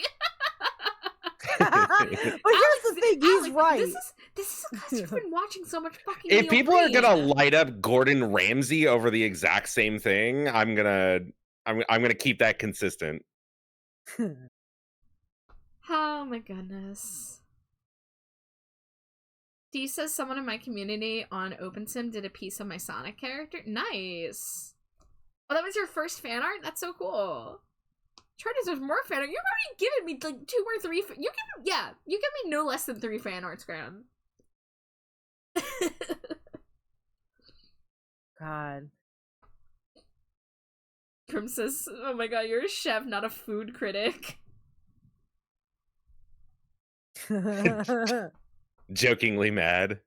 But here's the thing, he's right. This is because you've been watching so much fucking If Neil people are Breen. gonna light up Gordon Ramsay over the exact same thing, I'm gonna keep that consistent. Oh my goodness. D says someone in my community on OpenSim did a piece of my Sonic character. Nice. Oh, that was your first fan art? That's so cool. Try to there's more fan art. You've already given me like 2 or 3. You give me no less than 3 fan arts, Graham. God. Grim says, "Oh my God, you're a chef, not a food critic." Jokingly mad.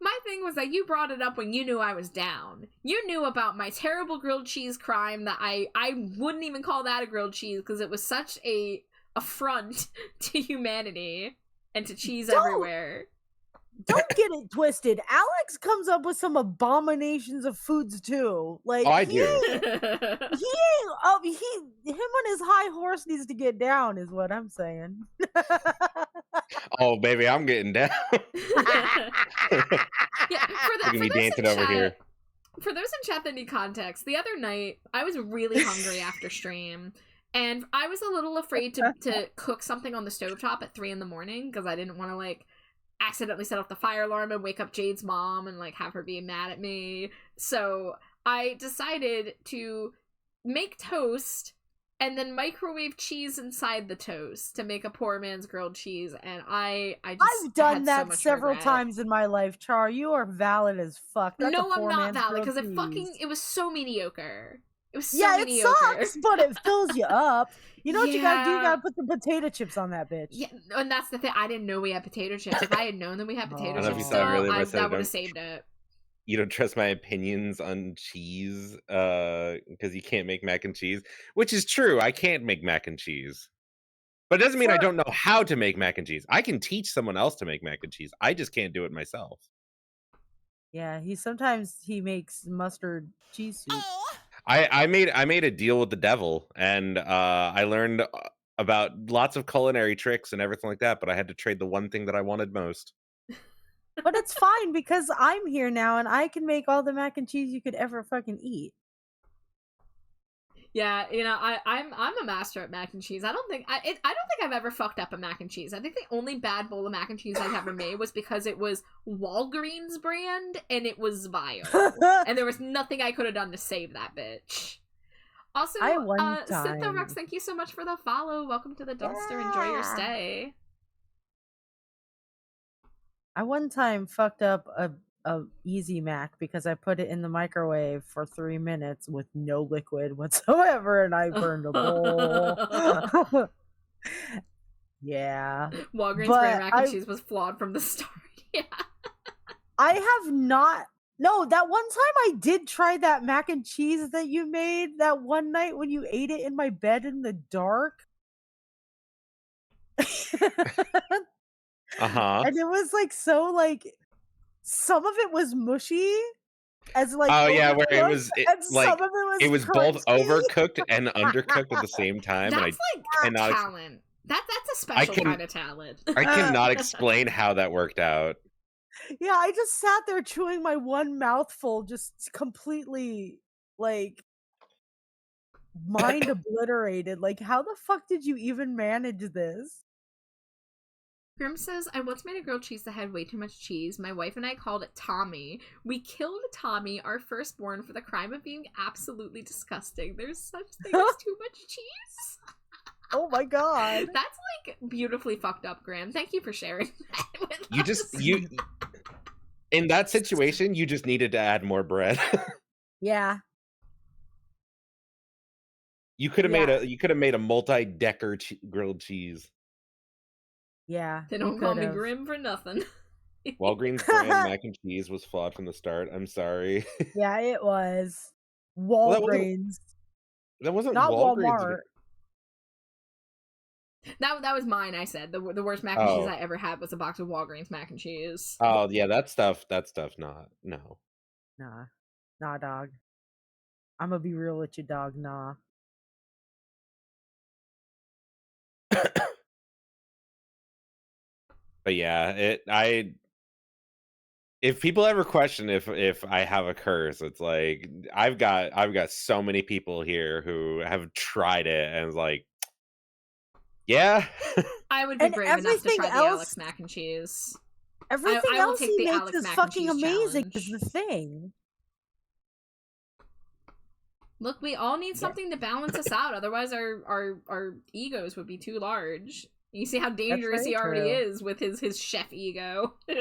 My thing was that you brought it up when you knew I was down. You knew about my terrible grilled cheese crime that I wouldn't even call that a grilled cheese because it was such a affront to humanity and to cheese everywhere. Don't get it twisted. Alex comes up with some abominations of foods too. Like I he do. ain't him on his high horse needs to get down, is what I'm saying. Oh baby, I'm getting down. Yeah, Look at me dancing over here. For those in chat that need context, the other night I was really hungry after stream, and I was a little afraid to cook something on the stovetop at 3 in the morning because I didn't want to like accidentally set off the fire alarm and wake up Jade's mom and like have her be mad at me. So I decided to make toast and then microwave cheese inside the toast to make a poor man's grilled cheese, and I've done that several times in my life, Char. You are valid as fuck. That's no, I'm not valid because it was so mediocre. It was so mediocre. It sucks, but it fills you up. You know what you gotta do? You gotta put the potato chips on that bitch. Yeah, and that's the thing. I didn't know we had potato chips. If I had known that we had potato chips, that would have saved it. You don't trust my opinions on cheese because you can't make mac and cheese, which is true. I can't make mac and cheese. But it doesn't mean I don't know how to make mac and cheese. I can teach someone else to make mac and cheese. I just can't do it myself. Yeah, sometimes he makes mustard cheese soup. I made a deal with the devil, and I learned about lots of culinary tricks and everything like that, but I had to trade the one thing that I wanted most. But it's fine because I'm here now and I can make all the mac and cheese you could ever fucking eat. Yeah, you know, I'm a master at mac and cheese. I don't think I've ever fucked up a mac and cheese. I think the only bad bowl of mac and cheese I ever made was because it was Walgreens brand and it was vile, and there was nothing I could have done to save that bitch. Also, Sintha Rex, thank you so much for the follow. Welcome to the dumpster. Enjoy your stay. I one time fucked up a Easy Mac because I put it in the microwave for 3 minutes with no liquid whatsoever, and I burned a bowl. Yeah. Walgreens brand mac and cheese was flawed from the start. Yeah. I have not. No, that one time I did try that mac and cheese that you made that one night when you ate it in my bed in the dark. And it was like so like some of it was mushy as like where it was it was both overcooked and undercooked at the same time. That's and like talent. That's a special kind of talent. I cannot explain how that worked out. Yeah, I just sat there chewing my one mouthful, just completely like mind obliterated. Like, how the fuck did you even manage this? Grim says, I once made a grilled cheese that had way too much cheese. My wife and I called it Tommy. We killed Tommy, our firstborn, for the crime of being absolutely disgusting. There's such thing as too much cheese. Oh my god. That's like beautifully fucked up, Graham. Thank you for sharing that with us. You in that situation, you just needed to add more bread. Yeah. You could have made a multi-decker grilled cheese. Yeah. They you don't call me could've. Grim for nothing. Walgreens brand mac and cheese was flawed from the start. I'm sorry. Yeah, it was. Well, Walgreens. that wasn't Not Walgreens. Walmart. That was mine. I said the worst mac and cheese I ever had was a box of Walgreens mac and cheese. Oh yeah, that stuff. Not no. Nah, dog. I'm gonna be real with you, dog. Nah. But yeah, if people ever question if I have a curse, it's like I've got so many people here who have tried it and it's like, yeah. I would be And brave enough to everything try the else- Alex mac and cheese. Everything I will else take he the makes Alex is mac and fucking cheese amazing. challenge. Is the thing. Look, we all need something to balance us out. Otherwise, our egos would be too large. You see how dangerous he already is with his chef ego. He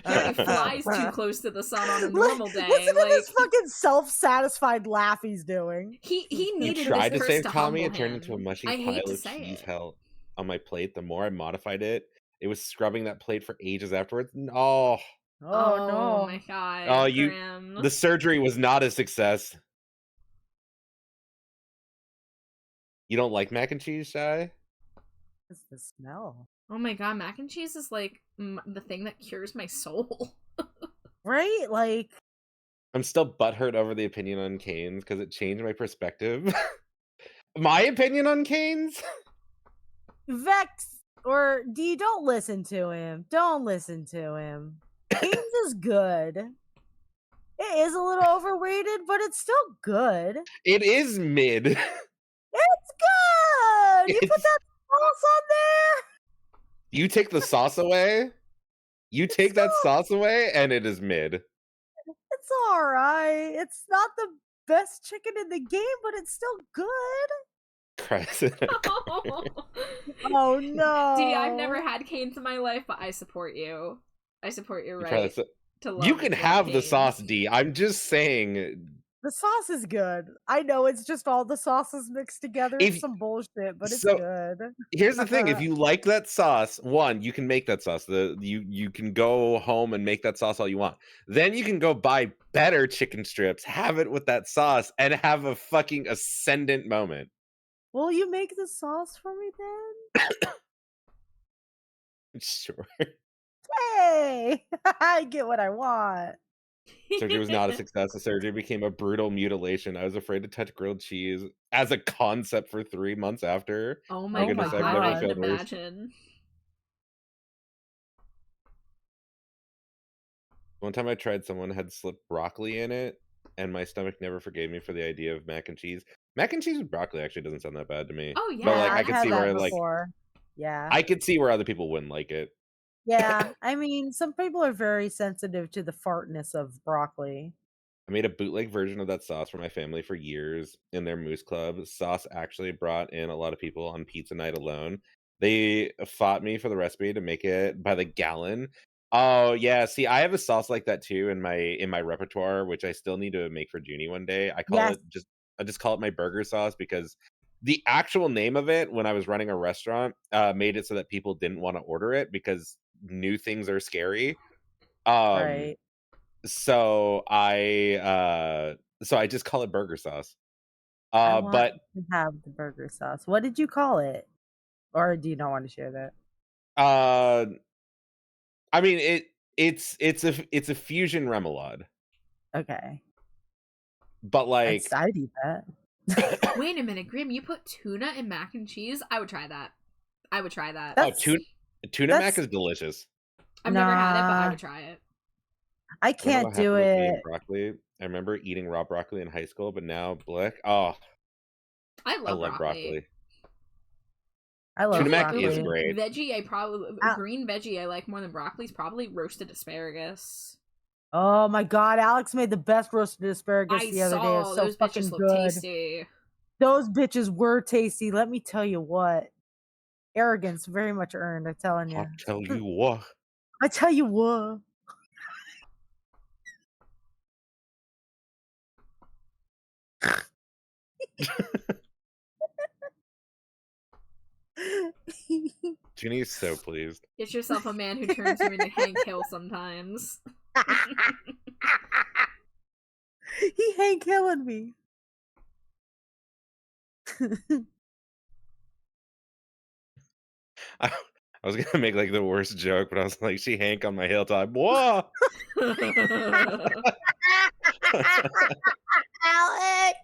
already flies too close to the sun on a normal day. Listen to this fucking self-satisfied laugh he's doing. He needed You tried this to curse save to Tommy. humble It turned him. into a mushy I hate pile to of say cheese it. hell on my plate. The more I modified it, it was scrubbing that plate for ages afterwards. Oh, Oh no. my god. oh, Grim. the surgery was not a success. You don't like mac and cheese, Shy? What's the smell? Oh my god, mac and cheese is like the thing that cures my soul. Right? Like, I'm still butthurt over the opinion on Canes because it changed my perspective. My opinion on Canes? Vex or D, don't listen to him. Don't listen to him. Kings is good. It is a little overrated, but it's still good. It is mid. It's good. You put It's- that sauce on there. You take the sauce away. You take that sauce away, and it is mid. It's all right. It's not the best chicken in the game, but it's still good. Christ. Oh no. D, I've never had canes in my life, but I support you. I support your right to love. You can have the canes. sauce, D. I'm just saying. The sauce is good. I know it's just all the sauces mixed together. It's some bullshit, but it's good. Here's the thing: if you like that sauce, one, you can make that sauce. You can go home and make that sauce all you want. Then you can go buy better chicken strips, have it with that sauce, and have a fucking ascendant moment. Will you make the sauce for me then? Sure. Hey, I get what I want. Surgery was not a success. The surgery became a brutal mutilation. I was afraid to touch grilled cheese as a concept for 3 months after. Oh my goodness, god, I've never I can felt worse. imagine. One time I tried, someone had slipped broccoli in it, and my stomach never forgave me for the idea of mac and cheese. Mac and cheese with broccoli actually doesn't sound that bad to me. Oh yeah, But like, I I've could had see that where like before. Yeah. I could see where other people wouldn't like it. Yeah, I mean, some people are very sensitive to the fartness of broccoli. I made a bootleg version of that sauce for my family for years in their Moose Club. Sauce actually brought in a lot of people on pizza night alone. They fought me for the recipe to make it by the gallon. Oh yeah, see, I have a sauce like that too in my repertoire, which I still need to make for Junie one day. I just call it my burger sauce because the actual name of it, when I was running a restaurant, made it so that people didn't want to order it because new things are scary. Right. So I just call it burger sauce. I want But to have the burger sauce. What did you call it? Or do you not want to share that? I mean it's a fusion remoulade. Okay. But like I'd eat that. Wait a minute, Grim, you put tuna in mac and cheese? I would try that. tuna mac is delicious. I've never had it, but I Nah. would try it. I I don't know can't what do happened with me and it. broccoli. I remember eating raw broccoli in high school, but now Blick. Oh, I I love love broccoli. I love Tuna mac broccoli. is great. Veggie, I probably Ah. green veggie I like more than broccoli's probably roasted asparagus. Oh my god, Alex made the best roasted asparagus I the other day. saw It's so those fucking bitches look good. tasty. Those bitches were tasty. Let me tell you what. Arrogance very much earned, I'm telling you. I'll tell you what. I tell you what. Ginny's so pleased. Get yourself a man who turns you into Hank Hill sometimes. He Hank Hilling me. I was gonna make like the worst joke, but I was like, she Hank on my hilltop. Whoa! Alec!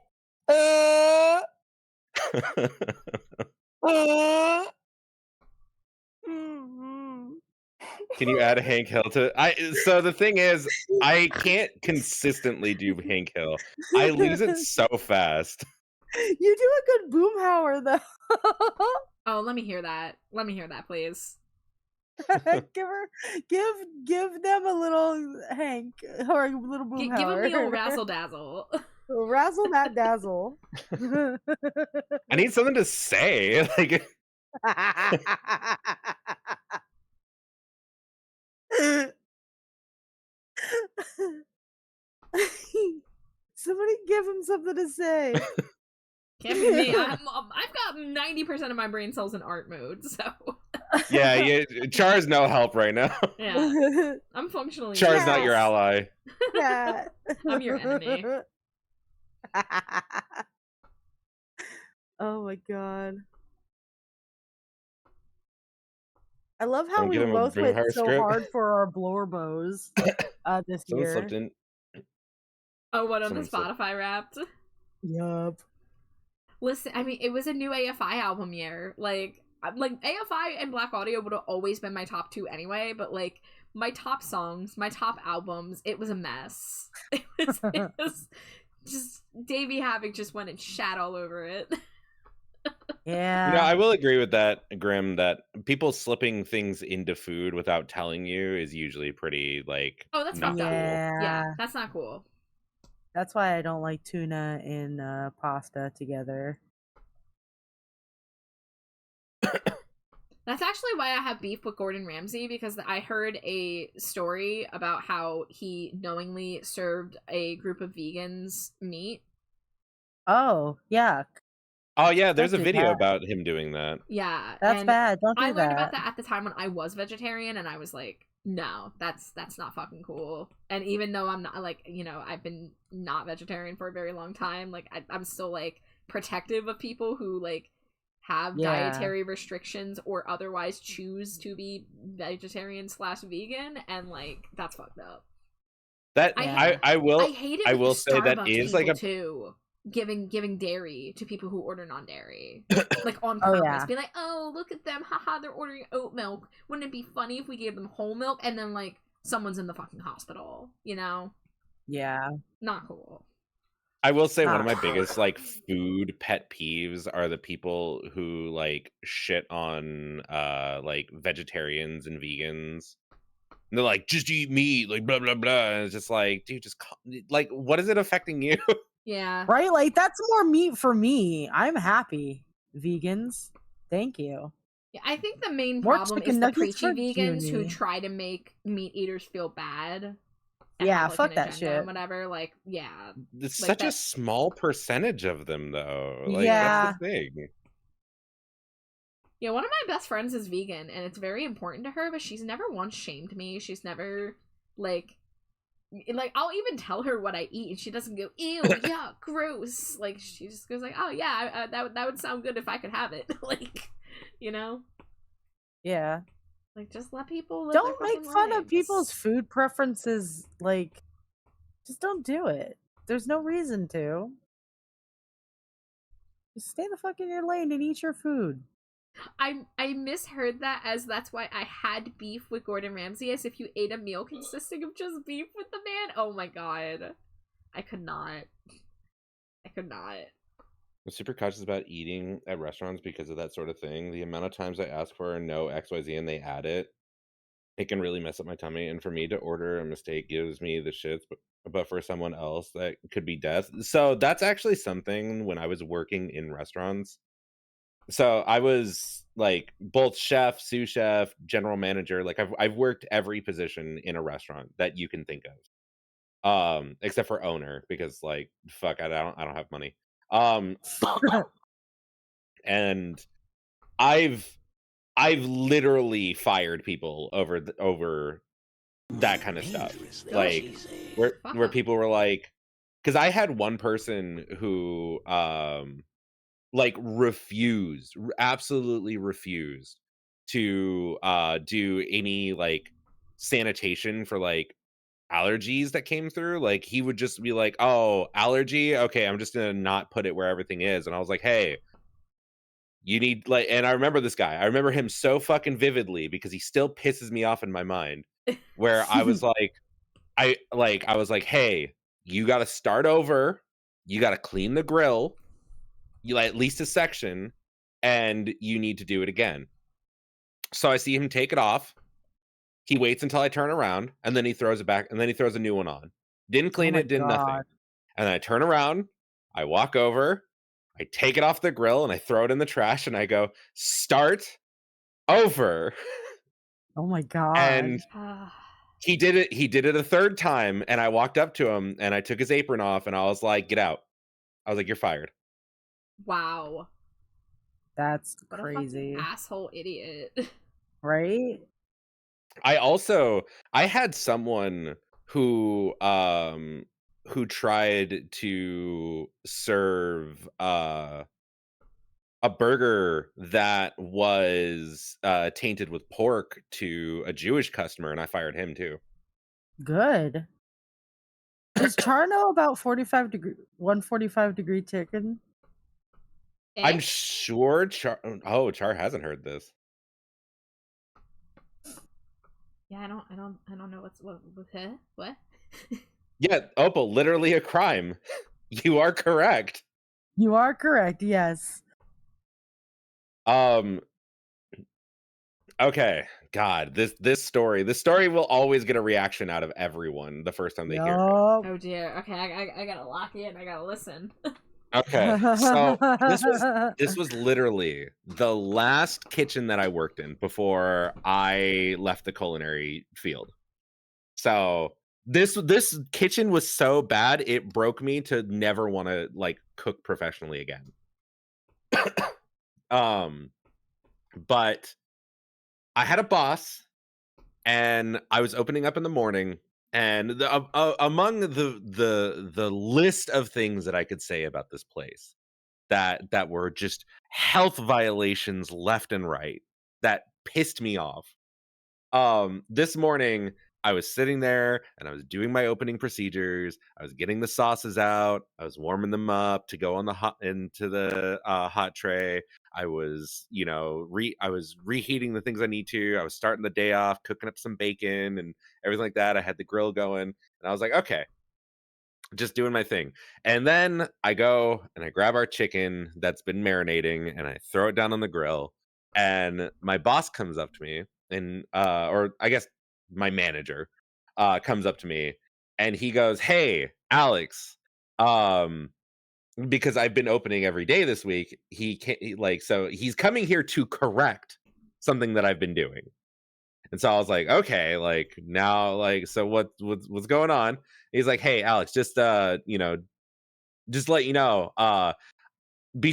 Can you add a Hank Hill to so the thing is, I can't consistently do Hank Hill. I lose it so fast. You do a good Boomhauer though. Oh, let me hear that. Let me hear that, please. give them a little Hank or a little Boomhauer. Give them the old razzle dazzle. Razzle that dazzle. I need something to say. Like somebody give him something to say. Can't be me. I've got 90% of my brain cells in art mode, so. yeah, Char's no help right now. Yeah, I'm functionally. Char's not your ally. Yeah. I'm your enemy. Oh my god. I love how Wanna we give him a both went Boomhauer so script? hard for our blower bows this Someone year. slipped in. Oh, what on Someone the slipped- Spotify Wrapped? Yup. Listen, I mean, it was a new AFI album year. Like AFI and Black Audio would have always been my top two anyway, but like my top songs, my top albums, it was a mess. It was just Davey Havoc just went and shat all over it. Yeah. You know, I will agree with that, Grim, that people slipping things into food without telling you is usually pretty, like, Oh, that's not fucked up. cool. Yeah, that's not cool. That's why I don't like tuna and pasta together. That's actually why I have beef with Gordon Ramsay, because I heard a story about how he knowingly served a group of vegans meat. Oh, yuck. Oh, yeah, there's a Don't do video that. about him doing that. Yeah, That's and bad. Don't do I that. learned about that at the time when I was vegetarian, and I was like, no, that's not fucking cool. And even though I'm not, like, you know, I've been not vegetarian for a very long time, like I'm still like protective of people who like have dietary restrictions or otherwise choose to be vegetarian / vegan, and like that's fucked up. That I will hate it. I with will the say that Starbucks is like people, a too, giving dairy to people who order non-dairy, like on Oh, purpose. yeah. Be like, oh, look at them, haha, they're ordering oat milk. Wouldn't it be funny if we gave them whole milk? And then like someone's in the fucking hospital, you know? Yeah. Not cool. I will say one of my Ah. biggest like food pet peeves are the people who like shit on like vegetarians and vegans. And they're like, just eat meat, like blah blah blah. And it's just like, dude, like, what is it affecting you? Yeah. Right? Like, that's more meat for me. I'm happy. Vegans. Thank you. Yeah, I think the main More problem chicken is the nuggets preachy for vegans who Junie. try to make meat eaters feel bad. and Yeah, have, like, fuck an that agenda shit. and whatever. Like, yeah. It's Like such a that- small percentage of them though. Like Yeah. that's the thing. Yeah, one of my best friends is vegan, and it's very important to her, but she's never once shamed me. She's never, like, I'll even tell her what I eat, and she doesn't go, ew, yuck, gross. Like, she just goes like, oh, yeah, that would sound good if I could have it. Like, you know? Yeah. Like, just let people live Don't their make fucking fun of lives. people's food preferences. Like, just don't do it. There's no reason to. Just stay the fuck in your lane and eat your food. I misheard that as that's why I had beef with Gordon Ramsay, as if you ate a meal consisting of just beef with the man. Oh my god. I could not. I'm super cautious about eating at restaurants because of that sort of thing. The amount of times I ask for no XYZ and they add it, it can really mess up my tummy. And for me to order a mistake gives me the shits, but for someone else, that could be death. So that's actually something when I was working in restaurants. So I was like both chef, sous chef, general manager. Like I've worked every position in a restaurant that you can think of, except for owner, because like fuck, I don't have money. And I I've literally fired people over that kind of stuff. Like where people were like, because I had one person who like absolutely refused to do any like sanitation for like allergies that came through. Like he would just be like, oh, allergy, okay, I'm just gonna not put it where everything is. And I was like, hey, you need like, and I remember this guy, I remember him so fucking vividly because he still pisses me off in my mind, where I was like, I was like, hey, you got to start over, you got to clean the grill, you like at least a section, and you need to do it again. So I see him take it off, he waits until I turn around, and then he throws it back, and then he throws a new one on. Didn't clean it, did nothing. And then I turn around, I walk over, I take it off the grill, and I throw it in the trash, and I go, start over. Oh my god. And he did it a third time, and I walked up to him, and I took his apron off, and I was like, get out. I was like, you're fired. Wow. That's what crazy. A fucking asshole idiot. Right? I had someone who tried to serve a burger that was tainted with pork to a Jewish customer, and I fired him too. Good. Does Char know about 145 degree chicken? I'm sure Char hasn't heard this. Yeah, I don't know what? Yeah, Opal, literally a crime. You are correct. You are correct, yes. Okay, God, this story will always get a reaction out of everyone the first time they hear it. Oh dear. Okay, I gotta lock in. I gotta listen. Okay, so this was literally the last kitchen that I worked in before I left the culinary field. So this kitchen was so bad it broke me to never want to like cook professionally again. But I had a boss, and I was opening up in the morning, and among the list of things that I could say about this place that were just health violations left and right that pissed me off. This morning I was sitting there and I was doing my opening procedures. I was getting the sauces out. I was warming them up to go on the hot tray. I was, I was reheating the things I need to. I was starting the day off, cooking up some bacon and everything like that. I had the grill going, and I was like, okay, just doing my thing. And then I go and I grab our chicken that's been marinating and I throw it down on the grill. And my boss comes up to me, and or I guess my manager comes up to me, and he goes, hey, Alex, because I've been opening every day this week, so he's coming here to correct something that I've been doing. And so I was like, okay, like now, like, so what's going on? He's like, hey, Alex, just just let you know, be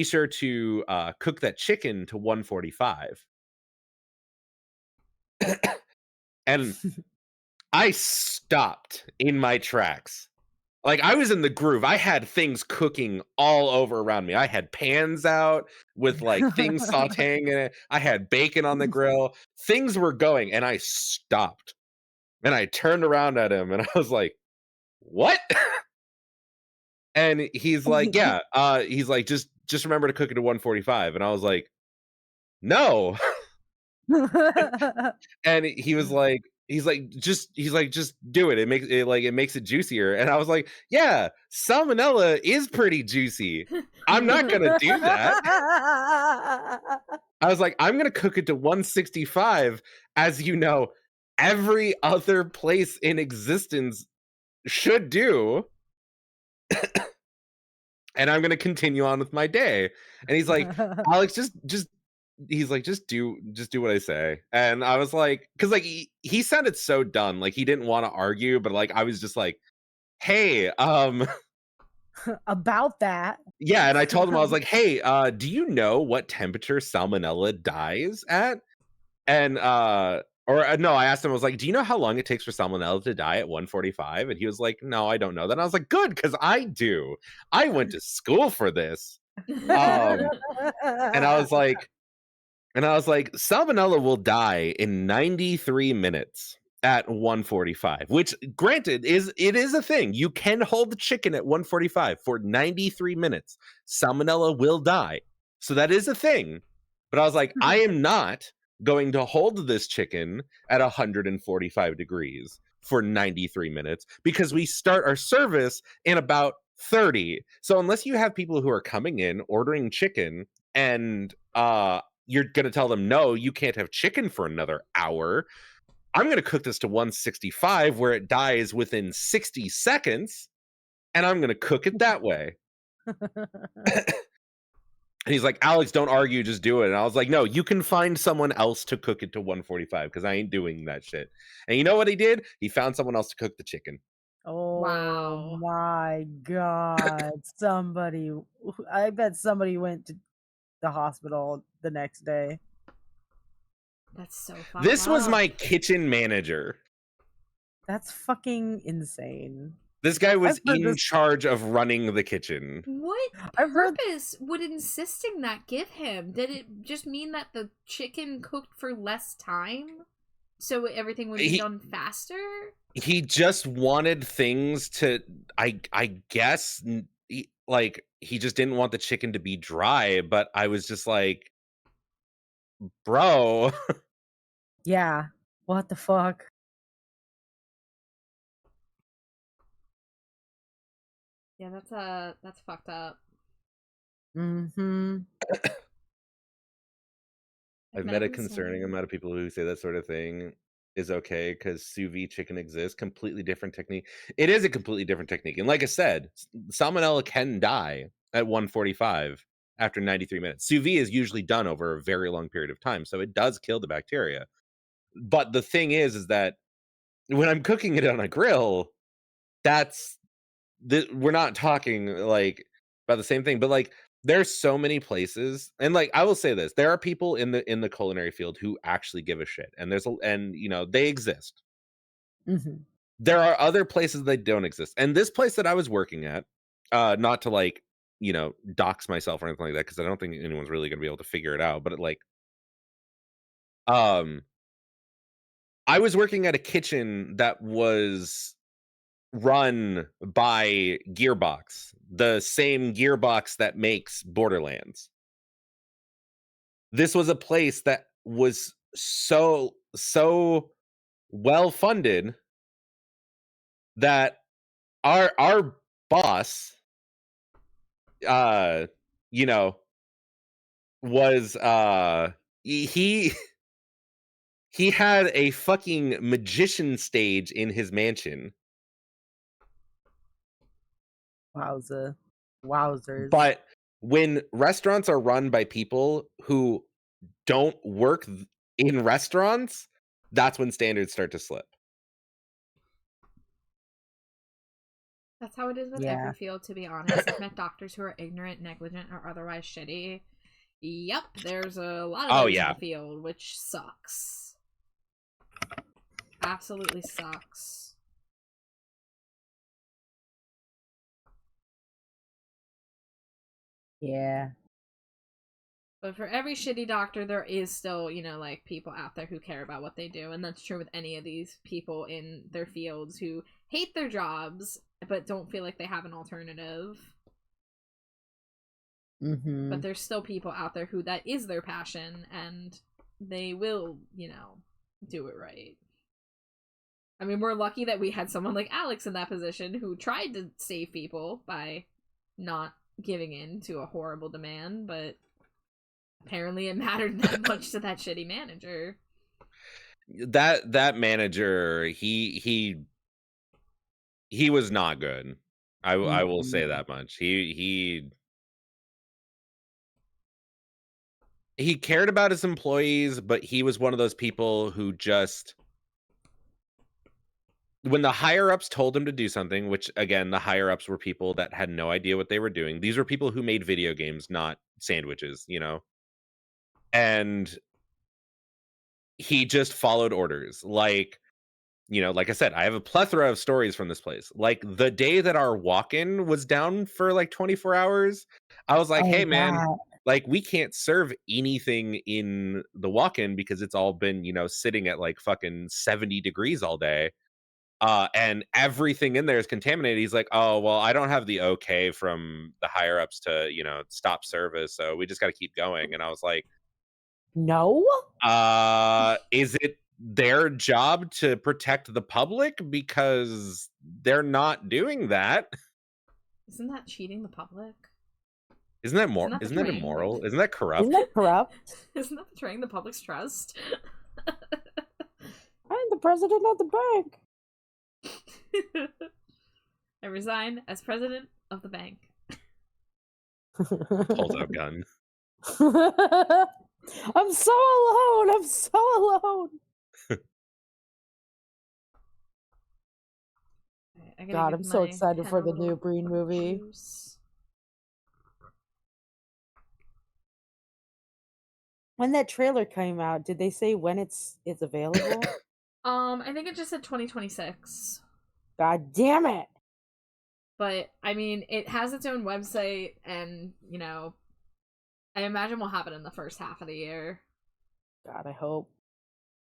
sure to cook that chicken to 145. And I stopped in my tracks. Like, I was in the groove. I had things cooking all over around me. I had pans out with like things sauteing in it. I had bacon on the grill. Things were going, and I stopped. And I turned around at him, and I was like, what? And he's like, yeah. He's like, just remember to cook it to 145. And I was like, no. And he's like, just do it. It makes it juicier. And I was like, yeah, salmonella is pretty juicy. I'm not gonna do that. I was like, I'm gonna cook it to 165, as you know, every other place in existence should do. And I'm gonna continue on with my day. And he's like, Alex, just he's like, just do what I say. And I was like, because like he sounded so done, like he didn't want to argue, but like I was just like, hey, About that. Yeah, and I told him, I was like, hey, do you know what temperature salmonella dies at? And no, I asked him, I was like, do you know how long it takes for salmonella to die at 145? And he was like, no, I don't know that. And I was like, good, because I do. I went to school for this. And I was like, salmonella will die in 93 minutes at 145, which granted is a thing. You can hold the chicken at 145 for 93 minutes. Salmonella will die. So that is a thing. But I was like, I am not going to hold this chicken at 145 degrees for 93 minutes because we start our service in about 30. So unless you have people who are coming in ordering chicken and you're going to tell them, no, you can't have chicken for another hour, I'm going to cook this to 165 where it dies within 60 seconds, and I'm going to cook it that way. And he's like, Alex, don't argue, just do it. And I was like, no, you can find someone else to cook it to 145 because I ain't doing that shit. And you know what he did? He found someone else to cook the chicken. Oh Wow. my God. I bet somebody went to the hospital the next day. That's so fun. This was my kitchen manager. That's fucking insane. This guy was in charge of running the kitchen. What purpose would insisting that give him? Did it just mean that the chicken cooked for less time? So everything would be done faster? He just wanted things to, I guess, like, he just didn't want the chicken to be dry, but I was just like, bro. Yeah. What the fuck? Yeah, that's fucked up. Mm-hmm. I've met a concerning amount of people who say that sort of thing is okay because sous vide chicken exists. Completely different technique. It is a completely different technique. And like I said, salmonella can die at 145 after 93 minutes. Sous vide is usually done over a very long period of time, so it does kill the bacteria. But the thing is that when I'm cooking it on a grill, we're not talking like about the same thing, but like there's so many places, and like I will say this, there are people in the culinary field who actually give a shit, and they exist. Mm-hmm. There are other places that don't exist, and this place that I was working at, not to like dox myself or anything like that, because I don't think anyone's really gonna be able to figure it out, but I was working at a kitchen that was run by Gearbox, the same Gearbox that makes Borderlands. This was a place that was so well funded that our boss was he had a fucking magician stage in his mansion. Wowzers. But when restaurants are run by people who don't work in restaurants, that's when standards start to slip. That's how it is with every field, to be honest. I've met doctors who are ignorant, negligent, or otherwise shitty. Yep, there's a lot of those in the field, which sucks. Absolutely sucks. Yeah. But for every shitty doctor, there is still, like, people out there who care about what they do. And that's true with any of these people in their fields who hate their jobs, but don't feel like they have an alternative. Mm-hmm. But there's still people out there who that is their passion, and they will, do it right. I mean, we're lucky that we had someone like Alex in that position who tried to save people by not giving in to a horrible demand, but apparently it mattered that much to that shitty manager. That manager, he was not good. I will say that much. He cared about his employees, but he was one of those people who just when the higher ups told him to do something, which again, the higher ups were people that had no idea what they were doing. These were people who made video games, not sandwiches, you know? And he just followed orders. Like, you know, like I said, I have a plethora of stories from this place. Like the day that our walk-in was down for like 24 hours, I was like, hey man, like we can't serve anything in the walk-in because it's all been, you know, sitting at like fucking 70 degrees all day. And everything in there is contaminated. He's like, oh, well, I don't have the okay from the higher ups to, you know, stop service. So we just got to keep going. And I was like, No? is it their job to protect the public? Because they're not doing that. Isn't that cheating the public? Isn't that more? Isn't that immoral? Isn't that corrupt? Isn't that corrupt? Isn't that betraying the public's trust? I'm the president of the bank. I resign as president of the bank. Holds out gun. I'm so alone. I'm so alone. God, I'm so excited for the new Breen movie. When that trailer came out, did they say when it's available? I think it just said 2026. God damn it. But I mean, it has its own website, and you know, I imagine we'll have it in the first half of the year. God, I hope.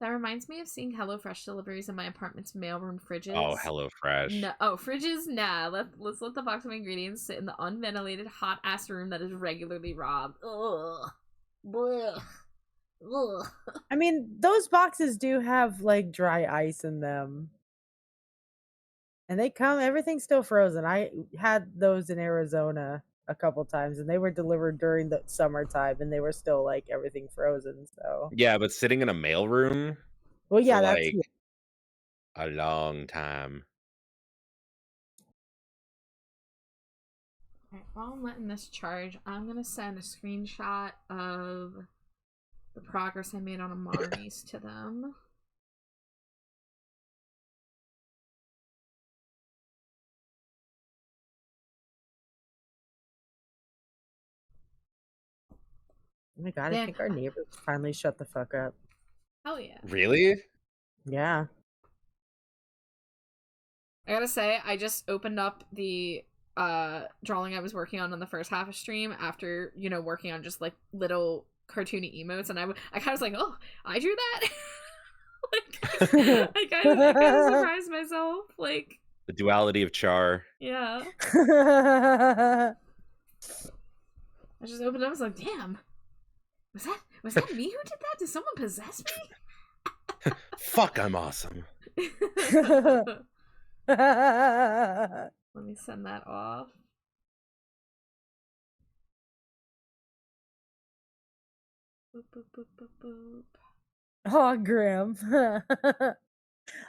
That reminds me of seeing HelloFresh deliveries in my apartment's mailroom fridges. Oh, HelloFresh. No, fridges? Nah. Let's let the box of ingredients sit in the unventilated, hot-ass room that is regularly robbed. Ugh. Blech. Ugh. I mean, those boxes do have, like, dry ice in them. And everything's still frozen. I had those in Arizona a couple times, and they were delivered during the summertime, and they were still, like, everything frozen, so. Yeah, but sitting in a mailroom? Well, yeah, for, that's like, a long time. Alright, while I'm letting this charge, I'm gonna send a screenshot of the progress I made on Amari's to them. Oh my god, I think our neighbors finally shut the fuck up. Hell yeah. Really? Yeah. I gotta say, I just opened up the drawing I was working on in the first half of stream after, you know, working on just like little cartoony emotes, and I kind of was like, oh, I drew that. I kind of surprised myself. Like the duality of Char. Yeah. I just opened it up. I was like, damn. Was that me who did that? Did someone possess me? Fuck, I'm awesome. Let me send that off. Boop, boop, boop, boop, boop. Oh, Graham.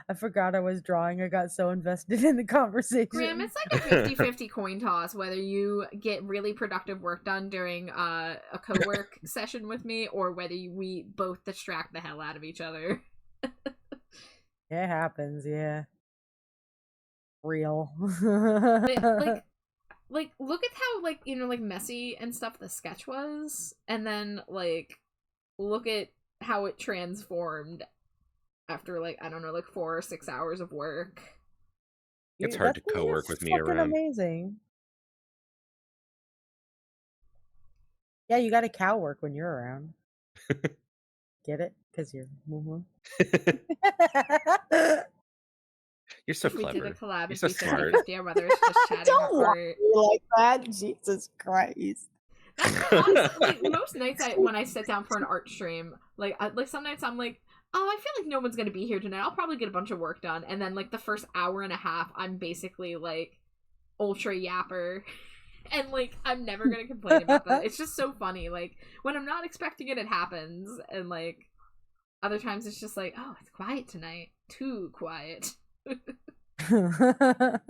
I forgot I was drawing. I got so invested in the conversation. Graham, it's like a 50-50 coin toss whether you get really productive work done during a co-work session with me, or whether we both distract the hell out of each other. It happens, yeah. Real. like look at how, like, you know, like messy and stuff the sketch was, and then like look at how it transformed after, like, I don't know, like 4 or 6 hours of work. It's hard to co-work with me around. Amazing. Yeah, you got a cow work when you're around. Get it? Because you're. You're so if clever. We did a collab, you're so smart. Whether it's just chatting Don't or lie like that. Jesus Christ. Honestly, like, most nights when I sit down for an art stream, like some nights I'm like, oh, I feel like no one's gonna be here tonight. I'll probably get a bunch of work done, and then like the first hour and a half, I'm basically like ultra yapper, and like I'm never gonna complain about that. It's just so funny. Like when I'm not expecting it, it happens, and like other times it's just like, oh, it's quiet tonight, too quiet. You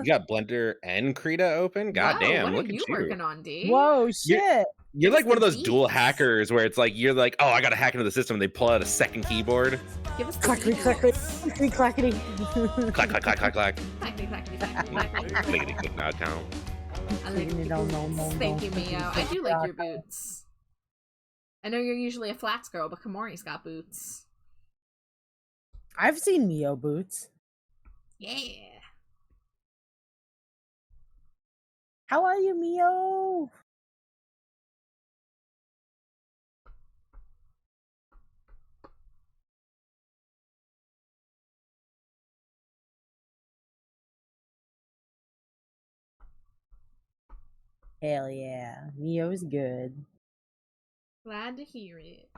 got Blender and Krita open? God Wow, damn, what look are at you you. working on, D? Whoa, shit. You're like Give us one of the those dual deets. hackers where it's like, you're like, oh, I gotta hack into the system. And they pull out a second keyboard. Give us the Clackety, deets. clackety, clackety. Clack, clack, clack, clack, clack. Clackety, clackety, clackety, clackety. Clickety, click, now count. I like your boots. Thank you, Mio. I do like your boots. I know you're usually a flats girl, but Kamori's got boots. I've seen Mio boots. Yeah. How are you, Mio? Hell yeah. Mio's good. Glad to hear it.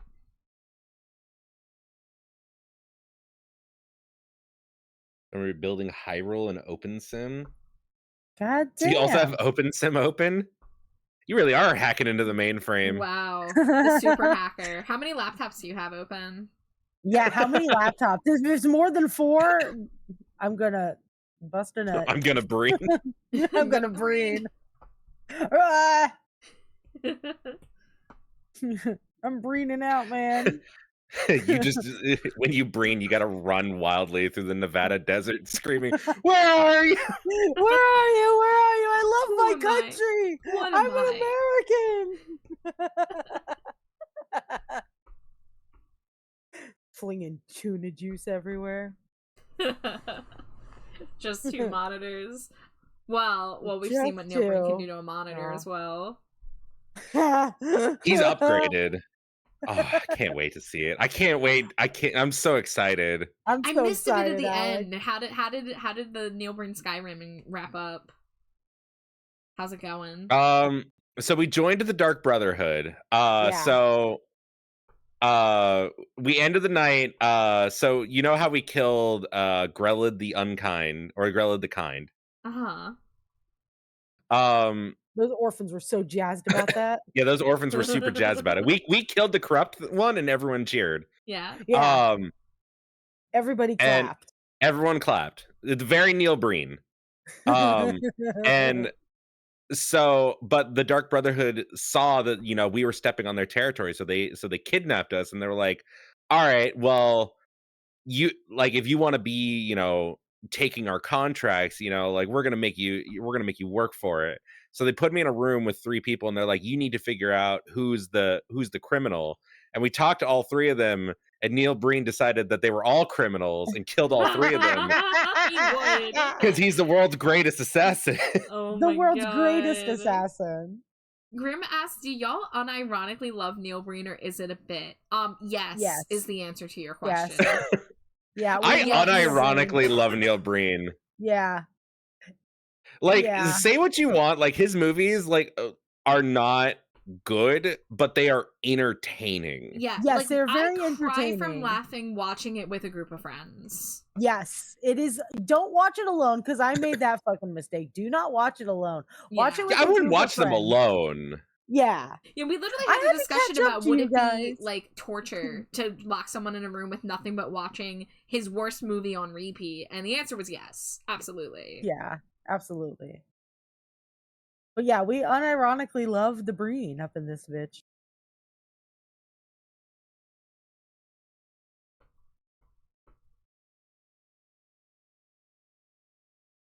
And we're building Hyrule and OpenSim. God So damn. you also have OpenSim open? You really are hacking into the mainframe. Wow. The super hacker. How many laptops do you have open? Yeah, how many laptops? There's more than 4. I'm gonna bust a nut. I'm gonna breathe. I'm gonna breathe. Ah! I'm breathing out, man. You just, when you breathe, you gotta run wildly through the Nevada desert screaming, where are you? Where are you? Where are you? I love Who my am I? country. What I'm am an American. Flinging tuna juice everywhere. Just 2 monitors. Well, we've Just seen what Neilbert can 2. do to a monitor as well. He's upgraded. Oh, I can't wait to see it. I can't wait. I'm so excited. I'm I so missed a bit excited, of the Alex. end. How did the Neilbert Skyrim wrap up? How's it going? So we joined the Dark Brotherhood. Yeah. So we ended the night. So you know how we killed Grelid the Unkind, or Grelid the Kind. Uh-huh. Those orphans were so jazzed about that. Yeah, those orphans were super jazzed about it. We killed the corrupt one, and everyone cheered. Yeah. Yeah. Everybody and clapped. everyone clapped. It's very Neil Breen. And so, but the Dark Brotherhood saw that, you know, we were stepping on their territory, so they kidnapped us, and they were like, all right, well, you, like, if you want to be, you know, taking our contracts, you know, like, we're gonna make you work for it. So they put me in a room with 3 people, and they're like, you need to figure out who's the criminal. And we talked to all 3 of them, and Neil Breen decided that they were all criminals and killed all 3 of them He would. because he's the world's greatest assassin. Oh The my world's God. greatest assassin. Grim asks, do y'all unironically love Neil Breen, or is it a bit? Yes, Yes. is the answer to your Yes. question. Yeah. I we love Neil unironically Breen. love Neil Breen. Yeah. Like, Yeah. say what you want, like, his movies, like, are not good, but they are entertaining. Yeah. Yes, like, they're very I cry from entertaining. laughing watching it with a group of friends. Yes, it is. Don't watch it alone, because I made that fucking mistake. Do not watch it alone. Watch Yeah. it with I a wouldn't group watch of them friends. alone. Yeah. Yeah, we literally I had had a to discussion catch up about to would you it be guys. like torture to lock someone in a room with nothing but watching his worst movie on repeat, and the answer was yes, absolutely. Yeah, absolutely. But yeah, we unironically love the Breen up in this bitch.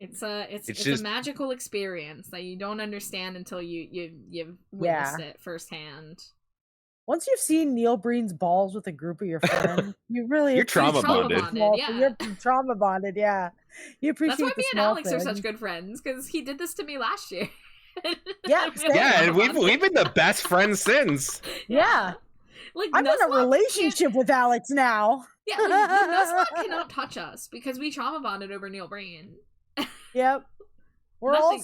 It's a just magical experience that you don't understand until you've Yeah. witnessed it firsthand. Once you've seen Neil Breen's balls with a group of your friends, you really You're trauma appreciate the bonded. small- Yeah. You're trauma bonded, yeah. You appreciate That's why the me and small Alex are such things. good friends, because he did this to me last year. Yeah, We same. are Yeah, and trauma bonded. we've been the best friends since. Yeah. Like, I'm in a Nuzlocke relationship with Alex now. Yeah, like, the Nuzlocke cannot touch us because we trauma bonded over Neil Breen. Yep. We're Nothing all can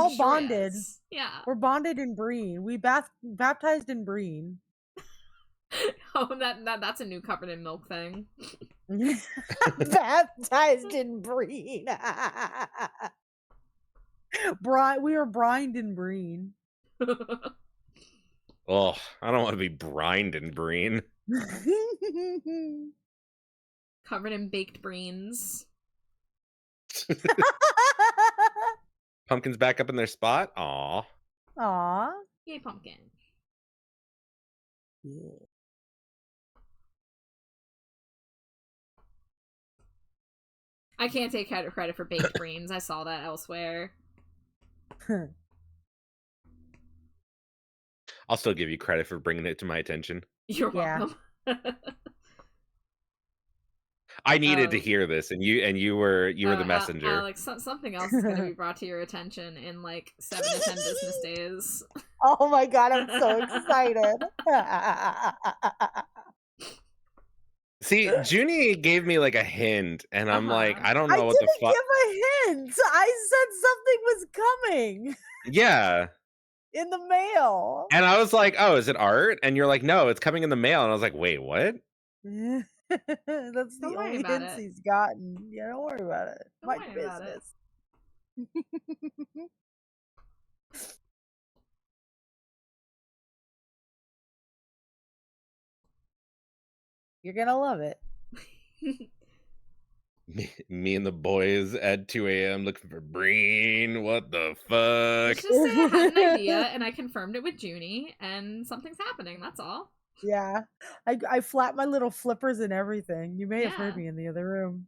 destroy bonded. us. Yeah. We're bonded in Breen. We baptized in Breen. Oh, that's a new covered in milk thing. Baptized in Breen. We were brined in Breen. Oh, I don't want to be brined in Breen. Covered in baked brains. Pumpkin's back up in their spot. Aw. Aw. Yay, pumpkin. Yeah. I can't take credit for baked greens. I saw that elsewhere. I'll still give you credit for bringing it to my attention. You're Yeah. welcome. I needed to hear this, and you were the messenger. Alex, something else is going to be brought to your attention in like 7 to 10 business days. Oh my god, I'm so excited. See, Junie gave me like a hint, and I'm like, I don't know what the fuck. I didn't give a hint. I said something was coming Yeah. in the mail. And I was like, oh, is it art? And you're like, no, it's coming in the mail. And I was like, wait, what? That's the only hints he's gotten. Yeah, don't worry about it. My business. You're gonna love it. Me and the boys at 2 a.m. looking for Breen. What the fuck? Let's just say I had an idea and I confirmed it with Junie, and something's happening. That's all. Yeah, I flapped my little flippers and everything. You may have heard me in the other room.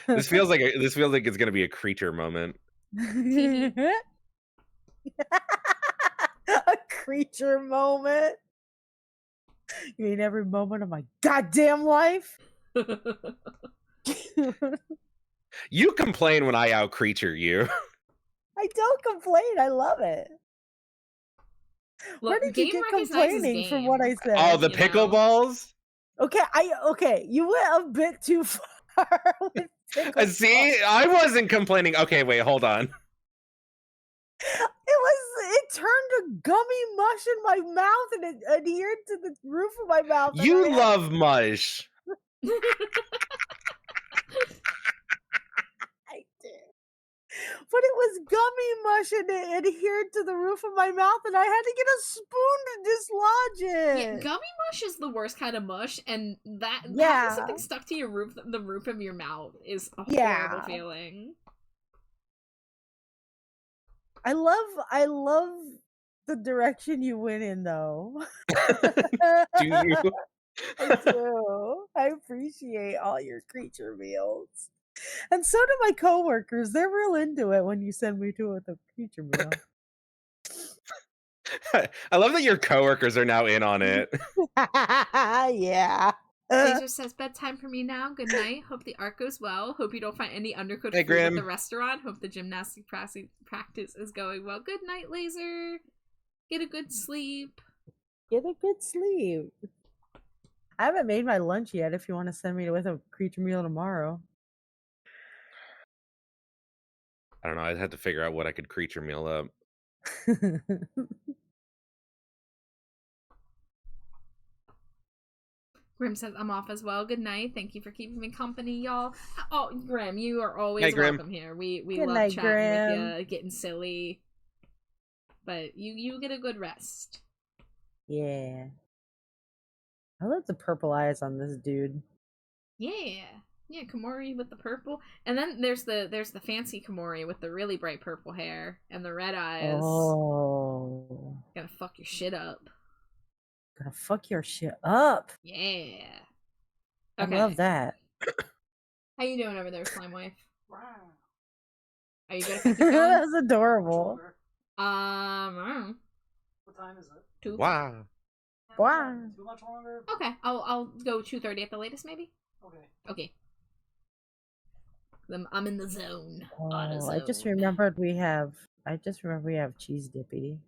This feels like it's gonna be a creature moment. A creature moment. You mean every moment of my goddamn life? You complain when I out creature you. I don't complain. I love it. Look, where did you get complaining from what I said? Oh, the pickleballs? Okay. You went a bit too far with pickleballs. See, I wasn't complaining. Okay, wait, hold on. It turned to gummy mush in my mouth and it adhered to the roof of my mouth. You love mush. I did. But it was gummy mush and it adhered to the roof of my mouth and I had to get a spoon to dislodge it. Yeah, gummy mush is the worst kind of mush, and having something stuck to the roof of your mouth is a horrible feeling. I love the direction you went in, though. Do you? I do. I appreciate all your creature meals. And so do my coworkers. They're real into it when you send me to it with a creature meal. I love that your coworkers are now in on it. Yeah. Laser says, bedtime for me now. Good night. Hope the art goes well. Hope you don't find any undercooked food at the restaurant. Hope the gymnastic practice is going well. Good night, Laser. Get a good sleep. Get a good sleep. I haven't made my lunch yet if you want to send me with a creature meal tomorrow. I don't know. I'd have to figure out what I could creature meal up. Grim says, I'm off as well. Good night. Thank you for keeping me company, y'all. Oh, Grim, you are always welcome here. We love chatting with you, getting silly. But you get a good rest. Yeah. I love the purple eyes on this dude. Yeah. Yeah, Komori with the purple. And then there's the fancy Komori with the really bright purple hair and the red eyes. Oh. Gonna fuck your shit up. Gonna fuck your shit up. Yeah. Okay. I love that. How you doing over there, Slime Wife? Wow. Are you good? That's adorable. I don't know. What time is it? 2. Wow. Wow. Too much longer? Okay, I'll go 2:30 at the latest, maybe. Okay. I'm in the zone. Oh, I just remembered we have cheese dippy.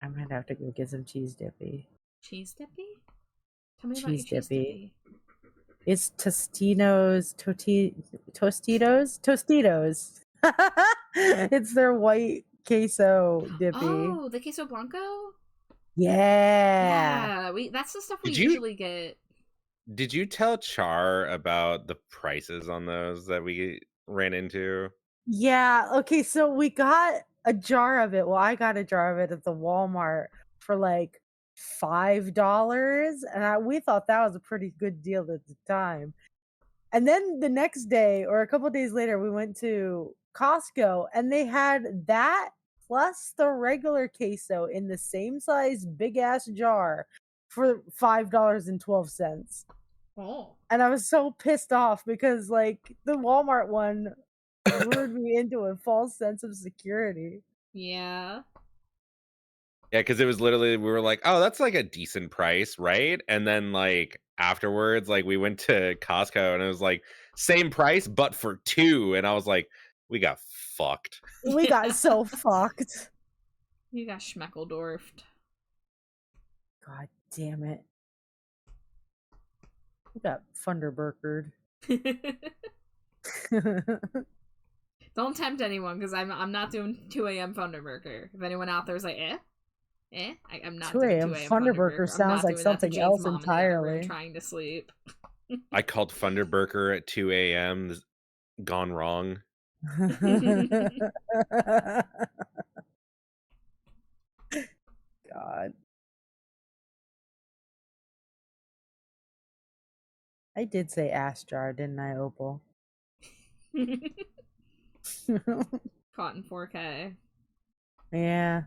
I'm gonna have to go get some cheese dippy. Cheese dippy? Tell me about your cheese dippy. It's Tostitos. It's their white queso dippy. Oh, the queso blanco? Yeah. That's the stuff we usually get. Did you tell Char about the prices on those that we ran into? Yeah, okay, so we got a jar of it. Well, I got a jar of it at the Walmart for like $5, and we thought that was a pretty good deal at the time. And then the next day or a couple days later, we went to Costco and they had that plus the regular queso in the same size big ass jar for $5.12. Oh. And I was so pissed off because like the Walmart one lured me into a false sense of security. Yeah. Yeah, because it was literally, we were like, oh, that's like a decent price, right? And then like afterwards, like we went to Costco and it was like same price, but for 2. And I was like, we got fucked. We got so fucked. You got schmeckledorfed. God damn it. We got Thunderburkered. Don't tempt anyone, because I'm not doing 2 a.m. Thunderburger. If anyone out there is like, I'm not 2 doing a.m. 2 a.m. Thunderburker sounds like something else entirely. Trying to sleep. I called Thunderburker at 2 a.m. Gone wrong. God. I did say ass jar, didn't I, Opal? Caught in 4K. Yeah.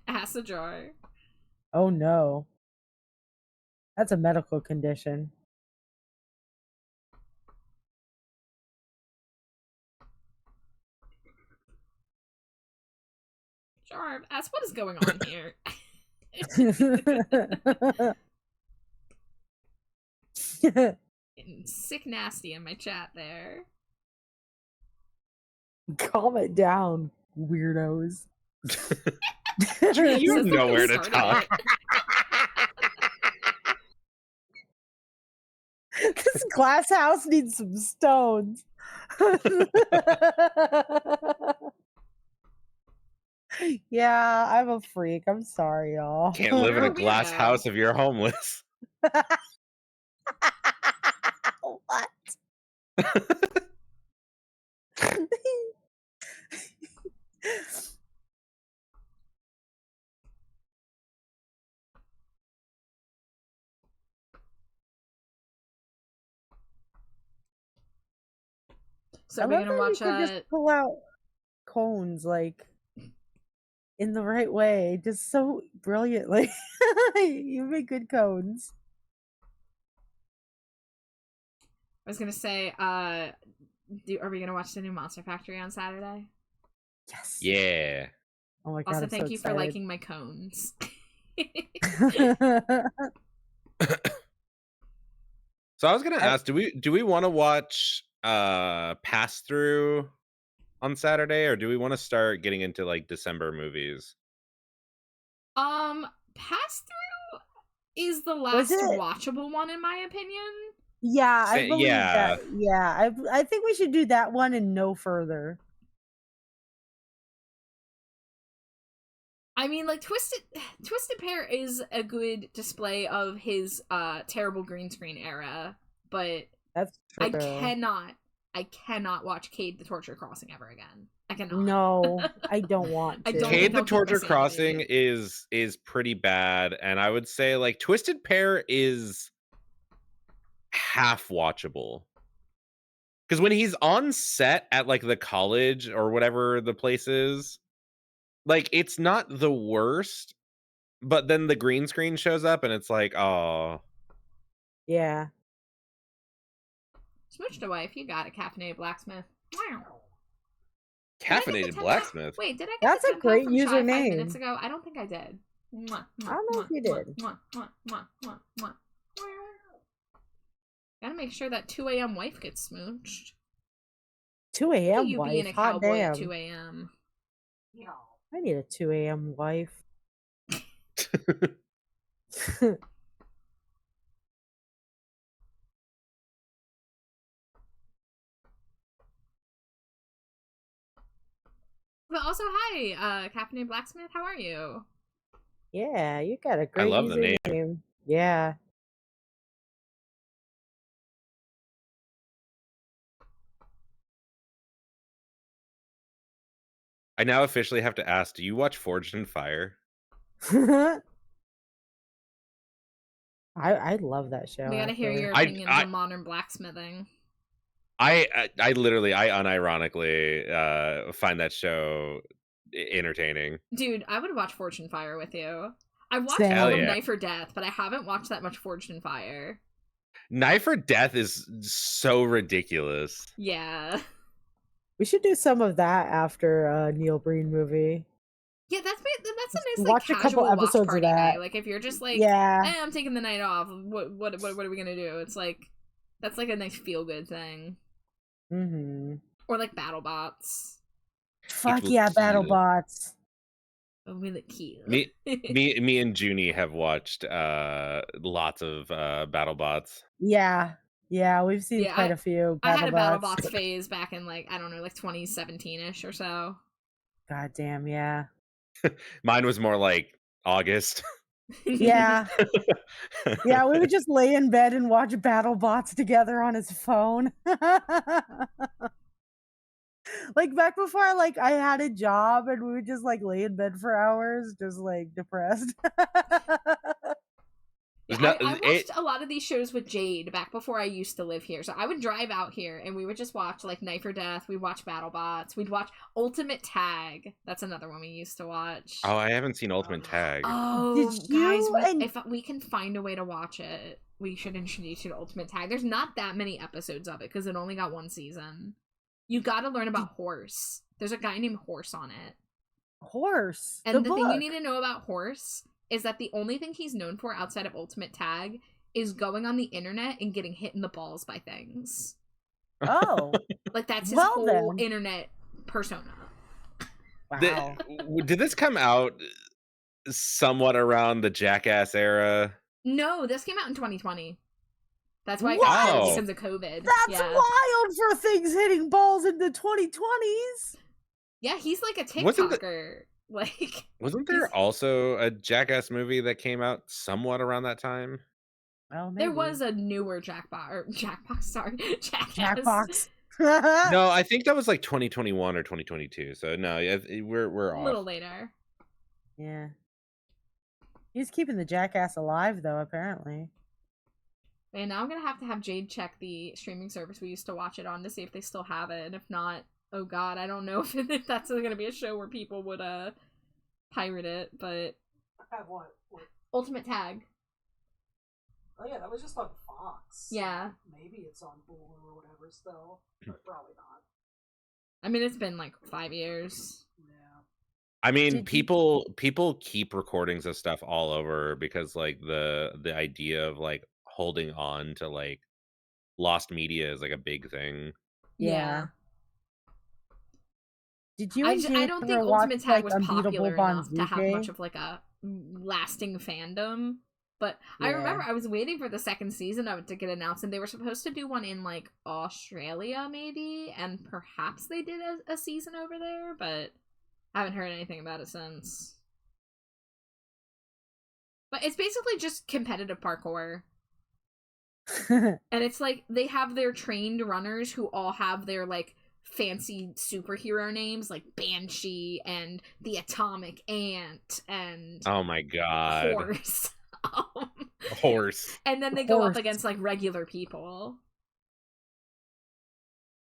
Ass a jar. Oh no. That's a medical condition. Jar, ask what is going on here. Getting sick nasty in my chat there. Calm it down, weirdos. You know where to talk. This glass house needs some stones. Yeah, I'm a freak. I'm sorry, y'all. Can't live in a glass house if you're homeless. What? So we're gonna watch just pull out cones like in the right way, just so brilliantly. You make good cones. I was gonna say, are we gonna watch the new Monster Factory on Saturday? Yes. Yeah. Oh my god. Also, I'm thank so you for liking my cones. So I was gonna ask, do we want to watch Pass Through on Saturday, or do we want to start getting into like December movies? Pass Through is the last watchable one in my opinion. Yeah, I believe that. Yeah, I think we should do that one and no further. I mean, like Twisted Pair is a good display of his terrible green screen era, but that's true. I cannot watch Cade the Torture Crossing ever again. I cannot. No, I don't want to. Cade the Torture Crossing is pretty bad, and I would say like Twisted Pair is half watchable. Because when he's on set at like the college or whatever the place is, like it's not the worst, but then the green screen shows up and it's like, oh. Yeah. Switched a wife, you got it, caffeinated blacksmith. Wow. Caffeinated blacksmith. Wait, did I get That's a great username. 5 minutes ago? I don't think I did. I don't know if you did. Gotta make sure that 2 a.m. wife gets smooched. 2 a.m. You wife. being a cowboy at 2 a.m. I need a 2 a.m. wife. But also, hi, Caffeinated Blacksmith. How are you? Yeah, you got a great I love the name. Yeah. I now officially have to ask, do you watch Forged in Fire? I love that show. We gotta hear actually. your opinions on modern blacksmithing. I unironically find that show entertaining. Dude, I would watch Forged in Fire with you. I watched Same. all of Hell yeah. Knife or Death, but I haven't watched that much Forged in Fire. Knife or Death is so ridiculous. Yeah. We should do some of that after a Neil Breen movie. Yeah, that's a nice like Watch a casual couple episodes watch of party that. night. Like if you're just like, Yeah. hey, I'm taking the night off. What are we gonna do? It's like that's like a nice feel good thing. Mm-hmm. Or like BattleBots. Fuck yeah, BattleBots. Really cute. Me and Junie have watched lots of BattleBots. Yeah. Yeah, we've seen quite a few BattleBots. I had a BattleBots phase back in like, I don't know, like 2017-ish or so. God damn, yeah. Mine was more like August. Yeah. Yeah, we would just lay in bed and watch BattleBots together on his phone. Like back before I had a job and we would just like lay in bed for hours, just like depressed. Yeah, I watched a lot of these shows with Jade back before I used to live here. So I would drive out here and we would just watch like Knife or Death. We'd watch BattleBots. We'd watch Ultimate Tag. That's another one we used to watch. Oh, I haven't seen Ultimate Tag. Oh, guys, if we can find a way to watch it, we should introduce you to Ultimate Tag. There's not that many episodes of it because it only got one season. You got to learn about Horse. There's a guy named Horse on it. Horse? And the thing you need to know about Horse is that the only thing he's known for outside of Ultimate Tag is going on the internet and getting hit in the balls by things. Oh. Like that's his whole internet persona. Wow. Did this come out somewhat around the Jackass era? No, this came out in 2020. That's why it got hit because of COVID. That's wild for things hitting balls in the 2020s. Yeah, he's like a TikToker. Wasn't there also a Jackass movie that came out somewhat around that time? Well, maybe. There was a newer Jackbox. Sorry, Jackbox. No, I think that was like 2021 or 2022. So no, we're off. A little later. Yeah. He's keeping the Jackass alive though, apparently. And now I'm gonna have Jade check the streaming service we used to watch it on to see if they still have it, and if not, oh god, I don't know if that's gonna be a show where people would pirate it, but Have what? Ultimate Tag. Oh yeah, that was just on Fox. Yeah. Maybe it's on Hulu or whatever still, but probably not. I mean, it's been like 5 years. Yeah. I mean, people keep recordings of stuff all over because like the idea of like holding on to like lost media is like a big thing. Yeah. Did you? I don't think Ultimate Tag was popular enough to have much of like a lasting fandom. But I remember I was waiting for the second season of it to get announced, and they were supposed to do one in like Australia maybe, and perhaps they did a season over there, but I haven't heard anything about it since. But it's basically just competitive parkour. And it's like they have their trained runners who all have their like fancy superhero names like Banshee and the Atomic Ant and oh my god, Horse. Horse. And then they go up against like regular people.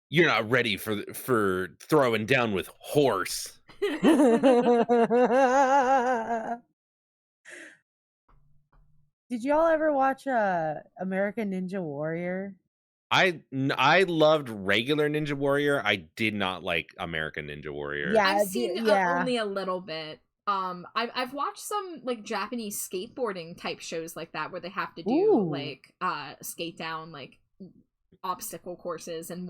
You're not ready for throwing down with Horse. Did y'all ever watch American Ninja Warrior? I loved regular Ninja Warrior. I did not like American Ninja Warrior. Yeah, I've seen only a little bit. I've watched some like Japanese skateboarding type shows like that where they have to do like skate down like obstacle courses and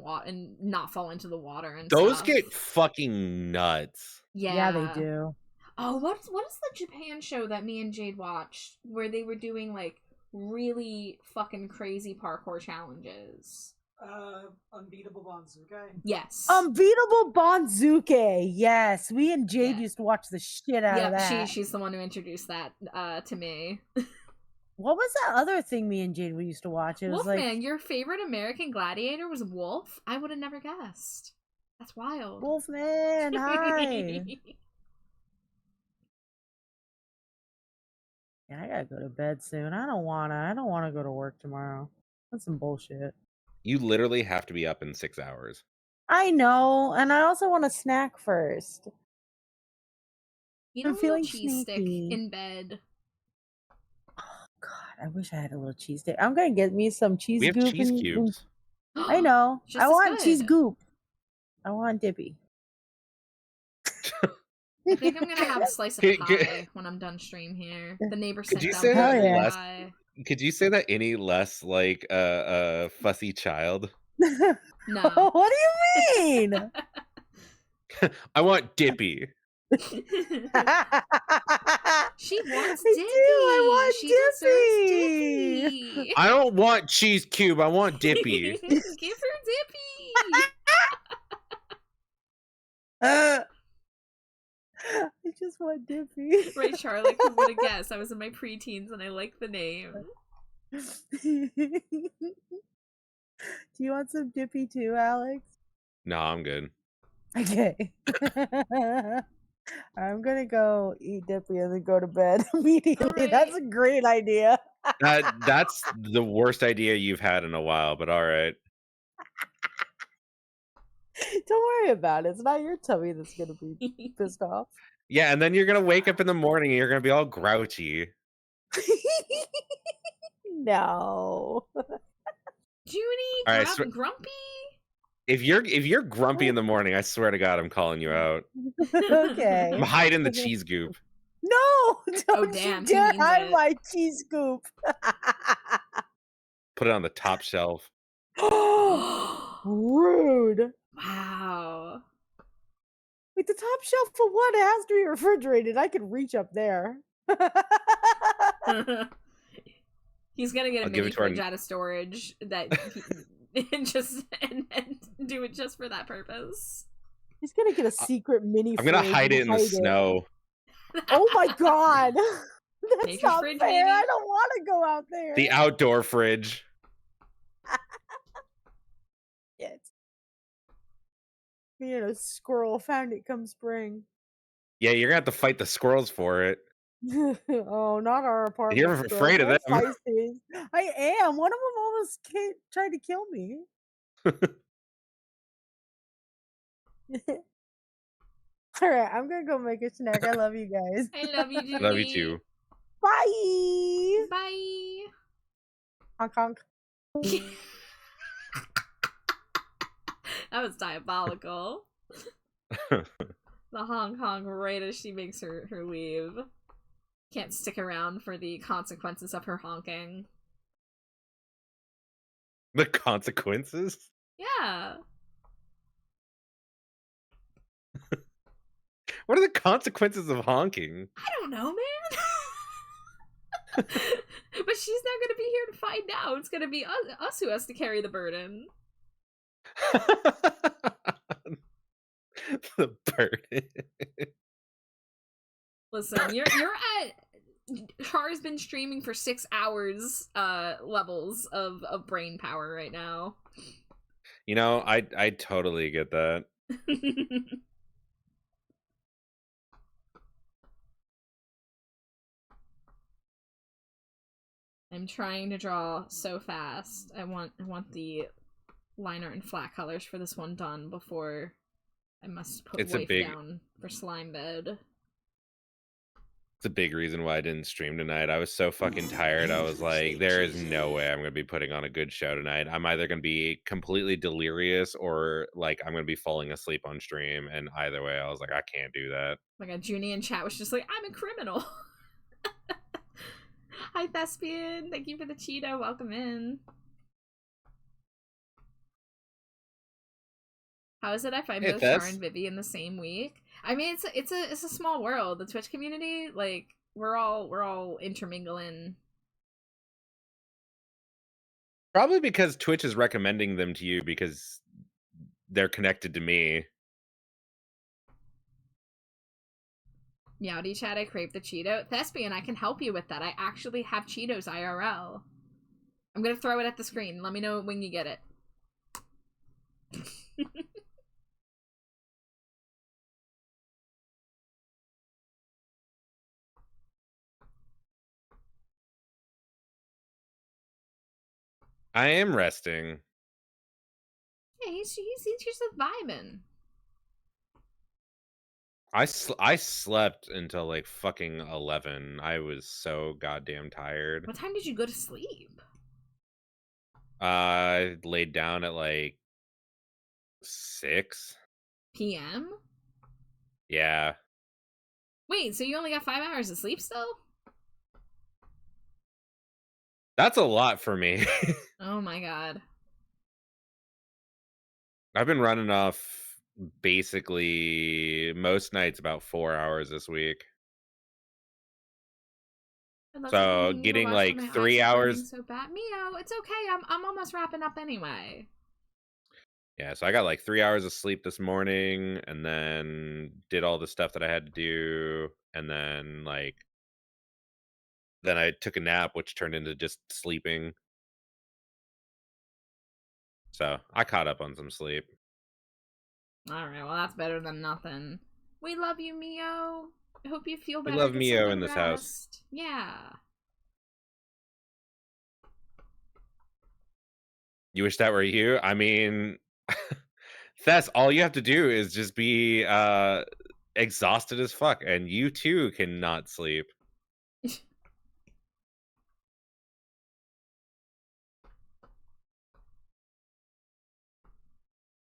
not fall into the water and those stuff. get fucking nuts. Yeah, they do. Oh, what is the Japan show that me and Jade watched where they were doing like really fucking crazy parkour challenges? Unbeatable Banzuke? Yes. Unbeatable Banzuke. Yes. We and Jade used to watch the shit out of that. She's the one who introduced that to me. What was that other thing me and Jade we used to watch? It was Wolfman, like your favorite American Gladiator was Wolf? I would have never guessed. That's wild. Wolfman, hi. Yeah, I gotta go to bed soon. I don't wanna go to work tomorrow. That's some bullshit. You literally have to be up in 6 hours. I know, and I also want a snack first. Eat I'm a little feeling cheese stick sneaky. in bed. Oh God, I wish I had a little cheese stick. I'm gonna get me some cheese We have goop cheese and cubes. I know. Just I as want cheese good. goop. I want dippy. I think I'm gonna have a slice of Could- pie when I'm done stream here. The neighbor Could sent you down say Hell that yeah. less? pie. Could you say that any less like a fussy child? No. What do you mean? I want dippy. She wants I Dippy. do. I want She dippy. deserves Dippy. I don't want cheese cube. I want dippy. Give her Dippy. I just want dippy. Right, Charlotte, who would have guessed? I was in my preteens and I like the name. Do you want some dippy too, Alex? No, I'm good. Okay. I'm gonna go eat dippy and then go to bed immediately. Alright. That's a great idea. That's the worst idea you've had in a while, but all right. Don't worry about it. It's not your tummy that's gonna be pissed off. Yeah, and then you're gonna wake up in the morning and you're gonna be all grouchy. No. Junie, All right, grumpy? If you're grumpy in the morning, I swear to God, I'm calling you out. Okay. I'm hiding the cheese goop. No! Don't damn, you he dare means hide it. my cheese scoop. Put it on the top shelf. Rude. Wow. Wait, the top shelf for what? It has to be refrigerated. I can reach up there. He's gonna get a I'll give mini it to our- fridge out of storage that and just and do it just for that purpose. He's gonna get a secret mini I'm gonna fridge hide and it in the snow. Oh my god. That's Nature's not fridge, fair. maybe? I don't want to go out there. The outdoor fridge. Shit. Me and a squirrel found it come spring. Yeah, you're gonna have to fight the squirrels for it. Oh, not our apartment. You're squirrels. afraid of They're them. feisty. I am. One of them almost tried to kill me. All right, I'm gonna go make a snack. I love you guys. I love you, Junie. Love you too. Bye. Bye. Honk honk. That was diabolical. The honk honk right as she makes her leave. Can't stick around for the consequences of her honking. The consequences? Yeah. What are the consequences of honking? I don't know, man. But she's not gonna be here to find out. It's gonna be us who has to carry the burden. The burden. Listen, you're at Char's been streaming for 6 hours levels of brain power right now. You know, I totally get that. I'm trying to draw so fast. I want the liner and flat colors for this one done before I must put It's a wife big- down for slime bed. It's a big reason why I didn't stream tonight. I was so fucking tired. I was like, there is no way I'm going to be putting on a good show tonight. I'm either going to be completely delirious or like I'm going to be falling asleep on stream. And either way, I was like, I can't do that. Like a Junie in chat was just like, I'm a criminal. Hi Thespian, thank you for the Cheeto. Welcome in. How is it I find Hey, both Char Thes. and Vivi in the same week? I mean, it's a small world. The Twitch community, like we're all intermingling. Probably because Twitch is recommending them to you because they're connected to me. Meowdy chat, I crave the Cheeto. Thespian, I can help you with that. I actually have Cheetos IRL. I'm gonna throw it at the screen. Let me know when you get it. I am resting. Yeah, he's just vibing. I slept until like fucking 11. I was so goddamn tired. What time did you go to sleep? I laid down at like 6 p.m. Yeah. Wait, so you only got 5 hours of sleep still? That's a lot for me. Oh my god. I've been running off basically most nights about 4 hours this week. So getting like 3 hours. So bad. Mio, it's okay. I'm almost wrapping up anyway. Yeah, so I got like 3 hours of sleep this morning and then did all the stuff that I had to do. And then I took a nap, which turned into just sleeping. So I caught up on some sleep. Alright, well that's better than nothing. We love you, Mio. I hope you feel We better. love Get Mio some good in this house. rest. Yeah. You wish that were you? I mean, Thess, all you have to do is just be exhausted as fuck, and you too cannot sleep.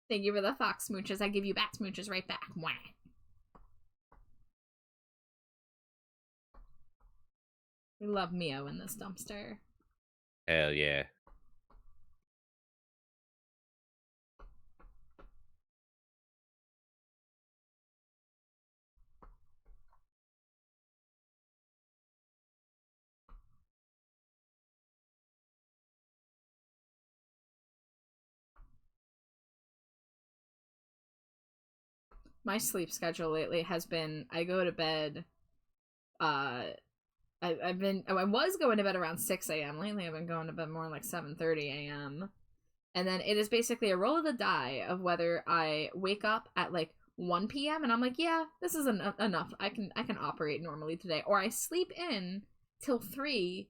Thank you for the fox smooches. I give you bat smooches right back. Mwah. We love Mio in this dumpster. Hell yeah. My sleep schedule lately has been I go to bed I was going to bed around 6 a.m. Lately I've been going to bed more like 7:30 a.m. And then it is basically a roll of the die of whether I wake up at like 1 p.m. and I'm like, yeah, this is enough. I can operate normally today, or I sleep in till 3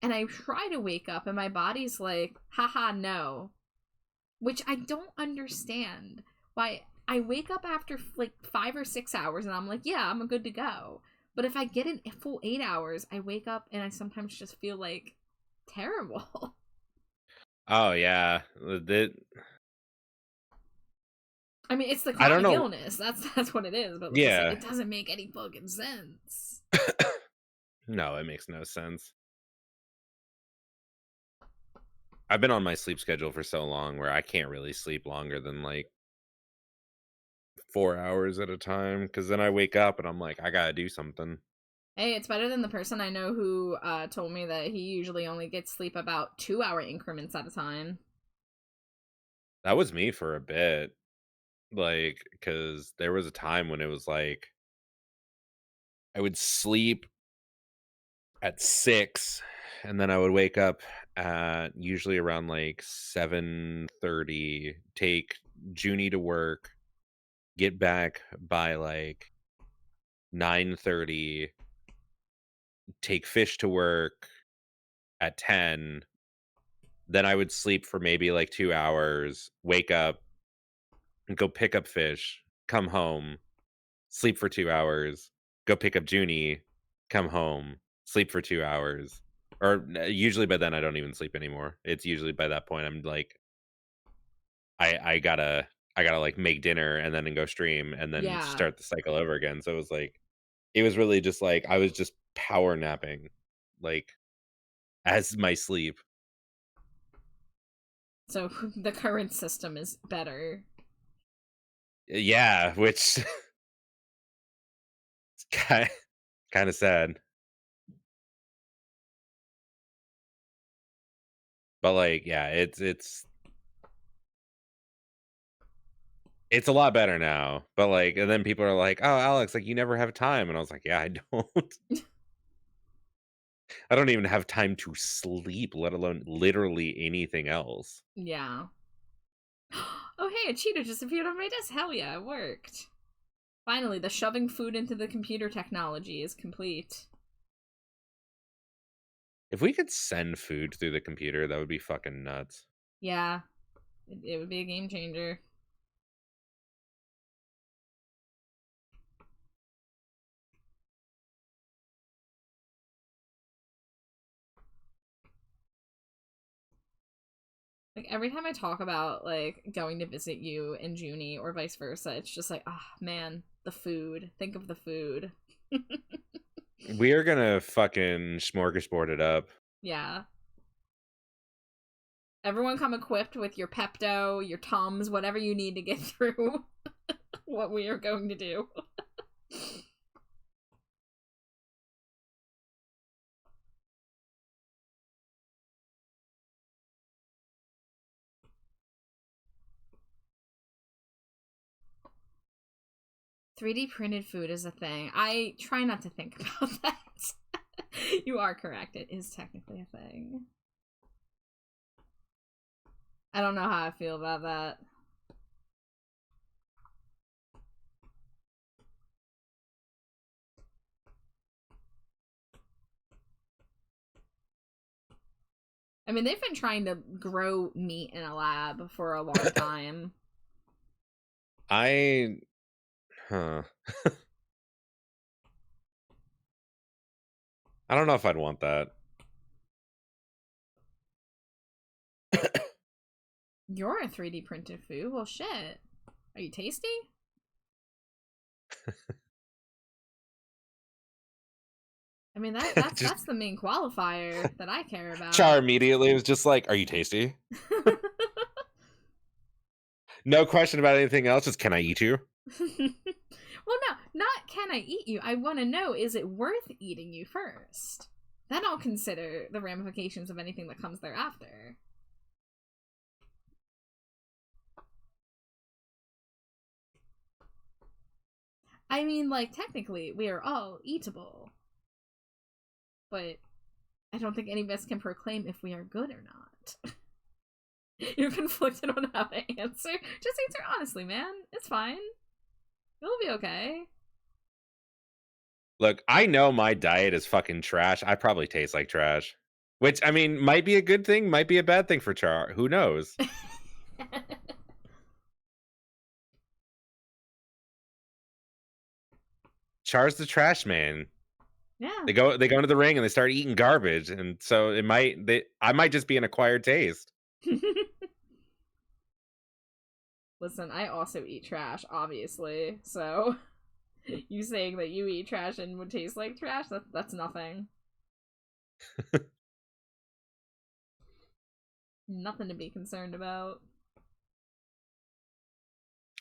and I try to wake up and my body's like, haha, no. Which I don't understand. Why I wake up after like 5 or 6 hours and I'm like, yeah, I'm good to go. But if I get in a full 8 hours, I wake up and I sometimes just feel like terrible. Oh yeah. I mean, it's the I don't chronic know. illness. That's what it is. But Yeah. it doesn't make any fucking sense. No, it makes no sense. I've been on my sleep schedule for so long where I can't really sleep longer than like 4 hours at a time, because then I wake up and I'm like, I gotta do something. Hey, it's better than the person I know who told me that he usually only gets sleep about 2-hour increments at a time. That was me for a bit. Like, because there was a time when it was like I would sleep at 6 and then I would wake up at usually around like 7:30, take Junie to work, get back by like 9:30, take Fish to work at 10. Then I would sleep for maybe like 2 hours, wake up, and go pick up Fish, come home, sleep for 2 hours, go pick up Junie, come home, sleep for 2 hours. Or usually by then I don't even sleep anymore. It's usually by that point I'm like, I gotta like make dinner and then go stream and then start the cycle over again. So it was really just like I was just power napping, like as my sleep. So the current system is better. Yeah, which kind of sad. But like, yeah, it's a lot better now. But like, and then people are like, "Oh, Alex, like you never have time," and I was like, "Yeah, I don't. I don't even have time to sleep, let alone literally anything else." Yeah. Oh, hey, a cheetah just appeared on my desk. Hell yeah, it worked. Finally, the shoving food into the computer technology is complete. If we could send food through the computer, that would be fucking nuts. Yeah. It would be a game changer. Like, every time I talk about, like, going to visit you in Junie or vice versa, it's just like, ah, man, the food. Think of the food. We are gonna fucking smorgasbord it up. Yeah. Everyone come equipped with your Pepto, your Tums, whatever you need to get through what we are going to do. $3D printed food is a thing. I try not to think about that. You are correct. It is technically a thing. I don't know how I feel about that. I mean, they've been trying to grow meat in a lab for a long time. Huh. I don't know if I'd want that. You're a 3D printed food? Well, shit. Are you tasty? I mean, that's the main qualifier that I care about. Char immediately was just like, "Are you tasty?" No question about anything else. Just, can I eat you? Well, no, not can I eat you. I want to know, is it worth eating you first? Then I'll consider the ramifications of anything that comes thereafter. I mean, like, technically, we are all eatable. But I don't think any of us can proclaim if we are good or not. You're conflicted on how to answer. Just answer honestly, man. It's fine. It'll be okay. Look, I know my diet is fucking trash. I probably taste like trash. Which, I mean, might be a good thing, might be a bad thing for Char. Who knows? Char's the trash man. Yeah. They go into the ring and they start eating garbage, and so I might just be an acquired taste. Listen, I also eat trash, obviously. So you saying that you eat trash and would taste like trash, that's nothing. Nothing to be concerned about.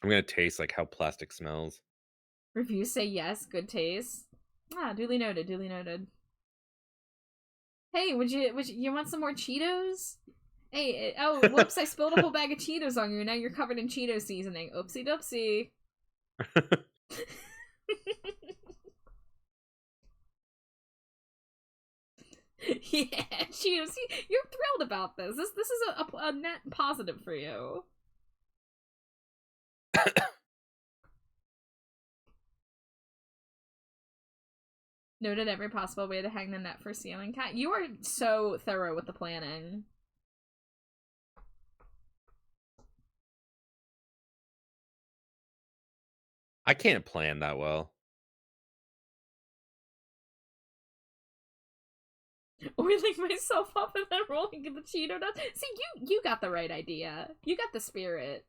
I'm gonna taste like how plastic smells. Reviews say yes, good taste. Ah, duly noted, duly noted. Hey, would you want some more Cheetos? Hey, oh, whoops, I spilled a whole bag of Cheetos on you, now you're covered in Cheeto seasoning. Oopsie doopsie. Yeah, Cheetos, you're thrilled about this. This is a net positive for you. Noted every possible way to hang the net for ceiling cat. You are so thorough with the planning. I can't plan that well. Oiling myself up and then rolling in the Cheeto nuts. See, you got the right idea. You got the spirit.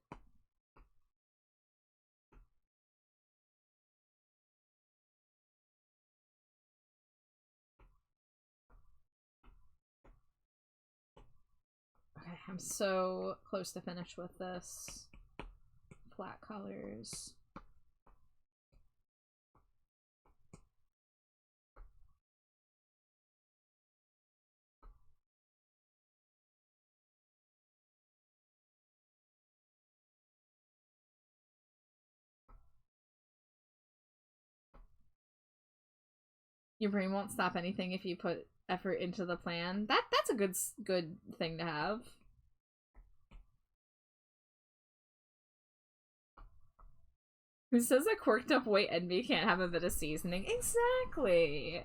Okay, I'm so close to finish with this. Flat colors. Your brain won't stop anything if you put effort into the plan. That's a good thing to have. Who says a quirked up white envy can't have a bit of seasoning? Exactly.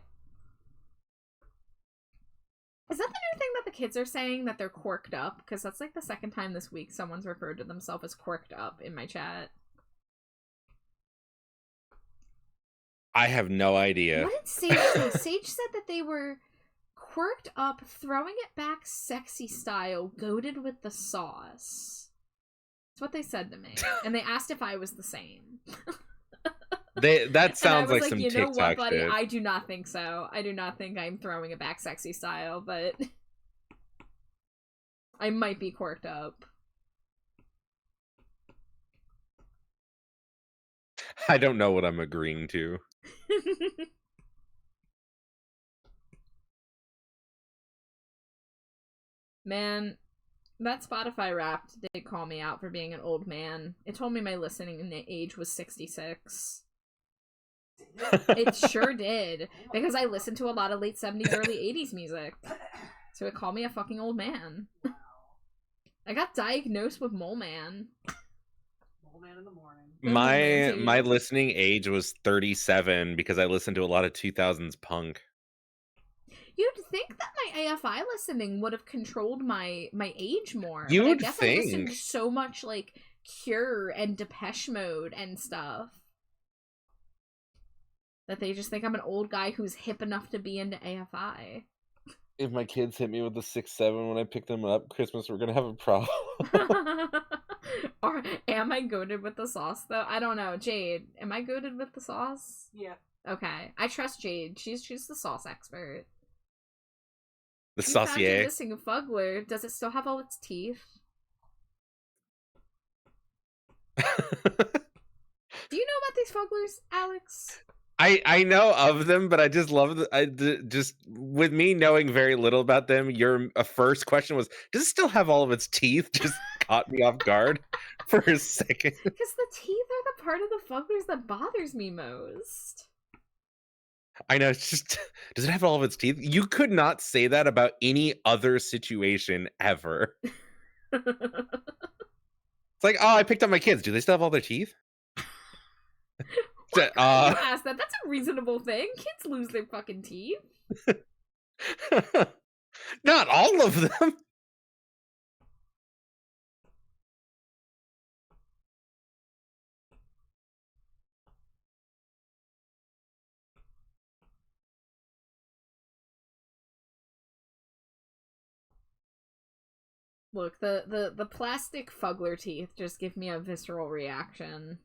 Is that the new thing that the kids are saying, that they're quirked up? Because that's like the second time this week someone's referred to themselves as quirked up in my chat. I have no idea. What did Sage say? Sage said that they were quirked up, throwing it back sexy style, goated with the sauce. That's what they said to me. And they asked if I was the same. That sounds like some you know TikTok what, buddy? shit. I do not think so. I do not think I'm throwing it back sexy style, but I might be quirked up. I don't know what I'm agreeing to. Man, that Spotify Wrapped did call me out for being an old man. It told me my listening age was 66. It sure did, because I listened to a lot of late 70s, early 80s music. So it called me a fucking old man. I got diagnosed with Mole Man. Mole Man in the morning. My listening age was 37 because I listened to a lot of 2000s punk. You'd think that my AFI listening would have controlled my age more. You but would I guess think. I listened to so much like Cure and Depeche Mode and stuff that they just think I'm an old guy who's hip enough to be into AFI. If my kids hit me with a 6-7 when I pick them up Christmas, we're gonna have a problem. Or am I goated with the sauce though? I don't know. Jade, am I goated with the sauce? Yeah. Okay, I trust Jade. She's the sauce expert. The You found your saucier. missing Fugler. Does it still have all its teeth? Do you know about these Fuglers, Alex? I know of them, but I just love just with me knowing very little about them. Your first question was, does it still have all of its teeth? Just caught me off guard for a second. Because the teeth are the part of the Fuglers that bothers me most. I know, it's just, does it have all of its teeth? You could not say that about any other situation ever. It's like, oh, I picked up my kids. Do they still have all their teeth? You asked that. That's a reasonable thing. Kids lose their fucking teeth. Not all of them. Look, the plastic Fugler teeth just give me a visceral reaction.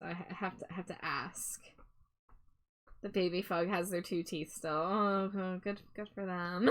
I have to ask. The baby Fug has their 2 teeth still. Oh, good for them.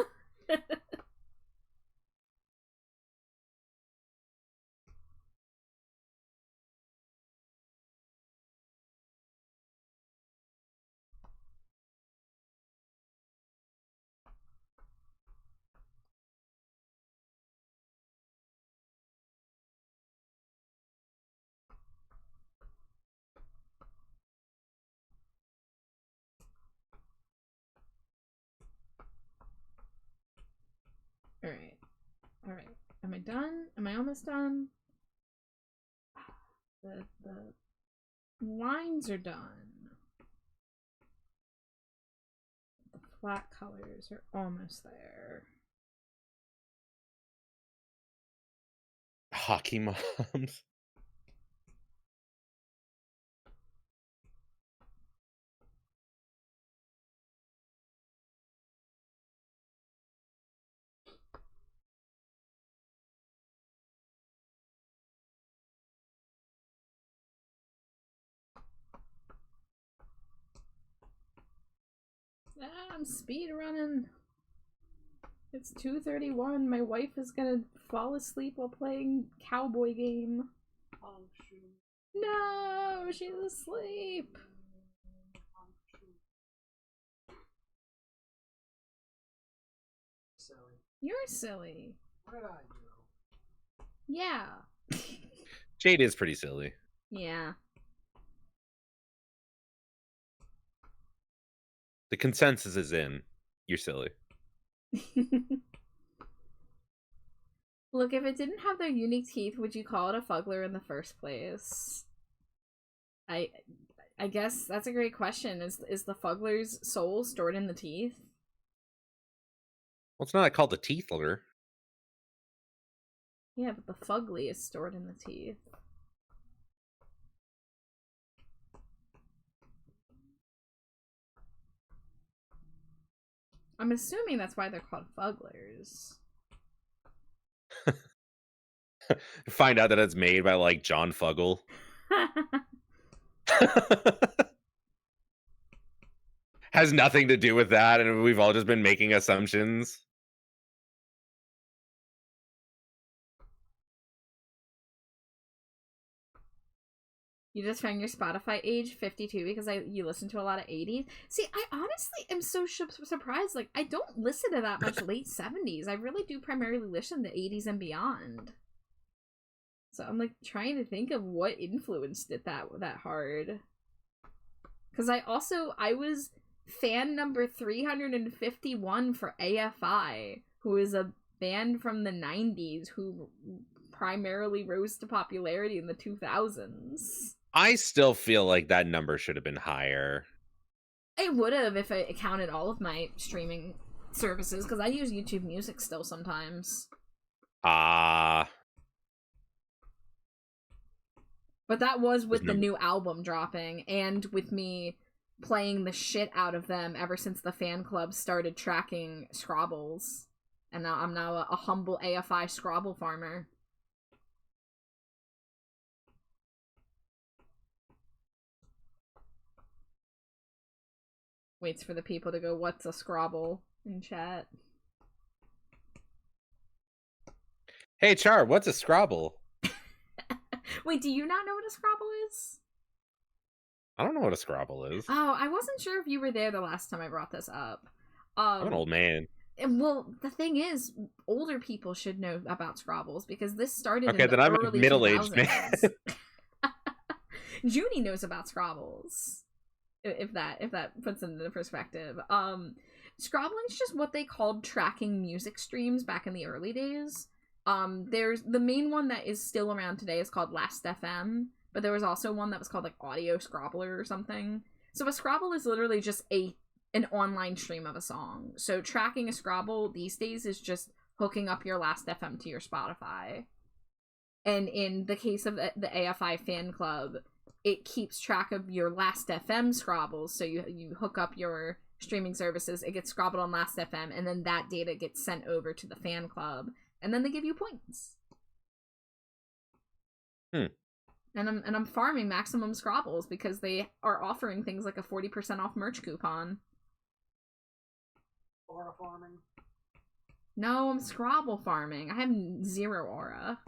Alright. Am I done? Am I almost done? The lines are done. The flat colors are almost there. Hockey moms. I'm speed running. It's 2:31. My wife is gonna fall asleep while playing cowboy game. Oh, shoot. No, she's asleep. Silly. You're silly. What did I do? Yeah. Jade is pretty silly. Yeah. The consensus is in. You're silly. Look, if it didn't have their unique teeth, would you call it a Fugler in the first place? I I guess that's a great question. Is the Fuggler's soul stored in the teeth? Well, it's not called the Teethler. Yeah, but the Fugly is stored in the teeth. I'm assuming that's why they're called Fugglers. Find out that it's made by, like, John Fuggle. Has nothing to do with that, and we've all just been making assumptions. You just found your Spotify age 52 because you listen to a lot of 80s. See, I honestly am so surprised. Like, I don't listen to that much late 70s. I really do primarily listen to 80s and beyond. So I'm like trying to think of what influenced it that hard. Because I was fan number 351 for AFI, who is a band from the 90s who primarily rose to popularity in the 2000s. I still feel like that number should have been higher. It would have if I counted all of my streaming services, because I use YouTube Music still sometimes. But that was with the new album dropping, and with me playing the shit out of them ever since the fan club started tracking Scrabbles. And now I'm a humble AFI Scrabble farmer. Waits for the people to go, "What's a Scrabble?" in chat. Hey, Char, what's a Scrabble? Wait, do you not know what a Scrabble is? I don't know what a Scrabble is. Oh, I wasn't sure if you were there the last time I brought this up. I'm an old man. Well, the thing is, older people should know about Scrabbles because this started Okay, in the then I'm early a middle-aged 2000s. man. Junie knows about Scrabbles. If that puts it into perspective. Scrabbling's just what they called tracking music streams back in the early days. There's the main one that is still around today is called Last FM, but there was also one that was called like Audio Scrabbler or something. So a Scrabble is literally just an online stream of a song. So tracking a Scrabble these days is just hooking up your Last FM to your Spotify. And in the case of the AFI fan club, it keeps track of your Last FM Scrabbles. So you hook up your streaming services, it gets Scrabbled on Last FM, and then that data gets sent over to the fan club, and then they give you points. And I'm farming maximum Scrabbles because they are offering things like a 40% off merch coupon. Aura farming. No, I'm Scrabble farming. I have 0 aura.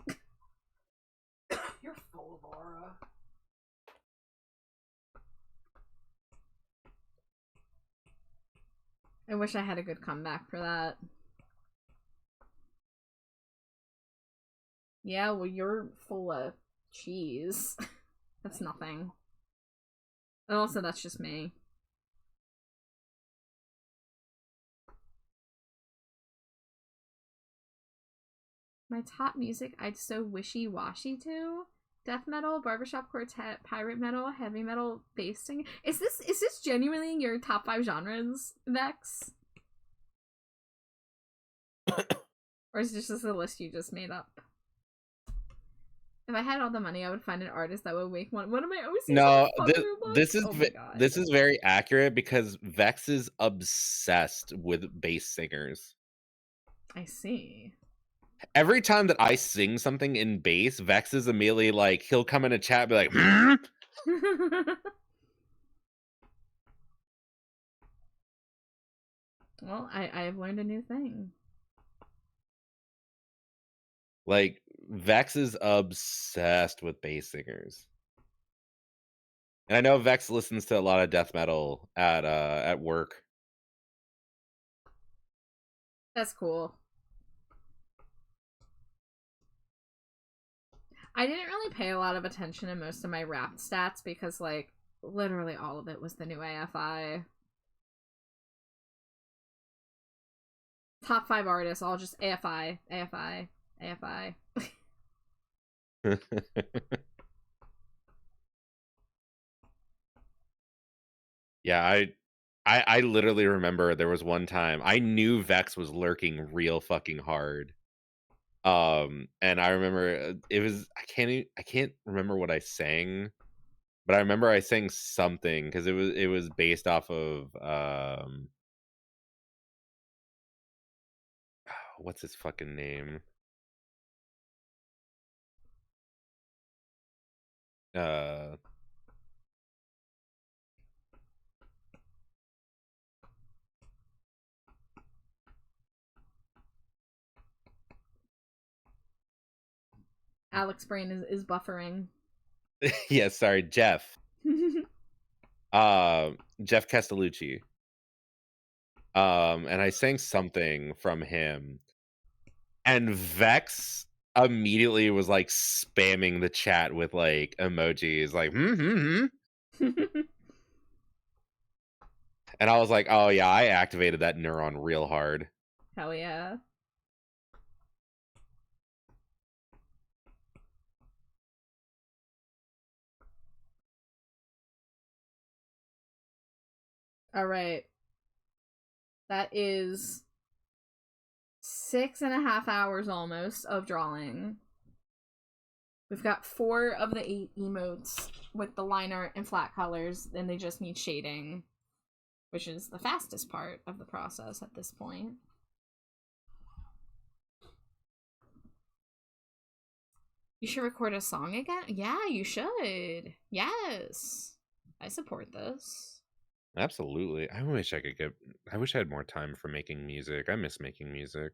You're full of aura. I wish I had a good comeback for that. Yeah, well, you're full of cheese. That's nothing. And also, that's just me. My top music I'd so wishy-washy to? Death metal, barbershop quartet, pirate metal, heavy metal, bass singing. Is this genuinely your top 5 genres, Vex? Or is this just a list you just made up? If I had all the money, I would find an artist that would make one of my OCs. No, this is very accurate because Vex is obsessed with bass singers. I see. Every time that I sing something in bass, Vex is immediately like, he'll come in a chat and be like, hmm? Well, I have learned a new thing. Like, Vex is obsessed with bass singers. And I know Vex listens to a lot of death metal at work. That's cool. I didn't really pay a lot of attention to most of my rap stats because, like, literally all of it was the new AFI. Top 5 artists, all just AFI, AFI, AFI. Yeah, I literally remember there was one time I knew Vex was lurking real fucking hard. And I remember it was I can't remember what I sang, but I remember I sang something because it was based off of what's his fucking name? Uh Alex Brain is buffering. yeah, sorry, Jeff. Jeff Castellucci. And I sang something from him. And Vex immediately was like spamming the chat with like emojis like and I was like, oh yeah, I activated that neuron real hard. Hell yeah. All right. That is 6.5 hours almost of drawing. We've got 4 of the 8 emotes with the line art and flat colors, and they just need shading, which is the fastest part of the process at this point. You should record a song again? Yeah, you should. Yes. I support this. Absolutely. I wish I had more time for making music. I miss making music.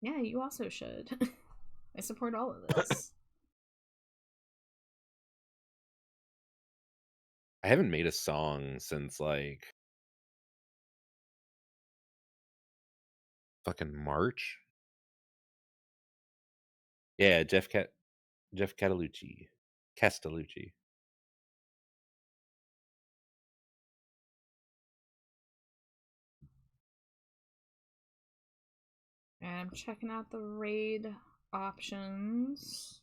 Yeah, you also should. I support all of this. I haven't made a song since like fucking March. Yeah, Jeff Castellucci. And I'm checking out the raid options.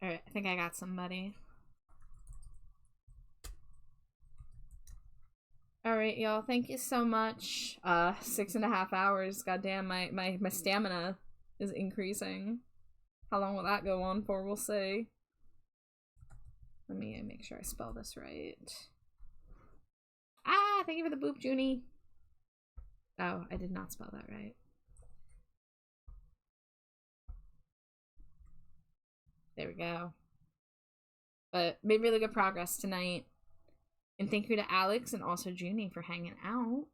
Alright, I think I got somebody. Alright, y'all, thank you so much. 6.5 hours. Goddamn, my stamina is increasing. How long will that go on for? We'll see. Let me make sure I spell this right. Ah, thank you for the boop, Junie. Oh, I did not spell that right. There we go. But made really good progress tonight. And thank you to Alex and also Junie for hanging out.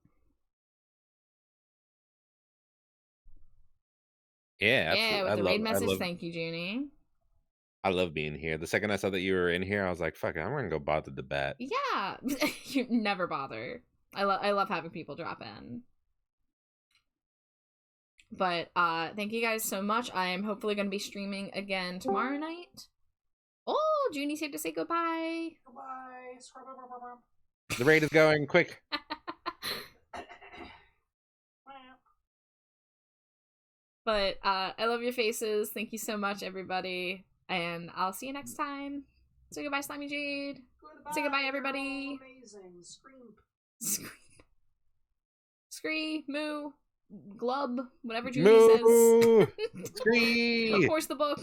Yeah, absolutely. Yeah, with the raid message, thank you, Junie. I love being here. The second I saw that you were in here, I was like, fuck it, I'm gonna go bother the bat. Yeah, you never bother. I love having people drop in. But thank you guys so much. I am hopefully going to be streaming again tomorrow night. Oh, Junie's here to say goodbye. Goodbye. The raid is going quick. But I love your faces. Thank you so much, everybody. And I'll see you next time. Say goodbye, Slimy Jade. Goodbye. Say goodbye, everybody. Amazing. Scream. Scree. Moo. Glub. Whatever Junie Moo! says. Scree! Horse the book.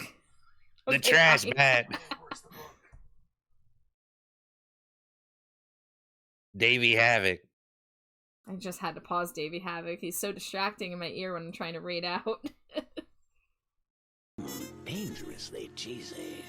The Okay, trash bye. bat. Davey Havoc. I just had to pause Davey Havoc. He's so distracting in my ear when I'm trying to raid out. Dangerously cheesy.